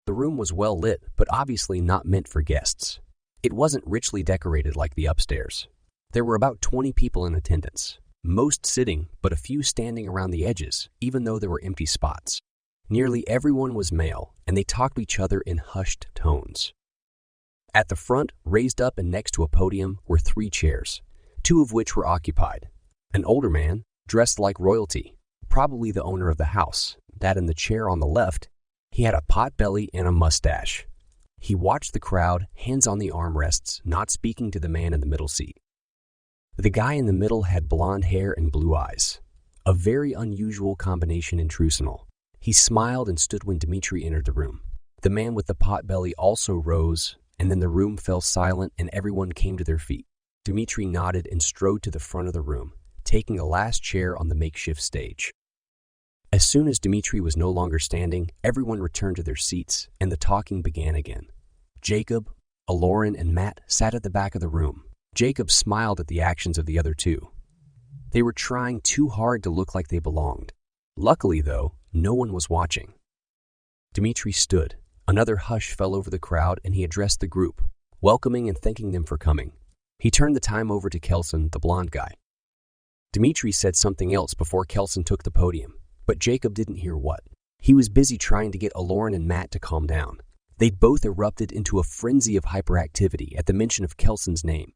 The room was well lit, but obviously not meant for guests. It wasn't richly decorated like the upstairs. There were about 20 people in attendance. Most sitting, but a few standing around the edges, even though there were empty spots. Nearly everyone was male, and they talked to each other in hushed tones. At the front, raised up and next to a podium, were 3 chairs, 2 of which were occupied. An older man, dressed like royalty, probably the owner of the house, that in the chair on the left, he had a pot belly and a mustache. He watched the crowd, hands on the armrests, not speaking to the man in the middle seat. The guy in the middle had blonde hair and blue eyes, a very unusual combination in Trucinol. He smiled and stood when Dmitri entered the room. The man with the pot belly also rose, and then the room fell silent and everyone came to their feet. Dmitri nodded and strode to the front of the room, taking the last chair on the makeshift stage. As soon as Dmitri was no longer standing, everyone returned to their seats, and the talking began again. Jacob, Eklaron, and Matt sat at the back of the room. Jacob smiled at the actions of the other two. They were trying too hard to look like they belonged. Luckily, though, no one was watching. Dmitri stood. Another hush fell over the crowd, and he addressed the group, welcoming and thanking them for coming. He turned the time over to Kelson, the blonde guy. Dmitri said something else before Kelson took the podium, but Jacob didn't hear what. He was busy trying to get Eklaron and Matt to calm down. They'd both erupted into a frenzy of hyperactivity at the mention of Kelson's name.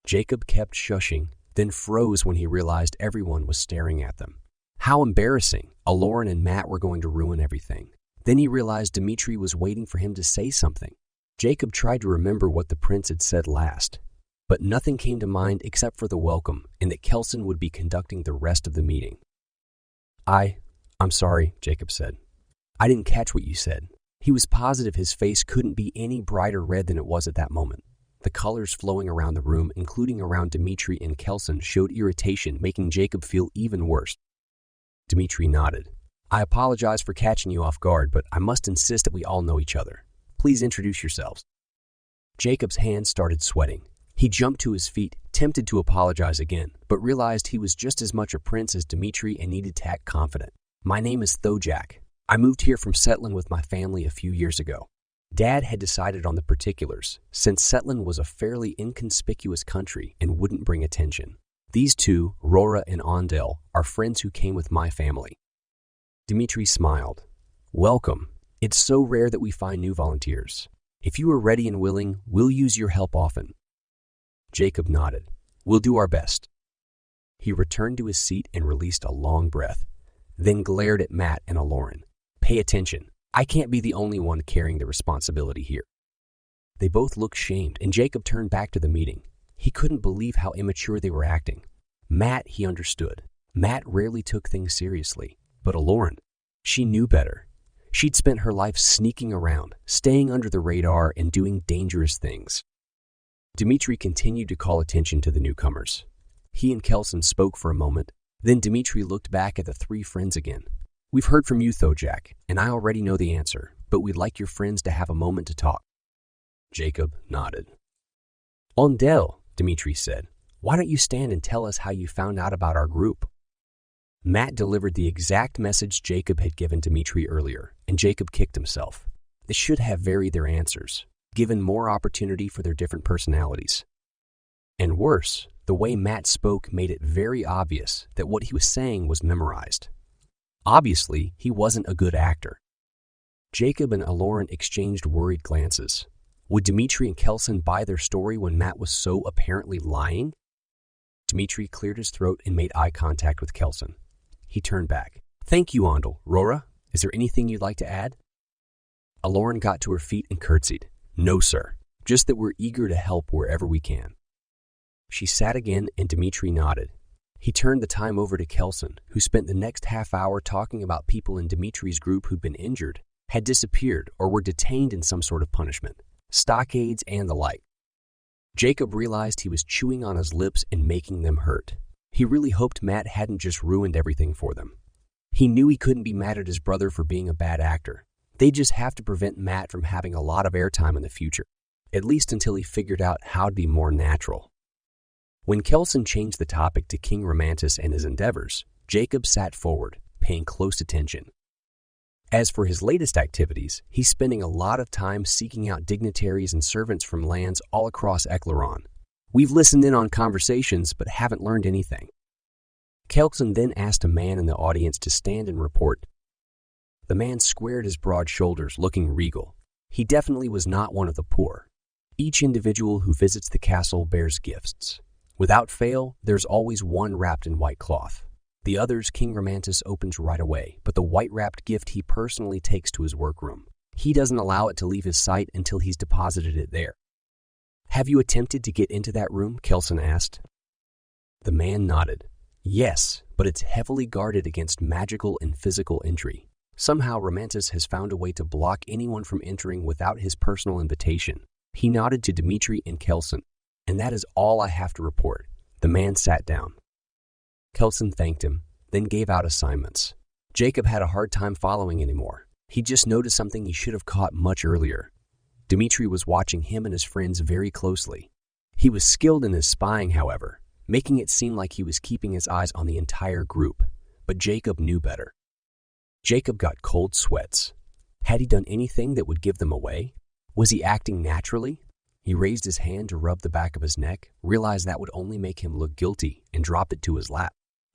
Jacob kept shushing, then froze when he realized everyone was staring at them. How embarrassing! Eklaron and Matt were going to ruin everything. Then he realized Dmitri was waiting for him to say something. Jacob tried to remember what the prince had said last, but nothing came to mind except for the welcome and that Kelson would be conducting the rest of the meeting. I'm sorry, Jacob said. I didn't catch what you said. He was positive his face couldn't be any brighter red than it was at that moment. The colors flowing around the room, including around Dmitri and Kelson, showed irritation, making Jacob feel even worse. Dmitri nodded. I apologize for catching you off guard, but I must insist that we all know each other. Please introduce yourselves. Jacob's hands started sweating. He jumped to his feet, tempted to apologize again, but realized he was just as much a prince as Dmitri and needed to act confident. My name is Thojak. I moved here from Setlin with my family a few years ago. Dad had decided on the particulars, since Setlin was a fairly inconspicuous country and wouldn't bring attention. These two, Rora and Ondel, are friends who came with my family. Dmitri smiled. Welcome. It's so rare that we find new volunteers. If you are ready and willing, we'll use your help often. Jacob nodded. We'll do our best. He returned to his seat and released a long breath, then glared at Matt and Eklaron. Pay attention. I can't be the only one carrying the responsibility here. They both looked shamed, and Jacob turned back to the meeting. He couldn't believe how immature they were acting. Matt, he understood. Matt rarely took things seriously. But Eklaron, she knew better. She'd spent her life sneaking around, staying under the radar, and doing dangerous things. Dmitri continued to call attention to the newcomers. He and Kelson spoke for a moment. Then Dmitri looked back at the three friends again. We've heard from you, Thojak, and I already know the answer, but we'd like your friends to have a moment to talk. Jacob nodded. Ondel, Dmitri said, why don't you stand and tell us how you found out about our group? Matt delivered the exact message Jacob had given Dmitri earlier, and Jacob kicked himself. This should have varied their answers, given more opportunity for their different personalities. And worse, the way Matt spoke made it very obvious that what he was saying was memorized. Obviously, he wasn't a good actor. Jacob and Eklaron exchanged worried glances. Would Dmitri and Kelson buy their story when Matt was so apparently lying? Dmitri cleared his throat and made eye contact with Kelson. He turned back. Thank you, Ondel. Rora, is there anything you'd like to add? Eklaron got to her feet and curtsied. No, sir. Just that we're eager to help wherever we can. She sat again and Dmitri nodded. He turned the time over to Kelson, who spent the next half hour talking about people in Dmitri's group who'd been injured, had disappeared, or were detained in some sort of punishment, stockades and the like. Jacob realized he was chewing on his lips and making them hurt. He really hoped Matt hadn't just ruined everything for them. He knew he couldn't be mad at his brother for being a bad actor. They'd just have to prevent Matt from having a lot of airtime in the future, at least until he figured out how to be more natural. When Kelson changed the topic to King Romantis and his endeavors, Jacob sat forward, paying close attention. As for his latest activities, he's spending a lot of time seeking out dignitaries and servants from lands all across Eklaron. We've listened in on conversations, but haven't learned anything. Kelson then asked a man in the audience to stand and report. The man squared his broad shoulders, looking regal. He definitely was not one of the poor. Each individual who visits the castle bears gifts. Without fail, there's always one wrapped in white cloth. The others King Romantis opens right away, but the white-wrapped gift he personally takes to his workroom. He doesn't allow it to leave his sight until he's deposited it there. Have you attempted to get into that room? Kelson asked. The man nodded. Yes, but it's heavily guarded against magical and physical entry. Somehow Romantis has found a way to block anyone from entering without his personal invitation. He nodded to Dmitri and Kelson. And that is all I have to report. The man sat down. Kelson thanked him, then gave out assignments. Jacob had a hard time following anymore. He just noticed something he should have caught much earlier. Dmitri was watching him and his friends very closely. He was skilled in his spying, however, making it seem like he was keeping his eyes on the entire group. But Jacob knew better. Jacob got cold sweats. Had he done anything that would give them away? Was he acting naturally? He raised his hand to rub the back of his neck, realized that would only make him look guilty, and dropped it to his lap.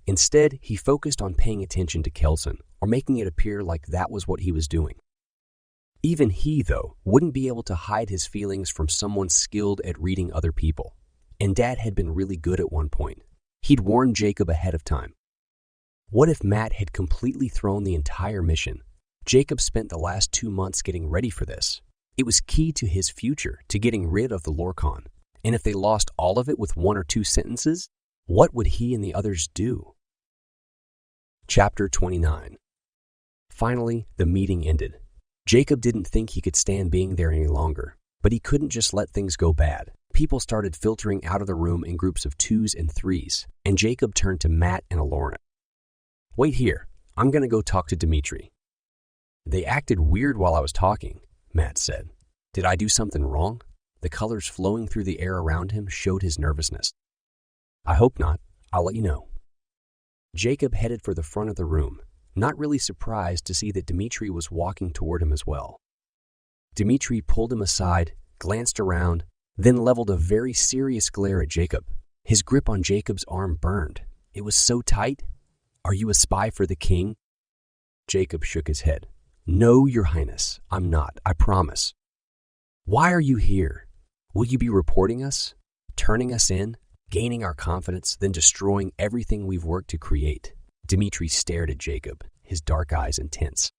Instead, he focused on paying attention to Kelson, or making it appear like that was what he was doing. Even he, though, wouldn't be able to hide his feelings from someone skilled at reading other people. And Dad had been really good at one point. He'd warned Jacob ahead of time. What if Matt had completely thrown the entire mission? Jacob spent the last 2 months getting ready for this. It was key to his future, to getting rid of the Lorkon. And if they lost all of it with 1 or 2 sentences, what would he and the others do? Chapter 29. Finally, the meeting ended. Jacob didn't think he could stand being there any longer, but he couldn't just let things go bad. People started filtering out of the room in groups of 2s and 3s, and Jacob turned to Matt and Eklaron. "Wait here. I'm going to go talk to Dmitri." "They acted weird while I was talking," Matt said. "Did I do something wrong?" The colors flowing through the air around him showed his nervousness. "I hope not. I'll let you know." Jacob headed for the front of the room, not really surprised to see that Dmitri was walking toward him as well. Dmitri pulled him aside, glanced around, then leveled a very serious glare at Jacob. His grip on Jacob's arm burned. It was so tight. "Are you a spy for the king?" Jacob shook his head. "No, Your Highness, I'm not, I promise." "Why are you here? Will you be reporting us? Turning us in? Gaining our confidence, then destroying everything we've worked to create?" Dmitri stared at Jacob, his dark eyes intense.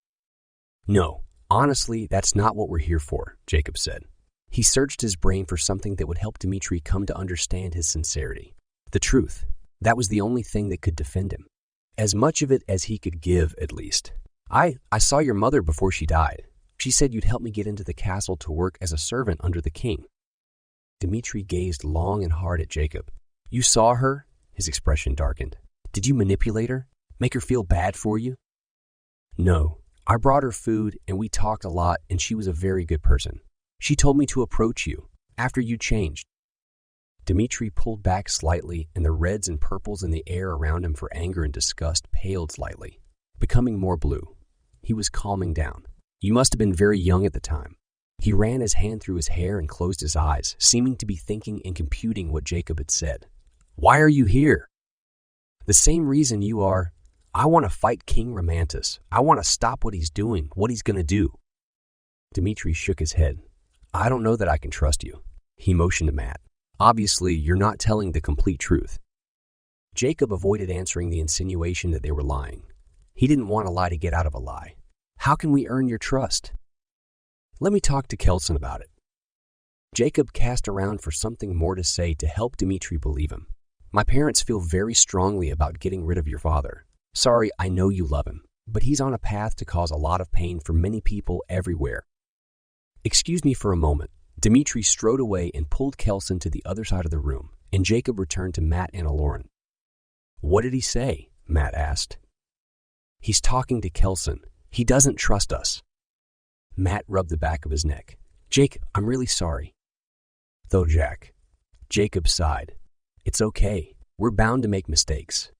"No, honestly, that's not what we're here for," Jacob said. He searched his brain for something that would help Dmitri come to understand his sincerity. The truth. That was the only thing that could defend him. As much of it as he could give, at least. I saw your mother before she died. She said you'd help me get into the castle to work as a servant under the king." Dmitri gazed long and hard at Jacob. "You saw her?" His expression darkened. "Did you manipulate her? Make her feel bad for you?" "No. I brought her food and we talked a lot, and she was a very good person. She told me to approach you after you changed." Dmitri pulled back slightly, and the reds and purples in the air around him for anger and disgust paled slightly, becoming more blue. He was calming down. "You must have been very young at the time." He ran his hand through his hair and closed his eyes, seeming to be thinking and computing what Jacob had said. "Why are you here?" "The same reason you are. I want to fight King Romantis. I want to stop what he's doing, what he's going to do." Dmitri shook his head. "I don't know that I can trust you." He motioned to Matt. "Obviously, you're not telling the complete truth." Jacob avoided answering the insinuation that they were lying. He didn't want a lie to get out of a lie. "How can we earn your trust?" "Let me talk to Kelson about it." Jacob cast around for something more to say to help Dmitri believe him. "My parents feel very strongly about getting rid of your father. Sorry, I know you love him, but he's on a path to cause a lot of pain for many people everywhere." "Excuse me for a moment." Dmitri strode away and pulled Kelson to the other side of the room, and Jacob returned to Matt and Eklaron. "What did he say?" Matt asked. "He's talking to Kelson. He doesn't trust us." Matt rubbed the back of his neck. "Jake, I'm really sorry." "Though, Jack." Jacob sighed. "It's okay. We're bound to make mistakes."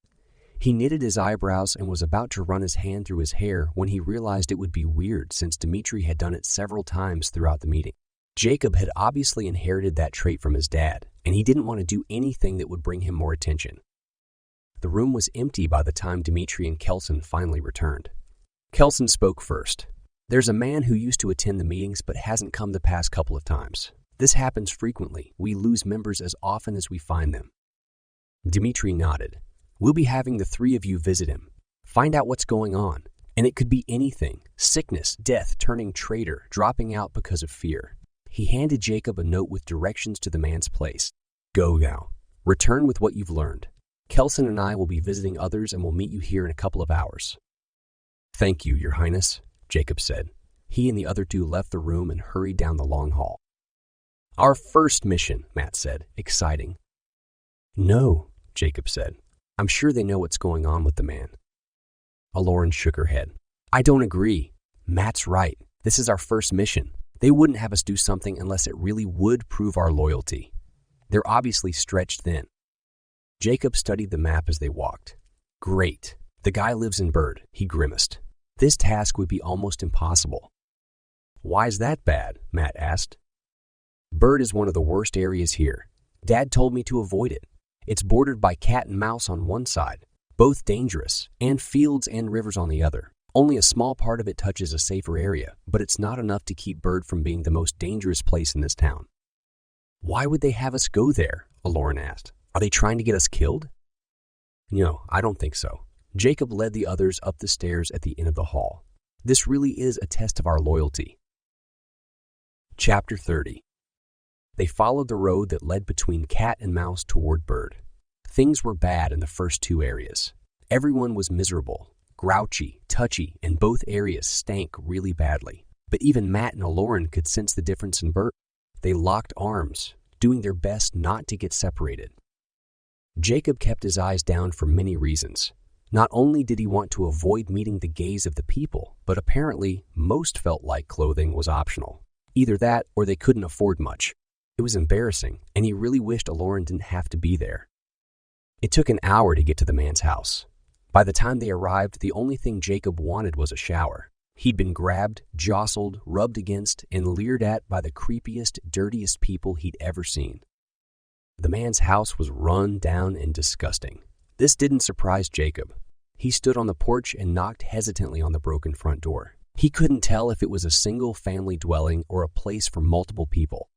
He knitted his eyebrows and was about to run his hand through his hair when he realized it would be weird since Dmitri had done it several times throughout the meeting. Jacob had obviously inherited that trait from his dad, and he didn't want to do anything that would bring him more attention. The room was empty by the time Dmitri and Kelson finally returned. Kelson spoke first. "There's a man who used to attend the meetings but hasn't come the past couple of times. This happens frequently. We lose members as often as we find them." Dmitri nodded. "We'll be having the 3 of you visit him. Find out what's going on. And it could be anything. Sickness, death, turning traitor, dropping out because of fear." He handed Jacob a note with directions to the man's place. "Go now. Return with what you've learned. Kelson and I will be visiting others and will meet you here in a couple of hours." "Thank you, Your Highness," Jacob said. He and the other 2 left the room and hurried down the long hall. "Our first mission," Matt said, exciting. "No," Jacob said. I'm sure they know what's going on with the man. Eklaron shook her head. I don't agree. Matt's right. This is our first mission. They wouldn't have us do something unless it really would prove our loyalty. They're obviously stretched thin. Jacob studied the map as they walked. Great. The guy lives in Bird, he grimaced. This task would be almost impossible. Why's that bad? Matt asked. Bird is one of the worst areas here. Dad told me to avoid it. It's bordered by cat and mouse on one side, both dangerous, and fields and rivers on the other. Only a small part of it touches a safer area, but it's not enough to keep Bird from being the most dangerous place in this town. Why would they have us go there? Eklaron asked. Are they trying to get us killed? No, I don't think so. Jacob led the others up the stairs at the end of the hall. This really is a test of our loyalty. Chapter 30. They followed the road that led between cat and mouse toward Bird. Things were bad in the first two areas. Everyone was miserable, grouchy, touchy, and both areas stank really badly. But even Matt and Eklaron could sense the difference in Bird. They locked arms, doing their best not to get separated. Jacob kept his eyes down for many reasons. Not only did he want to avoid meeting the gaze of the people, but apparently most felt like clothing was optional. Either that or they couldn't afford much. It was embarrassing, and he really wished Eklaron didn't have to be there. It took an hour to get to the man's house. By the time they arrived, the only thing Jacob wanted was a shower. He'd been grabbed, jostled, rubbed against, and leered at by the creepiest, dirtiest people he'd ever seen. The man's house was run down and disgusting. This didn't surprise Jacob. He stood on the porch and knocked hesitantly on the broken front door. He couldn't tell if it was a single-family dwelling or a place for multiple people.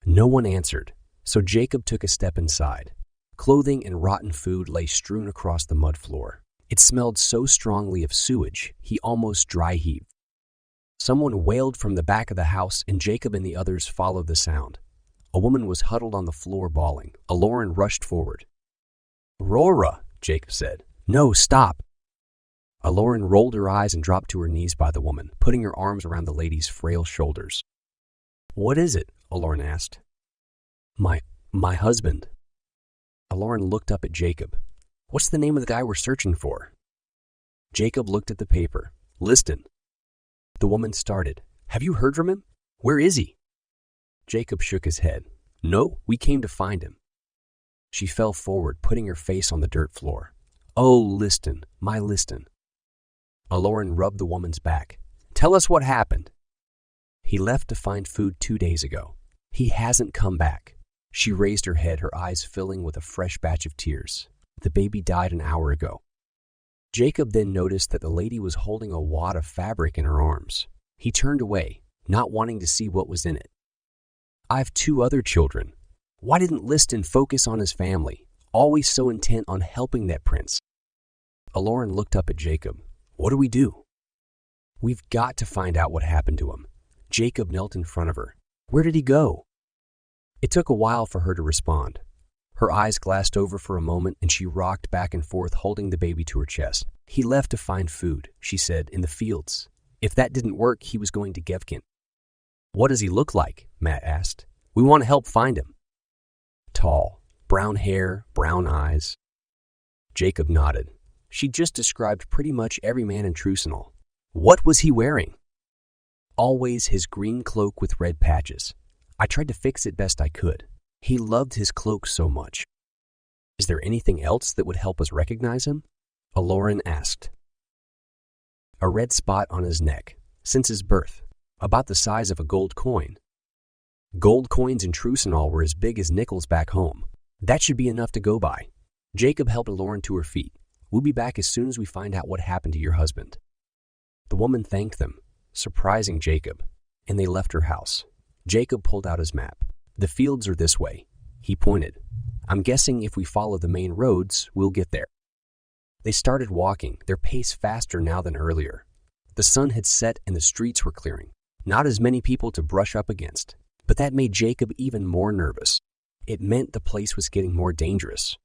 No one answered, so Jacob took a step inside. Clothing and rotten food lay strewn across the mud floor. It smelled so strongly of sewage, he almost dry-heaved. Someone wailed from the back of the house, and Jacob and the others followed the sound. A woman was huddled on the floor bawling. Eklaron rushed forward. "Rora," Jacob said. "No, stop." Eklaron rolled her eyes and dropped to her knees by the woman, putting her arms around the lady's frail shoulders. "What is it?" Eklaron asked. My husband." Eklaron looked up at Jacob. "What's the name of the guy we're searching for?" Jacob looked at the paper. "Liston." The woman started. "Have you heard from him? Where is he?" Jacob shook his head. "No, we came to find him." She fell forward, putting her face on the dirt floor. "Oh, Liston, my Liston." Eklaron rubbed the woman's back. "Tell us what happened." "He left to find food 2 days ago. He hasn't come back." She raised her head, her eyes filling with a fresh batch of tears. "The baby died an hour ago." Jacob then noticed that the lady was holding a wad of fabric in her arms. He turned away, not wanting to see what was in it. "I've 2 other children. Why didn't Liston focus on his family, always so intent on helping that prince?" Eklaron looked up at Jacob. "What do we do?" "We've got to find out what happened to him." Jacob knelt in front of her. "Where did he go?" It took a while for her to respond. Her eyes glassed over for a moment, and she rocked back and forth, holding the baby to her chest. "He left to find food," she said, "in the fields. If that didn't work, he was going to Gevkin." "What does he look like?" Matt asked. "We want to help find him." "Tall, brown hair, brown eyes." Jacob nodded. She just described pretty much every man in Trusenall. "What was he wearing?" "Always his green cloak with red patches. I tried to fix it best I could. He loved his cloak so much." "Is there anything else that would help us recognize him?" Eklaron asked. "A red spot on his neck, since his birth, about the size of a gold coin. Gold coins in Trusenall were as big as nickels back home. That should be enough to go by." Jacob helped Eklaron to her feet. "We'll be back as soon as we find out what happened to your husband." The woman thanked them, surprising Jacob, and they left her house. Jacob pulled out his map. "The fields are this way," he pointed. "I'm guessing if we follow the main roads, we'll get there." They started walking, their pace faster now than earlier. The sun had set and the streets were clearing. Not as many people to brush up against, but that made Jacob even more nervous. It meant the place was getting more dangerous.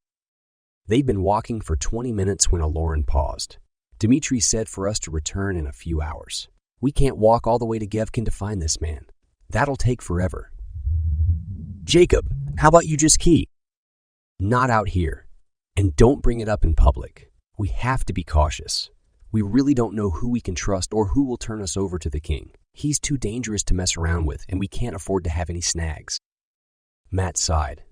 They'd been walking for 20 minutes when Eklaron paused. "Dimitri said for us to return in a few hours. We can't walk all the way to Gevkin to find this man. That'll take forever." "Jacob, how about you just key?" "Not out here." And don't bring it up in public. We have to be cautious. We really don't know who we can trust or who will turn us over to the king. He's too dangerous to mess around with, and we can't afford to have any snags." Matt sighed.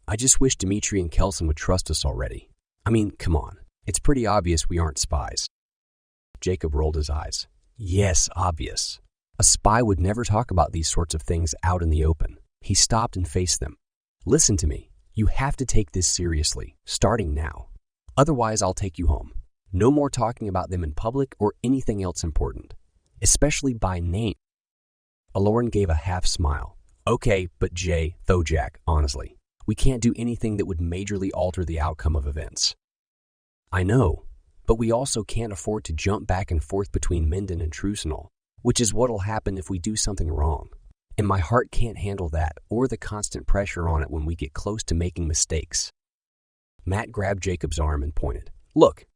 "I just wish Dimitri and Kelson would trust us already. I mean, come on. It's pretty obvious we aren't spies." Jacob rolled his eyes. "Yes, obvious. A spy would never talk about these sorts of things out in the open." He stopped and faced them. "Listen to me. You have to take this seriously, starting now. Otherwise, I'll take you home. No more talking about them in public or anything else important, especially by name." Eklaron gave a half smile. "Okay, but Jack, honestly, we can't do anything that would majorly alter the outcome of events." "I know, but we also can't afford to jump back and forth between Minden and Trusenol, which is what'll happen if we do something wrong. And my heart can't handle that or the constant pressure on it when we get close to making mistakes." Matt grabbed Jacob's arm and pointed. "Look."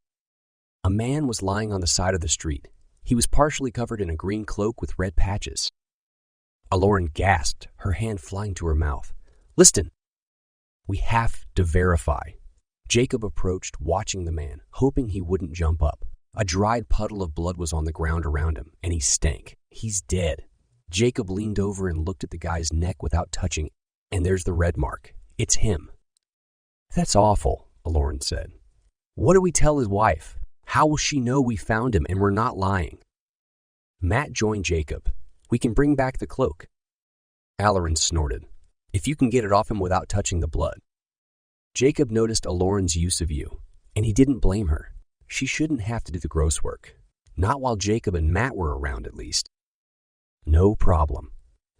A man was lying on the side of the street. He was partially covered in a green cloak with red patches. Eklaron gasped, her hand flying to her mouth. "Listen. We have to verify." Jacob approached, watching the man, hoping he wouldn't jump up. A dried puddle of blood was on the ground around him, and he stank. "He's dead." Jacob leaned over and looked at the guy's neck without touching it. "And there's the red mark. It's him." "That's awful," Eklaron said. "What do we tell his wife? How will she know we found him and we're not lying?" Matt joined Jacob. "We can bring back the cloak." Eklaron snorted. "If you can get it off him without touching the blood." Jacob noticed Eklaron's use of you, and he didn't blame her. She shouldn't have to do the gross work. Not while Jacob and Matt were around, at least. "No problem."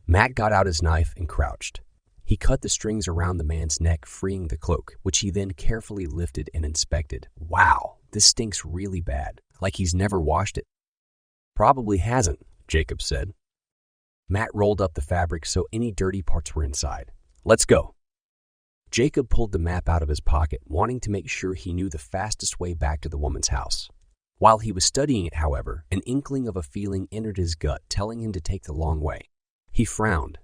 Matt got out his knife and crouched. He cut the strings around the man's neck, freeing the cloak, which he then carefully lifted and inspected. "Wow, this stinks really bad, like he's never washed it." "Probably hasn't," Jacob said. Matt rolled up the fabric so any dirty parts were inside. "Let's go." Jacob pulled the map out of his pocket, wanting to make sure he knew the fastest way back to the woman's house. While he was studying it, however, an inkling of a feeling entered his gut, telling him to take the long way. He frowned.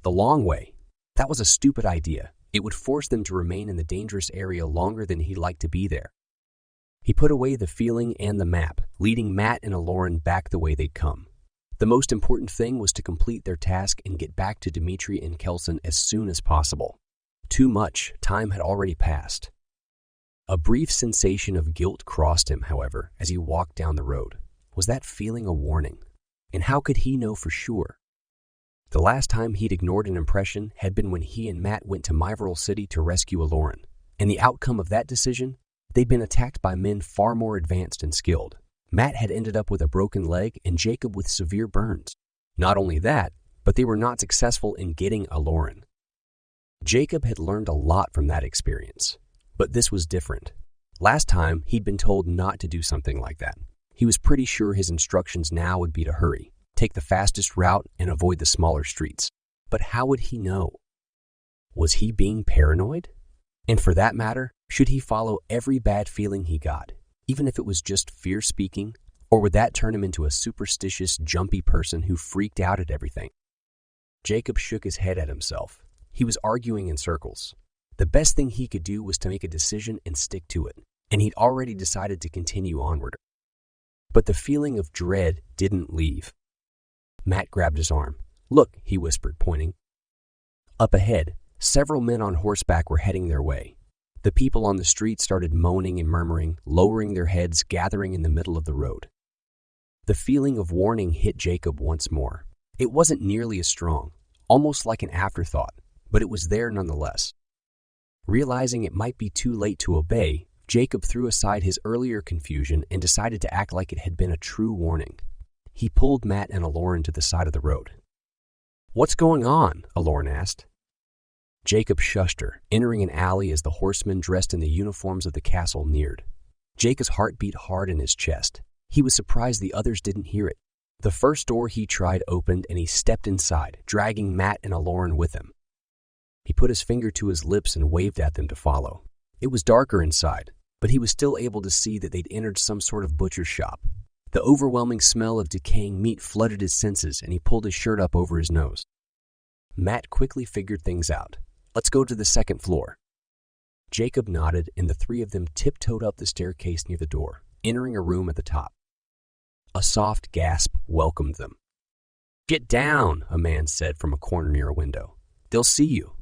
The long way? That was a stupid idea. It would force them to remain in the dangerous area longer than he'd like to be there. He put away the feeling and the map, leading Matt and Eklaron back the way they'd come. The most important thing was to complete their task and get back to Dimitri and Kelson as soon as possible. Too much time had already passed. A brief sensation of guilt crossed him, however, as he walked down the road. Was that feeling a warning? And how could he know for sure? The last time he'd ignored an impression had been when he and Matt went to Myvoril City to rescue Eklaron. And the outcome of that decision? They'd been attacked by men far more advanced and skilled. Matt had ended up with a broken leg and Jacob with severe burns. Not only that, but they were not successful in getting Eklaron. Jacob had learned a lot from that experience. But this was different. Last time, he'd been told not to do something like that. He was pretty sure his instructions now would be to hurry, take the fastest route, and avoid the smaller streets. But how would he know? Was he being paranoid? And for that matter, should he follow every bad feeling he got, even if it was just fear speaking, or would that turn him into a superstitious, jumpy person who freaked out at everything? Jacob shook his head at himself. He was arguing in circles. The best thing he could do was to make a decision and stick to it, and he'd already decided to continue onward. But the feeling of dread didn't leave. Matt grabbed his arm. "Look," he whispered, pointing. Up ahead, several men on horseback were heading their way. The people on the street started moaning and murmuring, lowering their heads, gathering in the middle of the road. The feeling of warning hit Jacob once more. It wasn't nearly as strong, almost like an afterthought, but it was there nonetheless. Realizing it might be too late to obey, Jacob threw aside his earlier confusion and decided to act like it had been a true warning. He pulled Matt and Eklaron to the side of the road. "What's going on?" Eklaron asked. Jacob shushed her, entering an alley as the horsemen dressed in the uniforms of the castle neared. Jacob's heart beat hard in his chest. He was surprised the others didn't hear it. The first door he tried opened and he stepped inside, dragging Matt and Eklaron with him. He put his finger to his lips and waved at them to follow. It was darker inside, but he was still able to see that they'd entered some sort of butcher's shop. The overwhelming smell of decaying meat flooded his senses and he pulled his shirt up over his nose. Matt quickly figured things out. "Let's go to the second floor." Jacob nodded, and the three of them tiptoed up the staircase near the door, entering a room at the top. A soft gasp welcomed them. "Get down," a man said from a corner near a window. "They'll see you."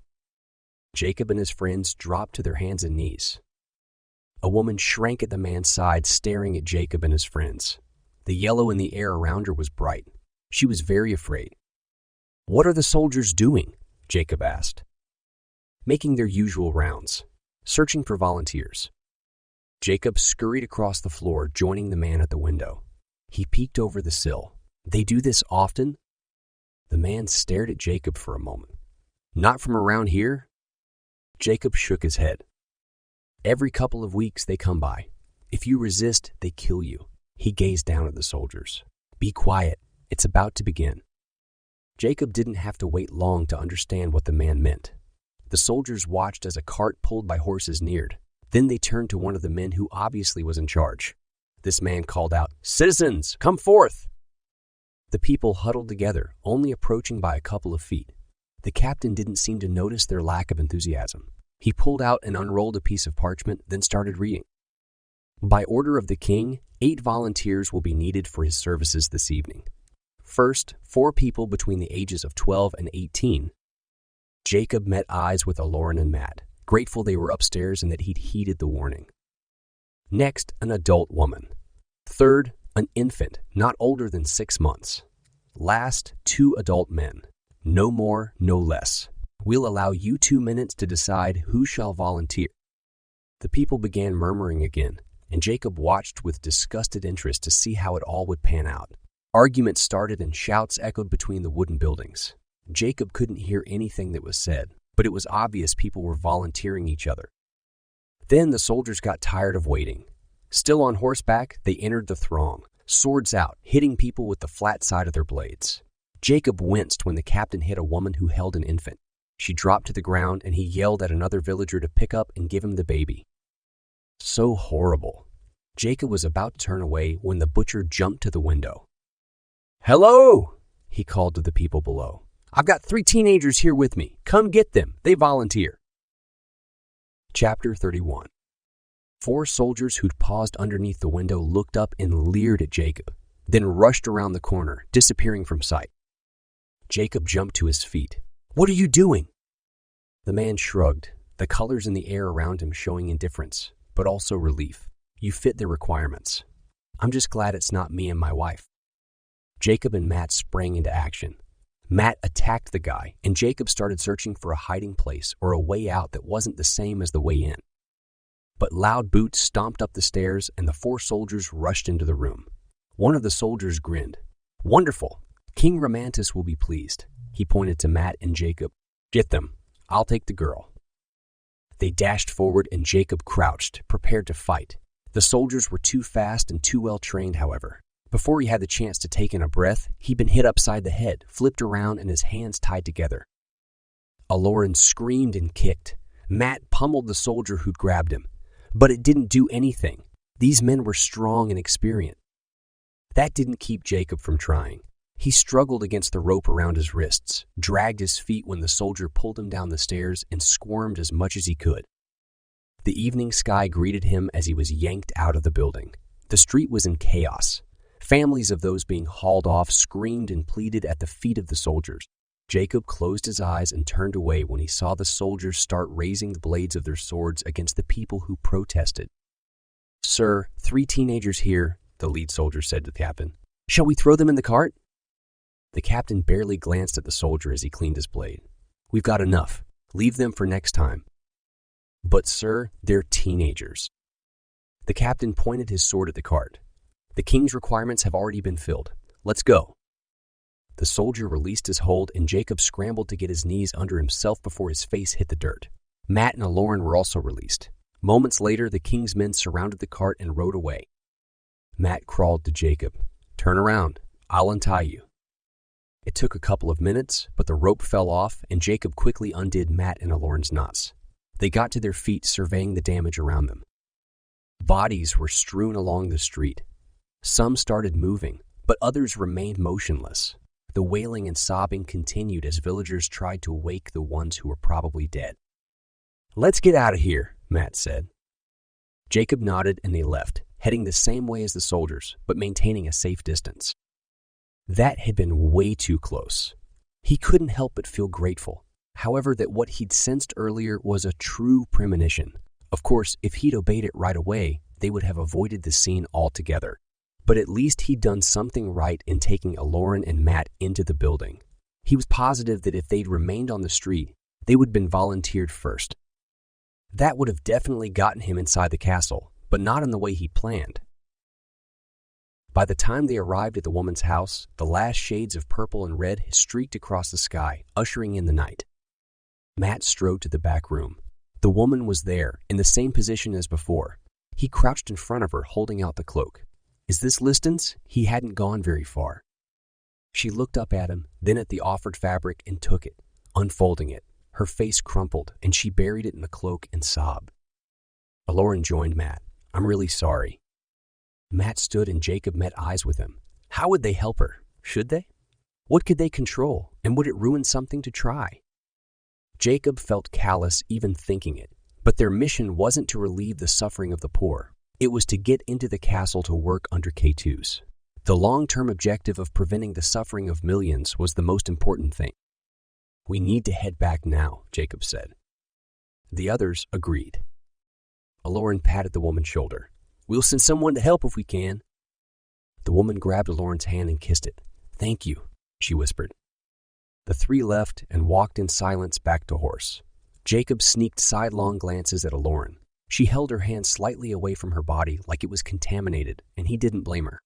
Jacob and his friends dropped to their hands and knees. A woman shrank at the man's side, staring at Jacob and his friends. The yellow in the air around her was bright. She was very afraid. "What are the soldiers doing?" Jacob asked. "Making their usual rounds, searching for volunteers." Jacob scurried across the floor, joining the man at the window. He peeked over the sill. "They do this often?" The man stared at Jacob for a moment. "Not from around here?" Jacob shook his head. "Every couple of weeks they come by. If you resist, they kill you." He gazed down at the soldiers. "Be quiet. It's about to begin." Jacob didn't have to wait long to understand what the man meant. The soldiers watched as a cart pulled by horses neared. Then they turned to one of the men who obviously was in charge. This man called out, "Citizens, come forth!" The people huddled together, only approaching by a couple of feet. The captain didn't seem to notice their lack of enthusiasm. He pulled out and unrolled a piece of parchment, then started reading. "By order of the king, 8 volunteers will be needed for his services this evening. First, 4 people between the ages of 12 and 18. Jacob met eyes with Eklaron and Matt, grateful they were upstairs and that he'd heeded the warning. Next, an adult woman. Third, an infant, not older than 6 months. Last, 2 adult men. No more, no less. We'll allow you 2 minutes to decide who shall volunteer." The people began murmuring again, and Jacob watched with disgusted interest to see how it all would pan out. Arguments started and shouts echoed between the wooden buildings. Jacob couldn't hear anything that was said, but it was obvious people were volunteering each other. Then the soldiers got tired of waiting. Still on horseback, they entered the throng, swords out, hitting people with the flat side of their blades. Jacob winced when the captain hit a woman who held an infant. She dropped to the ground, and he yelled at another villager to pick up and give him the baby. So horrible. Jacob was about to turn away when the butcher jumped to the window. "Hello!" he called to the people below. "I've got 3 teenagers here with me. Come get them. They volunteer." Chapter 31. 4 soldiers who'd paused underneath the window looked up and leered at Jacob, then rushed around the corner, disappearing from sight. Jacob jumped to his feet. "What are you doing?" The man shrugged, the colors in the air around him showing indifference, but also relief. "You fit the requirements. I'm just glad it's not me and my wife." Jacob and Matt sprang into action. Matt attacked the guy, and Jacob started searching for a hiding place or a way out that wasn't the same as the way in. But loud boots stomped up the stairs, and the 4 soldiers rushed into the room. One of the soldiers grinned. "Wonderful. King Romantis will be pleased." He pointed to Matt and Jacob. "Get them. I'll take the girl." They dashed forward, and Jacob crouched, prepared to fight. The soldiers were too fast and too well trained, however. Before he had the chance to take in a breath, he'd been hit upside the head, flipped around, and his hands tied together. Eklaron screamed and kicked. Matt pummeled the soldier who'd grabbed him. But it didn't do anything. These men were strong and experienced. That didn't keep Jacob from trying. He struggled against the rope around his wrists, dragged his feet when the soldier pulled him down the stairs, and squirmed as much as he could. The evening sky greeted him as he was yanked out of the building. The street was in chaos. Families of those being hauled off screamed and pleaded at the feet of the soldiers. Jacob closed his eyes and turned away when he saw the soldiers start raising the blades of their swords against the people who protested. "Sir, 3 teenagers here," the lead soldier said to the captain. "Shall we throw them in the cart?" The captain barely glanced at the soldier as he cleaned his blade. "We've got enough. Leave them for next time." "But sir, they're teenagers." The captain pointed his sword at the cart. "The king's requirements have already been filled. Let's go." The soldier released his hold, and Jacob scrambled to get his knees under himself before his face hit the dirt. Matt and Eklaron were also released. Moments later, the king's men surrounded the cart and rode away. Matt crawled to Jacob. "Turn around. I'll untie you." It took a couple of minutes, but the rope fell off, and Jacob quickly undid Matt and Eklaron's knots. They got to their feet, surveying the damage around them. Bodies were strewn along the street. Some started moving, but others remained motionless. The wailing and sobbing continued as villagers tried to wake the ones who were probably dead. "Let's get out of here," Matt said. Jacob nodded and they left, heading the same way as the soldiers, but maintaining a safe distance. That had been way too close. He couldn't help but feel grateful, however, that what he'd sensed earlier was a true premonition. Of course, if he'd obeyed it right away, they would have avoided the scene altogether. But at least he'd done something right in taking Eklaron and Matt into the building. He was positive that if they'd remained on the street, they would have been volunteered first. That would have definitely gotten him inside the castle, but not in the way he planned. By the time they arrived at the woman's house, the last shades of purple and red had streaked across the sky, ushering in the night. Matt strode to the back room. The woman was there, in the same position as before. He crouched in front of her, holding out the cloak. Is this Liston's? He hadn't gone very far. She looked up at him, then at the offered fabric, and took it, unfolding it. Her face crumpled, and she buried it in the cloak and sobbed. Eklaron joined Matt. I'm really sorry. Matt stood and Jacob met eyes with him. How would they help her? Should they? What could they control, and would it ruin something to try? Jacob felt callous even thinking it, but their mission wasn't to relieve the suffering of the poor. It was to get into the castle to work under Keitus. The long-term objective of preventing the suffering of millions was the most important thing. We need to head back now, Jacob said. The others agreed. Eklaron patted the woman's shoulder. We'll send someone to help if we can. The woman grabbed Eloren's hand and kissed it. Thank you, she whispered. The three left and walked in silence back to horse. Jacob sneaked sidelong glances at Eklaron. She held her hand slightly away from her body like it was contaminated, and he didn't blame her.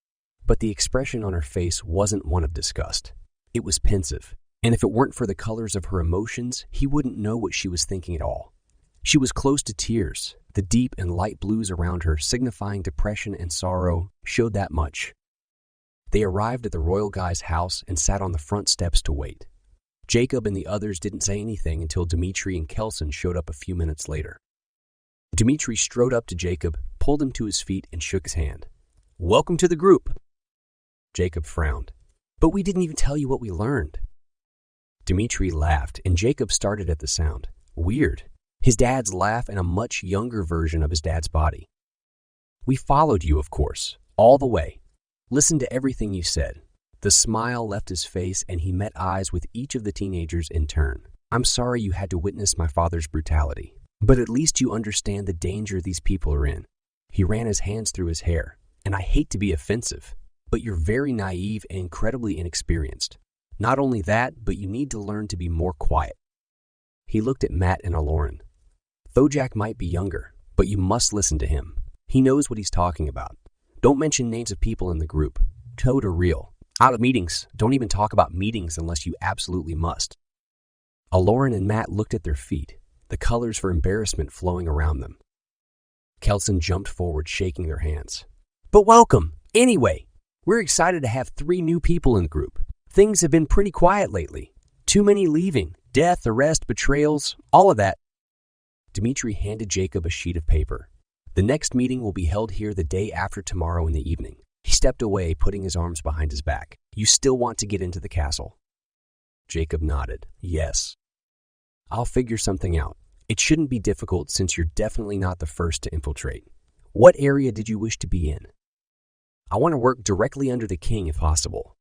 But the expression on her face wasn't one of disgust. It was pensive, and if it weren't for the colors of her emotions, he wouldn't know what she was thinking at all. She was close to tears. The deep and light blues around her, signifying depression and sorrow, showed that much. They arrived at the royal guy's house and sat on the front steps to wait. Jacob and the others didn't say anything until Dmitri and Kelson showed up a few minutes later. Dmitri strode up to Jacob, pulled him to his feet, and shook his hand. Welcome to the group. Jacob frowned. But we didn't even tell you what we learned. Dmitri laughed, and Jacob started at the sound. Weird. His dad's laugh and a much younger version of his dad's body. We followed you, of course, all the way. Listened to everything you said. The smile left his face, and he met eyes with each of the teenagers in turn. I'm sorry you had to witness my father's brutality, but at least you understand the danger these people are in. He ran his hands through his hair. And I hate to be offensive, but you're very naive and incredibly inexperienced. Not only that, but you need to learn to be more quiet. He looked at Matt and Eklaron. Thojak might be younger, but you must listen to him. He knows what he's talking about. Don't mention names of people in the group. Toad or real. Out of meetings. Don't even talk about meetings unless you absolutely must. Eklaron and Matt looked at their feet, the colors for embarrassment flowing around them. Kelson jumped forward, shaking their hands. But welcome. Anyway, we're excited to have 3 new people in the group. Things have been pretty quiet lately. Too many leaving. Death, arrest, betrayals, all of that. Dmitri handed Jacob a sheet of paper. The next meeting will be held here the day after tomorrow in the evening. He stepped away, putting his arms behind his back. You still want to get into the castle? Jacob nodded. Yes. I'll figure something out. It shouldn't be difficult since you're definitely not the first to infiltrate. What area did you wish to be in? I want to work directly under the king if possible.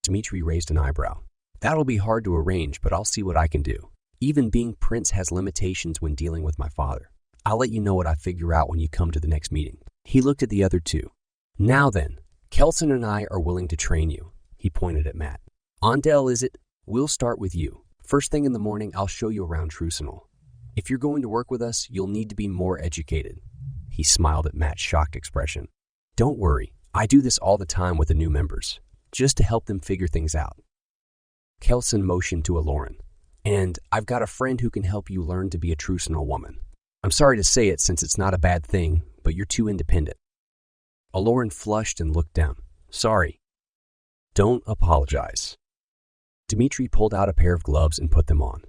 Dmitri raised an eyebrow. That'll be hard to arrange, but I'll see what I can do. Even being prince has limitations when dealing with my father. I'll let you know what I figure out when you come to the next meeting. He looked at the other two. Now then, Kelson and I are willing to train you. He pointed at Matt. Ondel, is it? We'll start with you. First thing in the morning, I'll show you around Trucinal. If you're going to work with us, you'll need to be more educated. He smiled at Matt's shocked expression. Don't worry, I do this all the time with the new members, just to help them figure things out. Kelson motioned to Eklaron. And I've got a friend who can help you learn to be a Trucinal woman. I'm sorry to say it since it's not a bad thing, but you're too independent. Eklaron flushed and looked down. Sorry. Don't apologize. Dmitri pulled out a pair of gloves and put them on.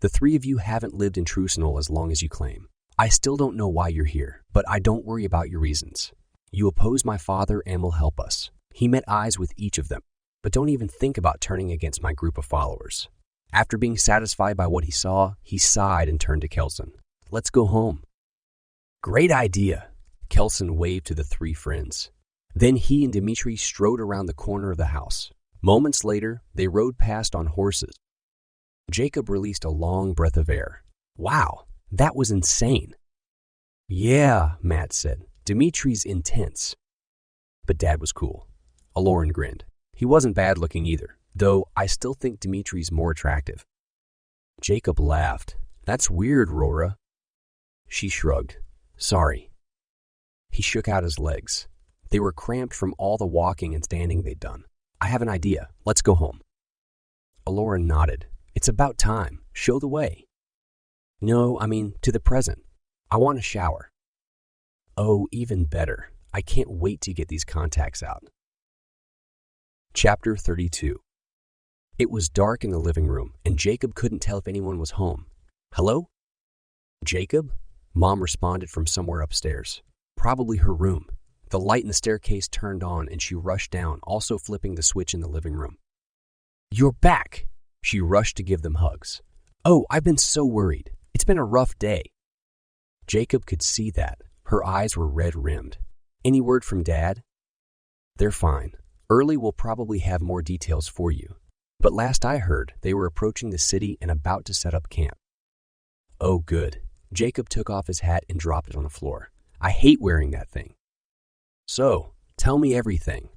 The 3 of you haven't lived in Trucinal as long as you claim. I still don't know why you're here, but I don't worry about your reasons. You oppose my father and will help us. He met eyes with each of them, but don't even think about turning against my group of followers. After being satisfied by what he saw, he sighed and turned to Kelson. Let's go home. Great idea, Kelson waved to the three friends. Then he and Dmitri strode around the corner of the house. Moments later, they rode past on horses. Jacob released a long breath of air. Wow, that was insane. Yeah, Matt said. Dimitri's intense. But Dad was cool. Eklaron grinned. He wasn't bad looking either, though I still think Dimitri's more attractive. Jacob laughed. That's weird, Rora. She shrugged. Sorry. He shook out his legs. They were cramped from all the walking and standing they'd done. I have an idea. Let's go home. Eklaron nodded. It's about time. Show the way. No, I mean, to the present. I want a shower. Oh, even better. I can't wait to get these contacts out. Chapter 32. It was dark in the living room, and Jacob couldn't tell if anyone was home. Hello? Jacob? Mom responded from somewhere upstairs. Probably her room. The light in the staircase turned on, and she rushed down, also flipping the switch in the living room. You're back! She rushed to give them hugs. Oh, I've been so worried. It's been a rough day. Jacob could see that. Her eyes were red-rimmed. Any word from Dad? They're fine. Early will probably have more details for you. But last I heard, they were approaching the city and about to set up camp. Oh, good. Jacob took off his hat and dropped it on the floor. I hate wearing that thing. So, tell me everything.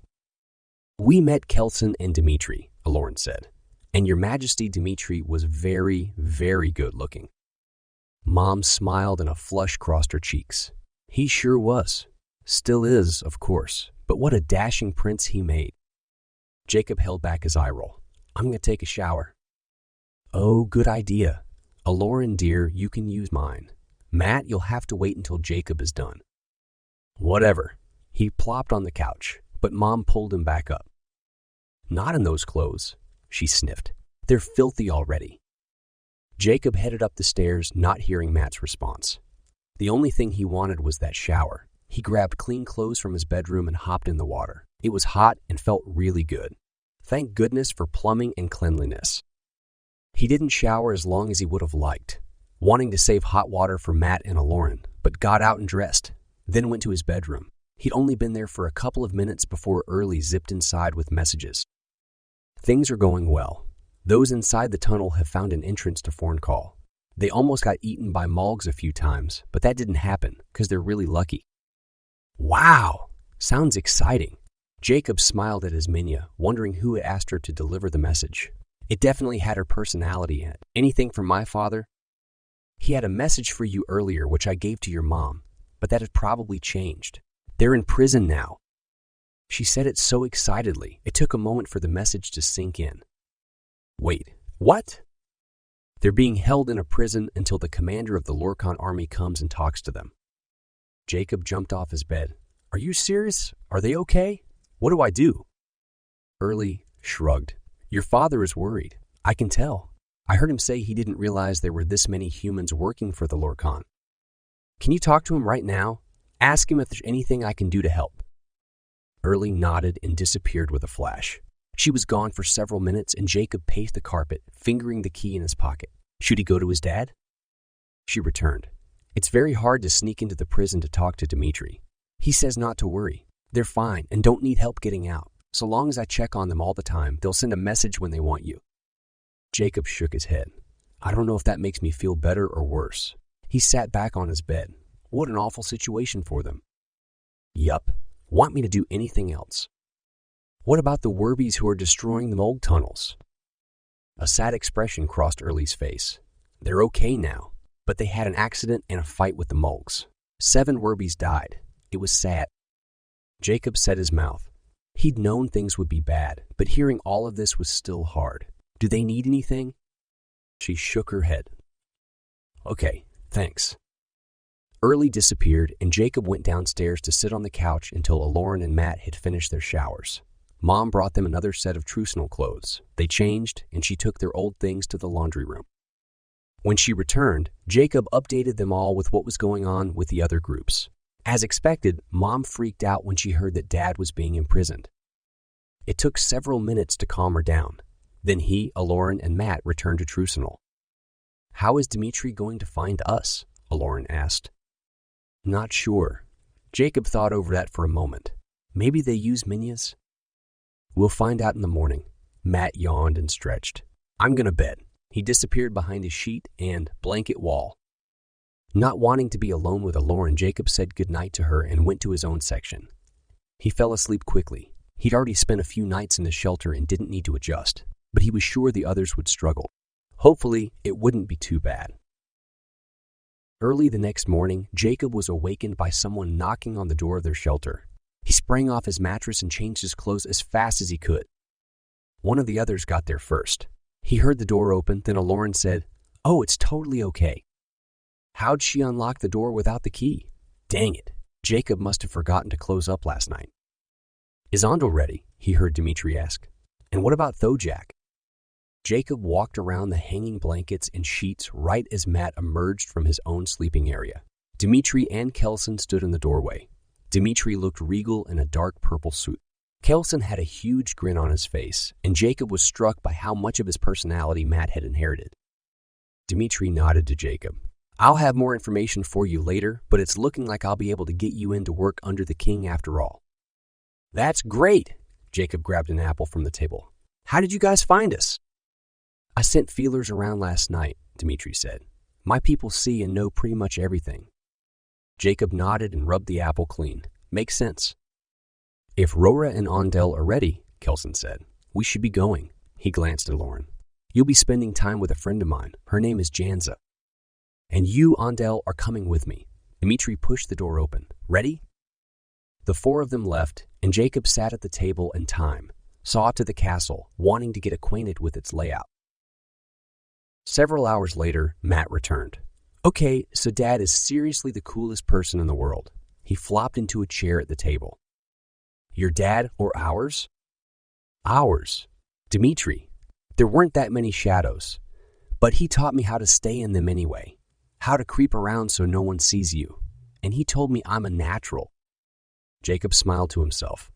We met Kelson and Dmitri, Eklaron said. And Your Majesty Dmitri was very, very good looking. Mom smiled and a flush crossed her cheeks. He sure was. Still is, of course, but what a dashing prince he made. Jacob held back his eye roll. I'm going to take a shower. Oh, good idea. Eklaron, dear, you can use mine. Matt, you'll have to wait until Jacob is done. Whatever. He plopped on the couch, but Mom pulled him back up. Not in those clothes, she sniffed. They're filthy already. Jacob headed up the stairs, not hearing Matt's response. The only thing he wanted was that shower. He grabbed clean clothes from his bedroom and hopped in the water. It was hot and felt really good. Thank goodness for plumbing and cleanliness. He didn't shower as long as he would have liked, wanting to save hot water for Matt and Eklaron, but got out and dressed, then went to his bedroom. He'd only been there for a couple of minutes before Early zipped inside with messages. Things are going well. Those inside the tunnel have found an entrance to Forncall. They almost got eaten by Malgs a few times, but that didn't happen because they're really lucky. Wow! Sounds exciting. Jacob smiled at his Minya, wondering who had asked her to deliver the message. It definitely had her personality in it. Anything from my father? He had a message for you earlier, which I gave to your mom, but that had probably changed. They're in prison now. She said it so excitedly, it took a moment for the message to sink in. Wait, what? They're being held in a prison until the commander of the Lorkon army comes and talks to them. Jacob jumped off his bed. Are you serious? Are they okay? What do I do? Early shrugged. Your father is worried. I can tell. I heard him say he didn't realize there were this many humans working for the Lorkon. Can you talk to him right now? Ask him if there's anything I can do to help. Early nodded and disappeared with a flash. She was gone for several minutes and Jacob paced the carpet, fingering the key in his pocket. Should he go to his dad? She returned. It's very hard to sneak into the prison to talk to Dmitri. He says not to worry. They're fine and don't need help getting out. So long as I check on them all the time, they'll send a message when they want you. Jacob shook his head. I don't know if that makes me feel better or worse. He sat back on his bed. What an awful situation for them. Yup. Want me to do anything else? What about the Werbies who are destroying the mold tunnels? A sad expression crossed Early's face. They're okay now, but they had an accident and a fight with the Mulgs. 7 Werbies died. It was sad. Jacob set his mouth. He'd known things would be bad, but hearing all of this was still hard. Do they need anything? She shook her head. Okay, thanks. Early disappeared, and Jacob went downstairs to sit on the couch until Eklaron and Matt had finished their showers. Mom brought them another set of trucinal clothes. They changed, and she took their old things to the laundry room. When she returned, Jacob updated them all with what was going on with the other groups. As expected, Mom freaked out when she heard that Dad was being imprisoned. It took several minutes to calm her down. Then he, Eklaron, and Matt returned to Trucinal. How is Dmitri going to find us? Eklaron asked. Not sure. Jacob thought over that for a moment. Maybe they use minyas? We'll find out in the morning. Matt yawned and stretched. I'm gonna bed. He disappeared behind his sheet and blanket wall. Not wanting to be alone with Eklaron, Jacob said goodnight to her and went to his own section. He fell asleep quickly. He'd already spent a few nights in the shelter and didn't need to adjust, but he was sure the others would struggle. Hopefully, it wouldn't be too bad. Early the next morning, Jacob was awakened by someone knocking on the door of their shelter. He sprang off his mattress and changed his clothes as fast as he could. One of the others got there first. He heard the door open, then Eklaron said, "Oh, it's totally okay." How'd she unlock the door without the key? Dang it, Jacob must have forgotten to close up last night. Is Andal ready? He heard Dimitri ask. And what about Thojak? Jacob walked around the hanging blankets and sheets right as Matt emerged from his own sleeping area. Dimitri and Kelson stood in the doorway. Dimitri looked regal in a dark purple suit. Kelson had a huge grin on his face, and Jacob was struck by how much of his personality Matt had inherited. Dimitri nodded to Jacob. I'll have more information for you later, but it's looking like I'll be able to get you in to work under the king after all. That's great! Jacob grabbed an apple from the table. How did you guys find us? I sent feelers around last night, Dimitri said. My people see and know pretty much everything. Jacob nodded and rubbed the apple clean. Makes sense. If Rora and Andal are ready, Kelson said, we should be going. He glanced at Eklaron. You'll be spending time with a friend of mine. Her name is Janza. And you, Andal, are coming with me. Dimitri pushed the door open. Ready? The four of them left, and Jacob sat at the table in time, saw to the castle, wanting to get acquainted with its layout. Several hours later, Matt returned. Okay, so Dad is seriously the coolest person in the world. He flopped into a chair at the table. Your dad or ours? Ours. Dimitri. There weren't that many shadows, but he taught me how to stay in them anyway, how to creep around so no one sees you, and he told me I'm a natural. Jacob smiled to himself.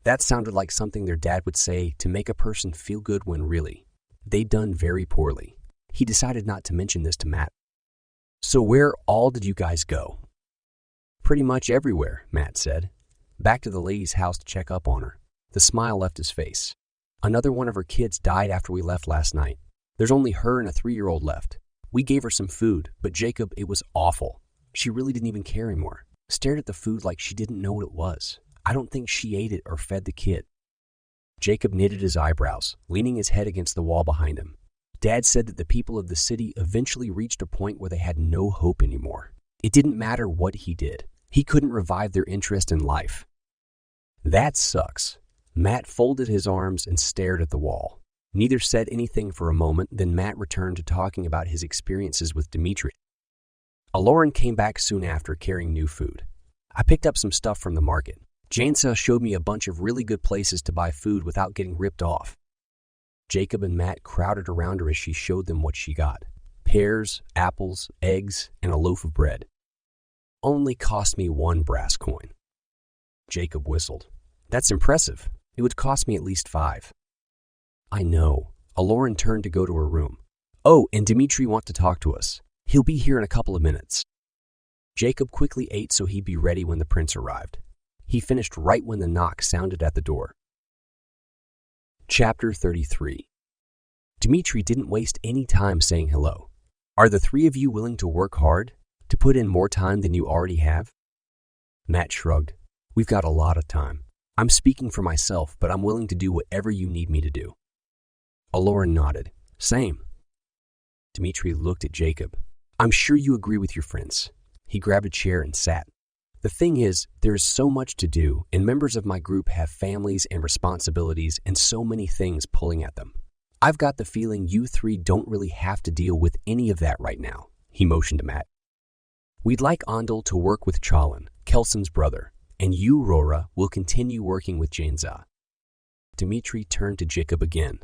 That sounded like something their dad would say to make a person feel good when really, they'd done very poorly. He decided not to mention this to Matt. So where all did you guys go? Pretty much everywhere, Matt said. Back to the lady's house to check up on her. The smile left his face. Another one of her kids died after we left last night. There's only her and a 3-year-old left. We gave her some food, but Jacob, it was awful. She really didn't even care anymore. Stared at the food like she didn't know what it was. I don't think she ate it or fed the kid. Jacob knitted his eyebrows, leaning his head against the wall behind him. Dad said that the people of the city eventually reached a point where they had no hope anymore. It didn't matter what he did. He couldn't revive their interest in life. That sucks. Matt folded his arms and stared at the wall. Neither said anything for a moment, then Matt returned to talking about his experiences with Dimitri. Eklaron came back soon after carrying new food. I picked up some stuff from the market. Jansa showed me a bunch of really good places to buy food without getting ripped off. Jacob and Matt crowded around her as she showed them what she got. Pears, apples, eggs, and a loaf of bread. Only cost me 1 brass coin. Jacob whistled. That's impressive. It would cost me at least 5. I know. Eklaron turned to go to her room. Oh, and Dimitri wants to talk to us. He'll be here in a couple of minutes. Jacob quickly ate so he'd be ready when the prince arrived. He finished right when the knock sounded at the door. Chapter 33. Dimitri didn't waste any time saying hello. Are the 3 of you willing to work hard? To put in more time than you already have? Matt shrugged. We've got a lot of time. I'm speaking for myself, but I'm willing to do whatever you need me to do. Eklaron nodded. Same. Dimitri looked at Jacob. I'm sure you agree with your friends. He grabbed a chair and sat. The thing is, there is so much to do, and members of my group have families and responsibilities and so many things pulling at them. I've got the feeling you 3 don't really have to deal with any of that right now, he motioned to Matt. We'd like Andal to work with Chalin, Kelson's brother, and you, Rora, will continue working with Janza. Dimitri turned to Jacob again.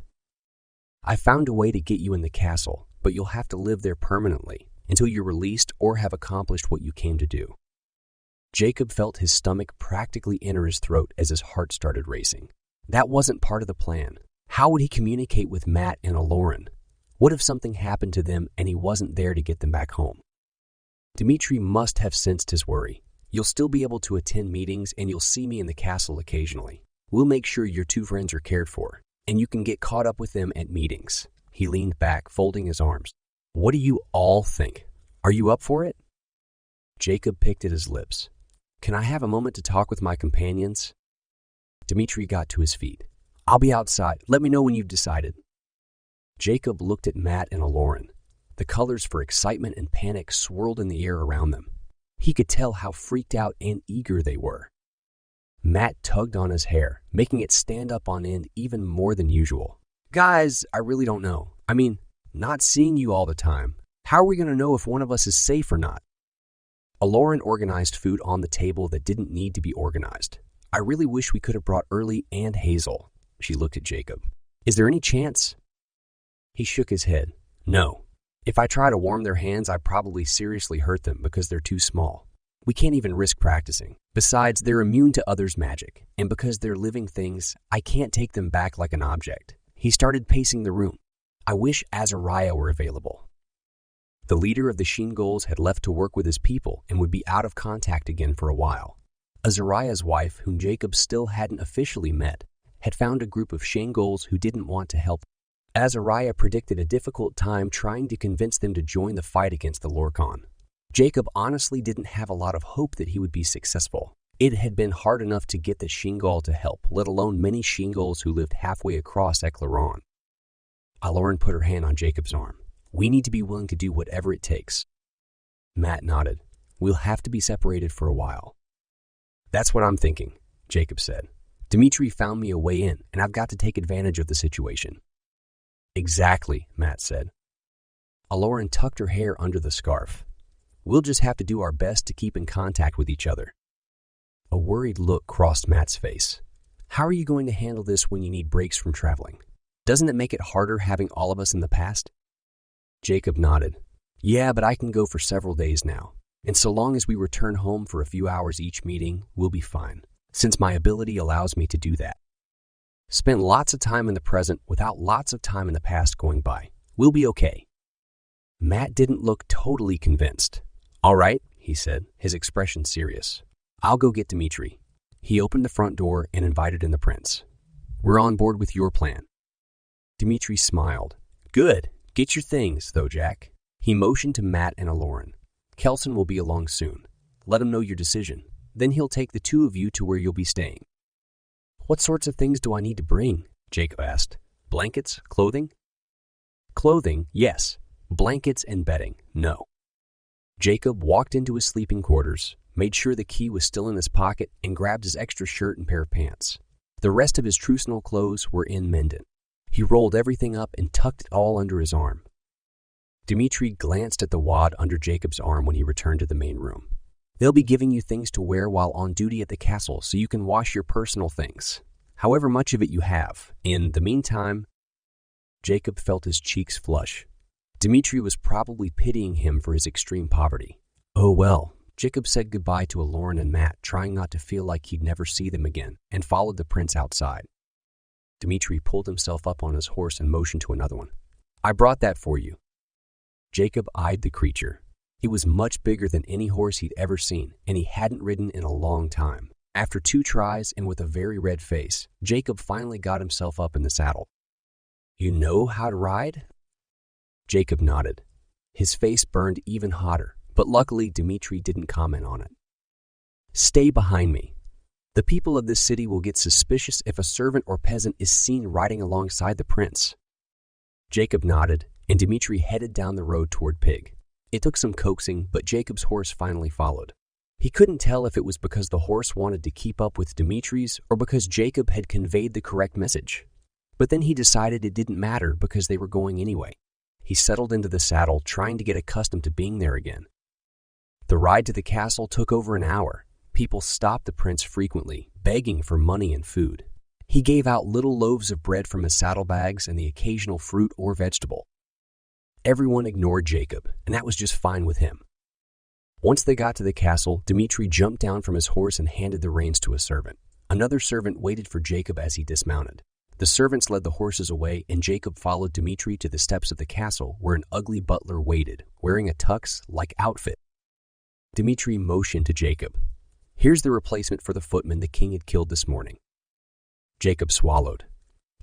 I found a way to get you in the castle, but you'll have to live there permanently until you're released or have accomplished what you came to do. Jacob felt his stomach practically enter his throat as his heart started racing. That wasn't part of the plan. How would he communicate with Matt and Eklaron? What if something happened to them and he wasn't there to get them back home? Dimitri must have sensed his worry. You'll still be able to attend meetings and you'll see me in the castle occasionally. We'll make sure your two friends are cared for, and you can get caught up with them at meetings." He leaned back, folding his arms. "What do you all think? Are you up for it?" Jacob picked at his lips. "Can I have a moment to talk with my companions?" Dmitri got to his feet. "I'll be outside. Let me know when you've decided." Jacob looked at Matt and Eklaron. The colors for excitement and panic swirled in the air around them. He could tell how freaked out and eager they were. Matt tugged on his hair, making it stand up on end even more than usual. "Guys, I really don't know. I mean, not seeing you all the time. How are we going to know if one of us is safe or not?" Eklaron organized food on the table that didn't need to be organized. "I really wish we could have brought Early and Hazel." She looked at Jacob. "Is there any chance?" He shook his head. "No. If I try to warm their hands, I probably seriously hurt them because they're too small. We can't even risk practicing. Besides, they're immune to others' magic, and because they're living things, I can't take them back like an object." He started pacing the room. "I wish Azariah were available." The leader of the Shingulls had left to work with his people and would be out of contact again for a while. Azariah's wife, whom Jacob still hadn't officially met, had found a group of Shingulls who didn't want to help. Azariah predicted a difficult time trying to convince them to join the fight against the Lorkon. Jacob honestly didn't have a lot of hope that he would be successful. It had been hard enough to get the Shingull to help, let alone many Shingulls who lived halfway across Eklaron. Eklaron put her hand on Jacob's arm. "We need to be willing to do whatever it takes." Matt nodded. "We'll have to be separated for a while." "That's what I'm thinking," Jacob said. "Dmitri found me a way in, and I've got to take advantage of the situation." "Exactly," Matt said. Eklaron tucked her hair under the scarf. "We'll just have to do our best to keep in contact with each other." A worried look crossed Matt's face. "How are you going to handle this when you need breaks from traveling? Doesn't it make it harder having all of us in the past?" Jacob nodded. "Yeah, but I can go for several days now. And so long as we return home for a few hours each meeting, we'll be fine, since my ability allows me to do that. Spend lots of time in the present without lots of time in the past going by. We'll be okay." Matt didn't look totally convinced. "All right," he said, his expression serious. "I'll go get Dmitri." He opened the front door and invited in the prince. "We're on board with your plan." Dmitri smiled. "Good. Get your things, though, Jack." He motioned to Matt and Eklaron. "Kelson will be along soon. Let him know your decision. Then he'll take the two of you to where you'll be staying." "What sorts of things do I need to bring?" Jacob asked. "Blankets? Clothing?" "Clothing, yes. Blankets and bedding, no." Jacob walked into his sleeping quarters, made sure the key was still in his pocket, and grabbed his extra shirt and pair of pants. The rest of his Trucenal clothes were in Menden. He rolled everything up and tucked it all under his arm. Dmitri glanced at the wad under Jacob's arm when he returned to the main room. "They'll be giving you things to wear while on duty at the castle so you can wash your personal things, however much of it you have. In the meantime..." Jacob felt his cheeks flush. Dmitri was probably pitying him for his extreme poverty. "Oh well." Jacob said goodbye to Eklaron and Matt, trying not to feel like he'd never see them again, and followed the prince outside. Dmitri pulled himself up on his horse and motioned to another one. "I brought that for you." Jacob eyed the creature. It was much bigger than any horse he'd ever seen, and he hadn't ridden in a long time. After 2 tries and with a very red face, Jacob finally got himself up in the saddle. "You know how to ride?" Jacob nodded. His face burned even hotter, but luckily Dmitri didn't comment on it. "Stay behind me. The people of this city will get suspicious if a servant or peasant is seen riding alongside the prince." Jacob nodded, and Dmitri headed down the road toward Pig. It took some coaxing, but Jacob's horse finally followed. He couldn't tell if it was because the horse wanted to keep up with Dmitri's or because Jacob had conveyed the correct message. But then he decided it didn't matter because they were going anyway. He settled into the saddle, trying to get accustomed to being there again. The ride to the castle took over an hour. People stopped the prince frequently, begging for money and food. He gave out little loaves of bread from his saddlebags and the occasional fruit or vegetable. Everyone ignored Jacob, and that was just fine with him. Once they got to the castle, Dmitri jumped down from his horse and handed the reins to a servant. Another servant waited for Jacob as he dismounted. The servants led the horses away, and Jacob followed Dmitri to the steps of the castle, where an ugly butler waited, wearing a tux-like outfit. Dmitri motioned to Jacob. Here's the replacement for the footman the king had killed this morning." Jacob swallowed.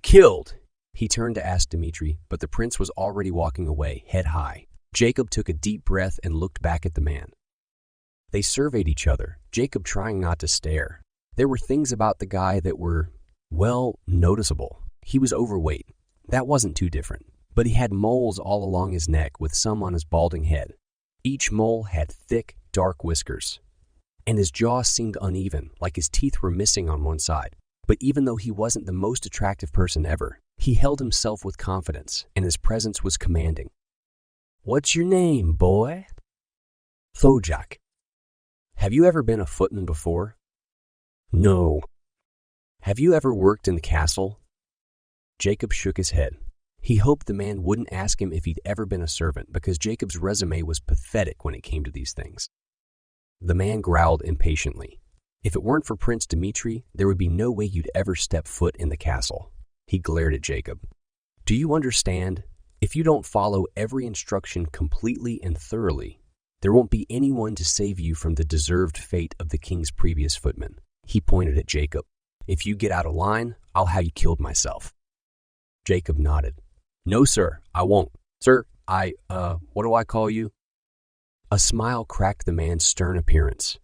"Killed?" He turned to ask Dmitri, but the prince was already walking away, head high. Jacob took a deep breath and looked back at the man. They surveyed each other, Jacob trying not to stare. There were things about the guy that were, well, noticeable. He was overweight. That wasn't too different. But he had moles all along his neck with some on his balding head. Each mole had thick, dark whiskers. And his jaw seemed uneven, like his teeth were missing on one side. But even though he wasn't the most attractive person ever, he held himself with confidence, and his presence was commanding. "What's your name, boy?" "Thojak." "Have you ever been a footman before?" "No." "Have you ever worked in the castle?" Jacob shook his head. He hoped the man wouldn't ask him if he'd ever been a servant, because Jacob's resume was pathetic when it came to these things. The man growled impatiently. If it weren't for Prince Dmitri, there would be no way you'd ever step foot in the castle. He glared at Jacob. "Do you understand? If you don't follow every instruction completely and thoroughly, there won't be anyone to save you from the deserved fate of the king's previous footman." He pointed at Jacob. "If you get out of line, I'll have you killed myself." Jacob nodded. "No, sir, I won't. Sir, what do I call you?" A smile cracked the man's stern appearance.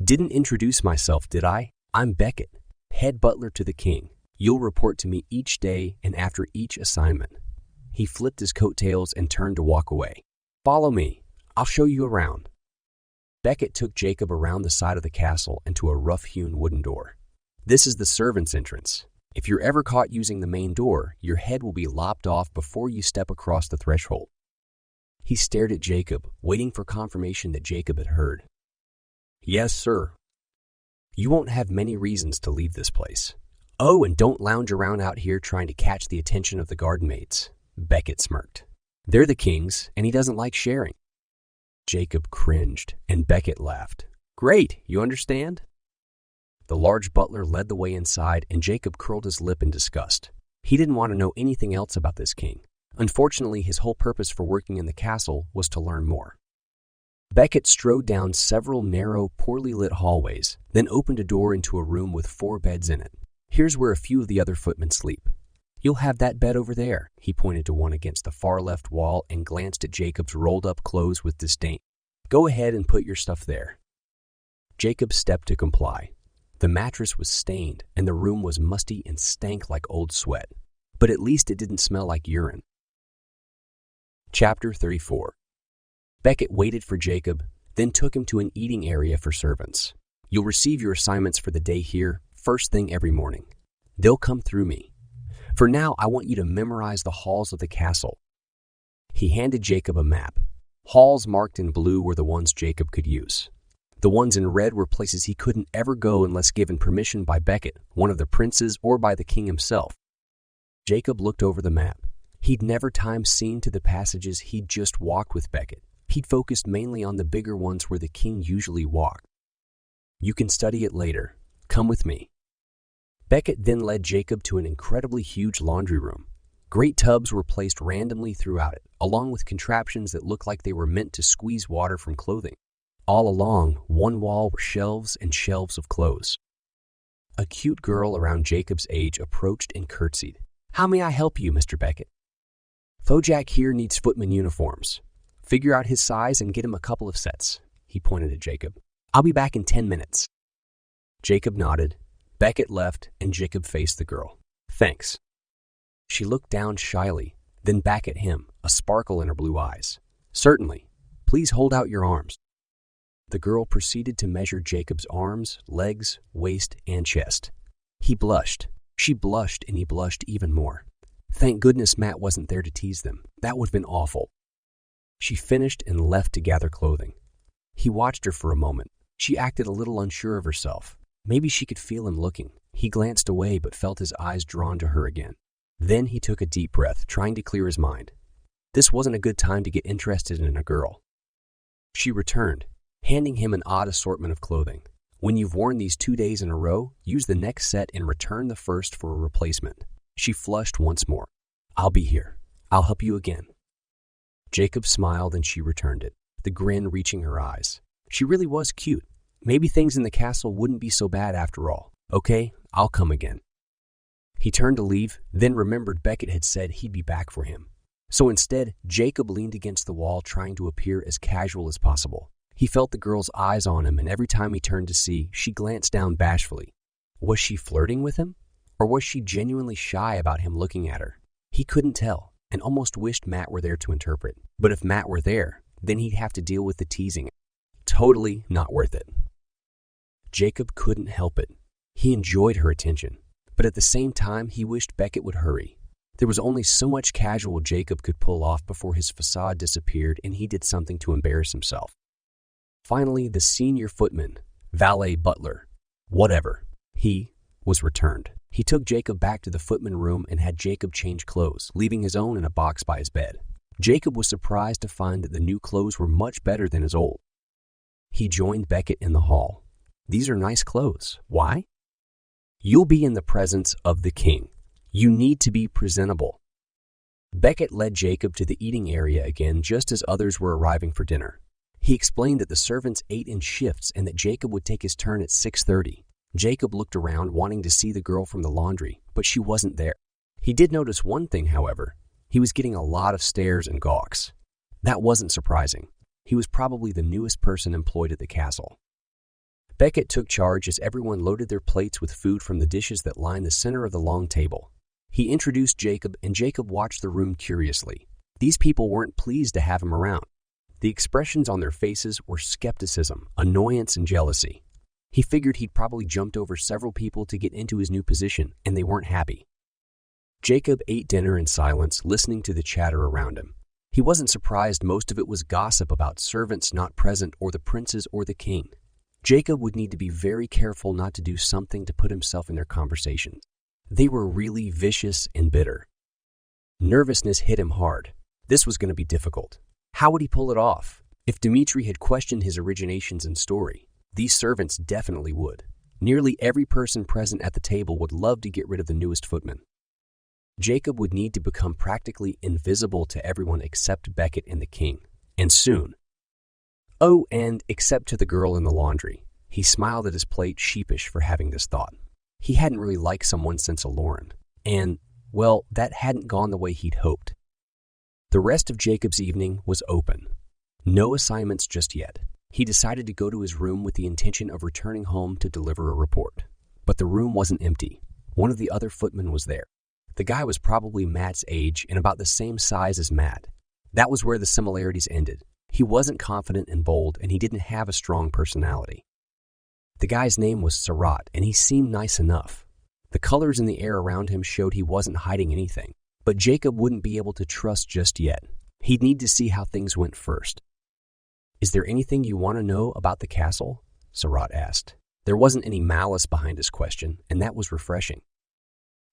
"Didn't introduce myself, did I? I'm Beckett, head butler to the king. You'll report to me each day and after each assignment." He flipped his coattails and turned to walk away. "Follow me. I'll show you around." Beckett took Jacob around the side of the castle and to a rough-hewn wooden door. "This is the servants' entrance. If you're ever caught using the main door, your head will be lopped off before you step across the threshold." He stared at Jacob, waiting for confirmation that Jacob had heard. "Yes, sir." "You won't have many reasons to leave this place. Oh, and don't lounge around out here trying to catch the attention of the garden maids." Beckett smirked. "They're the king's, and he doesn't like sharing." Jacob cringed, and Beckett laughed. "Great, you understand?" The large butler led the way inside, and Jacob curled his lip in disgust. He didn't want to know anything else about this king. Unfortunately, his whole purpose for working in the castle was to learn more. Beckett strode down several narrow, poorly lit hallways, then opened a door into a room with 4 beds in it. "Here's where a few of the other footmen sleep. You'll have that bed over there." He pointed to one against the far left wall and glanced at Jacob's rolled-up clothes with disdain. "Go ahead and put your stuff there." Jacob stepped to comply. The mattress was stained, and the room was musty and stank like old sweat. But at least it didn't smell like urine. Chapter 34. Beckett waited for Jacob, then took him to an eating area for servants. "You'll receive your assignments for the day here, first thing every morning. They'll come through me. For now, I want you to memorize the halls of the castle." He handed Jacob a map. Halls marked in blue were the ones Jacob could use. The ones in red were places he couldn't ever go unless given permission by Beckett, one of the princes, or by the king himself. Jacob looked over the map. He'd never seen to the passages he'd just walked with Beckett. He'd focused mainly on the bigger ones where the king usually walked. "You can study it later. Come with me." Beckett then led Jacob to an incredibly huge laundry room. Great tubs were placed randomly throughout it, along with contraptions that looked like they were meant to squeeze water from clothing. All along one wall were shelves and shelves of clothes. A cute girl around Jacob's age approached and curtsied. "How may I help you, Mr. Beckett?" "Thojak here needs footman uniforms. Figure out his size and get him a couple of sets." He pointed at Jacob. "I'll be back in 10 minutes. Jacob nodded. Beckett left, and Jacob faced the girl. "Thanks." She looked down shyly, then back at him, a sparkle in her blue eyes. "Certainly. Please hold out your arms." The girl proceeded to measure Jacob's arms, legs, waist, and chest. He blushed. She blushed, and he blushed even more. Thank goodness Matt wasn't there to tease them. That would have been awful. She finished and left to gather clothing. He watched her for a moment. She acted a little unsure of herself. Maybe she could feel him looking. He glanced away but felt his eyes drawn to her again. Then he took a deep breath, trying to clear his mind. This wasn't a good time to get interested in a girl. She returned, handing him an odd assortment of clothing. "When you've worn these 2 days in a row, use the next set and return the first for a replacement." She flushed once more. "I'll be here. I'll help you again." Jacob smiled and she returned it, the grin reaching her eyes. She really was cute. Maybe things in the castle wouldn't be so bad after all. Okay, I'll come again. He turned to leave, then remembered Beckett had said he'd be back for him. So instead, Jacob leaned against the wall, trying to appear as casual as possible. He felt the girl's eyes on him, and every time he turned to see, she glanced down bashfully. Was she flirting with him? Or was she genuinely shy about him looking at her? He couldn't tell, and almost wished Matt were there to interpret. But if Matt were there, then he'd have to deal with the teasing. Totally not worth it. Jacob couldn't help it. He enjoyed her attention, but at the same time, he wished Beckett would hurry. There was only so much casual Jacob could pull off before his facade disappeared and he did something to embarrass himself. Finally, the senior footman, valet, butler, whatever, he was returned. He took Jacob back to the footman room and had Jacob change clothes, leaving his own in a box by his bed. Jacob was surprised to find that the new clothes were much better than his old. He joined Beckett in the hall. These are nice clothes. Why? You'll be in the presence of the king. You need to be presentable. Beckett led Jacob to the eating area again just as others were arriving for dinner. He explained that the servants ate in shifts and that Jacob would take his turn at 6:30. Jacob looked around wanting to see the girl from the laundry, but she wasn't there. He did notice one thing, however. He was getting a lot of stares and gawks. That wasn't surprising. He was probably the newest person employed at the castle. Beckett took charge as everyone loaded their plates with food from the dishes that lined the center of the long table. He introduced Jacob, and Jacob watched the room curiously. These people weren't pleased to have him around. The expressions on their faces were skepticism, annoyance, and jealousy. He figured he'd probably jumped over several people to get into his new position, and they weren't happy. Jacob ate dinner in silence, listening to the chatter around him. He wasn't surprised most of it was gossip about servants not present or the princes or the king. Jacob would need to be very careful not to do something to put himself in their conversations. They were really vicious and bitter. Nervousness hit him hard. This was going to be difficult. How would he pull it off? If Dmitri had questioned his originations and story, these servants definitely would. Nearly every person present at the table would love to get rid of the newest footman. Jacob would need to become practically invisible to everyone except Beckett and the king, and soon. Oh, and except to the girl in the laundry. He smiled at his plate, sheepish for having this thought. He hadn't really liked someone since Eklaron, and, well, that hadn't gone the way he'd hoped. The rest of Jacob's evening was open. No assignments just yet. He decided to go to his room with the intention of returning home to deliver a report. But the room wasn't empty. One of the other footmen was there. The guy was probably Matt's age and about the same size as Matt. That was where the similarities ended. He wasn't confident and bold, and he didn't have a strong personality. The guy's name was Sarat, and he seemed nice enough. The colors in the air around him showed he wasn't hiding anything. But Jacob wouldn't be able to trust just yet. He'd need to see how things went first. Is there anything you want to know about the castle? Sarat asked. There wasn't any malice behind his question, and that was refreshing.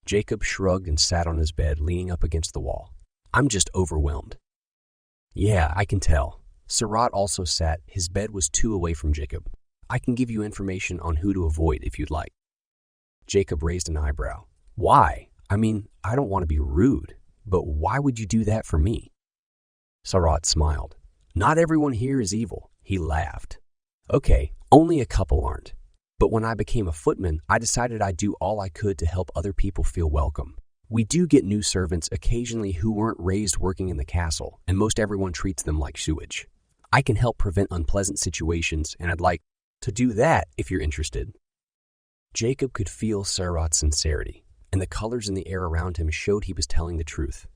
Jacob shrugged and sat on his bed, leaning up against the wall. I'm just overwhelmed. Yeah, I can tell. Sarat also sat. His bed was 2 away from Jacob. I can give you information on who to avoid if you'd like. Jacob raised an eyebrow. Why? I mean, I don't want to be rude, but why would you do that for me? Sarat smiled. Not everyone here is evil. He laughed. Okay, only a couple aren't. But when I became a footman, I decided I'd do all I could to help other people feel welcome. We do get new servants occasionally who weren't raised working in the castle, and most everyone treats them like sewage. I can help prevent unpleasant situations, and I'd like to do that if you're interested. Jacob could feel Sarat's sincerity, and the colors in the air around him showed he was telling the truth.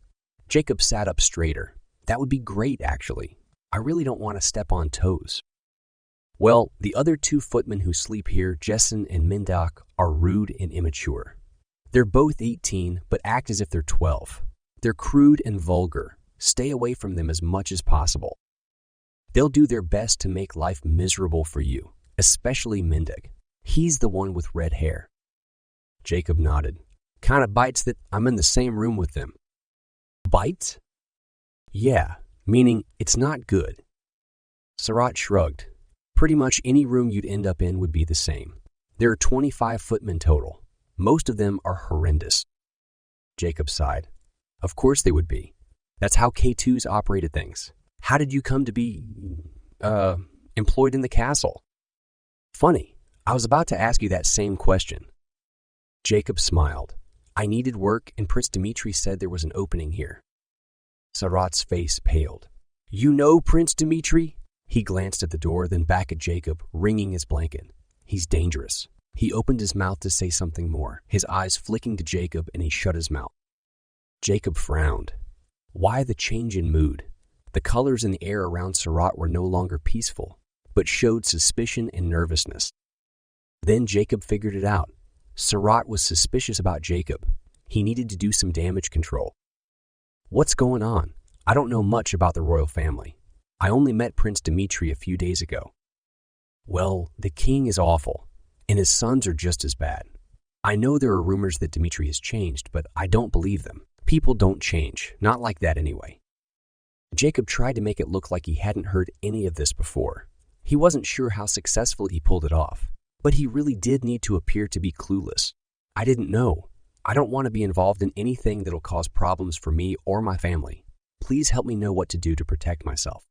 Jacob sat up straighter. That would be great, actually. I really don't want to step on toes. Well, the other 2 footmen who sleep here, Jessen and Mindak, are rude and immature. They're both 18, but act as if they're 12. They're crude and vulgar. Stay away from them as much as possible. They'll do their best to make life miserable for you, especially Mindak. He's the one with red hair. Jacob nodded. Kind of bites that I'm in the same room with them. Bites? Yeah, meaning it's not good. Sarat shrugged. Pretty much any room you'd end up in would be the same. There are 25 footmen total. Most of them are horrendous. Jacob sighed. Of course they would be. That's how K2s operated things. How did you come to be, employed in the castle? Funny, I was about to ask you that same question. Jacob smiled. I needed work, and Prince Dmitri said there was an opening here. Sarat's face paled. You know Prince Dmitri? He glanced at the door, then back at Jacob, wringing his blanket. He's dangerous. He opened his mouth to say something more, his eyes flicking to Jacob, and he shut his mouth. Jacob frowned. Why the change in mood? The colors in the air around Sarat were no longer peaceful, but showed suspicion and nervousness. Then Jacob figured it out. Sarat was suspicious about Jacob. He needed to do some damage control. What's going on? I don't know much about the royal family. I only met Prince Dmitri a few days ago. Well, the king is awful, and his sons are just as bad. I know there are rumors that Dmitri has changed, but I don't believe them. People don't change, not like that anyway. Jacob tried to make it look like he hadn't heard any of this before. He wasn't sure how successfully he pulled it off, but he really did need to appear to be clueless. I didn't know. I don't want to be involved in anything that'll cause problems for me or my family. Please help me know what to do to protect myself.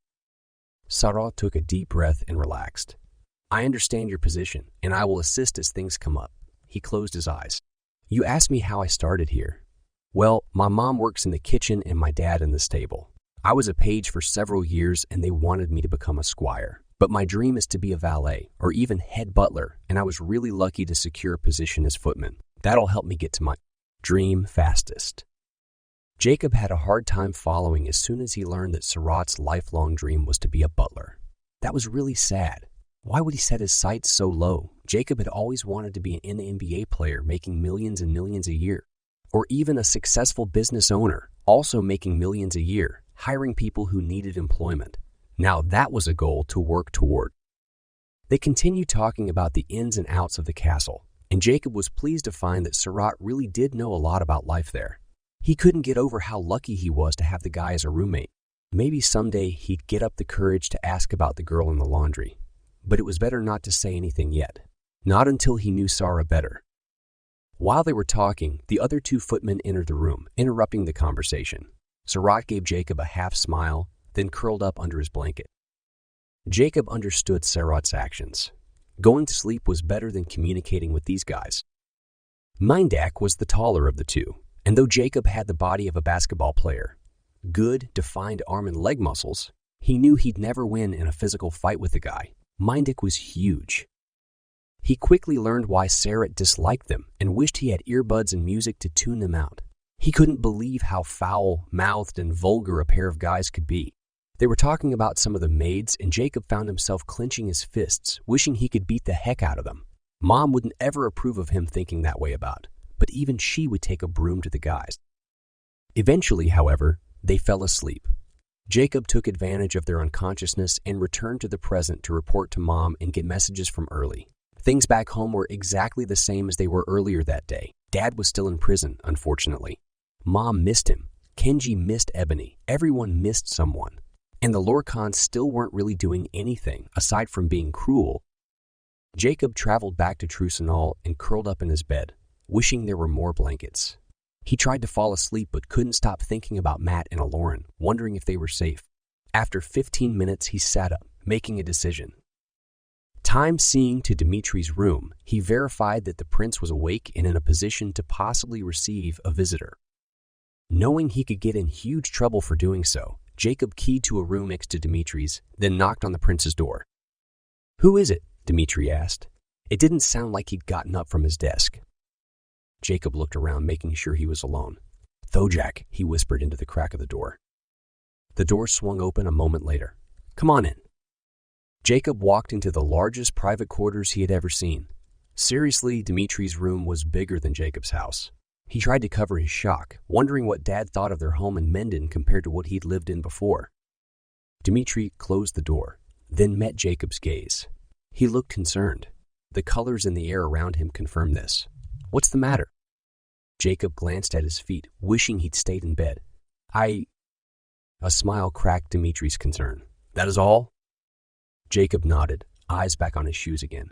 Sarat took a deep breath and relaxed. I understand your position, and I will assist as things come up. He closed his eyes. You asked me how I started here. Well, my mom works in the kitchen and my dad in the stable. I was a page for several years, and they wanted me to become a squire. But my dream is to be a valet or even head butler, and I was really lucky to secure a position as footman. That'll help me get to my dream fastest. Jacob had a hard time following as soon as he learned that Sarat's lifelong dream was to be a butler. That was really sad. Why would he set his sights so low? Jacob had always wanted to be an NBA player making millions and millions a year, or even a successful business owner, also making millions a year, hiring people who needed employment. Now that was a goal to work toward. They continued talking about the ins and outs of the castle, and Jacob was pleased to find that Sarat really did know a lot about life there. He couldn't get over how lucky he was to have the guy as a roommate. Maybe someday he'd get up the courage to ask about the girl in the laundry, but it was better not to say anything yet, not until he knew Sarah better. While they were talking, the other two footmen entered the room, interrupting the conversation. Sarat gave Jacob a half smile, then curled up under his blanket. Jacob understood Sarat's actions. Going to sleep was better than communicating with these guys. Mindak was the taller of the two, and though Jacob had the body of a basketball player, good, defined arm and leg muscles, he knew he'd never win in a physical fight with the guy. Mindak was huge. He quickly learned why Sarat disliked them and wished he had earbuds and music to tune them out. He couldn't believe how foul-mouthed and vulgar a pair of guys could be. They were talking about some of the maids, and Jacob found himself clenching his fists, wishing he could beat the heck out of them. Mom wouldn't ever approve of him thinking that way about, but even she would take a broom to the guys. Eventually, however, they fell asleep. Jacob took advantage of their unconsciousness and returned to the present to report to Mom and get messages from Early. Things back home were exactly the same as they were earlier that day. Dad was still in prison, unfortunately. Mom missed him. Kenji missed Ebony. Everyone missed someone. And the Lorkons still weren't really doing anything aside from being cruel. Jacob traveled back to Trusenall and curled up in his bed, wishing there were more blankets. He tried to fall asleep but couldn't stop thinking about Matt and Eklaron, wondering if they were safe. After 15 minutes, he sat up, making a decision. Time-seeing to Dimitri's room, he verified that the prince was awake and in a position to possibly receive a visitor. Knowing he could get in huge trouble for doing so, Jacob keyed to a room next to Dimitri's, then knocked on the prince's door. "Who is it?" Dmitri asked. It didn't sound like he'd gotten up from his desk. Jacob looked around, making sure he was alone. "Thojak," he whispered into the crack of the door. The door swung open a moment later. "Come on in." Jacob walked into the largest private quarters he had ever seen. Seriously, Dimitri's room was bigger than Jacob's house. He tried to cover his shock, wondering what Dad thought of their home in Menden compared to what he'd lived in before. Dmitri closed the door, then met Jacob's gaze. He looked concerned. The colors in the air around him confirmed this. "What's the matter?" Jacob glanced at his feet, wishing he'd stayed in bed. A smile cracked Dimitri's concern. "That is all?" Jacob nodded, eyes back on his shoes again.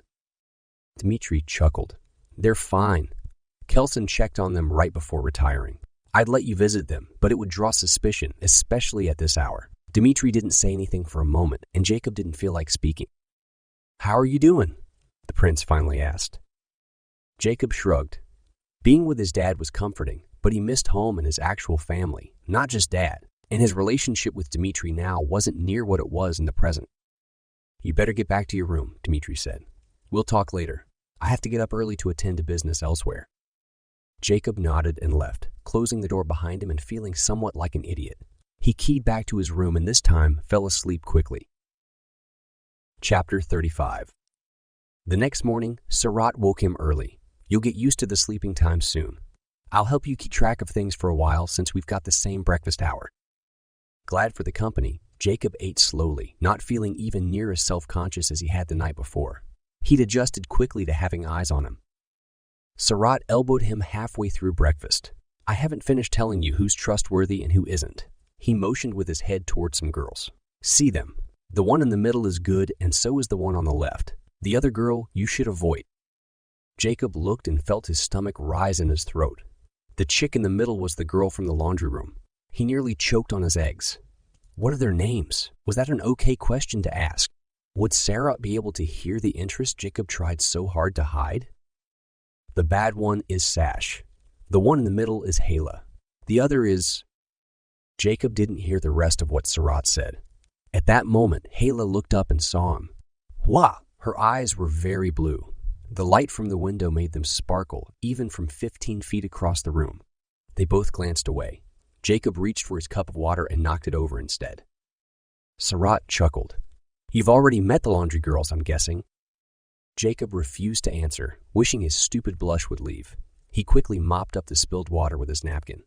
Dmitri chuckled. "They're fine. Kelson checked on them right before retiring. I'd let you visit them, but it would draw suspicion, especially at this hour." Dmitri didn't say anything for a moment, and Jacob didn't feel like speaking. "How are you doing?" the prince finally asked. Jacob shrugged. Being with his dad was comforting, but he missed home and his actual family, not just dad, and his relationship with Dmitri now wasn't near what it was in the present. You better get back to your room, Dmitri said. We'll talk later. I have to get up early to attend to business elsewhere. Jacob nodded and left, closing the door behind him and feeling somewhat like an idiot. He keyed back to his room and this time fell asleep quickly. Chapter 35. The next morning, Sarat woke him early. You'll get used to the sleeping time soon. I'll help you keep track of things for a while since we've got the same breakfast hour. Glad for the company, Jacob ate slowly, not feeling even near as self-conscious as he had the night before. He'd adjusted quickly to having eyes on him. Sarat elbowed him halfway through breakfast. I haven't finished telling you who's trustworthy and who isn't. He motioned with his head towards some girls. See them. The one in the middle is good and so is the one on the left. The other girl you should avoid. Jacob looked and felt his stomach rise in his throat. The chick in the middle was the girl from the laundry room. He nearly choked on his eggs. What are their names? Was that an okay question to ask? Would Sarah be able to hear the interest Jacob tried so hard to hide? The bad one is Sash. The one in the middle is Hala. The other is... Jacob didn't hear the rest of what Sarat said. At that moment, Hala looked up and saw him. Wah! Her eyes were very blue. The light from the window made them sparkle, even from 15 feet across the room. They both glanced away. Jacob reached for his cup of water and knocked it over instead. Sarat chuckled. You've already met the laundry girls, I'm guessing. Jacob refused to answer, wishing his stupid blush would leave. He quickly mopped up the spilled water with his napkin.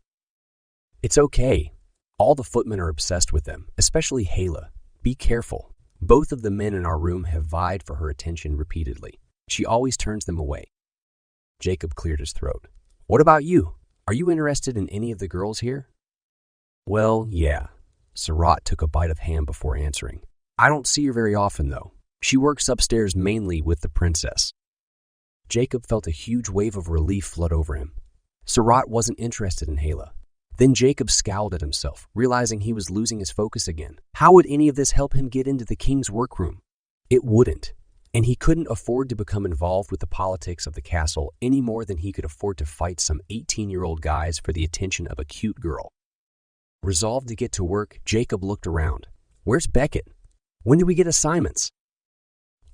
It's okay. All the footmen are obsessed with them, especially Hala. Be careful. Both of the men in our room have vied for her attention repeatedly. She always turns them away. Jacob cleared his throat. What about you? Are you interested in any of the girls here? Well, yeah. Sarat took a bite of ham before answering. I don't see her very often, though. She works upstairs mainly with the princess. Jacob felt a huge wave of relief flood over him. Sarat wasn't interested in Hala. Then Jacob scowled at himself, realizing he was losing his focus again. How would any of this help him get into the king's workroom? It wouldn't. And he couldn't afford to become involved with the politics of the castle any more than he could afford to fight some 18-year-old guys for the attention of a cute girl. Resolved to get to work, Jacob looked around. Where's Beckett? When do we get assignments?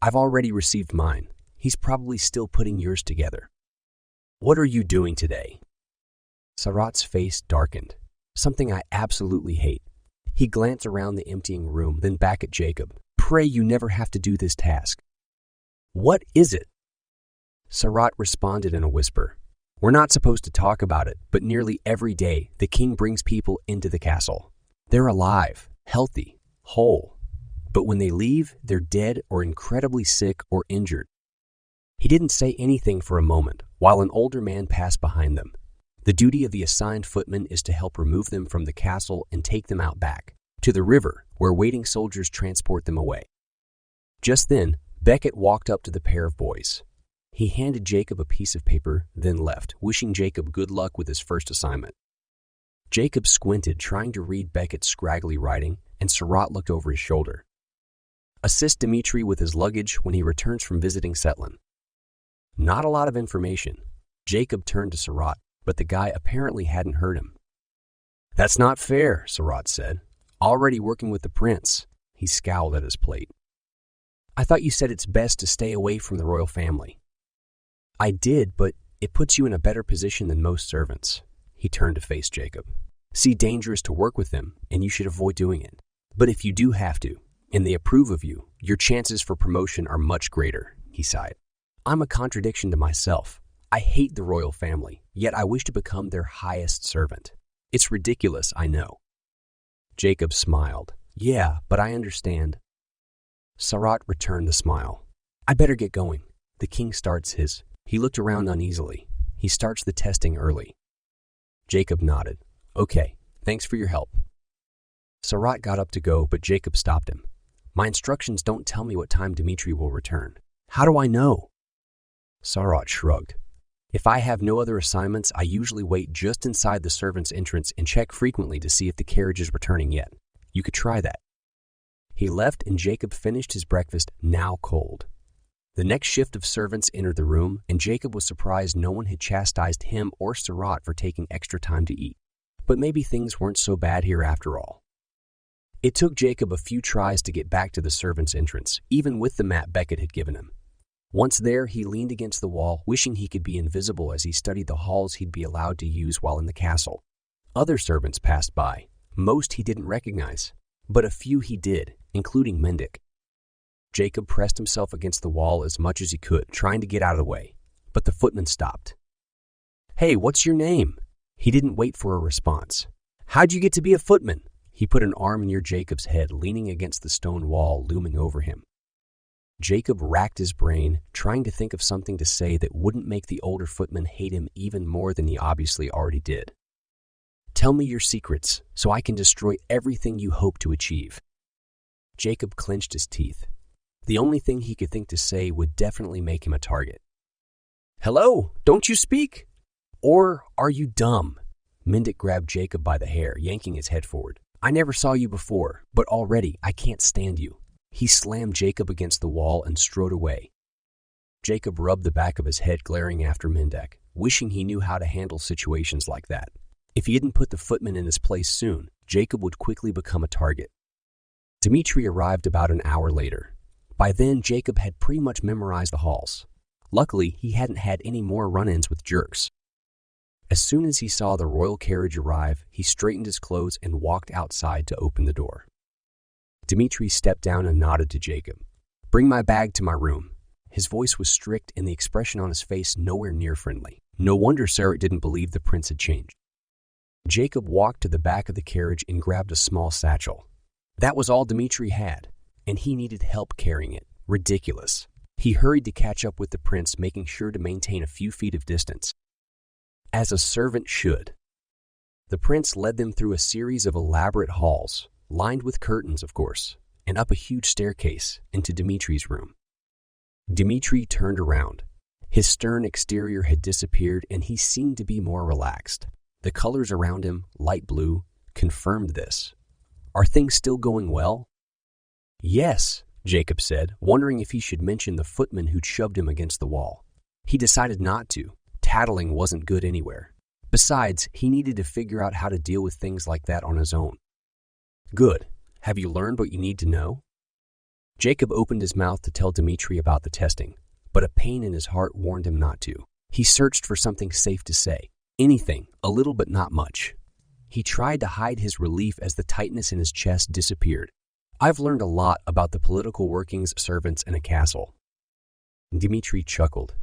I've already received mine. He's probably still putting yours together. What are you doing today? Sarat's face darkened. Something I absolutely hate. He glanced around the emptying room, then back at Jacob. Pray you never have to do this task. What is it? Sarat responded in a whisper. We're not supposed to talk about it, but nearly every day the king brings people into the castle. They're alive, healthy, whole. But when they leave, they're dead or incredibly sick or injured. He didn't say anything for a moment, while an older man passed behind them. The duty of the assigned footman is to help remove them from the castle and take them out back, to the river, where waiting soldiers transport them away. Just then, Beckett walked up to the pair of boys. He handed Jacob a piece of paper, then left, wishing Jacob good luck with his first assignment. Jacob squinted, trying to read Beckett's scraggly writing, and Sarat looked over his shoulder. Assist Dmitri with his luggage when he returns from visiting Setlin. Not a lot of information. Jacob turned to Sarat, but the guy apparently hadn't heard him. That's not fair, Sarat said. Already working with the prince. He scowled at his plate. I thought you said it's best to stay away from the royal family. I did, but it puts you in a better position than most servants. He turned to face Jacob. See, dangerous to work with them, and you should avoid doing it. But if you do have to, and they approve of you, your chances for promotion are much greater, he sighed. I'm a contradiction to myself. I hate the royal family, yet I wish to become their highest servant. It's ridiculous, I know. Jacob smiled. Yeah, but I understand. Sarat returned the smile. I better get going. The king starts his... He looked around uneasily. He starts the testing early. Jacob nodded. Okay, thanks for your help. Sarat got up to go, but Jacob stopped him. My instructions don't tell me what time Dmitri will return. How do I know? Sarat shrugged. If I have no other assignments, I usually wait just inside the servants' entrance and check frequently to see if the carriage is returning yet. You could try that. He left and Jacob finished his breakfast, now cold. The next shift of servants entered the room, and Jacob was surprised no one had chastised him or Surat for taking extra time to eat. But maybe things weren't so bad here after all. It took Jacob a few tries to get back to the servants' entrance, even with the map Beckett had given him. Once there, he leaned against the wall, wishing he could be invisible as he studied the halls he'd be allowed to use while in the castle. Other servants passed by. Most he didn't recognize, but a few he did, including Mendik. Jacob pressed himself against the wall as much as he could, trying to get out of the way, but the footman stopped. "Hey, what's your name?" He didn't wait for a response. "How'd you get to be a footman?" He put an arm near Jacob's head, leaning against the stone wall looming over him. Jacob racked his brain, trying to think of something to say that wouldn't make the older footman hate him even more than he obviously already did. "Tell me your secrets, so I can destroy everything you hope to achieve." Jacob clenched his teeth. The only thing he could think to say would definitely make him a target. "Hello, don't you speak? Or are you dumb?" Mendik grabbed Jacob by the hair, yanking his head forward. "I never saw you before, but already I can't stand you." He slammed Jacob against the wall and strode away. Jacob rubbed the back of his head, glaring after Mendik, wishing he knew how to handle situations like that. If he didn't put the footman in his place soon, Jacob would quickly become a target. Dmitri arrived about an hour later. By then, Jacob had pretty much memorized the halls. Luckily, he hadn't had any more run-ins with jerks. As soon as he saw the royal carriage arrive, he straightened his clothes and walked outside to open the door. Dmitri stepped down and nodded to Jacob. "Bring my bag to my room." His voice was strict and the expression on his face nowhere near friendly. No wonder Sarat didn't believe the prince had changed. Jacob walked to the back of the carriage and grabbed a small satchel. That was all Dmitri had, and he needed help carrying it. Ridiculous. He hurried to catch up with the prince, making sure to maintain a few feet of distance. As a servant should. The prince led them through a series of elaborate halls, lined with curtains, of course, and up a huge staircase into Dmitri's room. Dmitri turned around. His stern exterior had disappeared, and he seemed to be more relaxed. The colors around him, light blue, confirmed this. "Are things still going well?" "Yes," Jacob said, wondering if he should mention the footman who'd shoved him against the wall. He decided not to. Tattling wasn't good anywhere. Besides, he needed to figure out how to deal with things like that on his own. "Good. Have you learned what you need to know?" Jacob opened his mouth to tell Dmitri about the testing, but a pain in his heart warned him not to. He searched for something safe to say. Anything, a little but not much. He tried to hide his relief as the tightness in his chest disappeared. "I've learned a lot about the political workings of servants in a castle." Dmitri chuckled.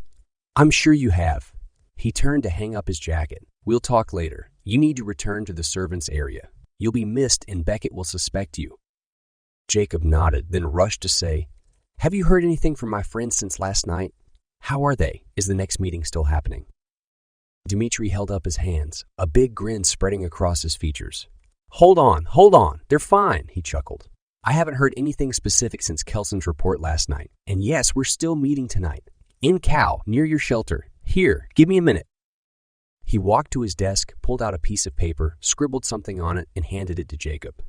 "I'm sure you have." He turned to hang up his jacket. "We'll talk later. You need to return to the servants' area. You'll be missed and Beckett will suspect you." Jacob nodded, then rushed to say, "Have you heard anything from my friends since last night? How are they? Is the next meeting still happening?" Dmitri held up his hands, a big grin spreading across his features. Hold on. They're fine," he chuckled. "I haven't heard anything specific since Kelson's report last night. And yes, we're still meeting tonight. In Cow, near your shelter. Here, give me a minute." He walked to his desk, pulled out a piece of paper, scribbled something on it, and handed it to Jacob.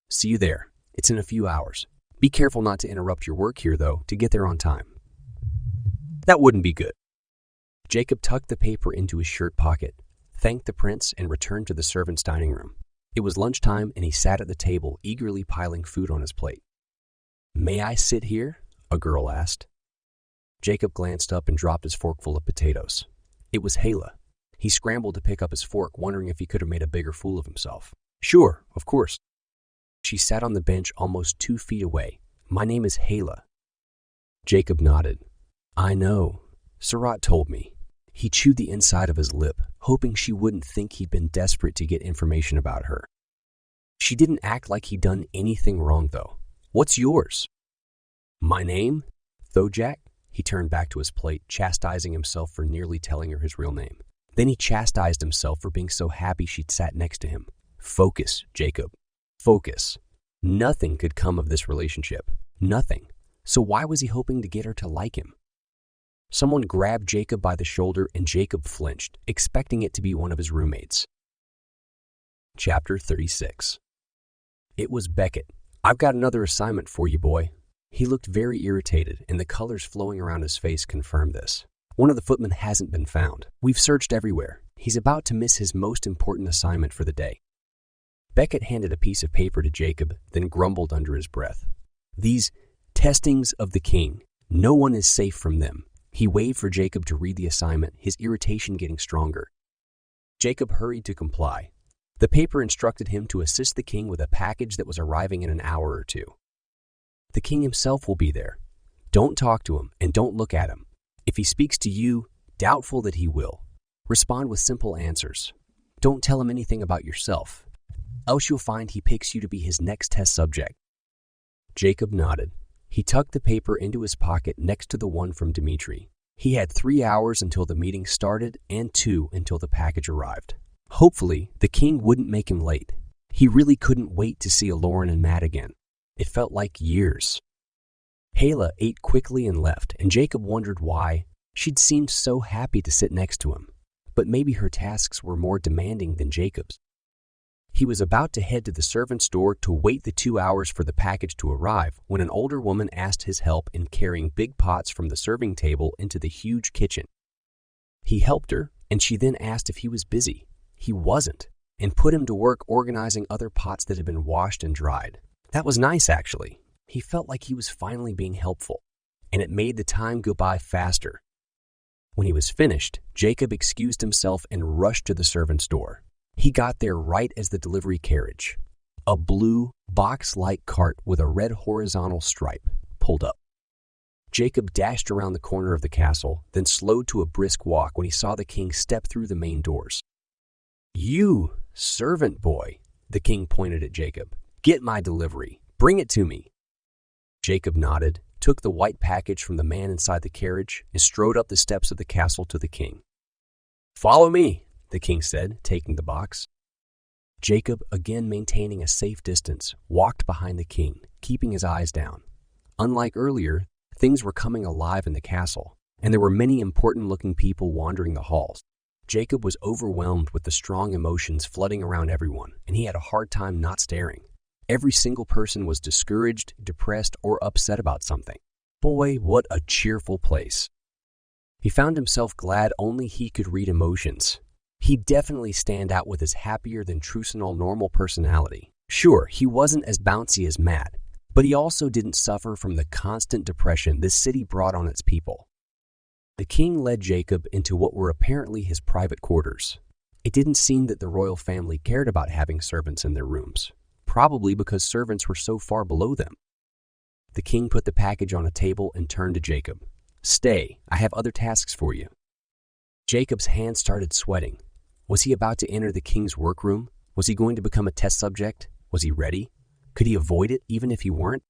"See you there. It's in a few hours. Be careful not to interrupt your work here, though, to get there on time." "That wouldn't be good." Jacob tucked the paper into his shirt pocket, thanked the prince, and returned to the servants' dining room. It was lunchtime, and he sat at the table, eagerly piling food on his plate. "May I sit here?" a girl asked. Jacob glanced up and dropped his forkful of potatoes. It was Hala. He scrambled to pick up his fork, wondering if he could have made a bigger fool of himself. "Sure, of course." She sat on the bench almost 2 feet away. "My name is Hala." Jacob nodded. "I know. Surat told me." He chewed the inside of his lip, hoping she wouldn't think he'd been desperate to get information about her. She didn't act like he'd done anything wrong, though. "What's yours?" "My name? Thojak?" He turned back to his plate, chastising himself for nearly telling her his real name. Then he chastised himself for being so happy she'd sat next to him. Focus, Jacob. Focus. Nothing could come of this relationship. Nothing. So why was he hoping to get her to like him? Someone grabbed Jacob by the shoulder and Jacob flinched, expecting it to be one of his roommates. Chapter 36. It was Beckett. "I've got another assignment for you, boy." He looked very irritated, and the colors flowing around his face confirmed this. One of the footmen hasn't been found. We've searched everywhere. He's about to miss his most important assignment for the day. Beckett handed a piece of paper to Jacob, then grumbled under his breath. These testings of the king. No one is safe from them. He waved for Jacob to read the assignment, his irritation getting stronger. Jacob hurried to comply. The paper instructed him to assist the king with a package that was arriving in an hour or two. The king himself will be there. Don't talk to him and don't look at him. If he speaks to you, doubtful that he will. Respond with simple answers. Don't tell him anything about yourself. Else you'll find he picks you to be his next test subject. Jacob nodded. He tucked the paper into his pocket next to the one from Dmitri. He had 3 hours until the meeting started and 2 until the package arrived. Hopefully, the king wouldn't make him late. He really couldn't wait to see Eklaron and Matt again. It felt like years. Hala ate quickly and left, and Jacob wondered why. She'd seemed so happy to sit next to him, but maybe her tasks were more demanding than Jacob's. He was about to head to the servant's door to wait the 2 hours for the package to arrive when an older woman asked his help in carrying big pots from the serving table into the huge kitchen. He helped her, and she then asked if he was busy. He wasn't, and put him to work organizing other pots that had been washed and dried. That was nice, actually. He felt like he was finally being helpful, and it made the time go by faster. When he was finished, Jacob excused himself and rushed to the servant's door. He got there right as the delivery carriage, a blue, box-like cart with a red horizontal stripe, pulled up. Jacob dashed around the corner of the castle, then slowed to a brisk walk when he saw the king step through the main doors. "You, servant boy," the king pointed at Jacob. "Get my delivery. Bring it to me." Jacob nodded, took the white package from the man inside the carriage, and strode up the steps of the castle to the king. "Follow me," the king said, taking the box. Jacob, again maintaining a safe distance, walked behind the king, keeping his eyes down. Unlike earlier, things were coming alive in the castle, and there were many important-looking people wandering the halls. Jacob was overwhelmed with the strong emotions flooding around everyone, and he had a hard time not staring. Every single person was discouraged, depressed, or upset about something. Boy, what a cheerful place. He found himself glad only he could read emotions. He'd definitely stand out with his happier-than-trucenal normal personality. Sure, he wasn't as bouncy as Matt, but he also didn't suffer from the constant depression this city brought on its people. The king led Jacob into what were apparently his private quarters. It didn't seem that the royal family cared about having servants in their rooms, probably because servants were so far below them. The king put the package on a table and turned to Jacob. "Stay, I have other tasks for you." Jacob's hands started sweating. Was he about to enter the king's workroom? Was he going to become a test subject? Was he ready? Could he avoid it even if he weren't?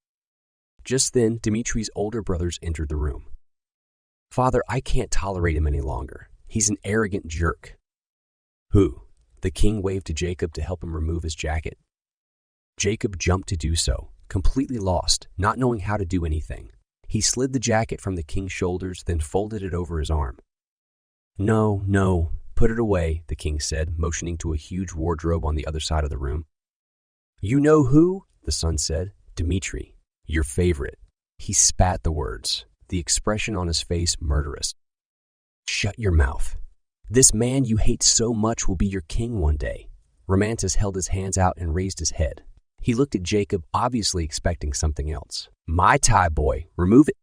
Just then, Dmitri's older brothers entered the room. "Father, I can't tolerate him any longer. He's an arrogant jerk." "Who?" The king waved to Jacob to help him remove his jacket. Jacob jumped to do so, completely lost, not knowing how to do anything. He slid the jacket from the king's shoulders, then folded it over his arm. No, put it away," the king said, motioning to a huge wardrobe on the other side of the room. "You know who?" the son said. "Dmitri, your favorite." He spat the words, the expression on his face murderous. "Shut your mouth. This man you hate so much will be your king one day." Romantis held his hands out and raised his head. He looked at Jacob, obviously expecting something else. "My tie, boy, remove it."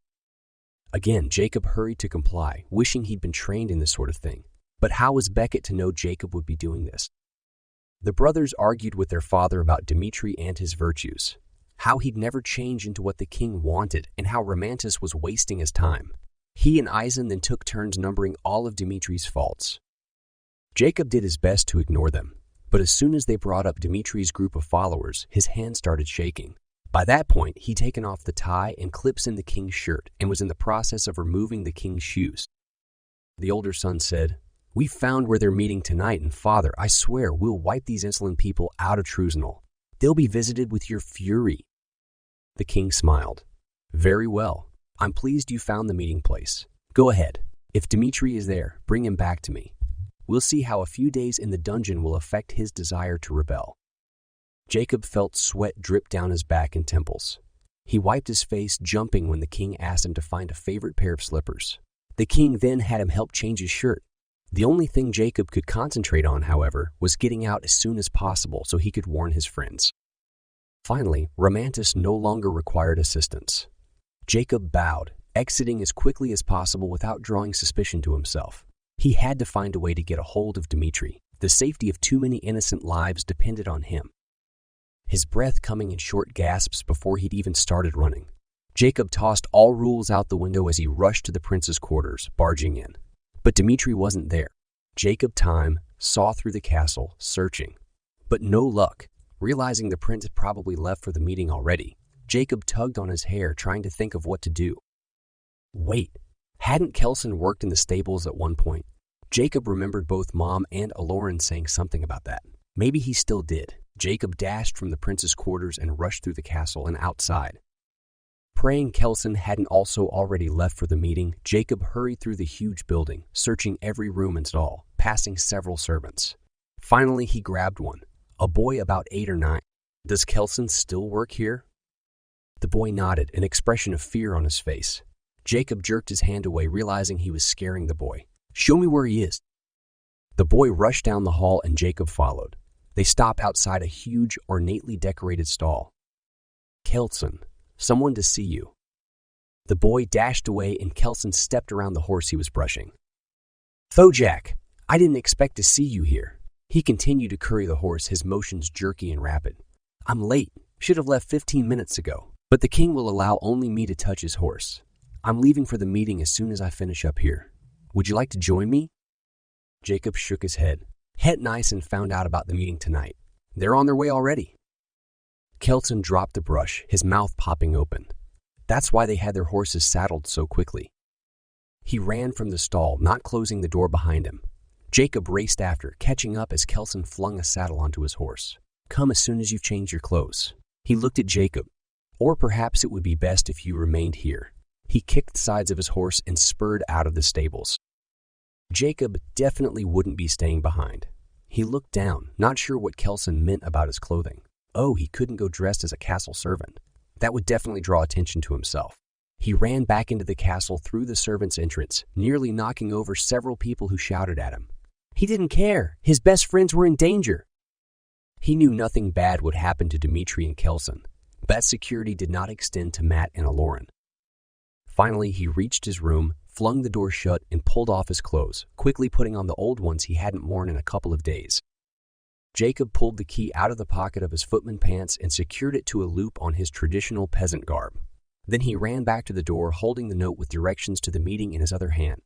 Again, Jacob hurried to comply, wishing he'd been trained in this sort of thing. But how was Beckett to know Jacob would be doing this? The brothers argued with their father about Dmitri and his virtues, how he'd never change into what the king wanted, and how Romantis was wasting his time. He and Eisen then took turns numbering all of Dmitri's faults. Jacob did his best to ignore them, but as soon as they brought up Dmitri's group of followers, his hand started shaking. By that point, he'd taken off the tie and clips in the king's shirt and was in the process of removing the king's shoes. The older son said, "We found where they're meeting tonight, and Father, I swear we'll wipe these insolent people out of Trusenal. They'll be visited with your fury." The king smiled. "Very well. I'm pleased you found the meeting place. Go ahead. If Dmitri is there, bring him back to me. We'll see how a few days in the dungeon will affect his desire to rebel." Jacob felt sweat drip down his back and temples. He wiped his face, jumping when the king asked him to find a favorite pair of slippers. The king then had him help change his shirt. The only thing Jacob could concentrate on, however, was getting out as soon as possible so he could warn his friends. Finally, Romantis no longer required assistance. Jacob bowed, exiting as quickly as possible without drawing suspicion to himself. He had to find a way to get a hold of Dmitri. The safety of too many innocent lives depended on him. His breath coming in short gasps before he'd even started running. Jacob tossed all rules out the window as he rushed to the prince's quarters, barging in. But Dmitri wasn't there. Jacob saw through the castle, searching. But no luck. Realizing the prince had probably left for the meeting already, Jacob tugged on his hair, trying to think of what to do. Wait, hadn't Kelson worked in the stables at one point? Jacob remembered both Mom and Eklaron saying something about that. Maybe he still did. Jacob dashed from the prince's quarters and rushed through the castle and outside. Praying Kelson hadn't also already left for the meeting, Jacob hurried through the huge building, searching every room and stall, passing several servants. Finally, he grabbed one, a boy about 8 or 9. Does Kelson still work here? The boy nodded, an expression of fear on his face. Jacob jerked his hand away, realizing he was scaring the boy. Show me where he is. The boy rushed down the hall and Jacob followed. They stopped outside a huge, ornately decorated stall. Kelson, someone to see you. The boy dashed away and Kelson stepped around the horse he was brushing. Thojak, I didn't expect to see you here. He continued to curry the horse, his motions jerky and rapid. I'm late. Should have left 15 minutes ago. But the king will allow only me to touch his horse. I'm leaving for the meeting as soon as I finish up here. Would you like to join me? Jacob shook his head. Het Nyssen found out about the meeting tonight. They're on their way already. Kelson dropped the brush, his mouth popping open. That's why they had their horses saddled so quickly. He ran from the stall, not closing the door behind him. Jacob raced after, catching up as Kelson flung a saddle onto his horse. Come as soon as you've changed your clothes. He looked at Jacob. Or perhaps it would be best if you remained here. He kicked the sides of his horse and spurred out of the stables. Jacob definitely wouldn't be staying behind. He looked down, not sure what Kelson meant about his clothing. Oh, he couldn't go dressed as a castle servant. That would definitely draw attention to himself. He ran back into the castle through the servants' entrance, nearly knocking over several people who shouted at him. He didn't care. His best friends were in danger. He knew nothing bad would happen to Dmitri and Kelson. That security did not extend to Matt and Eklaron. Finally, he reached his room, flung the door shut, and pulled off his clothes, quickly putting on the old ones he hadn't worn in a couple of days. Jacob pulled the key out of the pocket of his footman pants and secured it to a loop on his traditional peasant garb. Then he ran back to the door, holding the note with directions to the meeting in his other hand.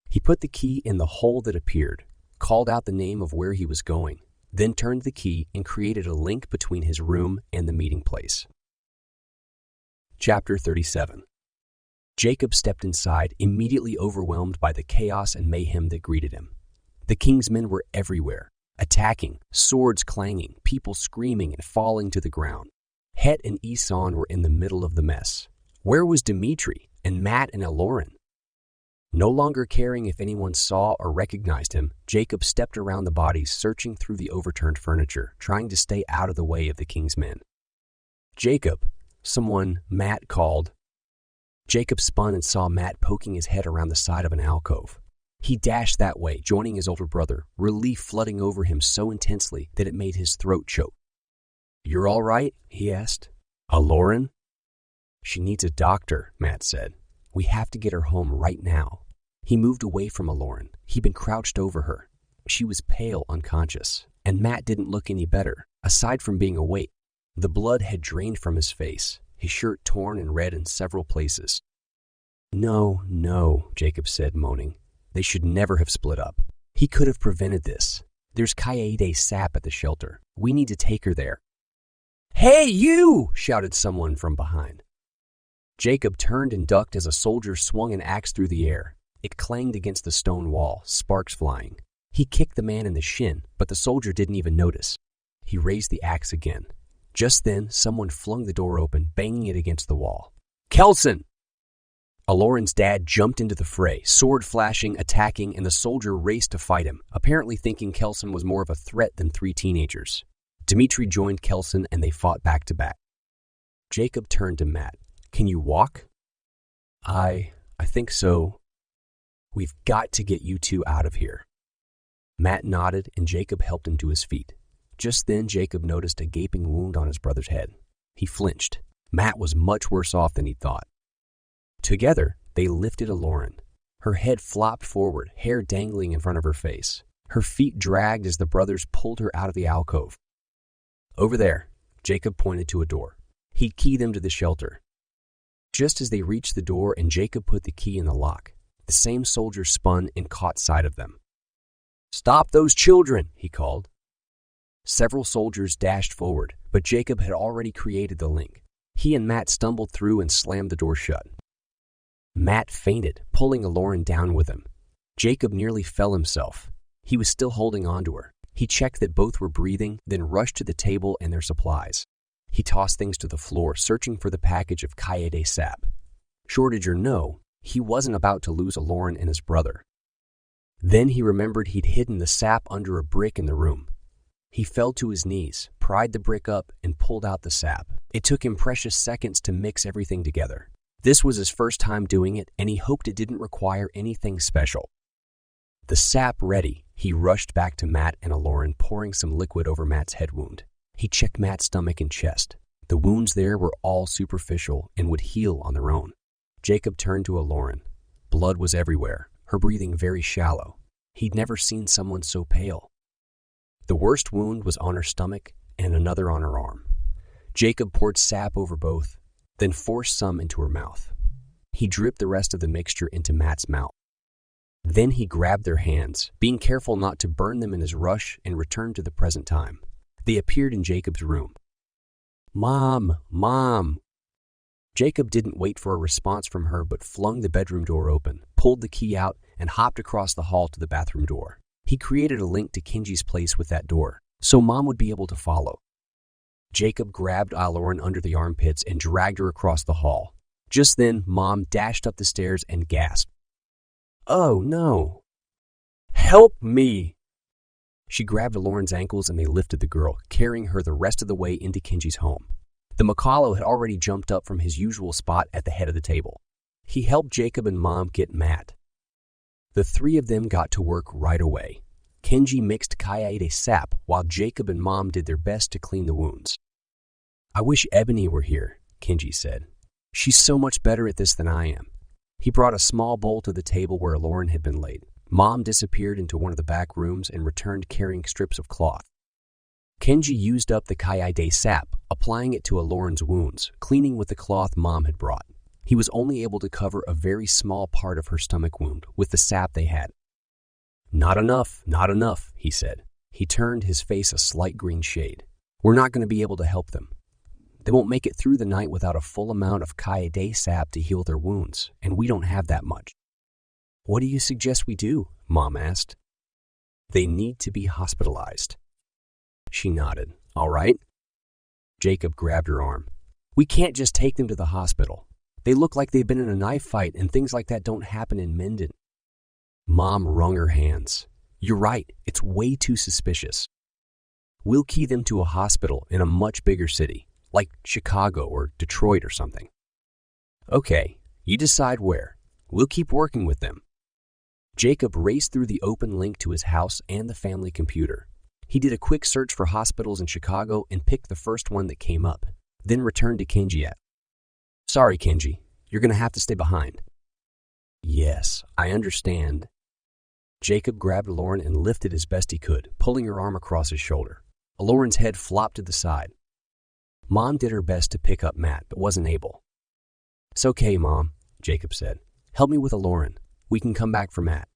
He put the key in the hole that appeared, called out the name of where he was going, then turned the key and created a link between his room and the meeting place. Chapter 37. Jacob stepped inside, immediately overwhelmed by the chaos and mayhem that greeted him. The king's men were everywhere, attacking, swords clanging, people screaming and falling to the ground. Het and Isan were in the middle of the mess. Where was Dmitri and Matt and Eklaron? No longer caring if anyone saw or recognized him, Jacob stepped around the bodies, searching through the overturned furniture, trying to stay out of the way of the king's men. Jacob, someone Matt called. Jacob spun and saw Matt poking his head around the side of an alcove. He dashed that way, joining his older brother, relief flooding over him so intensely that it made his throat choke. "You're all right?" he asked. "Eklaron?" "She needs a doctor," Matt said. "We have to get her home right now." He moved away from Eklaron. He'd been crouched over her. She was pale, unconscious, and Matt didn't look any better, aside from being awake. The blood had drained from his face, his shirt torn and red in several places. No, Jacob said, moaning. They should never have split up. He could have prevented this. There's Kaede sap at the shelter. We need to take her there. "Hey, you!" shouted someone from behind. Jacob turned and ducked as a soldier swung an axe through the air. It clanged against the stone wall, sparks flying. He kicked the man in the shin, but the soldier didn't even notice. He raised the axe again. Just then, someone flung the door open, banging it against the wall. "Kelson!" Eklaron's dad jumped into the fray, sword flashing, attacking, and the soldier raced to fight him, apparently thinking Kelson was more of a threat than 3 teenagers. Dmitri joined Kelson and they fought back to back. Jacob turned to Matt. Can you walk? I think so. We've got to get you two out of here. Matt nodded and Jacob helped him to his feet. Just then, Jacob noticed a gaping wound on his brother's head. He flinched. Matt was much worse off than he thought. Together, they lifted Eklaron. Her head flopped forward, hair dangling in front of her face. Her feet dragged as the brothers pulled her out of the alcove. Over there, Jacob pointed to a door. He'd key them to the shelter. Just as they reached the door and Jacob put the key in the lock, the same soldier spun and caught sight of them. Stop those children, he called. Several soldiers dashed forward, but Jacob had already created the link. He and Matt stumbled through and slammed the door shut. Matt fainted, pulling Eklaron down with him. Jacob nearly fell himself. He was still holding on to her. He checked that both were breathing, then rushed to the table and their supplies. He tossed things to the floor, searching for the package of Keitus sap. Shortage or no, he wasn't about to lose Eklaron and his brother. Then he remembered he'd hidden the sap under a brick in the room. He fell to his knees, pried the brick up, and pulled out the sap. It took him precious seconds to mix everything together. This was his first time doing it, and he hoped it didn't require anything special. The sap ready, he rushed back to Matt and Eklaron, pouring some liquid over Matt's head wound. He checked Matt's stomach and chest. The wounds there were all superficial and would heal on their own. Jacob turned to Eklaron. Blood was everywhere, her breathing very shallow. He'd never seen someone so pale. The worst wound was on her stomach and another on her arm. Jacob poured sap over both, then forced some into her mouth. He dripped the rest of the mixture into Matt's mouth. Then he grabbed their hands, being careful not to burn them in his rush, and returned to the present time. They appeared in Jacob's room. Mom, Mom! Jacob didn't wait for a response from her but flung the bedroom door open, pulled the key out, and hopped across the hall to the bathroom door. He created a link to Kenji's place with that door, so Mom would be able to follow. Jacob grabbed Eklaron under the armpits and dragged her across the hall. Just then, Mom dashed up the stairs and gasped. Oh, no. Help me! She grabbed Eklaron's ankles and they lifted the girl, carrying her the rest of the way into Kenji's home. The Makalo had already jumped up from his usual spot at the head of the table. He helped Jacob and Mom get Matt. The three of them got to work right away. Kenji mixed Keitus sap while Jacob and Mom did their best to clean the wounds. I wish Ebony were here, Kenji said. She's so much better at this than I am. He brought a small bowl to the table where Eklaron had been laid. Mom disappeared into one of the back rooms and returned carrying strips of cloth. Kenji used up the Keitus sap, applying it to Eklaron's wounds, cleaning with the cloth Mom had brought. He was only able to cover a very small part of her stomach wound with the sap they had. Not enough, he said. He turned his face a slight green shade. We're not going to be able to help them. They won't make it through the night without a full amount of Keitus sap to heal their wounds, and we don't have that much. What do you suggest we do? Mom asked. They need to be hospitalized. She nodded. All right. Jacob grabbed her arm. We can't just take them to the hospital. They look like they've been in a knife fight, and things like that don't happen in Minden. Mom wrung her hands. You're right. It's way too suspicious. We'll key them to a hospital in a much bigger city, like Chicago or Detroit or something. Okay, you decide where. We'll keep working with them. Jacob raced through the open link to his house and the family computer. He did a quick search for hospitals in Chicago and picked the first one that came up, then returned to Kenji. Sorry, Kenji, you're going to have to stay behind. Yes, I understand. Jacob grabbed Eklaron and lifted as best he could, pulling her arm across his shoulder. Eklaron's head flopped to the side. Mom did her best to pick up Matt, but wasn't able. It's okay, Mom, Jacob said. Help me with Eklaron. We can come back for Matt.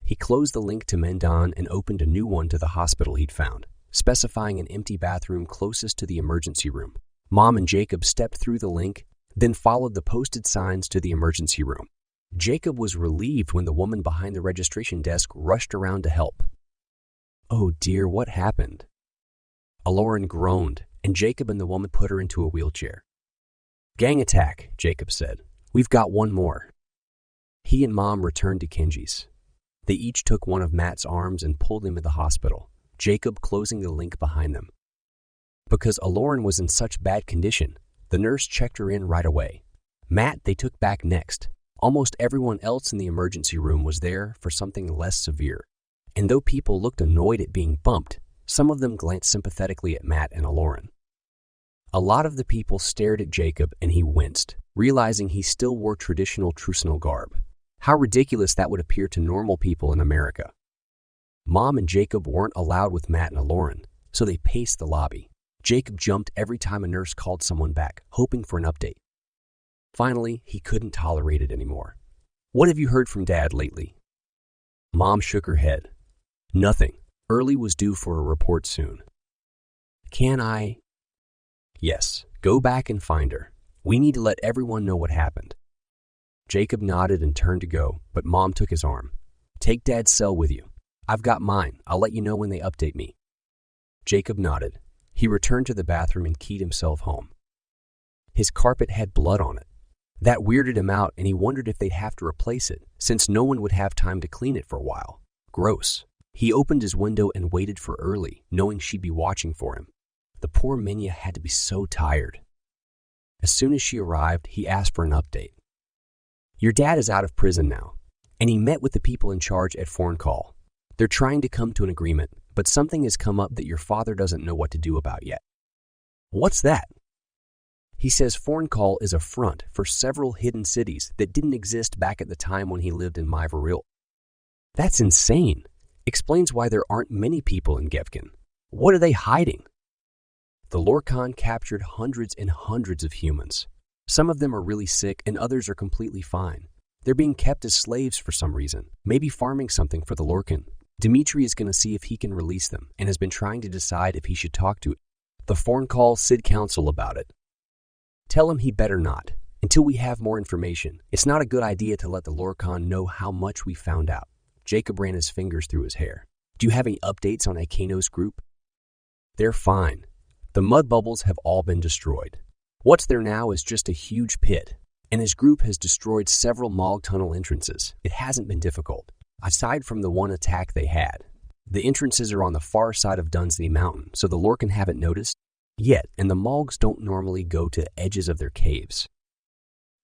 He closed the link to Minden and opened a new one to the hospital he'd found, specifying an empty bathroom closest to the emergency room. Mom and Jacob stepped through the link, then followed the posted signs to the emergency room. Jacob was relieved when the woman behind the registration desk rushed around to help. Oh dear, what happened? Eklaron groaned, and Jacob and the woman put her into a wheelchair. Gang attack, Jacob said. We've got one more. He and Mom returned to Kenji's. They each took one of Matt's arms and pulled him to the hospital, Jacob closing the link behind them. Because Eklaron was in such bad condition, The nurse checked her in right away. Matt they took back next. Almost everyone else in the emergency room was there for something less severe. And though people looked annoyed at being bumped, some of them glanced sympathetically at Matt and Eklaron. A lot of the people stared at Jacob and he winced, realizing he still wore traditional Trucinal garb. How ridiculous that would appear to normal people in America. Mom and Jacob weren't allowed with Matt and Eklaron, so they paced the lobby. Jacob jumped every time a nurse called someone back, hoping for an update. Finally, he couldn't tolerate it anymore. "What have you heard from Dad lately?" Mom shook her head. "Nothing. Early was due for a report soon." "Can I?" "Yes, go back and find her. We need to let everyone know what happened." Jacob nodded and turned to go, but Mom took his arm. "Take Dad's cell with you. I've got mine. I'll let you know when they update me." Jacob nodded. He returned to the bathroom and keyed himself home. His carpet had blood on it. That weirded him out, and he wondered if they'd have to replace it, since no one would have time to clean it for a while. Gross. He opened his window and waited for Early, knowing she'd be watching for him. The poor Minya had to be so tired. As soon as she arrived, he asked for an update. "Your dad is out of prison now, and he met with the people in charge at Foreign Call. They're trying to come to an agreement, but something has come up that your father doesn't know what to do about yet." "What's that?" "He says Foreign Call is a front for several hidden cities that didn't exist back at the time when he lived in Myvoril." "That's insane. Explains why there aren't many people in Gevkin. What are they hiding?" "The Lorkon captured hundreds and hundreds of humans. Some of them are really sick and others are completely fine. They're being kept as slaves for some reason, maybe farming something for the Lorkon. Dmitri is going to see if he can release them and has been trying to decide if he should talk to the Foreign Call Sid Council about it. Tell him he better not. Until we have more information, it's not a good idea to let the Lorkon know how much we found out." Jacob ran his fingers through his hair. "Do you have any updates on Akaino's group?" "They're fine. The mud bubbles have all been destroyed. What's there now is just a huge pit, and his group has destroyed several Mog tunnel entrances. It hasn't been difficult. Aside from the one attack they had, the entrances are on the far side of Dunsley Mountain, so the Lorkon haven't noticed yet, and the Mogs don't normally go to the edges of their caves."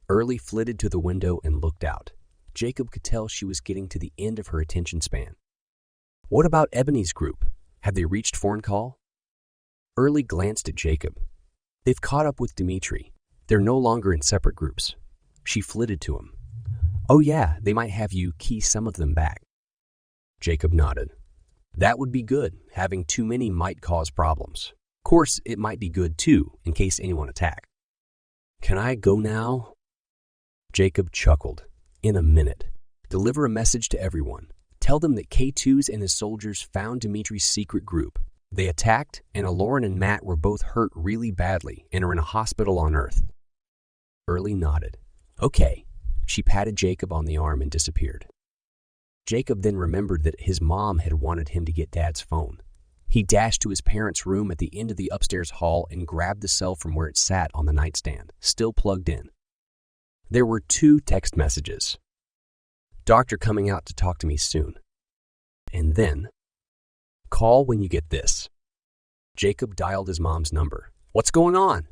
Early flitted to the window and looked out. Jacob could tell she was getting to the end of her attention span. "What about Ebony's group? Have they reached Foreign Call?" Early glanced at Jacob. "They've caught up with Dmitri. They're no longer in separate groups." She flitted to him. "Oh yeah, they might have you key some of them back." Jacob nodded. "That would be good. Having too many might cause problems. Of course, it might be good too, in case anyone attacks." "Can I go now?" Jacob chuckled. "In a minute. Deliver a message to everyone. Tell them that K2s and his soldiers found Dimitri's secret group. They attacked, and Eklaron and Matt were both hurt really badly and are in a hospital on Earth." Early nodded. "Okay." She patted Jacob on the arm and disappeared. Jacob then remembered that his mom had wanted him to get Dad's phone. He dashed to his parents' room at the end of the upstairs hall and grabbed the cell from where it sat on the nightstand, still plugged in. There were 2 text messages. "Doctor coming out to talk to me soon." And then, "Call when you get this." Jacob dialed his mom's number. "What's going on?"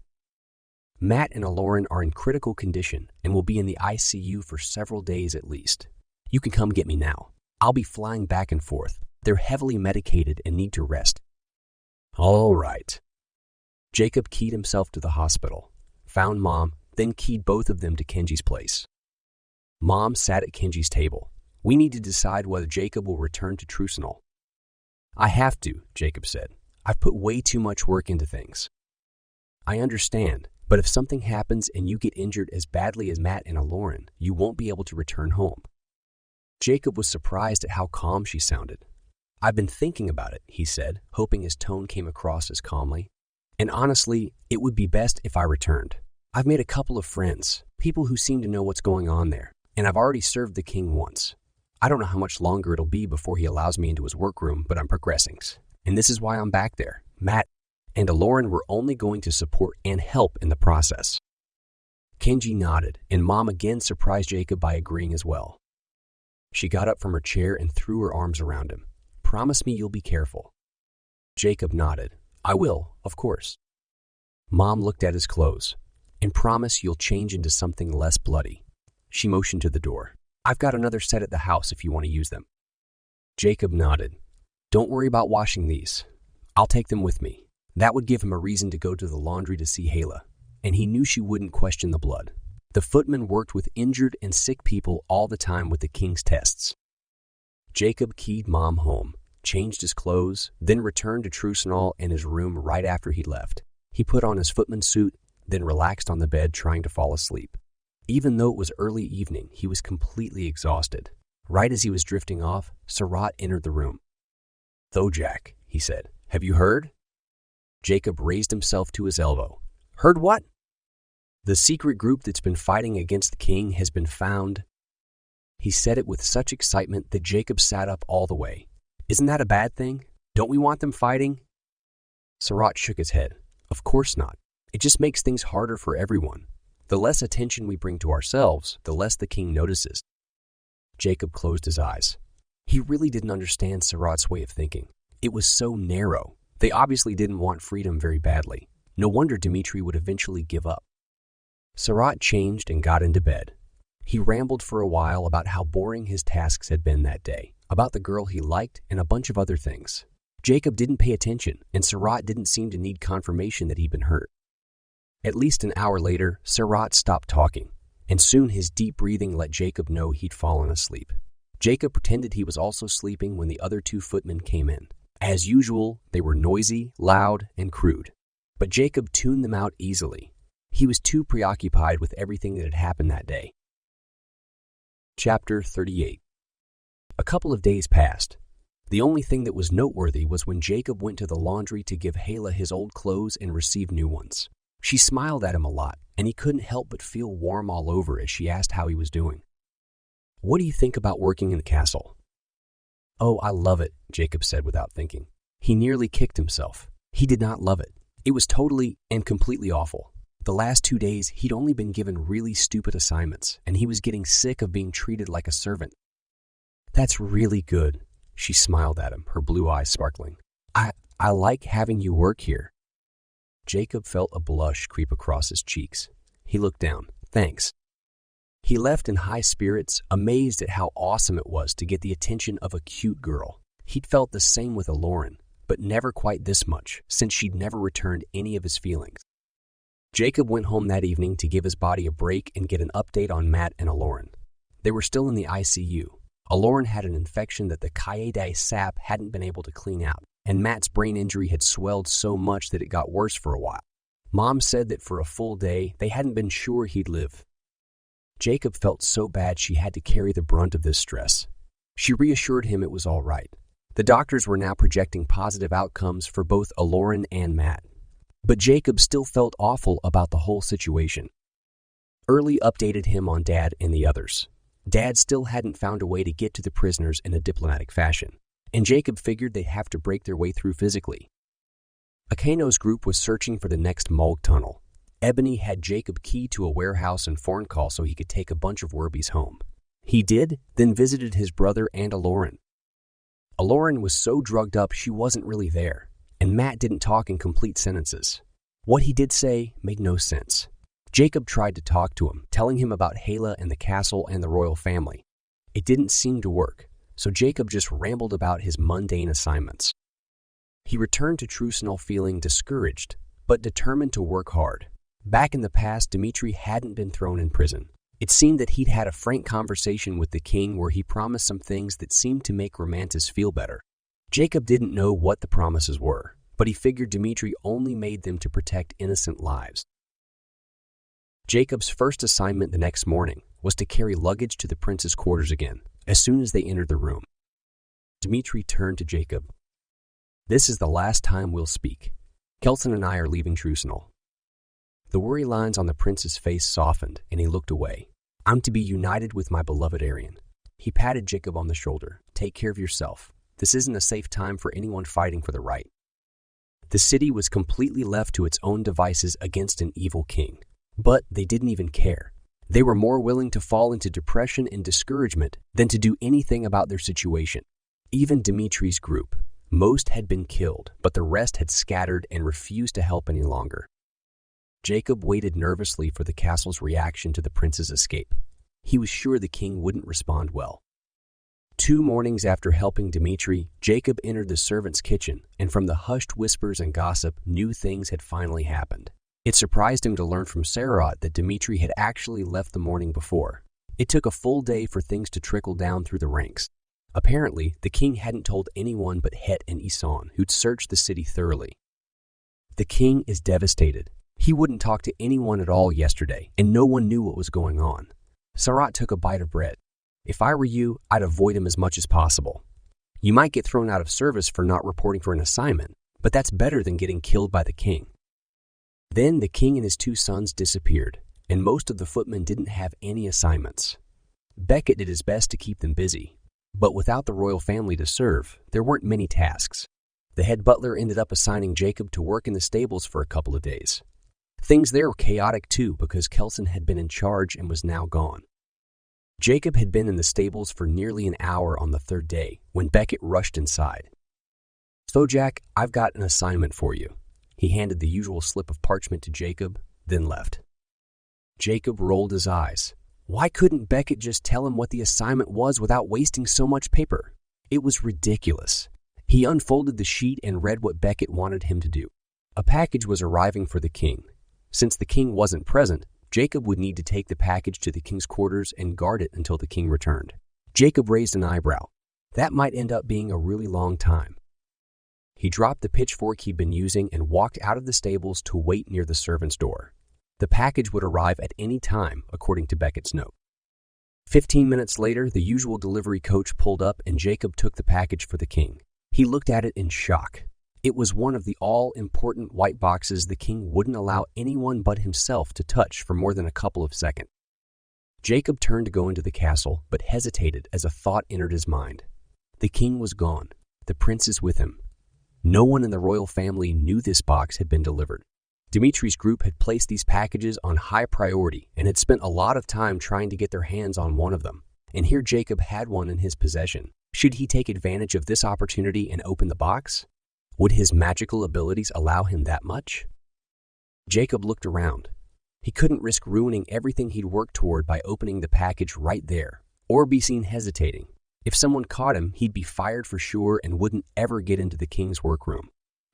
"Matt and Eklaron are in critical condition and will be in the ICU for several days at least. You can come get me now. I'll be flying back and forth. They're heavily medicated and need to rest." "All right." Jacob keyed himself to the hospital, found Mom, then keyed both of them to Kenji's place. Mom sat at Kenji's table. "We need to decide whether Jacob will return to Trucinal." "I have to," Jacob said. "I've put way too much work into things." "I understand, but if something happens and you get injured as badly as Matt and Eklaron, you won't be able to return home." Jacob was surprised at how calm she sounded. "I've been thinking about it," he said, hoping his tone came across as calmly. "And honestly, it would be best if I returned. I've made a couple of friends, people who seem to know what's going on there, and I've already served the king once. I don't know how much longer it'll be before he allows me into his workroom, but I'm progressing. And this is why I'm back there. Matt and Eklaron were only going to support and help in the process." Kenji nodded, and Mom again surprised Jacob by agreeing as well. She got up from her chair and threw her arms around him. "Promise me you'll be careful." Jacob nodded. "I will, of course." Mom looked at his clothes. and promise you'll change into something less bloody." She motioned to the door. "I've got another set at the house if you want to use them." Jacob nodded. "Don't worry about washing these. I'll take them with me." That would give him a reason to go to the laundry to see Hala, and he knew she wouldn't question the blood. The footman worked with injured and sick people all the time with the king's tests. Jacob keyed Mom home, changed his clothes, then returned to Trusenall and his room right after he left. He put on his footman's suit, then relaxed on the bed trying to fall asleep. Even though it was early evening, he was completely exhausted. Right as he was drifting off, Sarat entered the room. "Thojak," he said, "have you heard?" Jacob raised himself to his elbow. "Heard what?" "The secret group that's been fighting against the king has been found." He said it with such excitement that Jacob sat up all the way. "Isn't that a bad thing? Don't we want them fighting?" Sarat shook his head. "Of course not. It just makes things harder for everyone. The less attention we bring to ourselves, the less the king notices." Jacob closed his eyes. He really didn't understand Sarat's way of thinking. It was so narrow. They obviously didn't want freedom very badly. No wonder Dmitri would eventually give up. Sarat changed and got into bed. He rambled for a while about how boring his tasks had been that day, about the girl he liked, and a bunch of other things. Jacob didn't pay attention, and Sarat didn't seem to need confirmation that he'd been hurt. At least an hour later, Sarat stopped talking, and soon his deep breathing let Jacob know he'd fallen asleep. Jacob pretended he was also sleeping when the other two footmen came in. As usual, they were noisy, loud, and crude. But Jacob tuned them out easily. He was too preoccupied with everything that had happened that day. Chapter 38. A couple of days passed. The only thing that was noteworthy was when Jacob went to the laundry to give Hala his old clothes and receive new ones. She smiled at him a lot, and he couldn't help but feel warm all over as she asked how he was doing. "What do you think about working in the castle?" "Oh, I love it," Jacob said without thinking. He nearly kicked himself. He did not love it. It was totally and completely awful. The last 2 days, he'd only been given really stupid assignments, and he was getting sick of being treated like a servant. "That's really good," she smiled at him, her blue eyes sparkling. I like having you work here." Jacob felt a blush creep across his cheeks. He looked down. "Thanks." He left in high spirits, amazed at how awesome it was to get the attention of a cute girl. He'd felt the same with Eklaron, but never quite this much, since she'd never returned any of his feelings. Jacob went home that evening to give his body a break and get an update on Matt and Eklaron. They were still in the ICU. Eklaron had an infection that the Kaede sap hadn't been able to clean out, and Matt's brain injury had swelled so much that it got worse for a while. Mom said that for a full day, they hadn't been sure he'd live. Jacob felt so bad she had to carry the brunt of this stress. She reassured him it was all right. The doctors were now projecting positive outcomes for both Eklaron and Matt. But Jacob still felt awful about the whole situation. Early updated him on Dad and the others. Dad still hadn't found a way to get to the prisoners in a diplomatic fashion, and Jacob figured they'd have to break their way through physically. Akano's group was searching for the next Mulg tunnel. Ebony had Jacob key to a warehouse in Forncall so he could take a bunch of Werbies home. He did, then visited his brother and Eklaron. Eklaron was so drugged up she wasn't really there, and Matt didn't talk in complete sentences. What he did say made no sense. Jacob tried to talk to him, telling him about Hala and the castle and the royal family. It didn't seem to work, so Jacob just rambled about his mundane assignments. He returned to Trusenall feeling discouraged, but determined to work hard. Back in the past, Dmitri hadn't been thrown in prison. It seemed that he'd had a frank conversation with the king where he promised some things that seemed to make Romantis feel better. Jacob didn't know what the promises were, but he figured Dmitri only made them to protect innocent lives. Jacob's first assignment the next morning was to carry luggage to the prince's quarters again, as soon as they entered the room. Dmitri turned to Jacob. "This is the last time we'll speak. Kelson and I are leaving Trusenall." The worry lines on the prince's face softened, and he looked away. "I'm to be united with my beloved Aryan." He patted Jacob on the shoulder. "Take care of yourself. This isn't a safe time for anyone fighting for the right." The city was completely left to its own devices against an evil king. But they didn't even care. They were more willing to fall into depression and discouragement than to do anything about their situation. Even Dmitri's group. Most had been killed, but the rest had scattered and refused to help any longer. Jacob waited nervously for the castle's reaction to the prince's escape. He was sure the king wouldn't respond well. 2 mornings after helping Dmitri, Jacob entered the servants' kitchen, and from the hushed whispers and gossip, new things had finally happened. It surprised him to learn from Sarat that Dmitri had actually left the morning before. It took a full day for things to trickle down through the ranks. Apparently, the king hadn't told anyone but Het and Isan, who'd searched the city thoroughly. The king is devastated. He wouldn't talk to anyone at all yesterday, and no one knew what was going on. Sarat took a bite of bread. If I were you, I'd avoid him as much as possible. You might get thrown out of service for not reporting for an assignment, but that's better than getting killed by the king. Then the king and his 2 sons disappeared, and most of the footmen didn't have any assignments. Beckett did his best to keep them busy, but without the royal family to serve, there weren't many tasks. The head butler ended up assigning Jacob to work in the stables for a couple of days. Things there were chaotic too because Kelson had been in charge and was now gone. Jacob had been in the stables for nearly an hour on the 3rd day when Beckett rushed inside. "So, Jack, I've got an assignment for you." He handed the usual slip of parchment to Jacob, then left. Jacob rolled his eyes. Why couldn't Beckett just tell him what the assignment was without wasting so much paper? It was ridiculous. He unfolded the sheet and read what Beckett wanted him to do. A package was arriving for the king. Since the king wasn't present, Jacob would need to take the package to the king's quarters and guard it until the king returned. Jacob raised an eyebrow. That might end up being a really long time. He dropped the pitchfork he'd been using and walked out of the stables to wait near the servant's door. The package would arrive at any time, according to Beckett's note. 15 minutes later, the usual delivery coach pulled up and Jacob took the package for the king. He looked at it in shock. It was one of the all-important white boxes the king wouldn't allow anyone but himself to touch for more than a couple of seconds. Jacob turned to go into the castle, but hesitated as a thought entered his mind. The king was gone. The prince is with him. No one in the royal family knew this box had been delivered. Dimitri's group had placed these packages on high priority and had spent a lot of time trying to get their hands on one of them. And here Jacob had one in his possession. Should he take advantage of this opportunity and open the box? Would his magical abilities allow him that much? Jacob looked around. He couldn't risk ruining everything he'd worked toward by opening the package right there, or be seen hesitating. If someone caught him, he'd be fired for sure and wouldn't ever get into the king's workroom.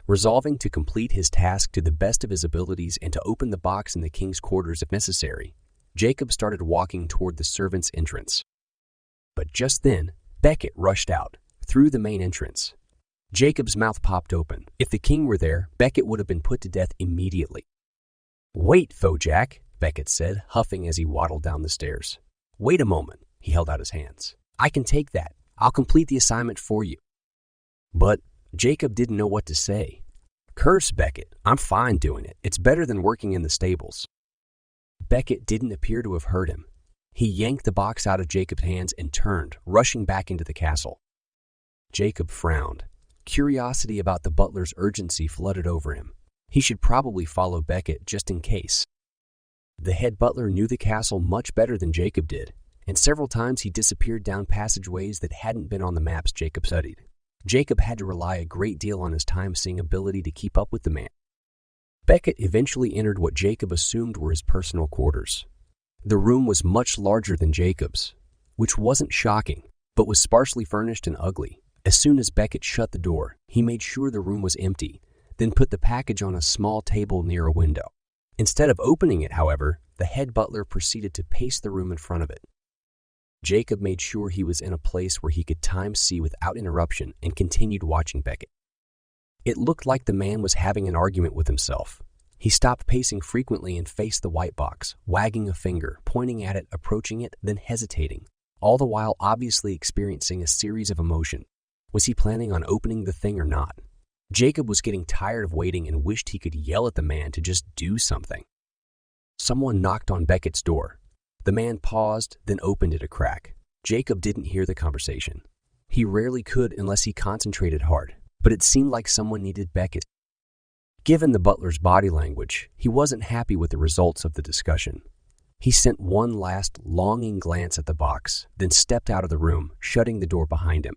Resolving to complete his task to the best of his abilities and to open the box in the king's quarters if necessary, Jacob started walking toward the servants' entrance. But just then, Beckett rushed out, through the main entrance. Jacob's mouth popped open. If the king were there, Beckett would have been put to death immediately. "Wait, Jack," Beckett said, huffing as he waddled down the stairs. "Wait a moment," he held out his hands. "I can take that. I'll complete the assignment for you." But Jacob didn't know what to say. "Curse Beckett. I'm fine doing it. It's better than working in the stables." Beckett didn't appear to have heard him. He yanked the box out of Jacob's hands and turned, rushing back into the castle. Jacob frowned. Curiosity about the butler's urgency flooded over him. He should probably follow Beckett just in case. The head butler knew the castle much better than Jacob did, and several times he disappeared down passageways that hadn't been on the maps Jacob studied. Jacob had to rely a great deal on his time-seeing ability to keep up with the man. Beckett eventually entered what Jacob assumed were his personal quarters. The room was much larger than Jacob's, which wasn't shocking, but was sparsely furnished and ugly. As soon as Beckett shut the door, he made sure the room was empty, then put the package on a small table near a window. Instead of opening it, however, the head butler proceeded to pace the room in front of it. Jacob made sure he was in a place where he could time-see without interruption and continued watching Beckett. It looked like the man was having an argument with himself. He stopped pacing frequently and faced the white box, wagging a finger, pointing at it, approaching it, then hesitating, all the while obviously experiencing a series of emotions. Was he planning on opening the thing or not? Jacob was getting tired of waiting and wished he could yell at the man to just do something. Someone knocked on Beckett's door. The man paused, then opened it a crack. Jacob didn't hear the conversation. He rarely could unless he concentrated hard, but it seemed like someone needed Beckett. Given the butler's body language, he wasn't happy with the results of the discussion. He sent one last longing glance at the box, then stepped out of the room, shutting the door behind him.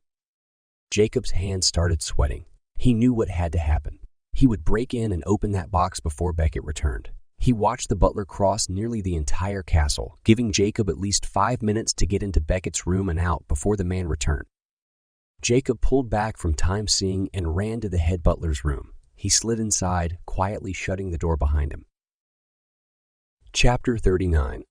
Jacob's hands started sweating. He knew what had to happen. He would break in and open that box before Beckett returned. He watched the butler cross nearly the entire castle, giving Jacob at least 5 minutes to get into Beckett's room and out before the man returned. Jacob pulled back from time-seeing and ran to the head butler's room. He slid inside, quietly shutting the door behind him. Chapter 39.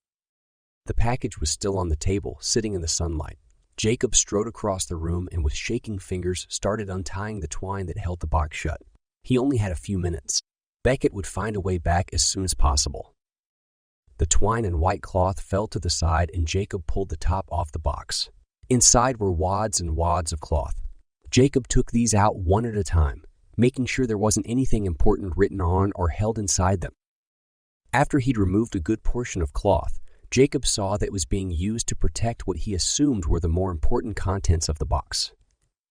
The package was still on the table, sitting in the sunlight. Jacob strode across the room and with shaking fingers started untying the twine that held the box shut. He only had a few minutes. Beckett would find a way back as soon as possible. The twine and white cloth fell to the side and Jacob pulled the top off the box. Inside were wads and wads of cloth. Jacob took these out one at a time, making sure there wasn't anything important written on or held inside them. After he'd removed a good portion of cloth, Jacob saw that it was being used to protect what he assumed were the more important contents of the box.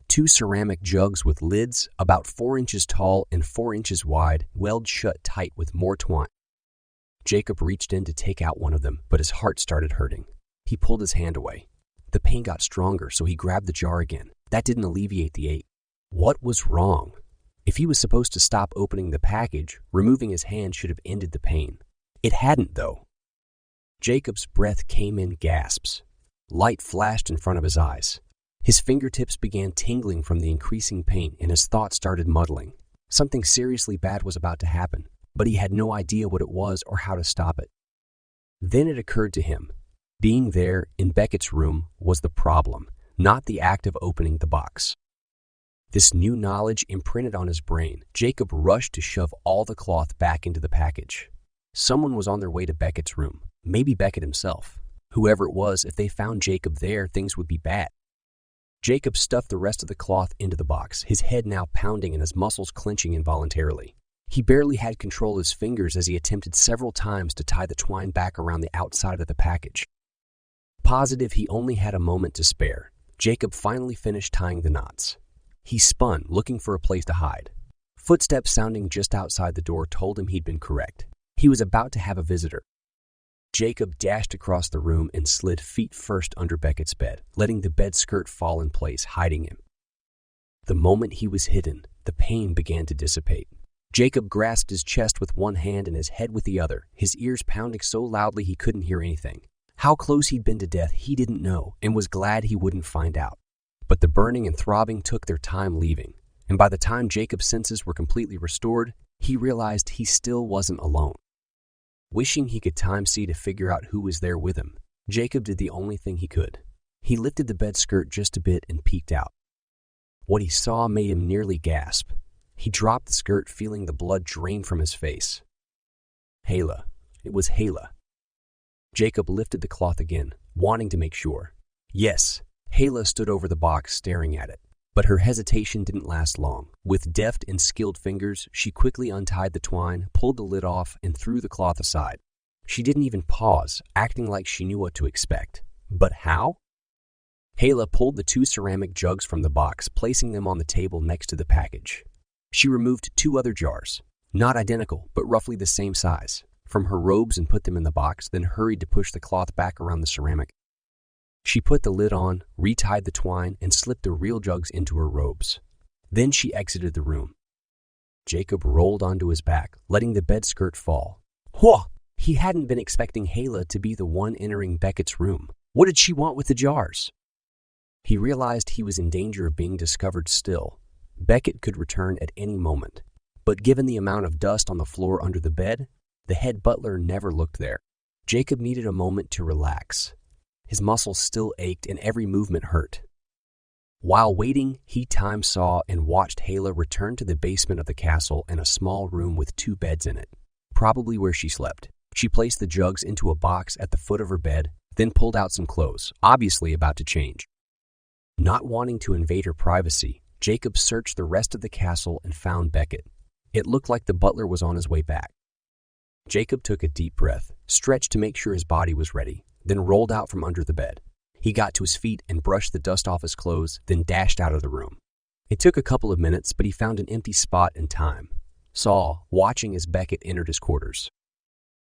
2 ceramic jugs with lids about 4 inches tall and 4 inches wide, weld shut tight with more twine. Jacob reached in to take out one of them, but his heart started hurting. He pulled his hand away. The pain got stronger, so he grabbed the jar again. That didn't alleviate the ache. What was wrong? If he was supposed to stop opening the package, removing his hand should have ended the pain. It hadn't, though. Jacob's breath came in gasps. Light flashed in front of his eyes. His fingertips began tingling from the increasing pain and his thoughts started muddling. Something seriously bad was about to happen, but he had no idea what it was or how to stop it. Then it occurred to him. Being there in Beckett's room was the problem, not the act of opening the box. This new knowledge imprinted on his brain. Jacob rushed to shove all the cloth back into the package. Someone was on their way to Beckett's room, maybe Beckett himself. Whoever it was, if they found Jacob there, things would be bad. Jacob stuffed the rest of the cloth into the box, his head now pounding and his muscles clenching involuntarily. He barely had control of his fingers as he attempted several times to tie the twine back around the outside of the package. Positive he only had a moment to spare, Jacob finally finished tying the knots. He spun, looking for a place to hide. Footsteps sounding just outside the door told him he'd been correct. He was about to have a visitor. Jacob dashed across the room and slid feet first under Beckett's bed, letting the bed skirt fall in place, hiding him. The moment he was hidden, the pain began to dissipate. Jacob grasped his chest with one hand and his head with the other, his ears pounding so loudly he couldn't hear anything. How close he'd been to death he didn't know and was glad he wouldn't find out. But the burning and throbbing took their time leaving, and by the time Jacob's senses were completely restored, he realized he still wasn't alone. Wishing he could time-see to figure out who was there with him, Jacob did the only thing he could. He lifted the bed skirt just a bit and peeked out. What he saw made him nearly gasp. He dropped the skirt, feeling the blood drain from his face. Hala. It was Hala. Jacob lifted the cloth again, wanting to make sure. Yes, Hala stood over the box staring at it. But her hesitation didn't last long. With deft and skilled fingers, she quickly untied the twine, pulled the lid off, and threw the cloth aside. She didn't even pause, acting like she knew what to expect. But how? Hala pulled the 2 ceramic jugs from the box, placing them on the table next to the package. She removed 2 other jars, not identical, but roughly the same size, from her robes and put them in the box, then hurried to push the cloth back around the ceramic. She put the lid on, retied the twine, and slipped the real jugs into her robes. Then she exited the room. Jacob rolled onto his back, letting the bed skirt fall. Whoa! He hadn't been expecting Hala to be the one entering Beckett's room. What did she want with the jars? He realized he was in danger of being discovered still. Beckett could return at any moment. But given the amount of dust on the floor under the bed, the head butler never looked there. Jacob needed a moment to relax. His muscles still ached and every movement hurt. While waiting, he time-saw and watched Hala return to the basement of the castle and a small room with 2 beds in it, probably where she slept. She placed the jugs into a box at the foot of her bed, then pulled out some clothes, obviously about to change. Not wanting to invade her privacy, Jacob searched the rest of the castle and found Beckett. It looked like the butler was on his way back. Jacob took a deep breath, stretched to make sure his body was ready, then rolled out from under the bed. He got to his feet and brushed the dust off his clothes, then dashed out of the room. It took a couple of minutes, but he found an empty spot in time. Saw, watching as Beckett entered his quarters.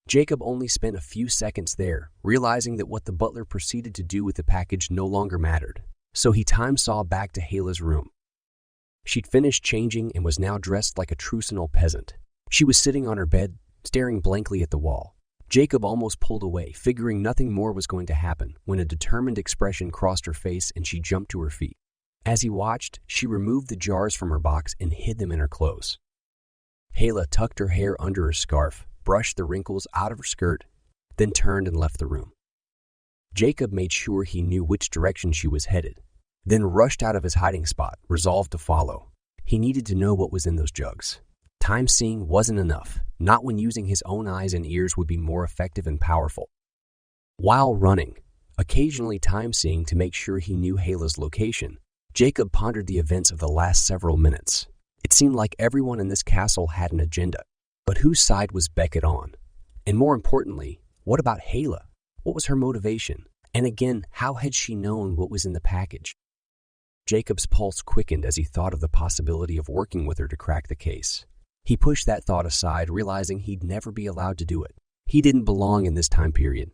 Jacob only spent a few seconds there, realizing that what the butler proceeded to do with the package no longer mattered. So he time-saw back to Hala's room. She'd finished changing and was now dressed like a trucinal peasant. She was sitting on her bed, staring blankly at the wall. Jacob almost pulled away, figuring nothing more was going to happen, when a determined expression crossed her face and she jumped to her feet. As he watched, she removed the jars from her box and hid them in her clothes. Hala tucked her hair under her scarf, brushed the wrinkles out of her skirt, then turned and left the room. Jacob made sure he knew which direction she was headed, then rushed out of his hiding spot, resolved to follow. He needed to know what was in those jugs. Time-seeing wasn't enough, not when using his own eyes and ears would be more effective and powerful. While running, occasionally time-seeing to make sure he knew Hala's location, Jacob pondered the events of the last several minutes. It seemed like everyone in this castle had an agenda, but whose side was Beckett on? And more importantly, what about Hala? What was her motivation? And again, how had she known what was in the package? Jacob's pulse quickened as he thought of the possibility of working with her to crack the case. He pushed that thought aside, realizing he'd never be allowed to do it. He didn't belong in this time period.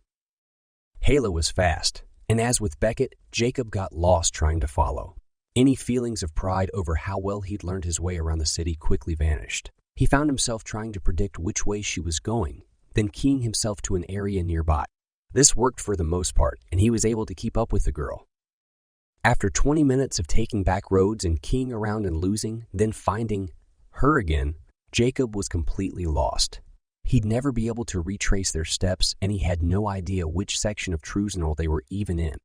Hala was fast, and as with Beckett, Jacob got lost trying to follow. Any feelings of pride over how well he'd learned his way around the city quickly vanished. He found himself trying to predict which way she was going, then keying himself to an area nearby. This worked for the most part, and he was able to keep up with the girl. After 20 minutes of taking back roads and keying around and losing, then finding her again, Jacob was completely lost. He'd never be able to retrace their steps, and he had no idea which section of Trusenol they were even in.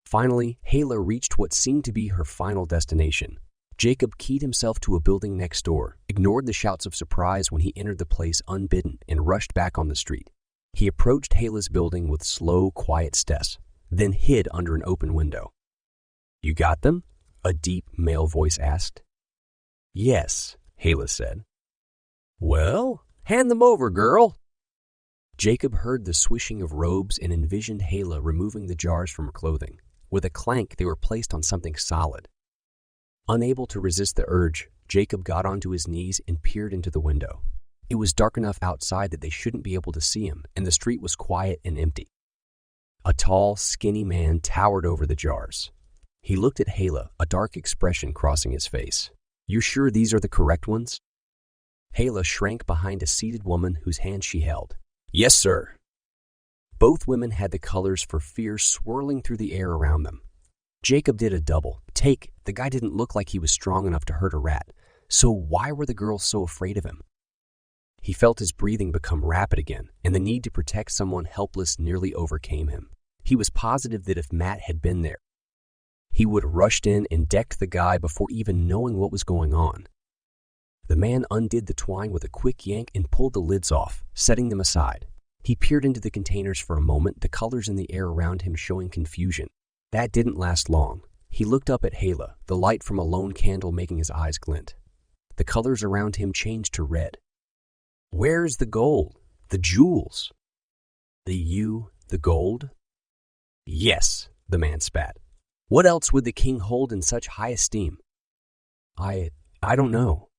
Finally, Hala reached what seemed to be her final destination. Jacob keyed himself to a building next door, ignored the shouts of surprise when he entered the place unbidden, and rushed back on the street. He approached Hala's building with slow, quiet steps, then hid under an open window. "You got them?" a deep male voice asked. "Yes," Hala said. "Well, hand them over, girl." Jacob heard the swishing of robes and envisioned Hala removing the jars from her clothing. With a clank, they were placed on something solid. Unable to resist the urge, Jacob got onto his knees and peered into the window. It was dark enough outside that they shouldn't be able to see him, and the street was quiet and empty. A tall, skinny man towered over the jars. He looked at Hala, a dark expression crossing his face. "You sure these are the correct ones?" Hala shrank behind a seated woman whose hand she held. "Yes, sir." Both women had the colors for fear swirling through the air around them. Jacob did a double take. The guy didn't look like he was strong enough to hurt a rat, so why were the girls so afraid of him? He felt his breathing become rapid again, and the need to protect someone helpless nearly overcame him. He was positive that if Matt had been there, he would have rushed in and decked the guy before even knowing what was going on. The man undid the twine with a quick yank and pulled the lids off, setting them aside. He peered into the containers for a moment, the colors in the air around him showing confusion. That didn't last long. He looked up at Hala, the light from a lone candle making his eyes glint. The colors around him changed to red. "Where's the gold? The jewels?" The gold?" "Yes," the man spat. "What else would the king hold in such high esteem?" I don't know."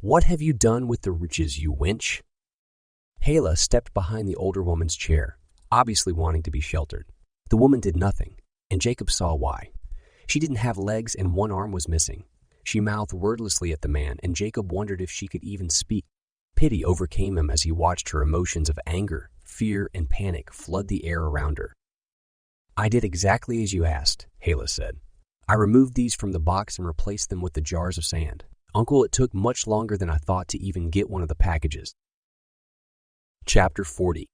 "What have you done with the riches, you wench?" Hala stepped behind the older woman's chair, obviously wanting to be sheltered. The woman did nothing, and Jacob saw why. She didn't have legs and one arm was missing. She mouthed wordlessly at the man, and Jacob wondered if she could even speak. Pity overcame him as he watched her emotions of anger, fear, and panic flood the air around her. "I did exactly as you asked," Hala said. "I removed these from the box and replaced them with the jars of sand. Uncle, it took much longer than I thought to even get one of the packages." Chapter 40.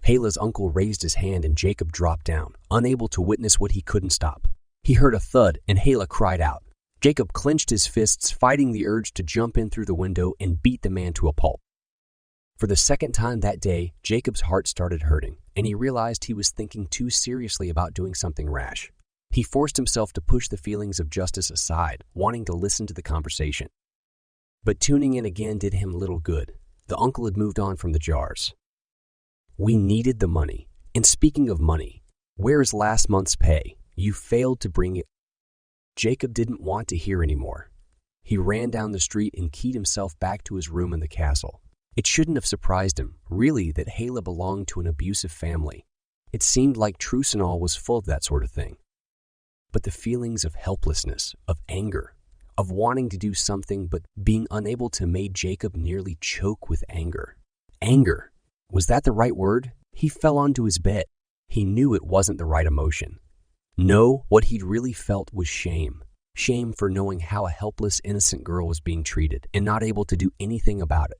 Hala's uncle raised his hand and Jacob dropped down, unable to witness what he couldn't stop. He heard a thud and Hala cried out. Jacob clenched his fists, fighting the urge to jump in through the window and beat the man to a pulp. For the second time that day, Jacob's heart started hurting, and he realized he was thinking too seriously about doing something rash. He forced himself to push the feelings of justice aside, wanting to listen to the conversation. But tuning in again did him little good. The uncle had moved on from the jars. "We needed the money. And speaking of money, where is last month's pay? You failed to bring it." Jacob didn't want to hear anymore. He ran down the street and keyed himself back to his room in the castle. It shouldn't have surprised him, really, that Hala belonged to an abusive family. It seemed like Trusenol was full of that sort of thing. But the feelings of helplessness, of anger, of wanting to do something but being unable to made Jacob nearly choke with anger. Anger. Was that the right word? He fell onto his bed. He knew it wasn't the right emotion. No, what he'd really felt was shame. Shame for knowing how a helpless, innocent girl was being treated and not able to do anything about it.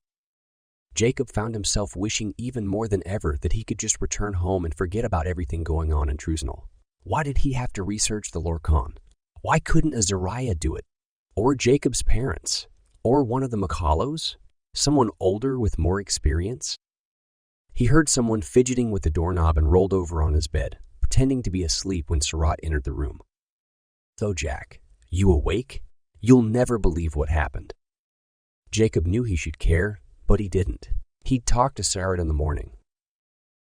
Jacob found himself wishing even more than ever that he could just return home and forget about everything going on in Trusnell. Why did he have to research the Lorkon? Why couldn't Azariah do it? Or Jacob's parents? Or one of the Macalos? Someone older with more experience? He heard someone fidgeting with the doorknob and rolled over on his bed, pretending to be asleep when Sarat entered the room. "So, Jack, you awake? You'll never believe what happened." Jacob knew he should care, but he didn't. He'd talked to Sarat in the morning.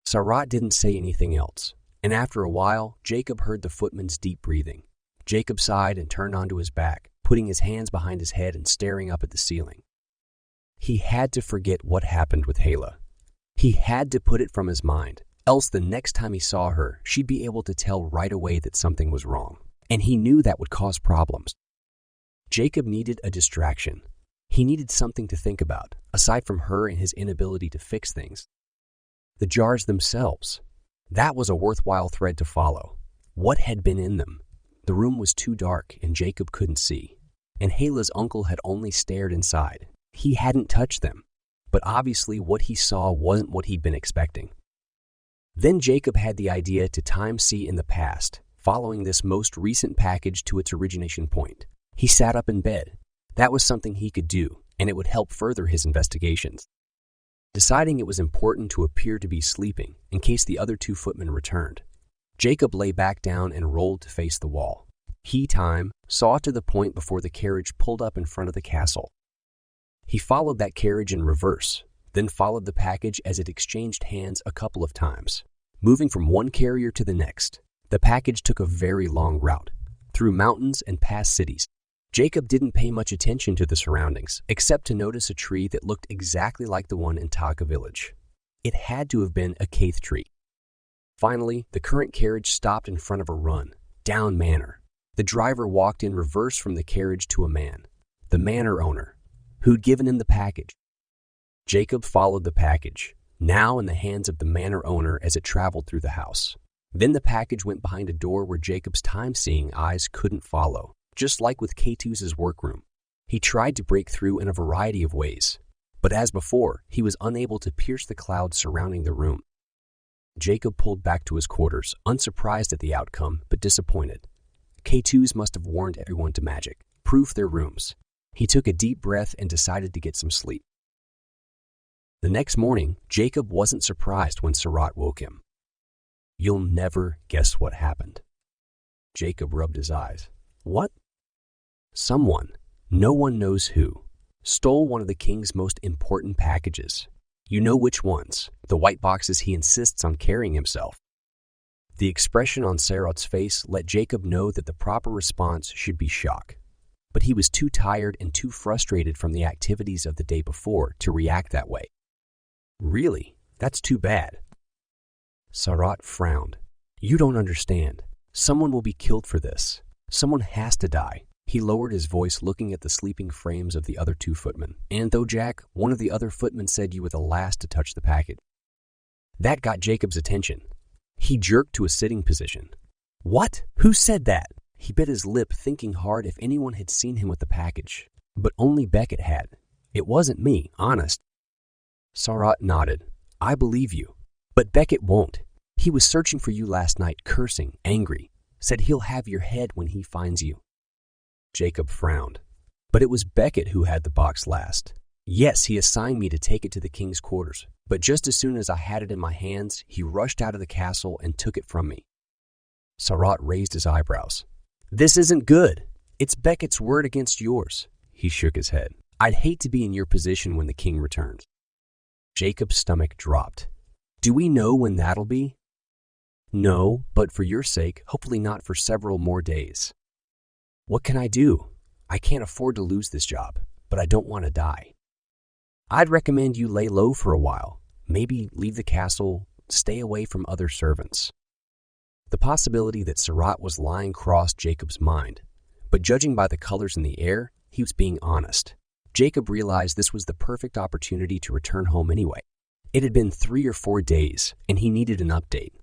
Sarat didn't say anything else, and after a while, Jacob heard the footman's deep breathing. Jacob sighed and turned onto his back, putting his hands behind his head and staring up at the ceiling. He had to forget what happened with Hala. He had to put it from his mind, else the next time he saw her, she'd be able to tell right away that something was wrong, and he knew that would cause problems. Jacob needed a distraction. He needed something to think about, aside from her and his inability to fix things. The jars themselves. That was a worthwhile thread to follow. What had been in them? The room was too dark and Jacob couldn't see, and Hala's uncle had only stared inside. He hadn't touched them, but obviously what he saw wasn't what he'd been expecting. Then Jacob had the idea to time-see in the past, following this most recent package to its origination point. He sat up in bed. That was something he could do, and it would help further his investigations. Deciding it was important to appear to be sleeping in case the other two footmen returned, Jacob lay back down and rolled to face the wall. He saw to the point before the carriage pulled up in front of the castle. He followed that carriage in reverse, then followed the package as it exchanged hands a couple of times. Moving from one carrier to the next, the package took a very long route, through mountains and past cities. Jacob didn't pay much attention to the surroundings, except to notice a tree that looked exactly like the one in Taka village. It had to have been a Keith tree. Finally, the current carriage stopped in front of a run, down manor. The driver walked in reverse from the carriage to a man, the manor owner, who'd given him the package. Jacob followed the package, now in the hands of the manor owner as it traveled through the house. Then the package went behind a door where Jacob's time-seeing eyes couldn't follow. Just like with Keitus's workroom, he tried to break through in a variety of ways, but as before, he was unable to pierce the clouds surrounding the room. Jacob pulled back to his quarters, unsurprised at the outcome, but disappointed. Keitus must have warned everyone to magic, proof their rooms. He took a deep breath and decided to get some sleep. The next morning, Jacob wasn't surprised when Sarat woke him. "You'll never guess what happened." Jacob rubbed his eyes. "What?" "Someone, no one knows who, stole one of the king's most important packages. You know which ones, the white boxes he insists on carrying himself." The expression on Sarat's face let Jacob know that the proper response should be shock. But he was too tired and too frustrated from the activities of the day before to react that way. "Really? That's too bad." Sarat frowned. "You don't understand. Someone will be killed for this. Someone has to die." He lowered his voice, looking at the sleeping frames of the other two footmen. "And though, Jack, one of the other footmen said you were the last to touch the package." That got Jacob's attention. He jerked to a sitting position. "What? Who said that?" He bit his lip, thinking hard if anyone had seen him with the package. But only Beckett had. "It wasn't me, honest." Sarat nodded. "I believe you. But Beckett won't. He was searching for you last night, cursing, angry. Said he'll have your head when he finds you." Jacob frowned. "But it was Beckett who had the box last. Yes, he assigned me to take it to the king's quarters. But just as soon as I had it in my hands, he rushed out of the castle and took it from me." Sarat raised his eyebrows. "This isn't good. It's Beckett's word against yours." He shook his head. "I'd hate to be in your position when the king returns." Jacob's stomach dropped. "Do we know when that'll be?" "No, but for your sake, hopefully not for several more days." "What can I do? I can't afford to lose this job, but I don't want to die." "I'd recommend you lay low for a while. Maybe leave the castle, stay away from other servants." The possibility that Sarat was lying crossed Jacob's mind, but judging by the colors in the air, He was being honest. Jacob realized this was the perfect opportunity to return home anyway. It had been 3 or 4 days, and he needed an update.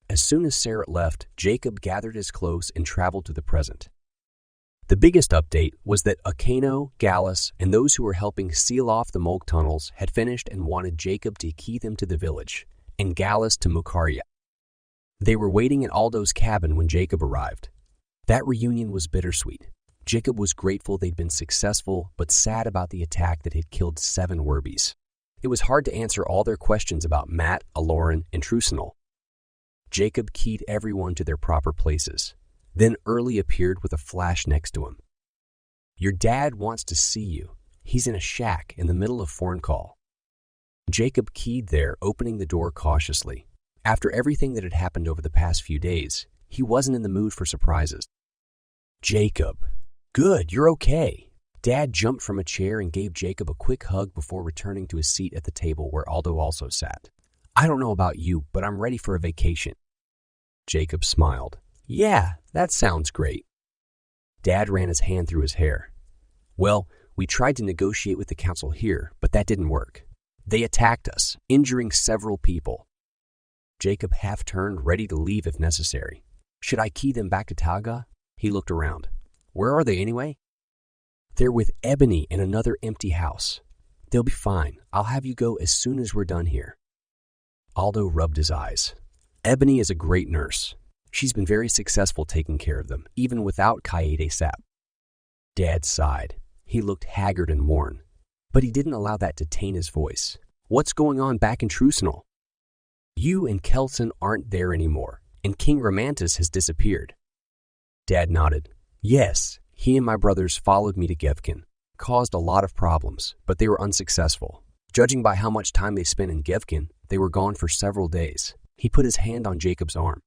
As soon as Sarah left, Jacob gathered his clothes and traveled to the present. The biggest update was that Akano, Gallus, and those who were helping seal off the Mulk tunnels had finished and wanted Jacob to key them to the village, and Gallus to Mukaria. They were waiting at Aldo's cabin when Jacob arrived. That reunion was bittersweet. Jacob was grateful they'd been successful, but sad about the attack that had killed 7 Werbies. It was hard to answer all their questions about Matt, Eklaron, and Trucinal. Jacob keyed everyone to their proper places. Then Early appeared with a flash next to him. "Your dad wants to see you. He's in a shack in the middle of Forncall." Jacob keyed there, opening the door cautiously. After everything that had happened over the past few days, he wasn't in the mood for surprises. "Jacob, good, you're okay." Dad jumped from a chair and gave Jacob a quick hug before returning to his seat at the table where Aldo also sat. "I don't know about you, but I'm ready for a vacation." Jacob smiled. "Yeah, that sounds great." Dad ran his hand through his hair. "Well, we tried to negotiate with the council here, but that didn't work. They attacked us, injuring several people." Jacob half-turned, ready to leave if necessary. "Should I key them back to Talga?" He looked around. "Where are they anyway?" "They're with Ebony in another empty house. They'll be fine. I'll have you go as soon as we're done here." Aldo rubbed his eyes. "Ebony is a great nurse. She's been very successful taking care of them, even without Kaede Sap." Dad sighed. He looked haggard and worn. But he didn't allow that to taint his voice. "What's going on back in Trucinal?" "You and Kelson aren't there anymore, and King Romantis has disappeared." Dad nodded. "Yes, he and my brothers followed me to Gevkin. Caused a lot of problems, but they were unsuccessful. Judging by how much time they spent in Gevkin, they were gone for several days." He put his hand on Jacob's arm.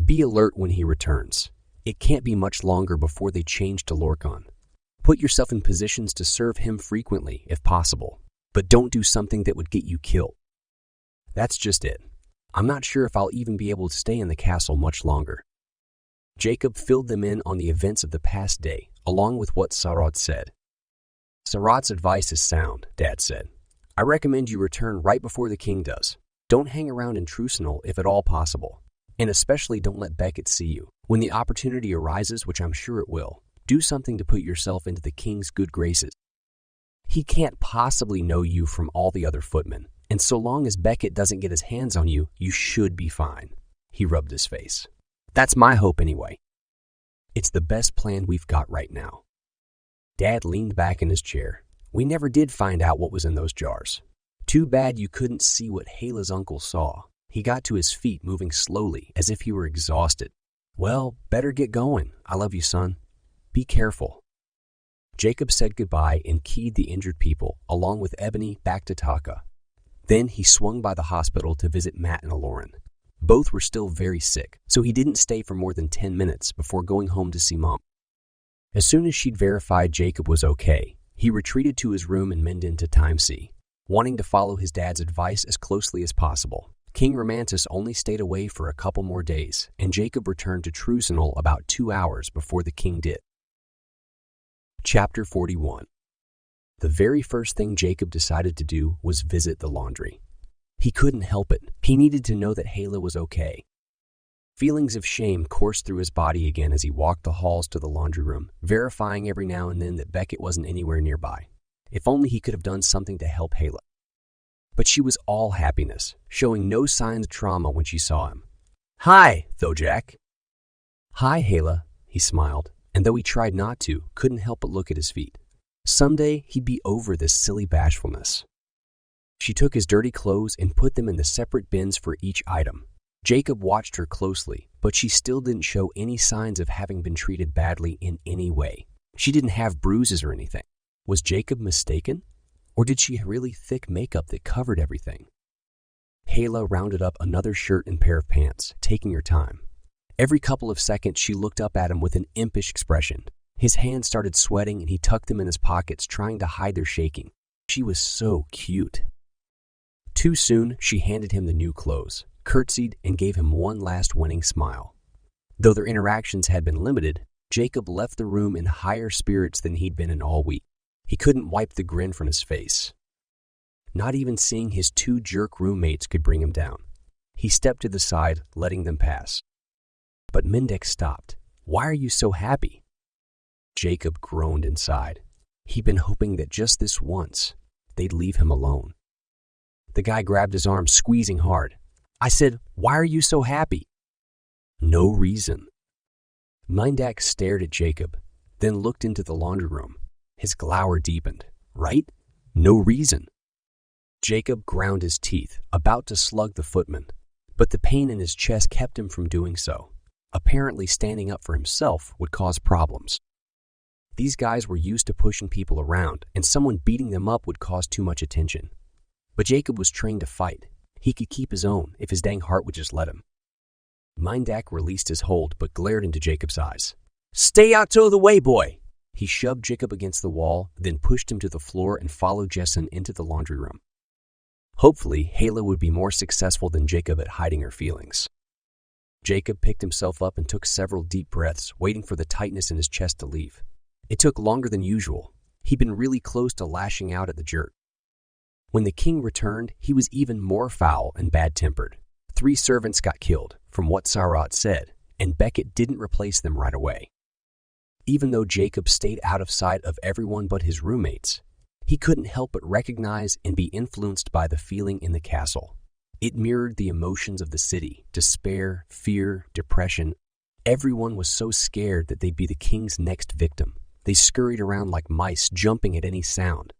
"Be alert when he returns. It can't be much longer before they change to Lorkon. Put yourself in positions to serve him frequently, if possible, but don't do something that would get you killed." "That's just it. I'm not sure if I'll even be able to stay in the castle much longer." Jacob filled them in on the events of the past day, along with what Sarat said. "Sarat's advice is sound," Dad said. "I recommend you return right before the king does. Don't hang around in Trucinal if at all possible. And especially don't let Beckett see you. When the opportunity arises, which I'm sure it will, do something to put yourself into the king's good graces. He can't possibly know you from all the other footmen, and so long as Beckett doesn't get his hands on you, you should be fine." He rubbed his face. "That's my hope anyway. It's the best plan we've got right now." Dad leaned back in his chair. "We never did find out what was in those jars. Too bad you couldn't see what Hala's uncle saw." He got to his feet, moving slowly, as if he were exhausted. "Well, better get going. I love you, son. Be careful." Jacob said goodbye and keyed the injured people, along with Ebony, back to Taka. Then he swung by the hospital to visit Matt and Eklaron. Both were still very sick, so he didn't stay for more than 10 minutes before going home to see Mom. As soon as she'd verified Jacob was okay, he retreated to his room and mended into Timesea, wanting to follow his dad's advice as closely as possible. King Romantis only stayed away for a couple more days, and Jacob returned to Trucinal about 2 hours before the king did. Chapter 41. The very first thing Jacob decided to do was visit the laundry. He couldn't help it. He needed to know that Hala was okay. Feelings of shame coursed through his body again as he walked the halls to the laundry room, verifying every now and then that Beckett wasn't anywhere nearby. If only he could have done something to help Hala. But she was all happiness, showing no signs of trauma when she saw him. "Hi, Thojak." "Hi, Hala," he smiled, and though he tried not to, couldn't help but look at his feet. Someday he'd be over this silly bashfulness. She took his dirty clothes and put them in the separate bins for each item. Jacob watched her closely, but she still didn't show any signs of having been treated badly in any way. She didn't have bruises or anything. Was Jacob mistaken? Or did she have really thick makeup that covered everything? Hala rounded up another shirt and pair of pants, taking her time. Every couple of seconds, she looked up at him with an impish expression. His hands started sweating and he tucked them in his pockets, trying to hide their shaking. She was so cute. Too soon, she handed him the new clothes, curtsied, and gave him one last winning smile. Though their interactions had been limited, Jacob left the room in higher spirits than he'd been in all week. He couldn't wipe the grin from his face. Not even seeing his two jerk roommates could bring him down. He stepped to the side, letting them pass. But Mendek stopped. "Why are you so happy?" Jacob groaned inside. He'd been hoping that just this once, they'd leave him alone. The guy grabbed his arm, squeezing hard. "I said, why are you so happy?" "No reason." Mendek stared at Jacob, then looked into the laundry room. His glower deepened. "Right? No reason." Jacob ground his teeth, about to slug the footman, but the pain in his chest kept him from doing so. Apparently, standing up for himself would cause problems. These guys were used to pushing people around, and someone beating them up would cause too much attention. But Jacob was trained to fight. He could keep his own if his dang heart would just let him. Mendek released his hold, but glared into Jacob's eyes. "Stay out of the way, boy!" He shoved Jacob against the wall, then pushed him to the floor and followed Jessen into the laundry room. Hopefully, Hala would be more successful than Jacob at hiding her feelings. Jacob picked himself up and took several deep breaths, waiting for the tightness in his chest to leave. It took longer than usual. He'd been really close to lashing out at the jerk. When the king returned, he was even more foul and bad-tempered. 3 servants got killed, from what Sarat said, and Beckett didn't replace them right away. Even though Jacob stayed out of sight of everyone but his roommates, he couldn't help but recognize and be influenced by the feeling in the castle. It mirrored the emotions of the city: despair, fear, depression. Everyone was so scared that they'd be the king's next victim. They scurried around like mice, jumping at any sound.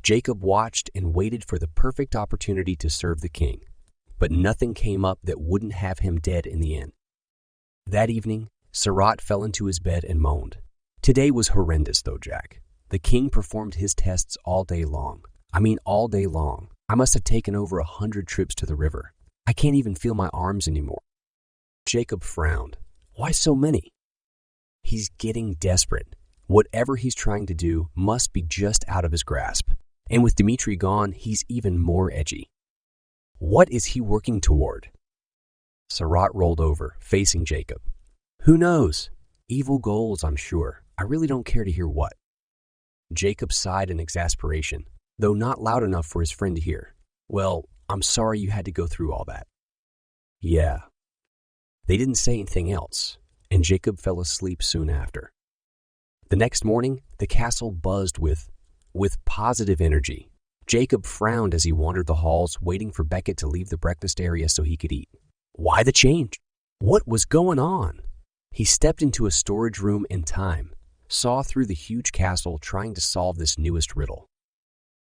Jacob watched and waited for the perfect opportunity to serve the king, but nothing came up that wouldn't have him dead in the end. That evening, Sarat fell into his bed and moaned. "Today was horrendous, though, Jack. The king performed his tests all day long. I mean, all day long. I must have taken over 100 trips to the river. I can't even feel my arms anymore." Jacob frowned. "Why so many?" He's getting desperate. Whatever he's trying to do must be just out of his grasp. And with Dimitri gone, he's even more edgy. What is he working toward? Sarat rolled over, facing Jacob. "Who knows? Evil goals, I'm sure. I really don't care to hear what." Jacob sighed in exasperation, though not loud enough for his friend to hear. "Well, I'm sorry you had to go through all that." "Yeah." They didn't say anything else, and Jacob fell asleep soon after. The next morning, the castle buzzed with positive energy. Jacob frowned as he wandered the halls, waiting for Beckett to leave the breakfast area so he could eat. Why the change? What was going on? He stepped into a storage room in time, saw through the huge castle, trying to solve this newest riddle.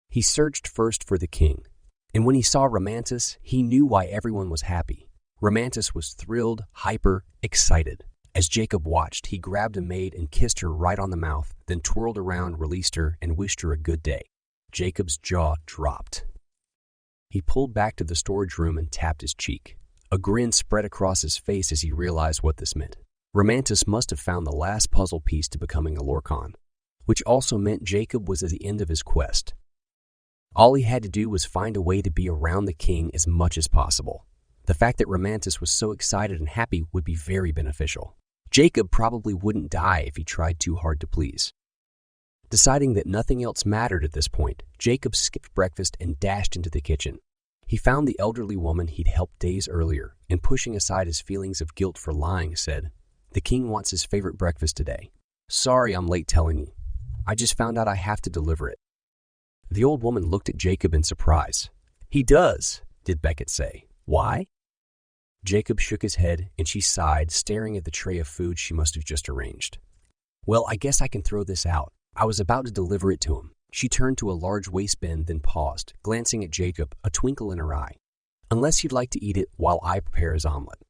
He searched first for the king, and when he saw Romantis, he knew why everyone was happy. Romantis was thrilled, hyper, excited. As Jacob watched, he grabbed a maid and kissed her right on the mouth, then twirled around, released her, and wished her a good day. Jacob's jaw dropped. He pulled back to the storage room and tapped his cheek. A grin spread across his face as he realized what this meant. Romantis must have found the last puzzle piece to becoming a Lorkon, which also meant Jacob was at the end of his quest. All he had to do was find a way to be around the king as much as possible. The fact that Romantis was so excited and happy would be very beneficial. Jacob probably wouldn't die if he tried too hard to please. Deciding that nothing else mattered at this point, Jacob skipped breakfast and dashed into the kitchen. He found the elderly woman he'd helped days earlier, and pushing aside his feelings of guilt for lying, said, "The king wants his favorite breakfast today. Sorry I'm late telling you. I just found out I have to deliver it." The old woman looked at Jacob in surprise. "He does," did Beckett say. "Why?" Jacob shook his head, and she sighed, staring at the tray of food she must have just arranged. "Well, I guess I can throw this out. I was about to deliver it to him." She turned to a large waste bin, then paused, glancing at Jacob, a twinkle in her eye. "Unless you'd like to eat it while I prepare his omelet."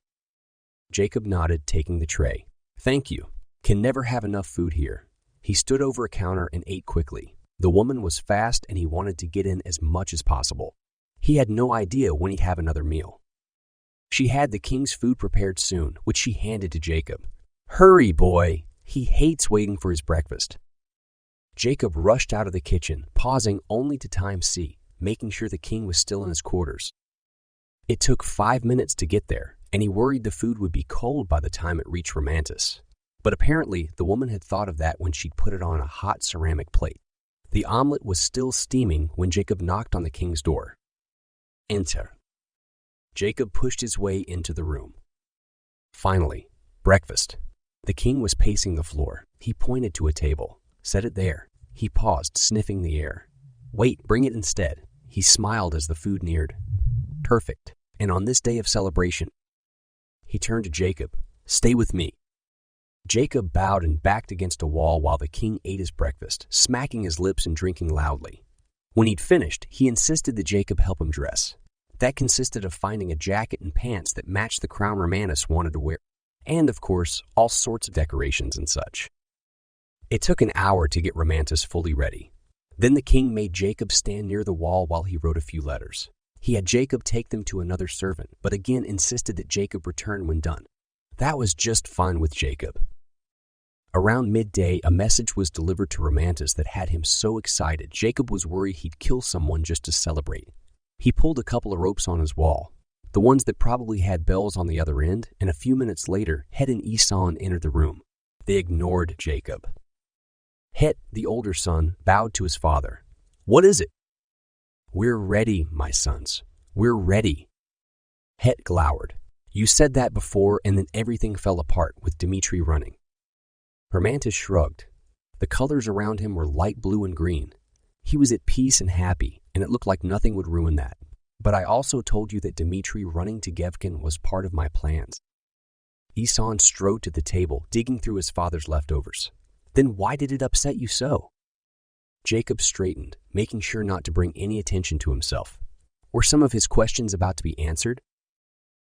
Jacob nodded, taking the tray. "Thank you. Can never have enough food here." He stood over a counter and ate quickly. The woman was fast, and he wanted to get in as much as possible. He had no idea when he'd have another meal. She had the king's food prepared soon, which she handed to Jacob. "Hurry, boy. He hates waiting for his breakfast." Jacob rushed out of the kitchen, pausing only to time C, making sure the king was still in his quarters. It took 5 minutes to get there, and he worried the food would be cold by the time it reached Romantis. But apparently, the woman had thought of that when she'd put it on a hot ceramic plate. The omelet was still steaming when Jacob knocked on the king's door. Enter. Jacob pushed his way into the room. Finally, breakfast. The king was pacing the floor. He pointed to a table. Set it there. He paused, sniffing the air. Wait, bring it instead. He smiled as the food neared. Perfect. And on this day of celebration, he turned to Jacob. Stay with me. Jacob bowed and backed against a wall while the king ate his breakfast, smacking his lips and drinking loudly. When he'd finished, he insisted that Jacob help him dress. That consisted of finding a jacket and pants that matched the crown Romantis wanted to wear, and, of course, all sorts of decorations and such. It took an hour to get Romantis fully ready. Then the king made Jacob stand near the wall while he wrote a few letters. He had Jacob take them to another servant, but again insisted that Jacob return when done. That was just fine with Jacob. Around midday, a message was delivered to Romantis that had him so excited, Jacob was worried he'd kill someone just to celebrate. He pulled a couple of ropes on his wall, the ones that probably had bells on the other end, and a few minutes later, Het and Eson entered the room. They ignored Jacob. Het, the older son, bowed to his father. What is it? We're ready, my sons. We're ready. Het glowered. You said that before, and then everything fell apart with Dmitri running. Romantis shrugged. The colors around him were light blue and green. He was at peace and happy, and it looked like nothing would ruin that. But I also told you that Dmitri running to Gevkin was part of my plans. Eson strode to the table, digging through his father's leftovers. Then why did it upset you so? Jacob straightened, making sure not to bring any attention to himself. Were some of his questions about to be answered?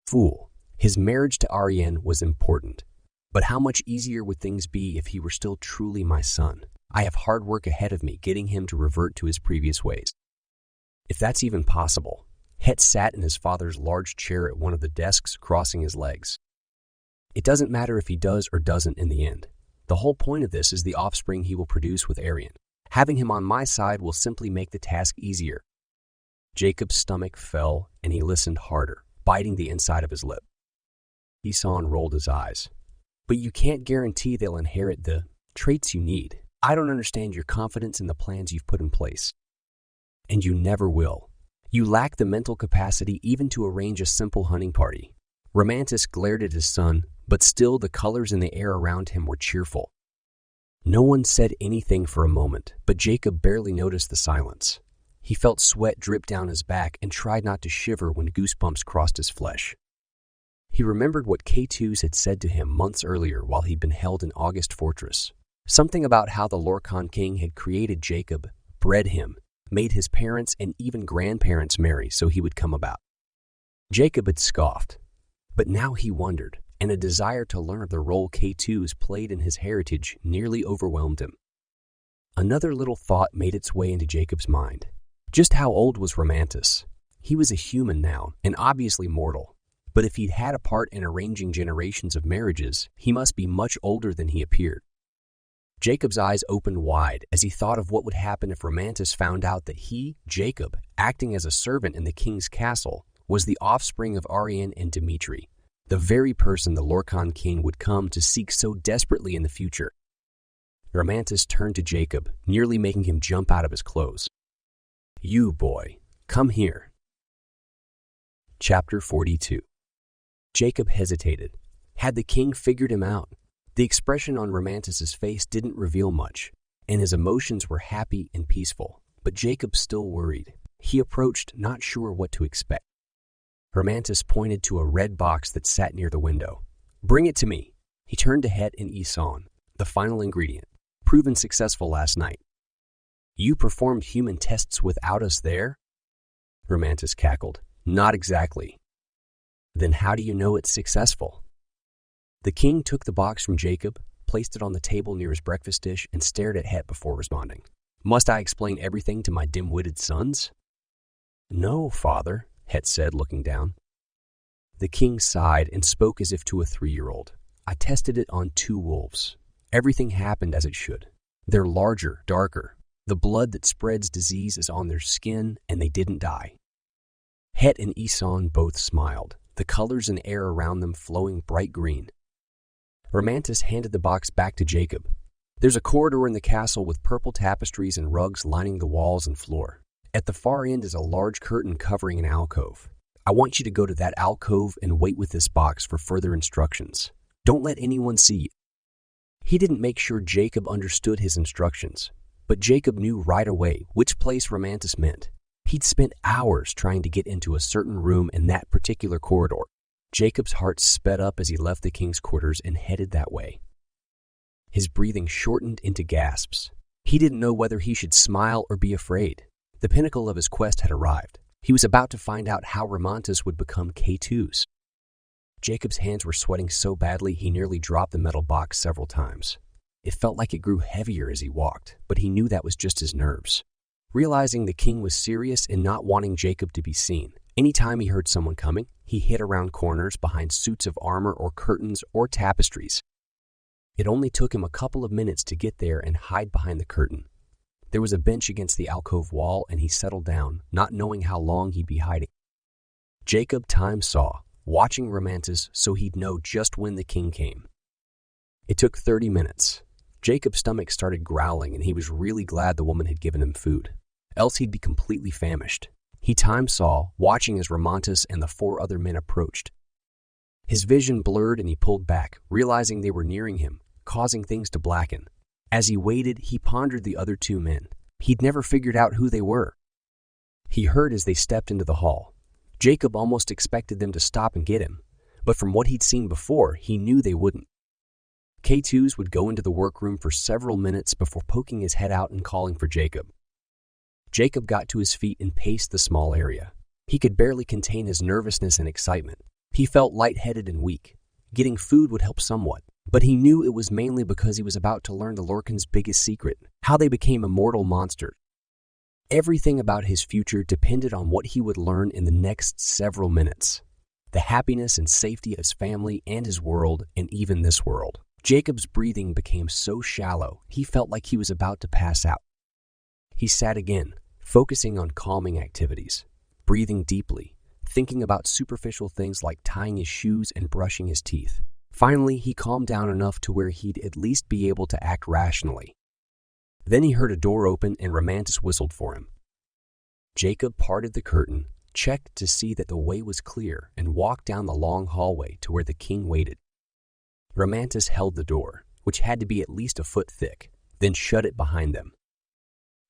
Fool. His marriage to Ariane was important. But how much easier would things be if he were still truly my son? I have hard work ahead of me getting him to revert to his previous ways. If that's even possible. Het sat in his father's large chair at one of the desks, crossing his legs. It doesn't matter if he does or doesn't in the end. The whole point of this is the offspring he will produce with Ariane. Having him on my side will simply make the task easier. Jacob's stomach fell, and he listened harder, biting the inside of his lip. Eson rolled his eyes. But you can't guarantee they'll inherit the traits you need. I don't understand your confidence in the plans you've put in place. And you never will. You lack the mental capacity even to arrange a simple hunting party. Romantis glared at his son, but still the colors in the air around him were cheerful. No one said anything for a moment, but Jacob barely noticed the silence. He felt sweat drip down his back and tried not to shiver when goosebumps crossed his flesh. He remembered what Keitus had said to him months earlier while he'd been held in August Fortress. Something about how the Lorkon king had created Jacob, bred him, made his parents and even grandparents marry so he would come about. Jacob had scoffed, but now he wondered, and a desire to learn the role Keitus played in his heritage nearly overwhelmed him. Another little thought made its way into Jacob's mind. Just how old was Romantis? He was a human now, and obviously mortal. But if he'd had a part in arranging generations of marriages, he must be much older than he appeared. Jacob's eyes opened wide as he thought of what would happen if Romantis found out that he, Jacob, acting as a servant in the king's castle, was the offspring of Ariane and Dmitri, the very person the Lorkon king would come to seek so desperately in the future. Romantis turned to Jacob, nearly making him jump out of his clothes. You, boy, come here. Chapter 42. Jacob hesitated. Had the king figured him out? The expression on Romantis's face didn't reveal much, and his emotions were happy and peaceful, but Jacob still worried. He approached, not sure what to expect. Romantis pointed to a red box that sat near the window. Bring it to me. He turned to Het and Eson, the final ingredient, proven successful last night. You performed human tests without us there? Romantis cackled. Not exactly. Then how do you know it's successful? The king took the box from Jacob, placed it on the table near his breakfast dish, and stared at Het before responding. Must I explain everything to my dim-witted sons? No, father, Het said, looking down. The king sighed and spoke as if to a 3-year-old. I tested it on 2 wolves. Everything happened as it should. They're larger, darker. The blood that spreads disease is on their skin, and they didn't die. Het and Eson both smiled, the colors and air around them flowing bright green. Romantis handed the box back to Jacob. There's a corridor in the castle with purple tapestries and rugs lining the walls and floor. At the far end is a large curtain covering an alcove. I want you to go to that alcove and wait with this box for further instructions. Don't let anyone see you. He didn't make sure Jacob understood his instructions, but Jacob knew right away which place Romantis meant. He'd spent hours trying to get into a certain room in that particular corridor. Jacob's heart sped up as he left the king's quarters and headed that way. His breathing shortened into gasps. He didn't know whether he should smile or be afraid. The pinnacle of his quest had arrived. He was about to find out how Romantis would become Keitus. Jacob's hands were sweating so badly he nearly dropped the metal box several times. It felt like it grew heavier as he walked, but he knew that was just his nerves. Realizing the king was serious and not wanting Jacob to be seen, anytime he heard someone coming, he hid around corners behind suits of armor or curtains or tapestries. It only took him a couple of minutes to get there and hide behind the curtain. There was a bench against the alcove wall, and he settled down, not knowing how long he'd be hiding. Jacob time saw, watching Romantis so he'd know just when the king came. It took 30 minutes. Jacob's stomach started growling, and he was really glad the woman had given him food. Else he'd be completely famished. He time saw, watching as Romantis and the 4 other men approached. His vision blurred and he pulled back, realizing they were nearing him, causing things to blacken. As he waited, he pondered the other 2 men. He'd never figured out who they were. He heard as they stepped into the hall. Jacob almost expected them to stop and get him, but from what he'd seen before, he knew they wouldn't. Keitus would go into the workroom for several minutes before poking his head out and calling for Jacob. Jacob got to his feet and paced the small area. He could barely contain his nervousness and excitement. He felt lightheaded and weak. Getting food would help somewhat, but he knew it was mainly because he was about to learn the Lorkon's biggest secret, how they became immortal monsters. Everything about his future depended on what he would learn in the next several minutes. The happiness and safety of his family and his world, and even this world. Jacob's breathing became so shallow, he felt like he was about to pass out. He sat again, focusing on calming activities, breathing deeply, thinking about superficial things like tying his shoes and brushing his teeth. Finally, he calmed down enough to where he'd at least be able to act rationally. Then he heard a door open and Romantis whistled for him. Jacob parted the curtain, checked to see that the way was clear, and walked down the long hallway to where the king waited. Romantis held the door, which had to be at least a foot thick, then shut it behind them.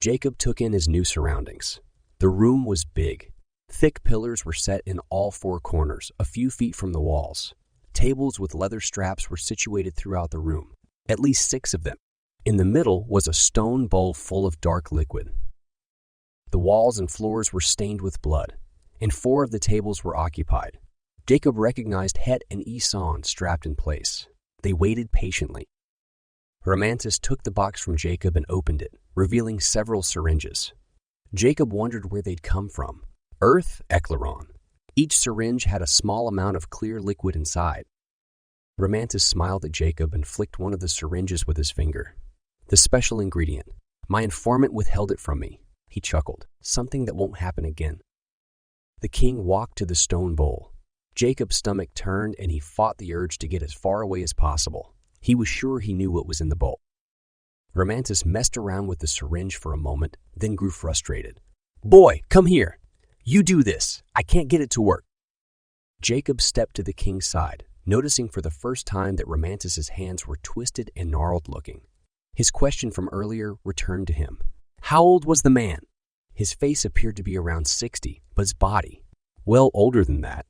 Jacob took in his new surroundings. The room was big. Thick pillars were set in all 4 corners, a few feet from the walls. Tables with leather straps were situated throughout the room, at least 6 of them. In the middle was a stone bowl full of dark liquid. The walls and floors were stained with blood, and 4 of the tables were occupied. Jacob recognized Het and Isan strapped in place. They waited patiently. Romantis took the box from Jacob and opened it, revealing several syringes. Jacob wondered where they'd come from. Earth, Eklaron. Each syringe had a small amount of clear liquid inside. Romantis smiled at Jacob and flicked one of the syringes with his finger. The special ingredient. My informant withheld it from me. He chuckled. Something that won't happen again. The king walked to the stone bowl. Jacob's stomach turned and he fought the urge to get as far away as possible. He was sure he knew what was in the bowl. Romantis messed around with the syringe for a moment, then grew frustrated. Boy, come here. You do this. I can't get it to work. Jacob stepped to the king's side, noticing for the first time that Romantis's hands were twisted and gnarled looking. His question from earlier returned to him. How old was the man? His face appeared to be around 60, but his body, well older than that.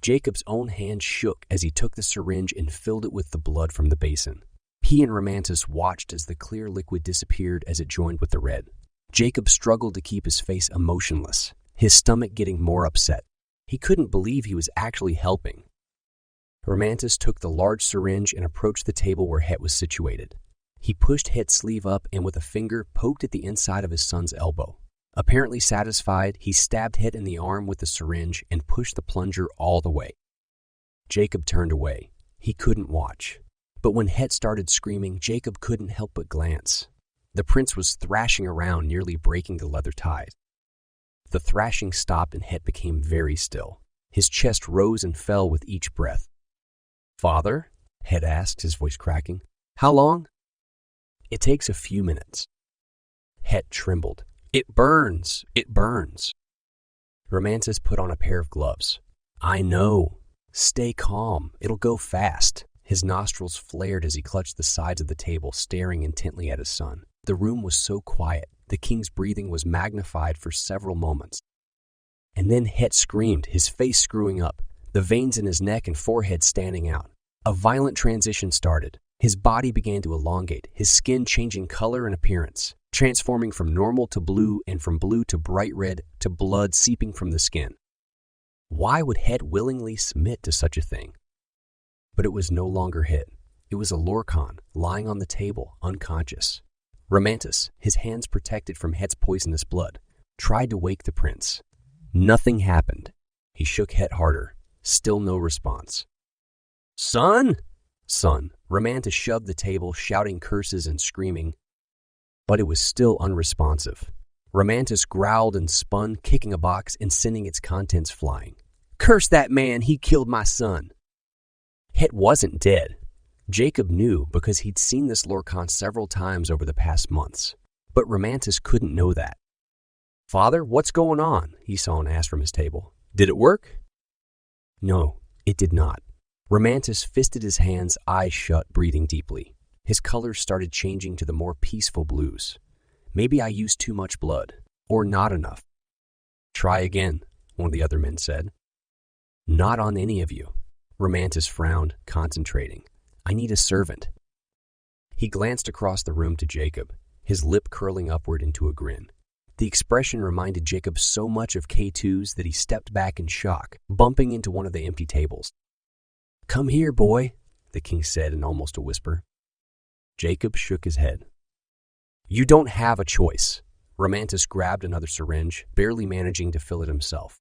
Jacob's own hand shook as he took the syringe and filled it with the blood from the basin. He and Romantis watched as the clear liquid disappeared as it joined with the red. Jacob struggled to keep his face emotionless, his stomach getting more upset. He couldn't believe he was actually helping. Romantis took the large syringe and approached the table where Het was situated. He pushed Het's sleeve up and with a finger poked at the inside of his son's elbow. Apparently satisfied, he stabbed Het in the arm with the syringe and pushed the plunger all the way. Jacob turned away. He couldn't watch. But when Het started screaming, Jacob couldn't help but glance. The prince was thrashing around, nearly breaking the leather ties. The thrashing stopped and Het became very still. His chest rose and fell with each breath. Father? Het asked, his voice cracking. How long? It takes a few minutes. Het trembled. It burns. It burns. Romantis put on a pair of gloves. I know. Stay calm. It'll go fast. His nostrils flared as he clutched the sides of the table, staring intently at his son. The room was so quiet, the king's breathing was magnified for several moments. And then Het screamed, his face screwing up, the veins in his neck and forehead standing out. A violent transition started. His body began to elongate, his skin changing color and appearance, transforming from normal to blue and from blue to bright red to blood seeping from the skin. Why would Het willingly submit to such a thing? But it was no longer Het. It was a Lorkon, lying on the table, unconscious. Romantis, his hands protected from Het's poisonous blood, tried to wake the prince. Nothing happened. He shook Het harder. Still no response. Son! Son! Romantis shoved the table, shouting curses and screaming. But it was still unresponsive. Romantis growled and spun, kicking a box and sending its contents flying. Curse that man! He killed my son! Het wasn't dead. Jacob knew because he'd seen this Lorkon several times over the past months. But Romantis couldn't know that. Father, what's going on? Eson asked from his table. Did it work? No, it did not. Romantis fisted his hands, eyes shut, breathing deeply. His colors started changing to the more peaceful blues. Maybe I used too much blood, or not enough. Try again, one of the other men said. Not on any of you. Romantis frowned, concentrating. I need a servant. He glanced across the room to Jacob, his lip curling upward into a grin. The expression reminded Jacob so much of Keitus that he stepped back in shock, bumping into one of the empty tables. Come here, boy, the king said in almost a whisper. Jacob shook his head. You don't have a choice. Romantis grabbed another syringe, barely managing to fill it himself.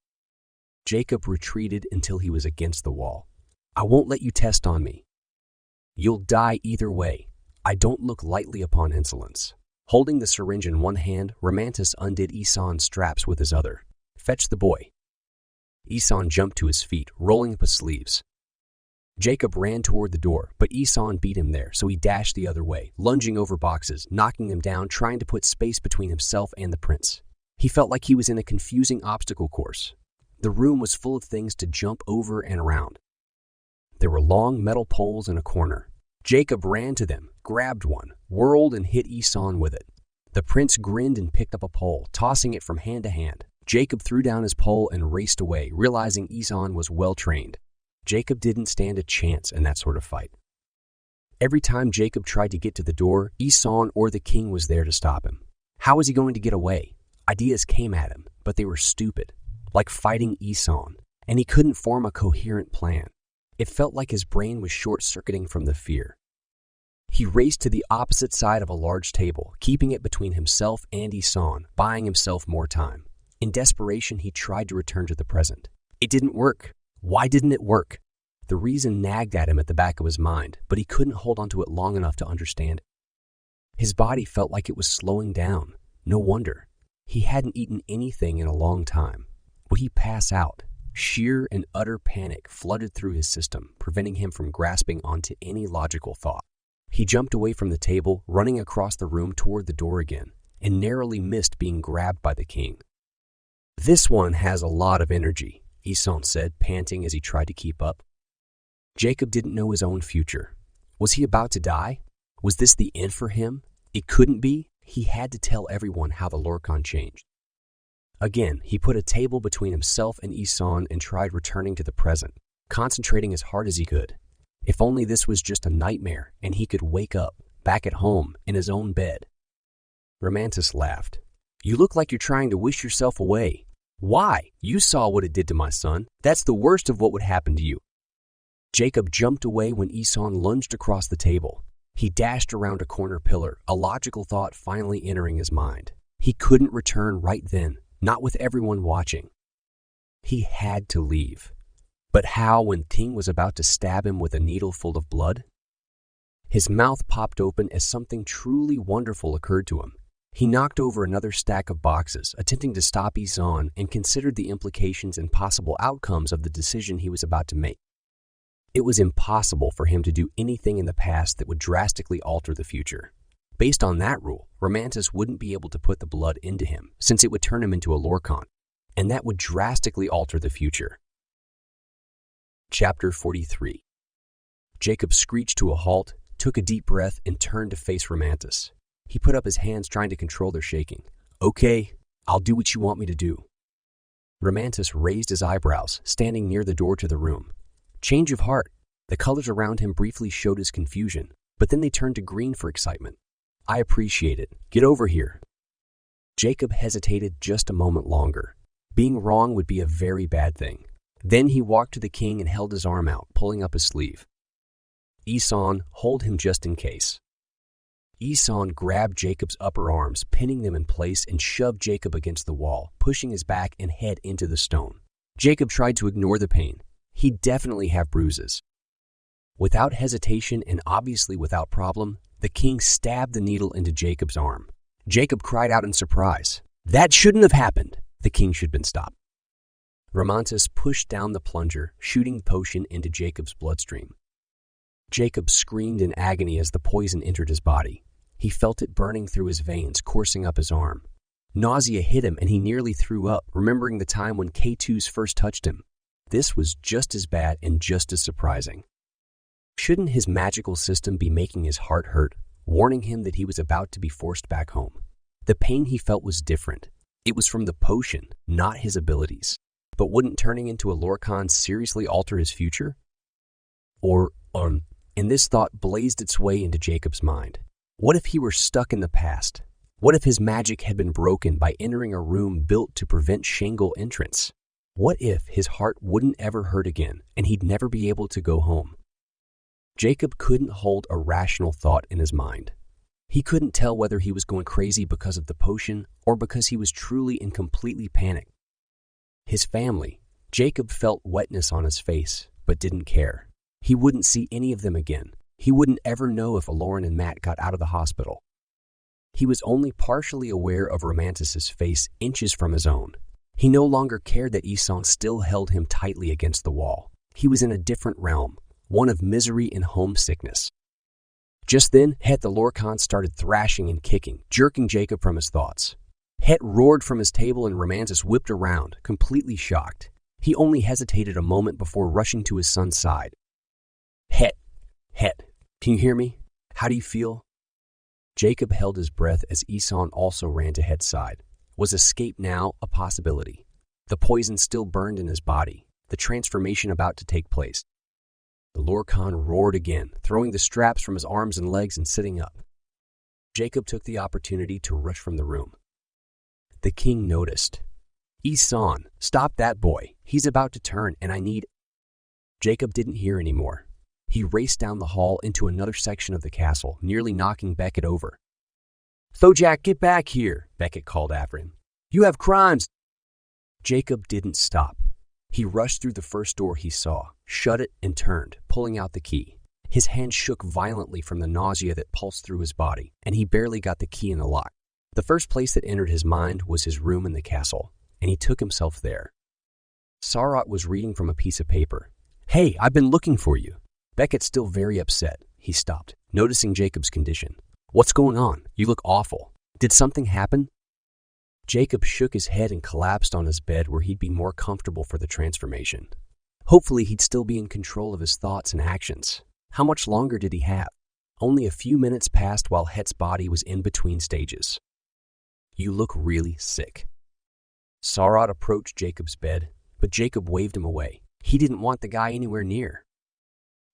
Jacob retreated until he was against the wall. I won't let you test on me. You'll die either way. I don't look lightly upon insolence. Holding the syringe in one hand, Romantis undid Eson's straps with his other. Fetch the boy. Eson jumped to his feet, rolling up his sleeves. Jacob ran toward the door, but Eson beat him there, so he dashed the other way, lunging over boxes, knocking them down, trying to put space between himself and the prince. He felt like he was in a confusing obstacle course. The room was full of things to jump over and around. There were long metal poles in a corner. Jacob ran to them, grabbed one, whirled and hit Eson with it. The prince grinned and picked up a pole, tossing it from hand to hand. Jacob threw down his pole and raced away, realizing Eson was well trained. Jacob didn't stand a chance in that sort of fight. Every time Jacob tried to get to the door, Eson or the king was there to stop him. How was he going to get away? Ideas came at him, but they were stupid, like fighting Eson, and he couldn't form a coherent plan. It felt like his brain was short-circuiting from the fear. He raced to the opposite side of a large table, keeping it between himself and Eson, buying himself more time. In desperation, he tried to return to the present. It didn't work. Why didn't it work? The reason nagged at him at the back of his mind, but he couldn't hold onto it long enough to understand it. His body felt like it was slowing down. No wonder. He hadn't eaten anything in a long time. Would he pass out? Sheer and utter panic flooded through his system, preventing him from grasping onto any logical thought. He jumped away from the table, running across the room toward the door again, and narrowly missed being grabbed by the king. This one has a lot of energy, Eson said, panting as he tried to keep up. Jacob didn't know his own future. Was he about to die? Was this the end for him? It couldn't be. He had to tell everyone how the Lorkon changed. Again, he put a table between himself and Eson and tried returning to the present, concentrating as hard as he could. If only this was just a nightmare and he could wake up, back at home, in his own bed. Romantis laughed. You look like you're trying to wish yourself away. Why? You saw what it did to my son. That's the worst of what would happen to you. Jacob jumped away when Eson lunged across the table. He dashed around a corner pillar, a logical thought finally entering his mind. He couldn't return right then, not with everyone watching. He had to leave. But how when Ting was about to stab him with a needle full of blood? His mouth popped open as something truly wonderful occurred to him. He knocked over another stack of boxes, attempting to stop Eson, and considered the implications and possible outcomes of the decision he was about to make. It was impossible for him to do anything in the past that would drastically alter the future. Based on that rule, Romantis wouldn't be able to put the blood into him, since it would turn him into a Lorkon, and that would drastically alter the future. Chapter 43. Jacob screeched to a halt, took a deep breath, and turned to face Romantis. He put up his hands, trying to control their shaking. "Okay, I'll do what you want me to do." Romantis raised his eyebrows, standing near the door to the room. Change of heart. The colors around him briefly showed his confusion, but then they turned to green for excitement. "I appreciate it. Get over here." Jacob hesitated just a moment longer. Being wrong would be a very bad thing. Then he walked to the king and held his arm out, pulling up his sleeve. "Eson, hold him just in case." Eson grabbed Jacob's upper arms, pinning them in place, and shoved Jacob against the wall, pushing his back and head into the stone. Jacob tried to ignore the pain. He'd definitely have bruises. Without hesitation and obviously without problem, the king stabbed the needle into Jacob's arm. Jacob cried out in surprise. "That shouldn't have happened." The king should have been stopped. Romantis pushed down the plunger, shooting the potion into Jacob's bloodstream. Jacob screamed in agony as the poison entered his body. He felt it burning through his veins, coursing up his arm. Nausea hit him and he nearly threw up, remembering the time when Keitus first touched him. This was just as bad and just as surprising. Shouldn't his magical system be making his heart hurt, warning him that he was about to be forced back home? The pain he felt was different. It was from the potion, not his abilities. But wouldn't turning into a Lorkon seriously alter his future? And this thought blazed its way into Jacob's mind. What if he were stuck in the past? What if his magic had been broken by entering a room built to prevent Shangle entrance? What if his heart wouldn't ever hurt again and he'd never be able to go home? Jacob couldn't hold a rational thought in his mind. He couldn't tell whether he was going crazy because of the potion or because he was truly and completely panicked. His family. Jacob felt wetness on his face, but didn't care. He wouldn't see any of them again. He wouldn't ever know if Eklaron and Matt got out of the hospital. He was only partially aware of Romantis' face inches from his own. He no longer cared that Eson still held him tightly against the wall. He was in a different realm, one of misery and homesickness. Just then, Het the Lorkon started thrashing and kicking, jerking Jacob from his thoughts. Het roared from his table and Romantis whipped around, completely shocked. He only hesitated a moment before rushing to his son's side. Het, can you hear me? How do you feel?" Jacob held his breath as Eson also ran to Het's side. Was escape now a possibility? The poison still burned in his body, the transformation about to take place. The Lorkon roared again, throwing the straps from his arms and legs and sitting up. Jacob took the opportunity to rush from the room. The king noticed. "Eson, stop that boy. He's about to turn and I need—" Jacob didn't hear anymore. He raced down the hall into another section of the castle, nearly knocking Beckett over. "Thojak, get back here," Beckett called after him. "You have crimes." Jacob didn't stop. He rushed through the first door he saw, shut it, and turned, pulling out the key. His hand shook violently from the nausea that pulsed through his body, and he barely got the key in the lock. The first place that entered his mind was his room in the castle, and he took himself there. Sarat was reading from a piece of paper. "Hey, I've been looking for you." Beckett's still very upset. He stopped, noticing Jacob's condition. "What's going on? You look awful. Did something happen?" Jacob shook his head and collapsed on his bed where he'd be more comfortable for the transformation. Hopefully he'd still be in control of his thoughts and actions. How much longer did he have? Only a few minutes passed while Het's body was in between stages. "You look really sick." Sarat approached Jacob's bed, but Jacob waved him away. He didn't want the guy anywhere near.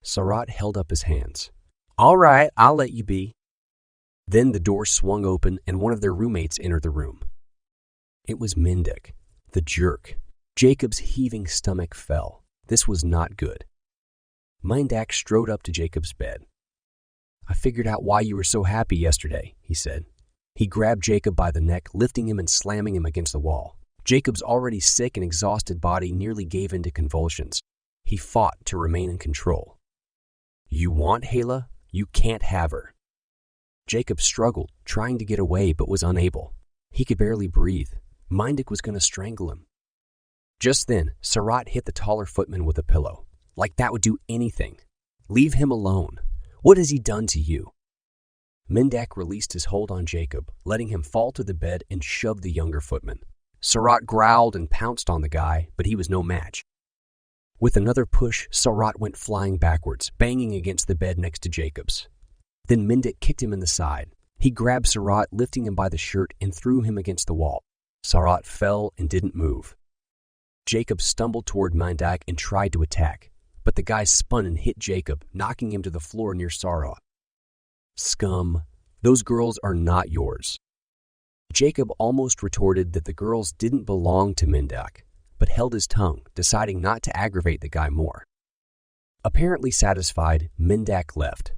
Sarat held up his hands. "All right, I'll let you be." Then the door swung open and one of their roommates entered the room. It was Mendik, the jerk. Jacob's heaving stomach fell. This was not good. Mendik strode up to Jacob's bed. "I figured out why you were so happy yesterday," he said. He grabbed Jacob by the neck, lifting him and slamming him against the wall. Jacob's already sick and exhausted body nearly gave in to convulsions. He fought to remain in control. "You want Hala? You can't have her." Jacob struggled, trying to get away, but was unable. He could barely breathe. Mendik was going to strangle him. Just then, Sarat hit the taller footman with a pillow. like that would do anything. Leave him alone. What has he done to you? Mendak released his hold on Jacob, letting him fall to the bed and shoved the younger footman. Sarat growled and pounced on the guy, but he was no match. With another push, Sarat went flying backwards, banging against the bed next to Jacob's. Then Mendak kicked him in the side. He grabbed Sarat, lifting him by the shirt, and threw him against the wall. Sarat fell and didn't move. Jacob stumbled toward Mendak and tried to attack, but the guy spun and hit Jacob, knocking him to the floor near Sarat. Scum, those girls are not yours. Jacob almost retorted that the girls didn't belong to Mendak, but held his tongue, deciding not to aggravate the guy more. Apparently satisfied, Mendak left.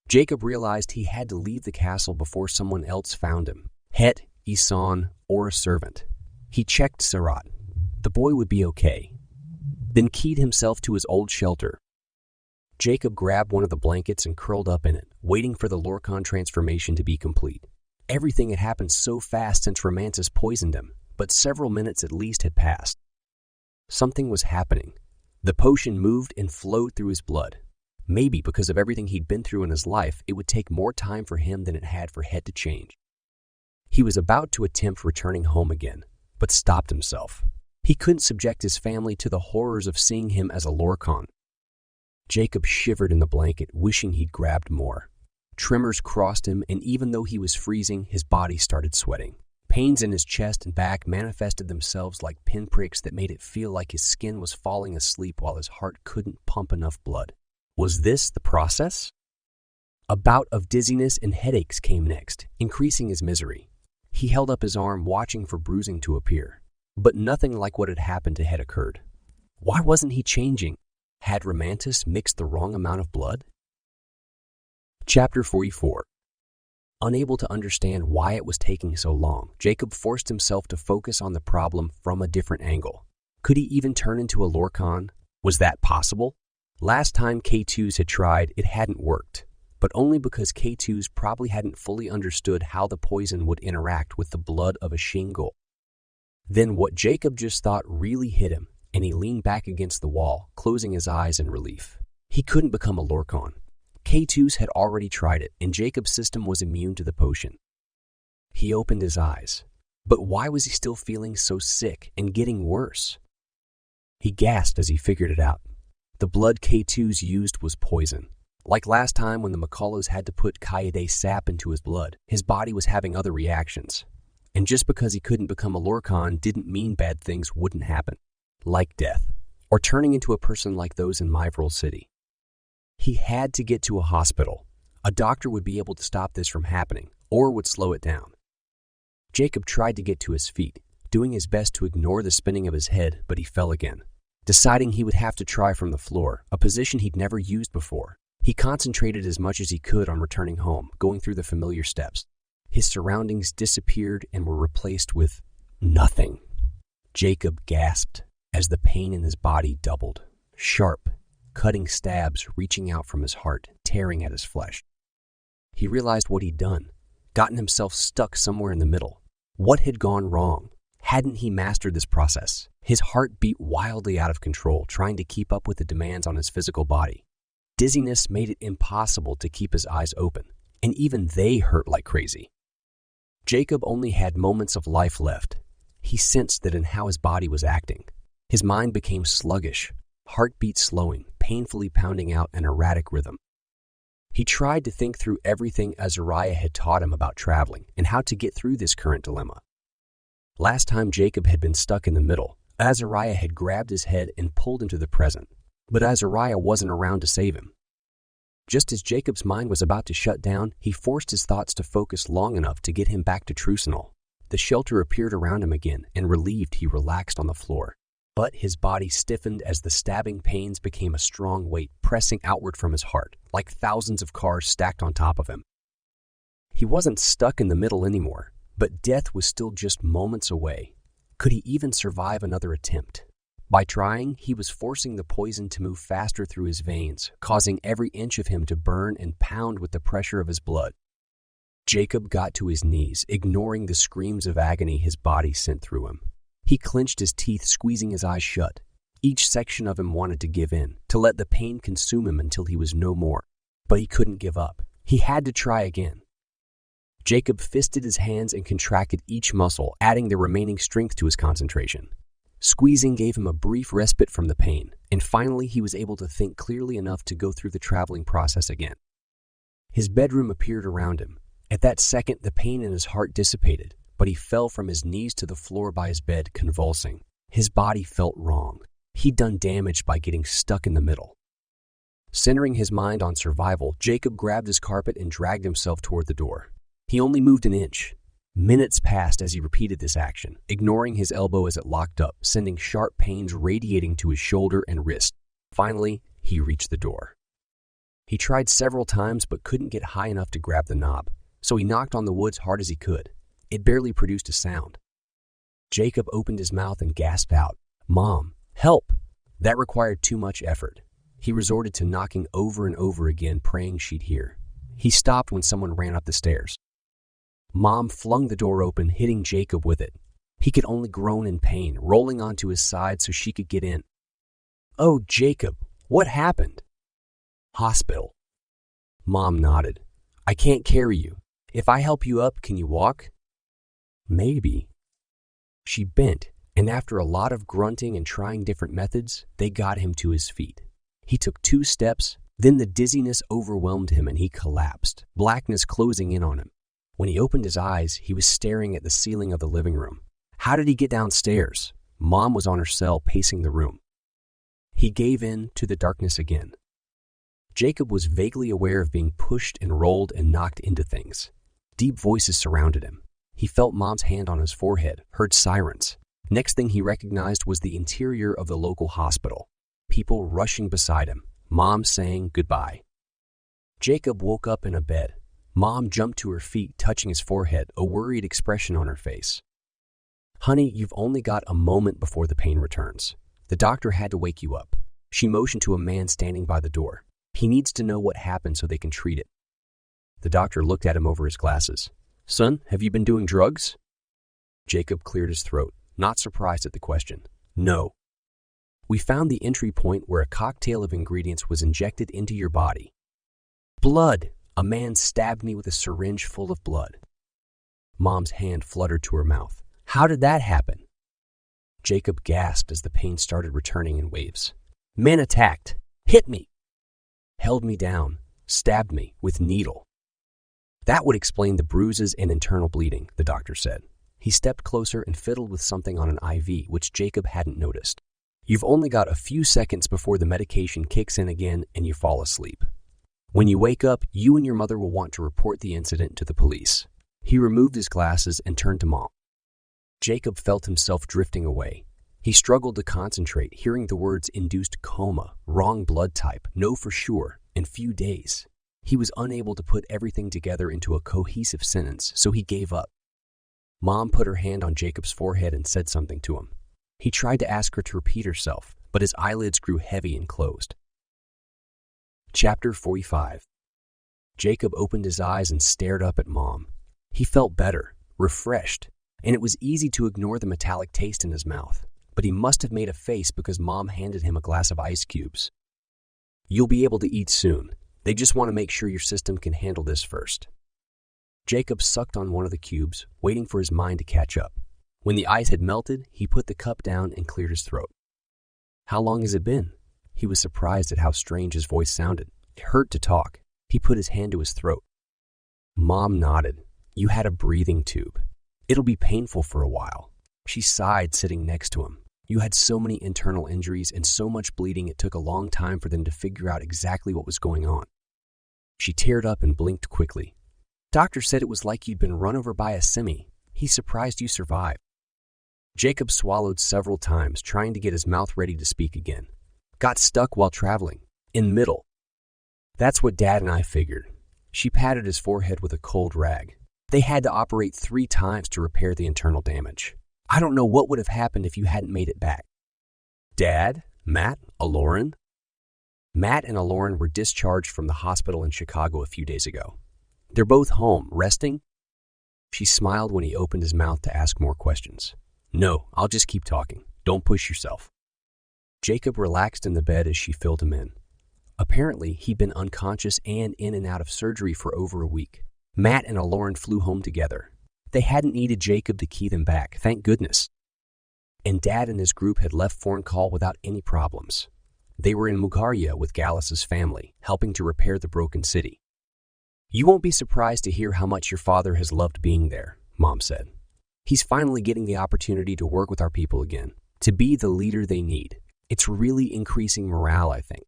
Jacob realized he had to leave the castle before someone else found him, Het, Isan, or a servant. He checked Sarat. The boy would be okay. Then keyed himself to his old shelter. Jacob grabbed one of the blankets and curled up in it, waiting for the Lorkon transformation to be complete. Everything had happened so fast since Romantis poisoned him, but several minutes at least had passed. Something was happening. The potion moved and flowed through his blood. Maybe because of everything he'd been through in his life, it would take more time for him than it had for Het to change. He was about to attempt returning home again, but stopped himself. He couldn't subject his family to the horrors of seeing him as a Lorkon. Jacob shivered in the blanket, wishing he'd grabbed more. Tremors crossed him, and even though he was freezing, his body started sweating. Pains in his chest and back manifested themselves like pinpricks that made it feel like his skin was falling asleep while his heart couldn't pump enough blood. Was this the process? A bout of dizziness and headaches came next, increasing his misery. He held up his arm, watching for bruising to appear. But nothing like what had happened to Het occurred. Why wasn't he changing? Had Romantis mixed the wrong amount of blood? Chapter 44. Unable to understand why it was taking so long, Jacob forced himself to focus on the problem from a different angle. Could he even turn into a Lorkon? Was that possible? Last time Keitus had tried, it hadn't worked, but only because Keitus probably hadn't fully understood how the poison would interact with the blood of a Shingle. Then what Jacob just thought really hit him, and he leaned back against the wall, closing his eyes in relief. He couldn't become a Lorkon. Keitus had already tried it, and Jacob's system was immune to the potion. He opened his eyes. But why was he still feeling so sick and getting worse? He gasped as he figured it out. The blood Keitus used was poison. Like last time when the Macalos had to put Kaede sap into his blood, his body was having other reactions. And just because he couldn't become a Lorkon didn't mean bad things wouldn't happen, like death, or turning into a person like those in Myvril City. He had to get to a hospital. A doctor would be able to stop this from happening, or would slow it down. Jacob tried to get to his feet, doing his best to ignore the spinning of his head, but he fell again. Deciding he would have to try from the floor, a position he'd never used before, he concentrated as much as he could on returning home, going through the familiar steps. His surroundings disappeared and were replaced with nothing. Jacob gasped as the pain in his body doubled, sharp, cutting stabs reaching out from his heart, tearing at his flesh. He realized what he'd done, gotten himself stuck somewhere in the middle. What had gone wrong? Hadn't he mastered this process? His heart beat wildly out of control, trying to keep up with the demands on his physical body. Dizziness made it impossible to keep his eyes open, and even they hurt like crazy. Jacob only had moments of life left. He sensed that in how his body was acting. His mind became sluggish, heartbeat slowing, painfully pounding out an erratic rhythm. He tried to think through everything Azariah had taught him about traveling and how to get through this current dilemma. Last time Jacob had been stuck in the middle, Azariah had grabbed his head and pulled him to the present, but Azariah wasn't around to save him. Just as Jacob's mind was about to shut down, he forced his thoughts to focus long enough to get him back to Trucinal. The shelter appeared around him again, and relieved he relaxed on the floor. But his body stiffened as the stabbing pains became a strong weight pressing outward from his heart, like thousands of cars stacked on top of him. He wasn't stuck in the middle anymore, but death was still just moments away. Could he even survive another attempt? By trying, he was forcing the poison to move faster through his veins, causing every inch of him to burn and pound with the pressure of his blood. Jacob got to his knees, ignoring the screams of agony his body sent through him. He clenched his teeth, squeezing his eyes shut. Each section of him wanted to give in, to let the pain consume him until he was no more. But he couldn't give up. He had to try again. Jacob fisted his hands and contracted each muscle, adding the remaining strength to his concentration. Squeezing gave him a brief respite from the pain, and finally he was able to think clearly enough to go through the traveling process again. His bedroom appeared around him. At that second, the pain in his heart dissipated, but he fell from his knees to the floor by his bed, convulsing. His body felt wrong. He'd done damage by getting stuck in the middle. Centering his mind on survival, Jacob grabbed his carpet and dragged himself toward the door. He only moved an inch. Minutes passed as he repeated this action, ignoring his elbow as it locked up, sending sharp pains radiating to his shoulder and wrist. Finally, he reached the door. He tried several times but couldn't get high enough to grab the knob, so he knocked on the wood as hard as he could. It barely produced a sound. Jacob opened his mouth and gasped out, "Mom, help!" That required too much effort. He resorted to knocking over and over again, praying she'd hear. He stopped when someone ran up the stairs. Mom flung the door open, hitting Jacob with it. He could only groan in pain, rolling onto his side so she could get in. "Oh, Jacob, what happened?" "Hospital." Mom nodded. "I can't carry you. If I help you up, can you walk?" "Maybe." She bent, and after a lot of grunting and trying different methods, they got him to his feet. He took 2 steps, then the dizziness overwhelmed him and he collapsed, blackness closing in on him. When he opened his eyes, he was staring at the ceiling of the living room. How did he get downstairs? Mom was on her cell, pacing the room. He gave in to the darkness again. Jacob was vaguely aware of being pushed and rolled and knocked into things. Deep voices surrounded him. He felt Mom's hand on his forehead, heard sirens. Next thing he recognized was the interior of the local hospital. People rushing beside him, Mom saying goodbye. Jacob woke up in a bed. Mom jumped to her feet, touching his forehead, a worried expression on her face. "Honey, you've only got a moment before the pain returns. The doctor had to wake you up." She motioned to a man standing by the door. "He needs to know what happened so they can treat it." The doctor looked at him over his glasses. "Son, have you been doing drugs?" Jacob cleared his throat, not surprised at the question. "No." "We found the entry point where a cocktail of ingredients was injected into your body." "Blood! A man stabbed me with a syringe full of blood." Mom's hand fluttered to her mouth. "How did that happen?" Jacob gasped as the pain started returning in waves. "Men attacked, hit me, held me down, stabbed me with needle." That would explain the bruises and internal bleeding, the doctor said. He stepped closer and fiddled with something on an IV, which Jacob hadn't noticed. "You've only got a few seconds before the medication kicks in again and you fall asleep. When you wake up, you and your mother will want to report the incident to the police." He removed his glasses and turned to Mom. Jacob felt himself drifting away. He struggled to concentrate, hearing the words induced coma, wrong blood type, no for sure, in few days. He was unable to put everything together into a cohesive sentence, so he gave up. Mom put her hand on Jacob's forehead and said something to him. He tried to ask her to repeat herself, but his eyelids grew heavy and closed. Chapter 45. Jacob opened his eyes and stared up at Mom. He felt better, refreshed, and it was easy to ignore the metallic taste in his mouth. But he must have made a face because Mom handed him a glass of ice cubes. "You'll be able to eat soon. They just want to make sure your system can handle this first." Jacob sucked on one of the cubes, waiting for his mind to catch up. When the ice had melted, he put the cup down and cleared his throat. "How long has it been?" He was surprised at how strange his voice sounded. It hurt to talk. He put his hand to his throat. Mom nodded. "You had a breathing tube. It'll be painful for a while." She sighed, sitting next to him. "You had so many internal injuries and so much bleeding it took a long time for them to figure out exactly what was going on." She teared up and blinked quickly. "Doctor said it was like you'd been run over by a semi. He's surprised you survived." Jacob swallowed several times, trying to get his mouth ready to speak again. "Got stuck while traveling. In middle." "That's what Dad and I figured." She patted his forehead with a cold rag. "They had to operate 3 times to repair the internal damage. I don't know what would have happened if you hadn't made it back." "Dad? Matt? Eklaron?" Matt and Eklaron were discharged from the hospital in Chicago a few days ago. "They're both home, resting?" She smiled when he opened his mouth to ask more questions. "No, I'll just keep talking. Don't push yourself." Jacob relaxed in the bed as she filled him in. Apparently, he'd been unconscious and in and out of surgery for over a week. Matt and Eklaron flew home together. They hadn't needed Jacob to key them back, thank goodness. And Dad and his group had left Forncall without any problems. They were in Mugaria with Gallus's family, helping to repair the broken city. "You won't be surprised to hear how much your father has loved being there," Mom said. "He's finally getting the opportunity to work with our people again, to be the leader they need. It's really increasing morale, I think."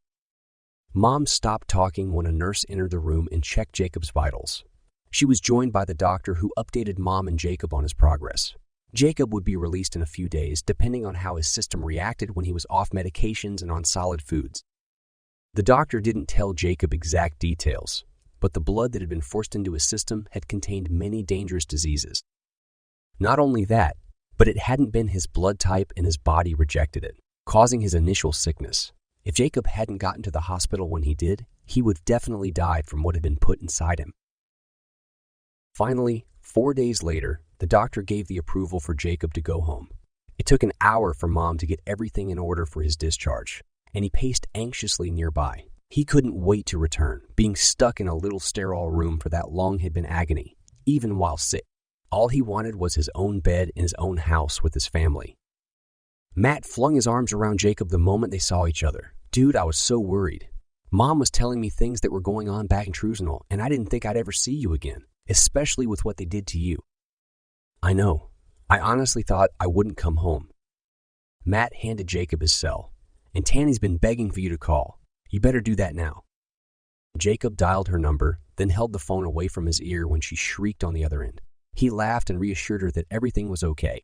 Mom stopped talking when a nurse entered the room and checked Jacob's vitals. She was joined by the doctor, who updated Mom and Jacob on his progress. Jacob would be released in a few days, depending on how his system reacted when he was off medications and on solid foods. The doctor didn't tell Jacob exact details, but the blood that had been forced into his system had contained many dangerous diseases. Not only that, but it hadn't been his blood type and his body rejected it, causing his initial sickness. If Jacob hadn't gotten to the hospital when he did, he would have definitely died from what had been put inside him. Finally, 4 days later, the doctor gave the approval for Jacob to go home. It took an hour for Mom to get everything in order for his discharge, and he paced anxiously nearby. He couldn't wait to return. Being stuck in a little sterile room for that long had been agony, even while sick. All he wanted was his own bed in his own house with his family. Matt flung his arms around Jacob the moment they saw each other. "Dude, I was so worried. Mom was telling me things that were going on back in Trusenal, and I didn't think I'd ever see you again, especially with what they did to you." "I know. I honestly thought I wouldn't come home." Matt handed Jacob his cell. "And Tanny's been begging for you to call. You better do that now." Jacob dialed her number, then held the phone away from his ear when she shrieked on the other end. He laughed and reassured her that everything was okay.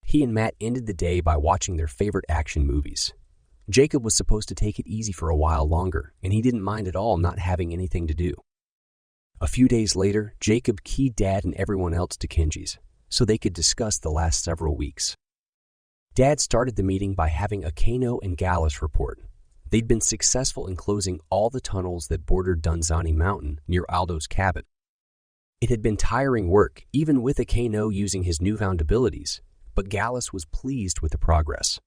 He and Matt ended the day by watching their favorite action movies. Jacob was supposed to take it easy for a while longer, and he didn't mind at all not having anything to do. A few days later, Jacob keyed Dad and everyone else to Kenji's, so they could discuss the last several weeks. Dad started the meeting by having a Kano and Gallus report. They'd been successful in closing all the tunnels that bordered Dunzani Mountain near Aldo's cabin. It had been tiring work, even with a Kano using his newfound abilities, but Gallus was pleased with the progress.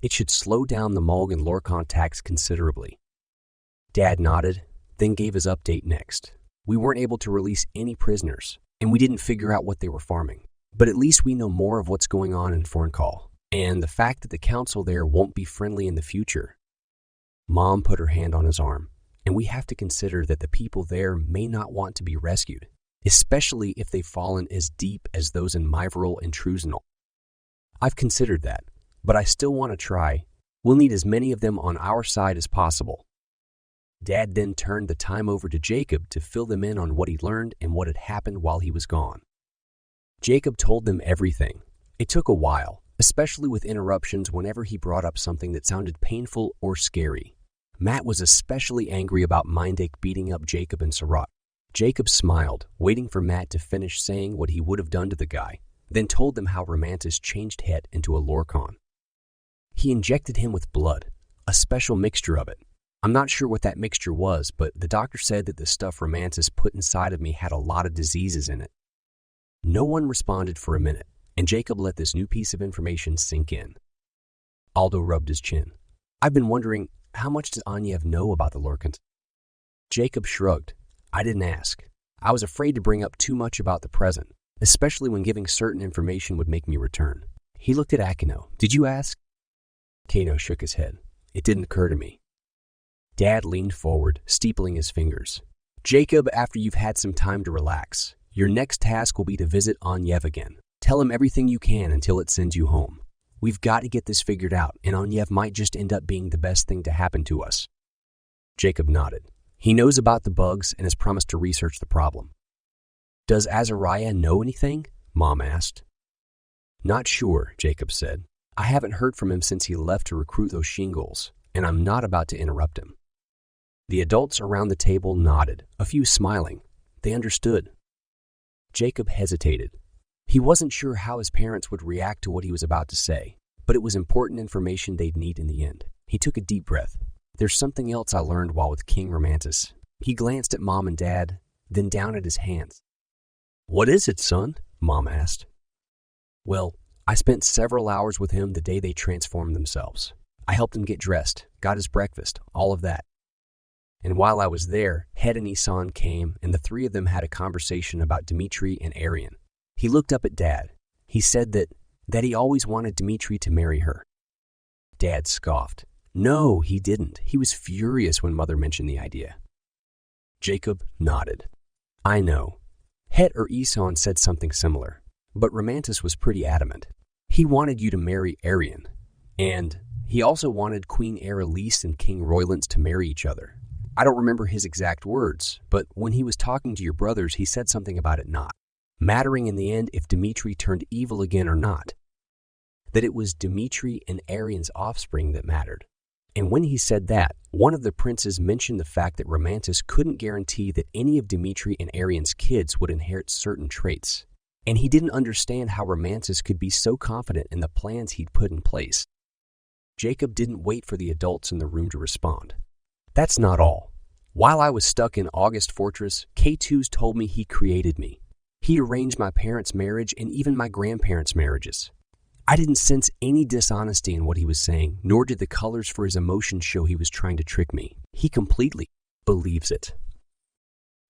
It should slow down the Mulg and Lorkon attacks considerably. Dad nodded, then gave his update next. "We weren't able to release any prisoners, and we didn't figure out what they were farming. But at least we know more of what's going on in Forncall, and the fact that the council there won't be friendly in the future." Mom put her hand on his arm. "And we have to consider that the people there may not want to be rescued, especially if they've fallen as deep as those in Myvoril and Trusenal. I've considered that, but I still want to try. We'll need as many of them on our side as possible." Dad then turned the time over to Jacob to fill them in on what he learned and what had happened while he was gone. Jacob told them everything. It took a while, especially with interruptions whenever he brought up something that sounded painful or scary. Matt was especially angry about Mindek beating up Jacob and Sarat. Jacob smiled, waiting for Matt to finish saying what he would have done to the guy, then told them how Romantis changed Het into a Lorkon. He injected him with blood, a special mixture of it. I'm not sure what that mixture was, but the doctor said that the stuff Romantis put inside of me had a lot of diseases in it. No one responded for a minute, and Jacob let this new piece of information sink in. Aldo rubbed his chin. "I've been wondering, how much does Anyev know about the Lorkons?" Jacob shrugged. "I didn't ask. I was afraid to bring up too much about the present, especially when giving certain information would make me return." He looked at Akino. "Did you ask?" Kano shook his head. "It didn't occur to me." Dad leaned forward, steepling his fingers. "Jacob, after you've had some time to relax, your next task will be to visit Anyev again. Tell him everything you can until it sends you home. We've got to get this figured out, and Anyev might just end up being the best thing to happen to us." Jacob nodded. "He knows about the bugs and has promised to research the problem." "Does Azariah know anything?" Mom asked. "Not sure," Jacob said. "I haven't heard from him since he left to recruit those shingles, and I'm not about to interrupt him." The adults around the table nodded, a few smiling. They understood. Jacob hesitated. He wasn't sure how his parents would react to what he was about to say, but it was important information they'd need in the end. He took a deep breath. "There's something else I learned while with King Romantis." He glanced at Mom and Dad, then down at his hands. "What is it, son?" Mom asked. "Well, I spent several hours with him the day they transformed themselves. I helped him get dressed, got his breakfast, all of that. And while I was there, Het and Isan came, and the three of them had a conversation about Dimitri and Arian. He looked up at Dad. He said that he always wanted Dimitri to marry her. Dad scoffed. No, he didn't. He was furious when Mother mentioned the idea. Jacob nodded. I know. Het or Isan said something similar, but Romantis was pretty adamant. He wanted you to marry Arian, and he also wanted Queen Aerolise and King Roylance to marry each other. I don't remember his exact words, but when he was talking to your brothers, he said something about it not mattering in the end if Dimitri turned evil again or not. That it was Dimitri and Arian's offspring that mattered. And when he said that, one of the princes mentioned the fact that Romantis couldn't guarantee that any of Dimitri and Arian's kids would inherit certain traits. And he didn't understand how Romantis could be so confident in the plans he'd put in place. Jacob didn't wait for the adults in the room to respond. That's not all. While I was stuck in August Fortress, Keitus told me he created me. He arranged my parents' marriage and even my grandparents' marriages. I didn't sense any dishonesty in what he was saying, nor did the colors for his emotions show he was trying to trick me. He completely believes it.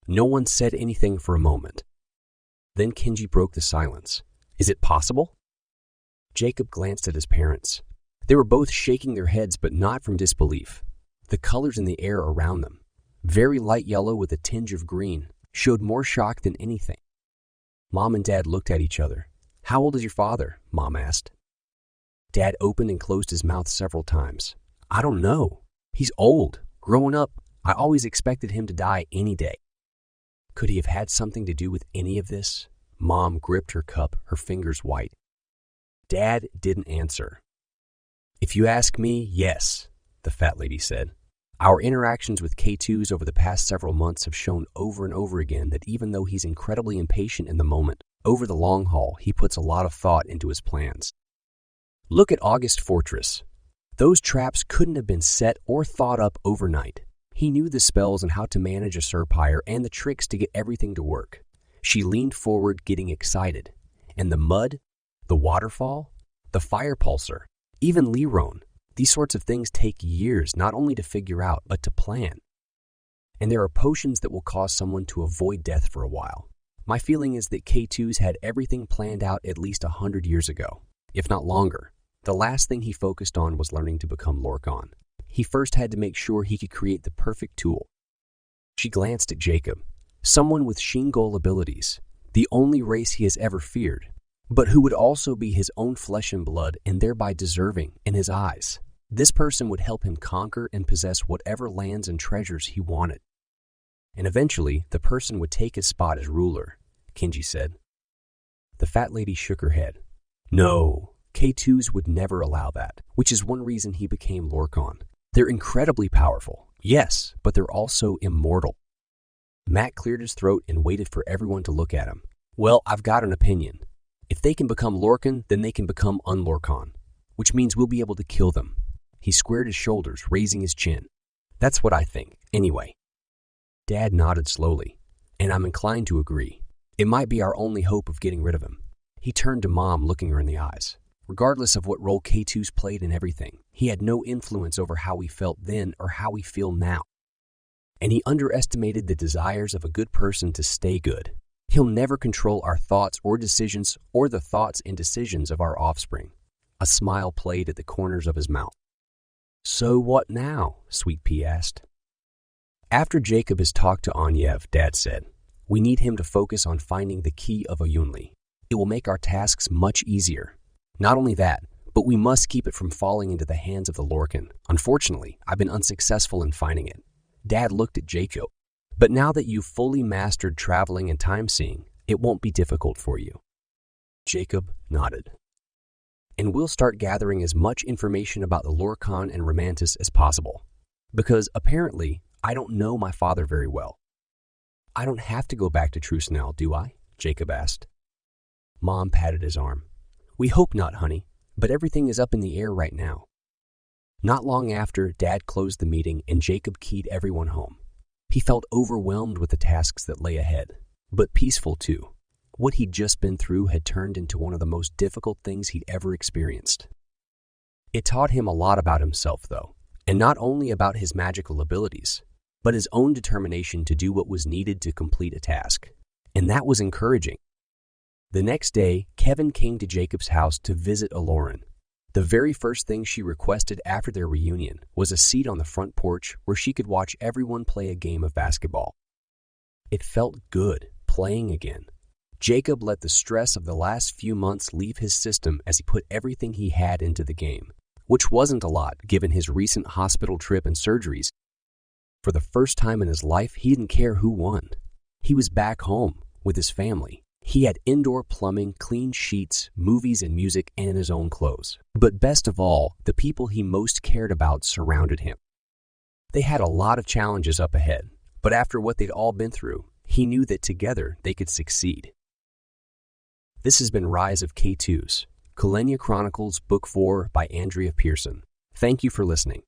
No one said anything for a moment. Then Kenji broke the silence. Is it possible? Jacob glanced at his parents. They were both shaking their heads, but not from disbelief. The colors in the air around them, very light yellow with a tinge of green, showed more shock than anything. Mom and Dad looked at each other. How old is your father? Mom asked. Dad opened and closed his mouth several times. I don't know. He's old. Growing up, I always expected him to die any day. Could he have had something to do with any of this? Mom gripped her cup, her fingers white. Dad didn't answer. If you ask me, yes, the fat lady said. Our interactions with Keitus over the past several months have shown over and over again that even though he's incredibly impatient in the moment, over the long haul, he puts a lot of thought into his plans. Look at August Fortress. Those traps couldn't have been set or thought up overnight. He knew the spells and how to manage a Serpire and the tricks to get everything to work. She leaned forward, getting excited. And the mud, the waterfall, the fire pulsar, even Liron. These sorts of things take years not only to figure out, but to plan. And there are potions that will cause someone to avoid death for a while. My feeling is that Keitus had everything planned out at least 100 years ago, if not longer. The last thing he focused on was learning to become Lorkon. He first had to make sure he could create the perfect tool. She glanced at Jacob, someone with Shingol abilities, the only race he has ever feared, but who would also be his own flesh and blood and thereby deserving in his eyes. This person would help him conquer and possess whatever lands and treasures he wanted. And eventually, the person would take his spot as ruler, Kenji said. The fat lady shook her head. No, Keitus would never allow that, which is one reason he became Lorkon. They're incredibly powerful, yes, but they're also immortal. Matt cleared his throat and waited for everyone to look at him. Well, I've got an opinion. If they can become Lorkon, then they can become unlorkon, which means we'll be able to kill them. He squared his shoulders, raising his chin. That's what I think, anyway. Dad nodded slowly, and I'm inclined to agree. It might be our only hope of getting rid of him. He turned to Mom, looking her in the eyes. Regardless of what role Keitus played in everything, he had no influence over how we felt then or how we feel now. And he underestimated the desires of a good person to stay good. He'll never control our thoughts or decisions or the thoughts and decisions of our offspring. A smile played at the corners of his mouth. So what now? Sweet Pea asked. After Jacob has talked to Anyev, Dad said, we need him to focus on finding the key of Ayunli. It will make our tasks much easier. Not only that, but we must keep it from falling into the hands of the Lorkon. Unfortunately, I've been unsuccessful in finding it. Dad looked at Jacob. But now that you've fully mastered traveling and time-seeing, it won't be difficult for you. Jacob nodded. And we'll start gathering as much information about the Lorkon and Romantis as possible. Because apparently, I don't know my father very well. I don't have to go back to Trusnell, do I? Jacob asked. Mom patted his arm. We hope not, honey, but everything is up in the air right now. Not long after, Dad closed the meeting and Jacob keyed everyone home. He felt overwhelmed with the tasks that lay ahead, but peaceful too. What he'd just been through had turned into one of the most difficult things he'd ever experienced. It taught him a lot about himself, though, and not only about his magical abilities, but his own determination to do what was needed to complete a task. And that was encouraging. The next day, Kevin came to Jacob's house to visit Eklaron. The very first thing she requested after their reunion was a seat on the front porch where she could watch everyone play a game of basketball. It felt good, playing again. Jacob let the stress of the last few months leave his system as he put everything he had into the game, which wasn't a lot given his recent hospital trip and surgeries. For the first time in his life, he didn't care who won. He was back home with his family. He had indoor plumbing, clean sheets, movies and music, and his own clothes. But best of all, the people he most cared about surrounded him. They had a lot of challenges up ahead, but after what they'd all been through, he knew that together they could succeed. This has been Rise of Keitus, Kilenya Chronicles, Book 4 by Andrea Pearson. Thank you for listening.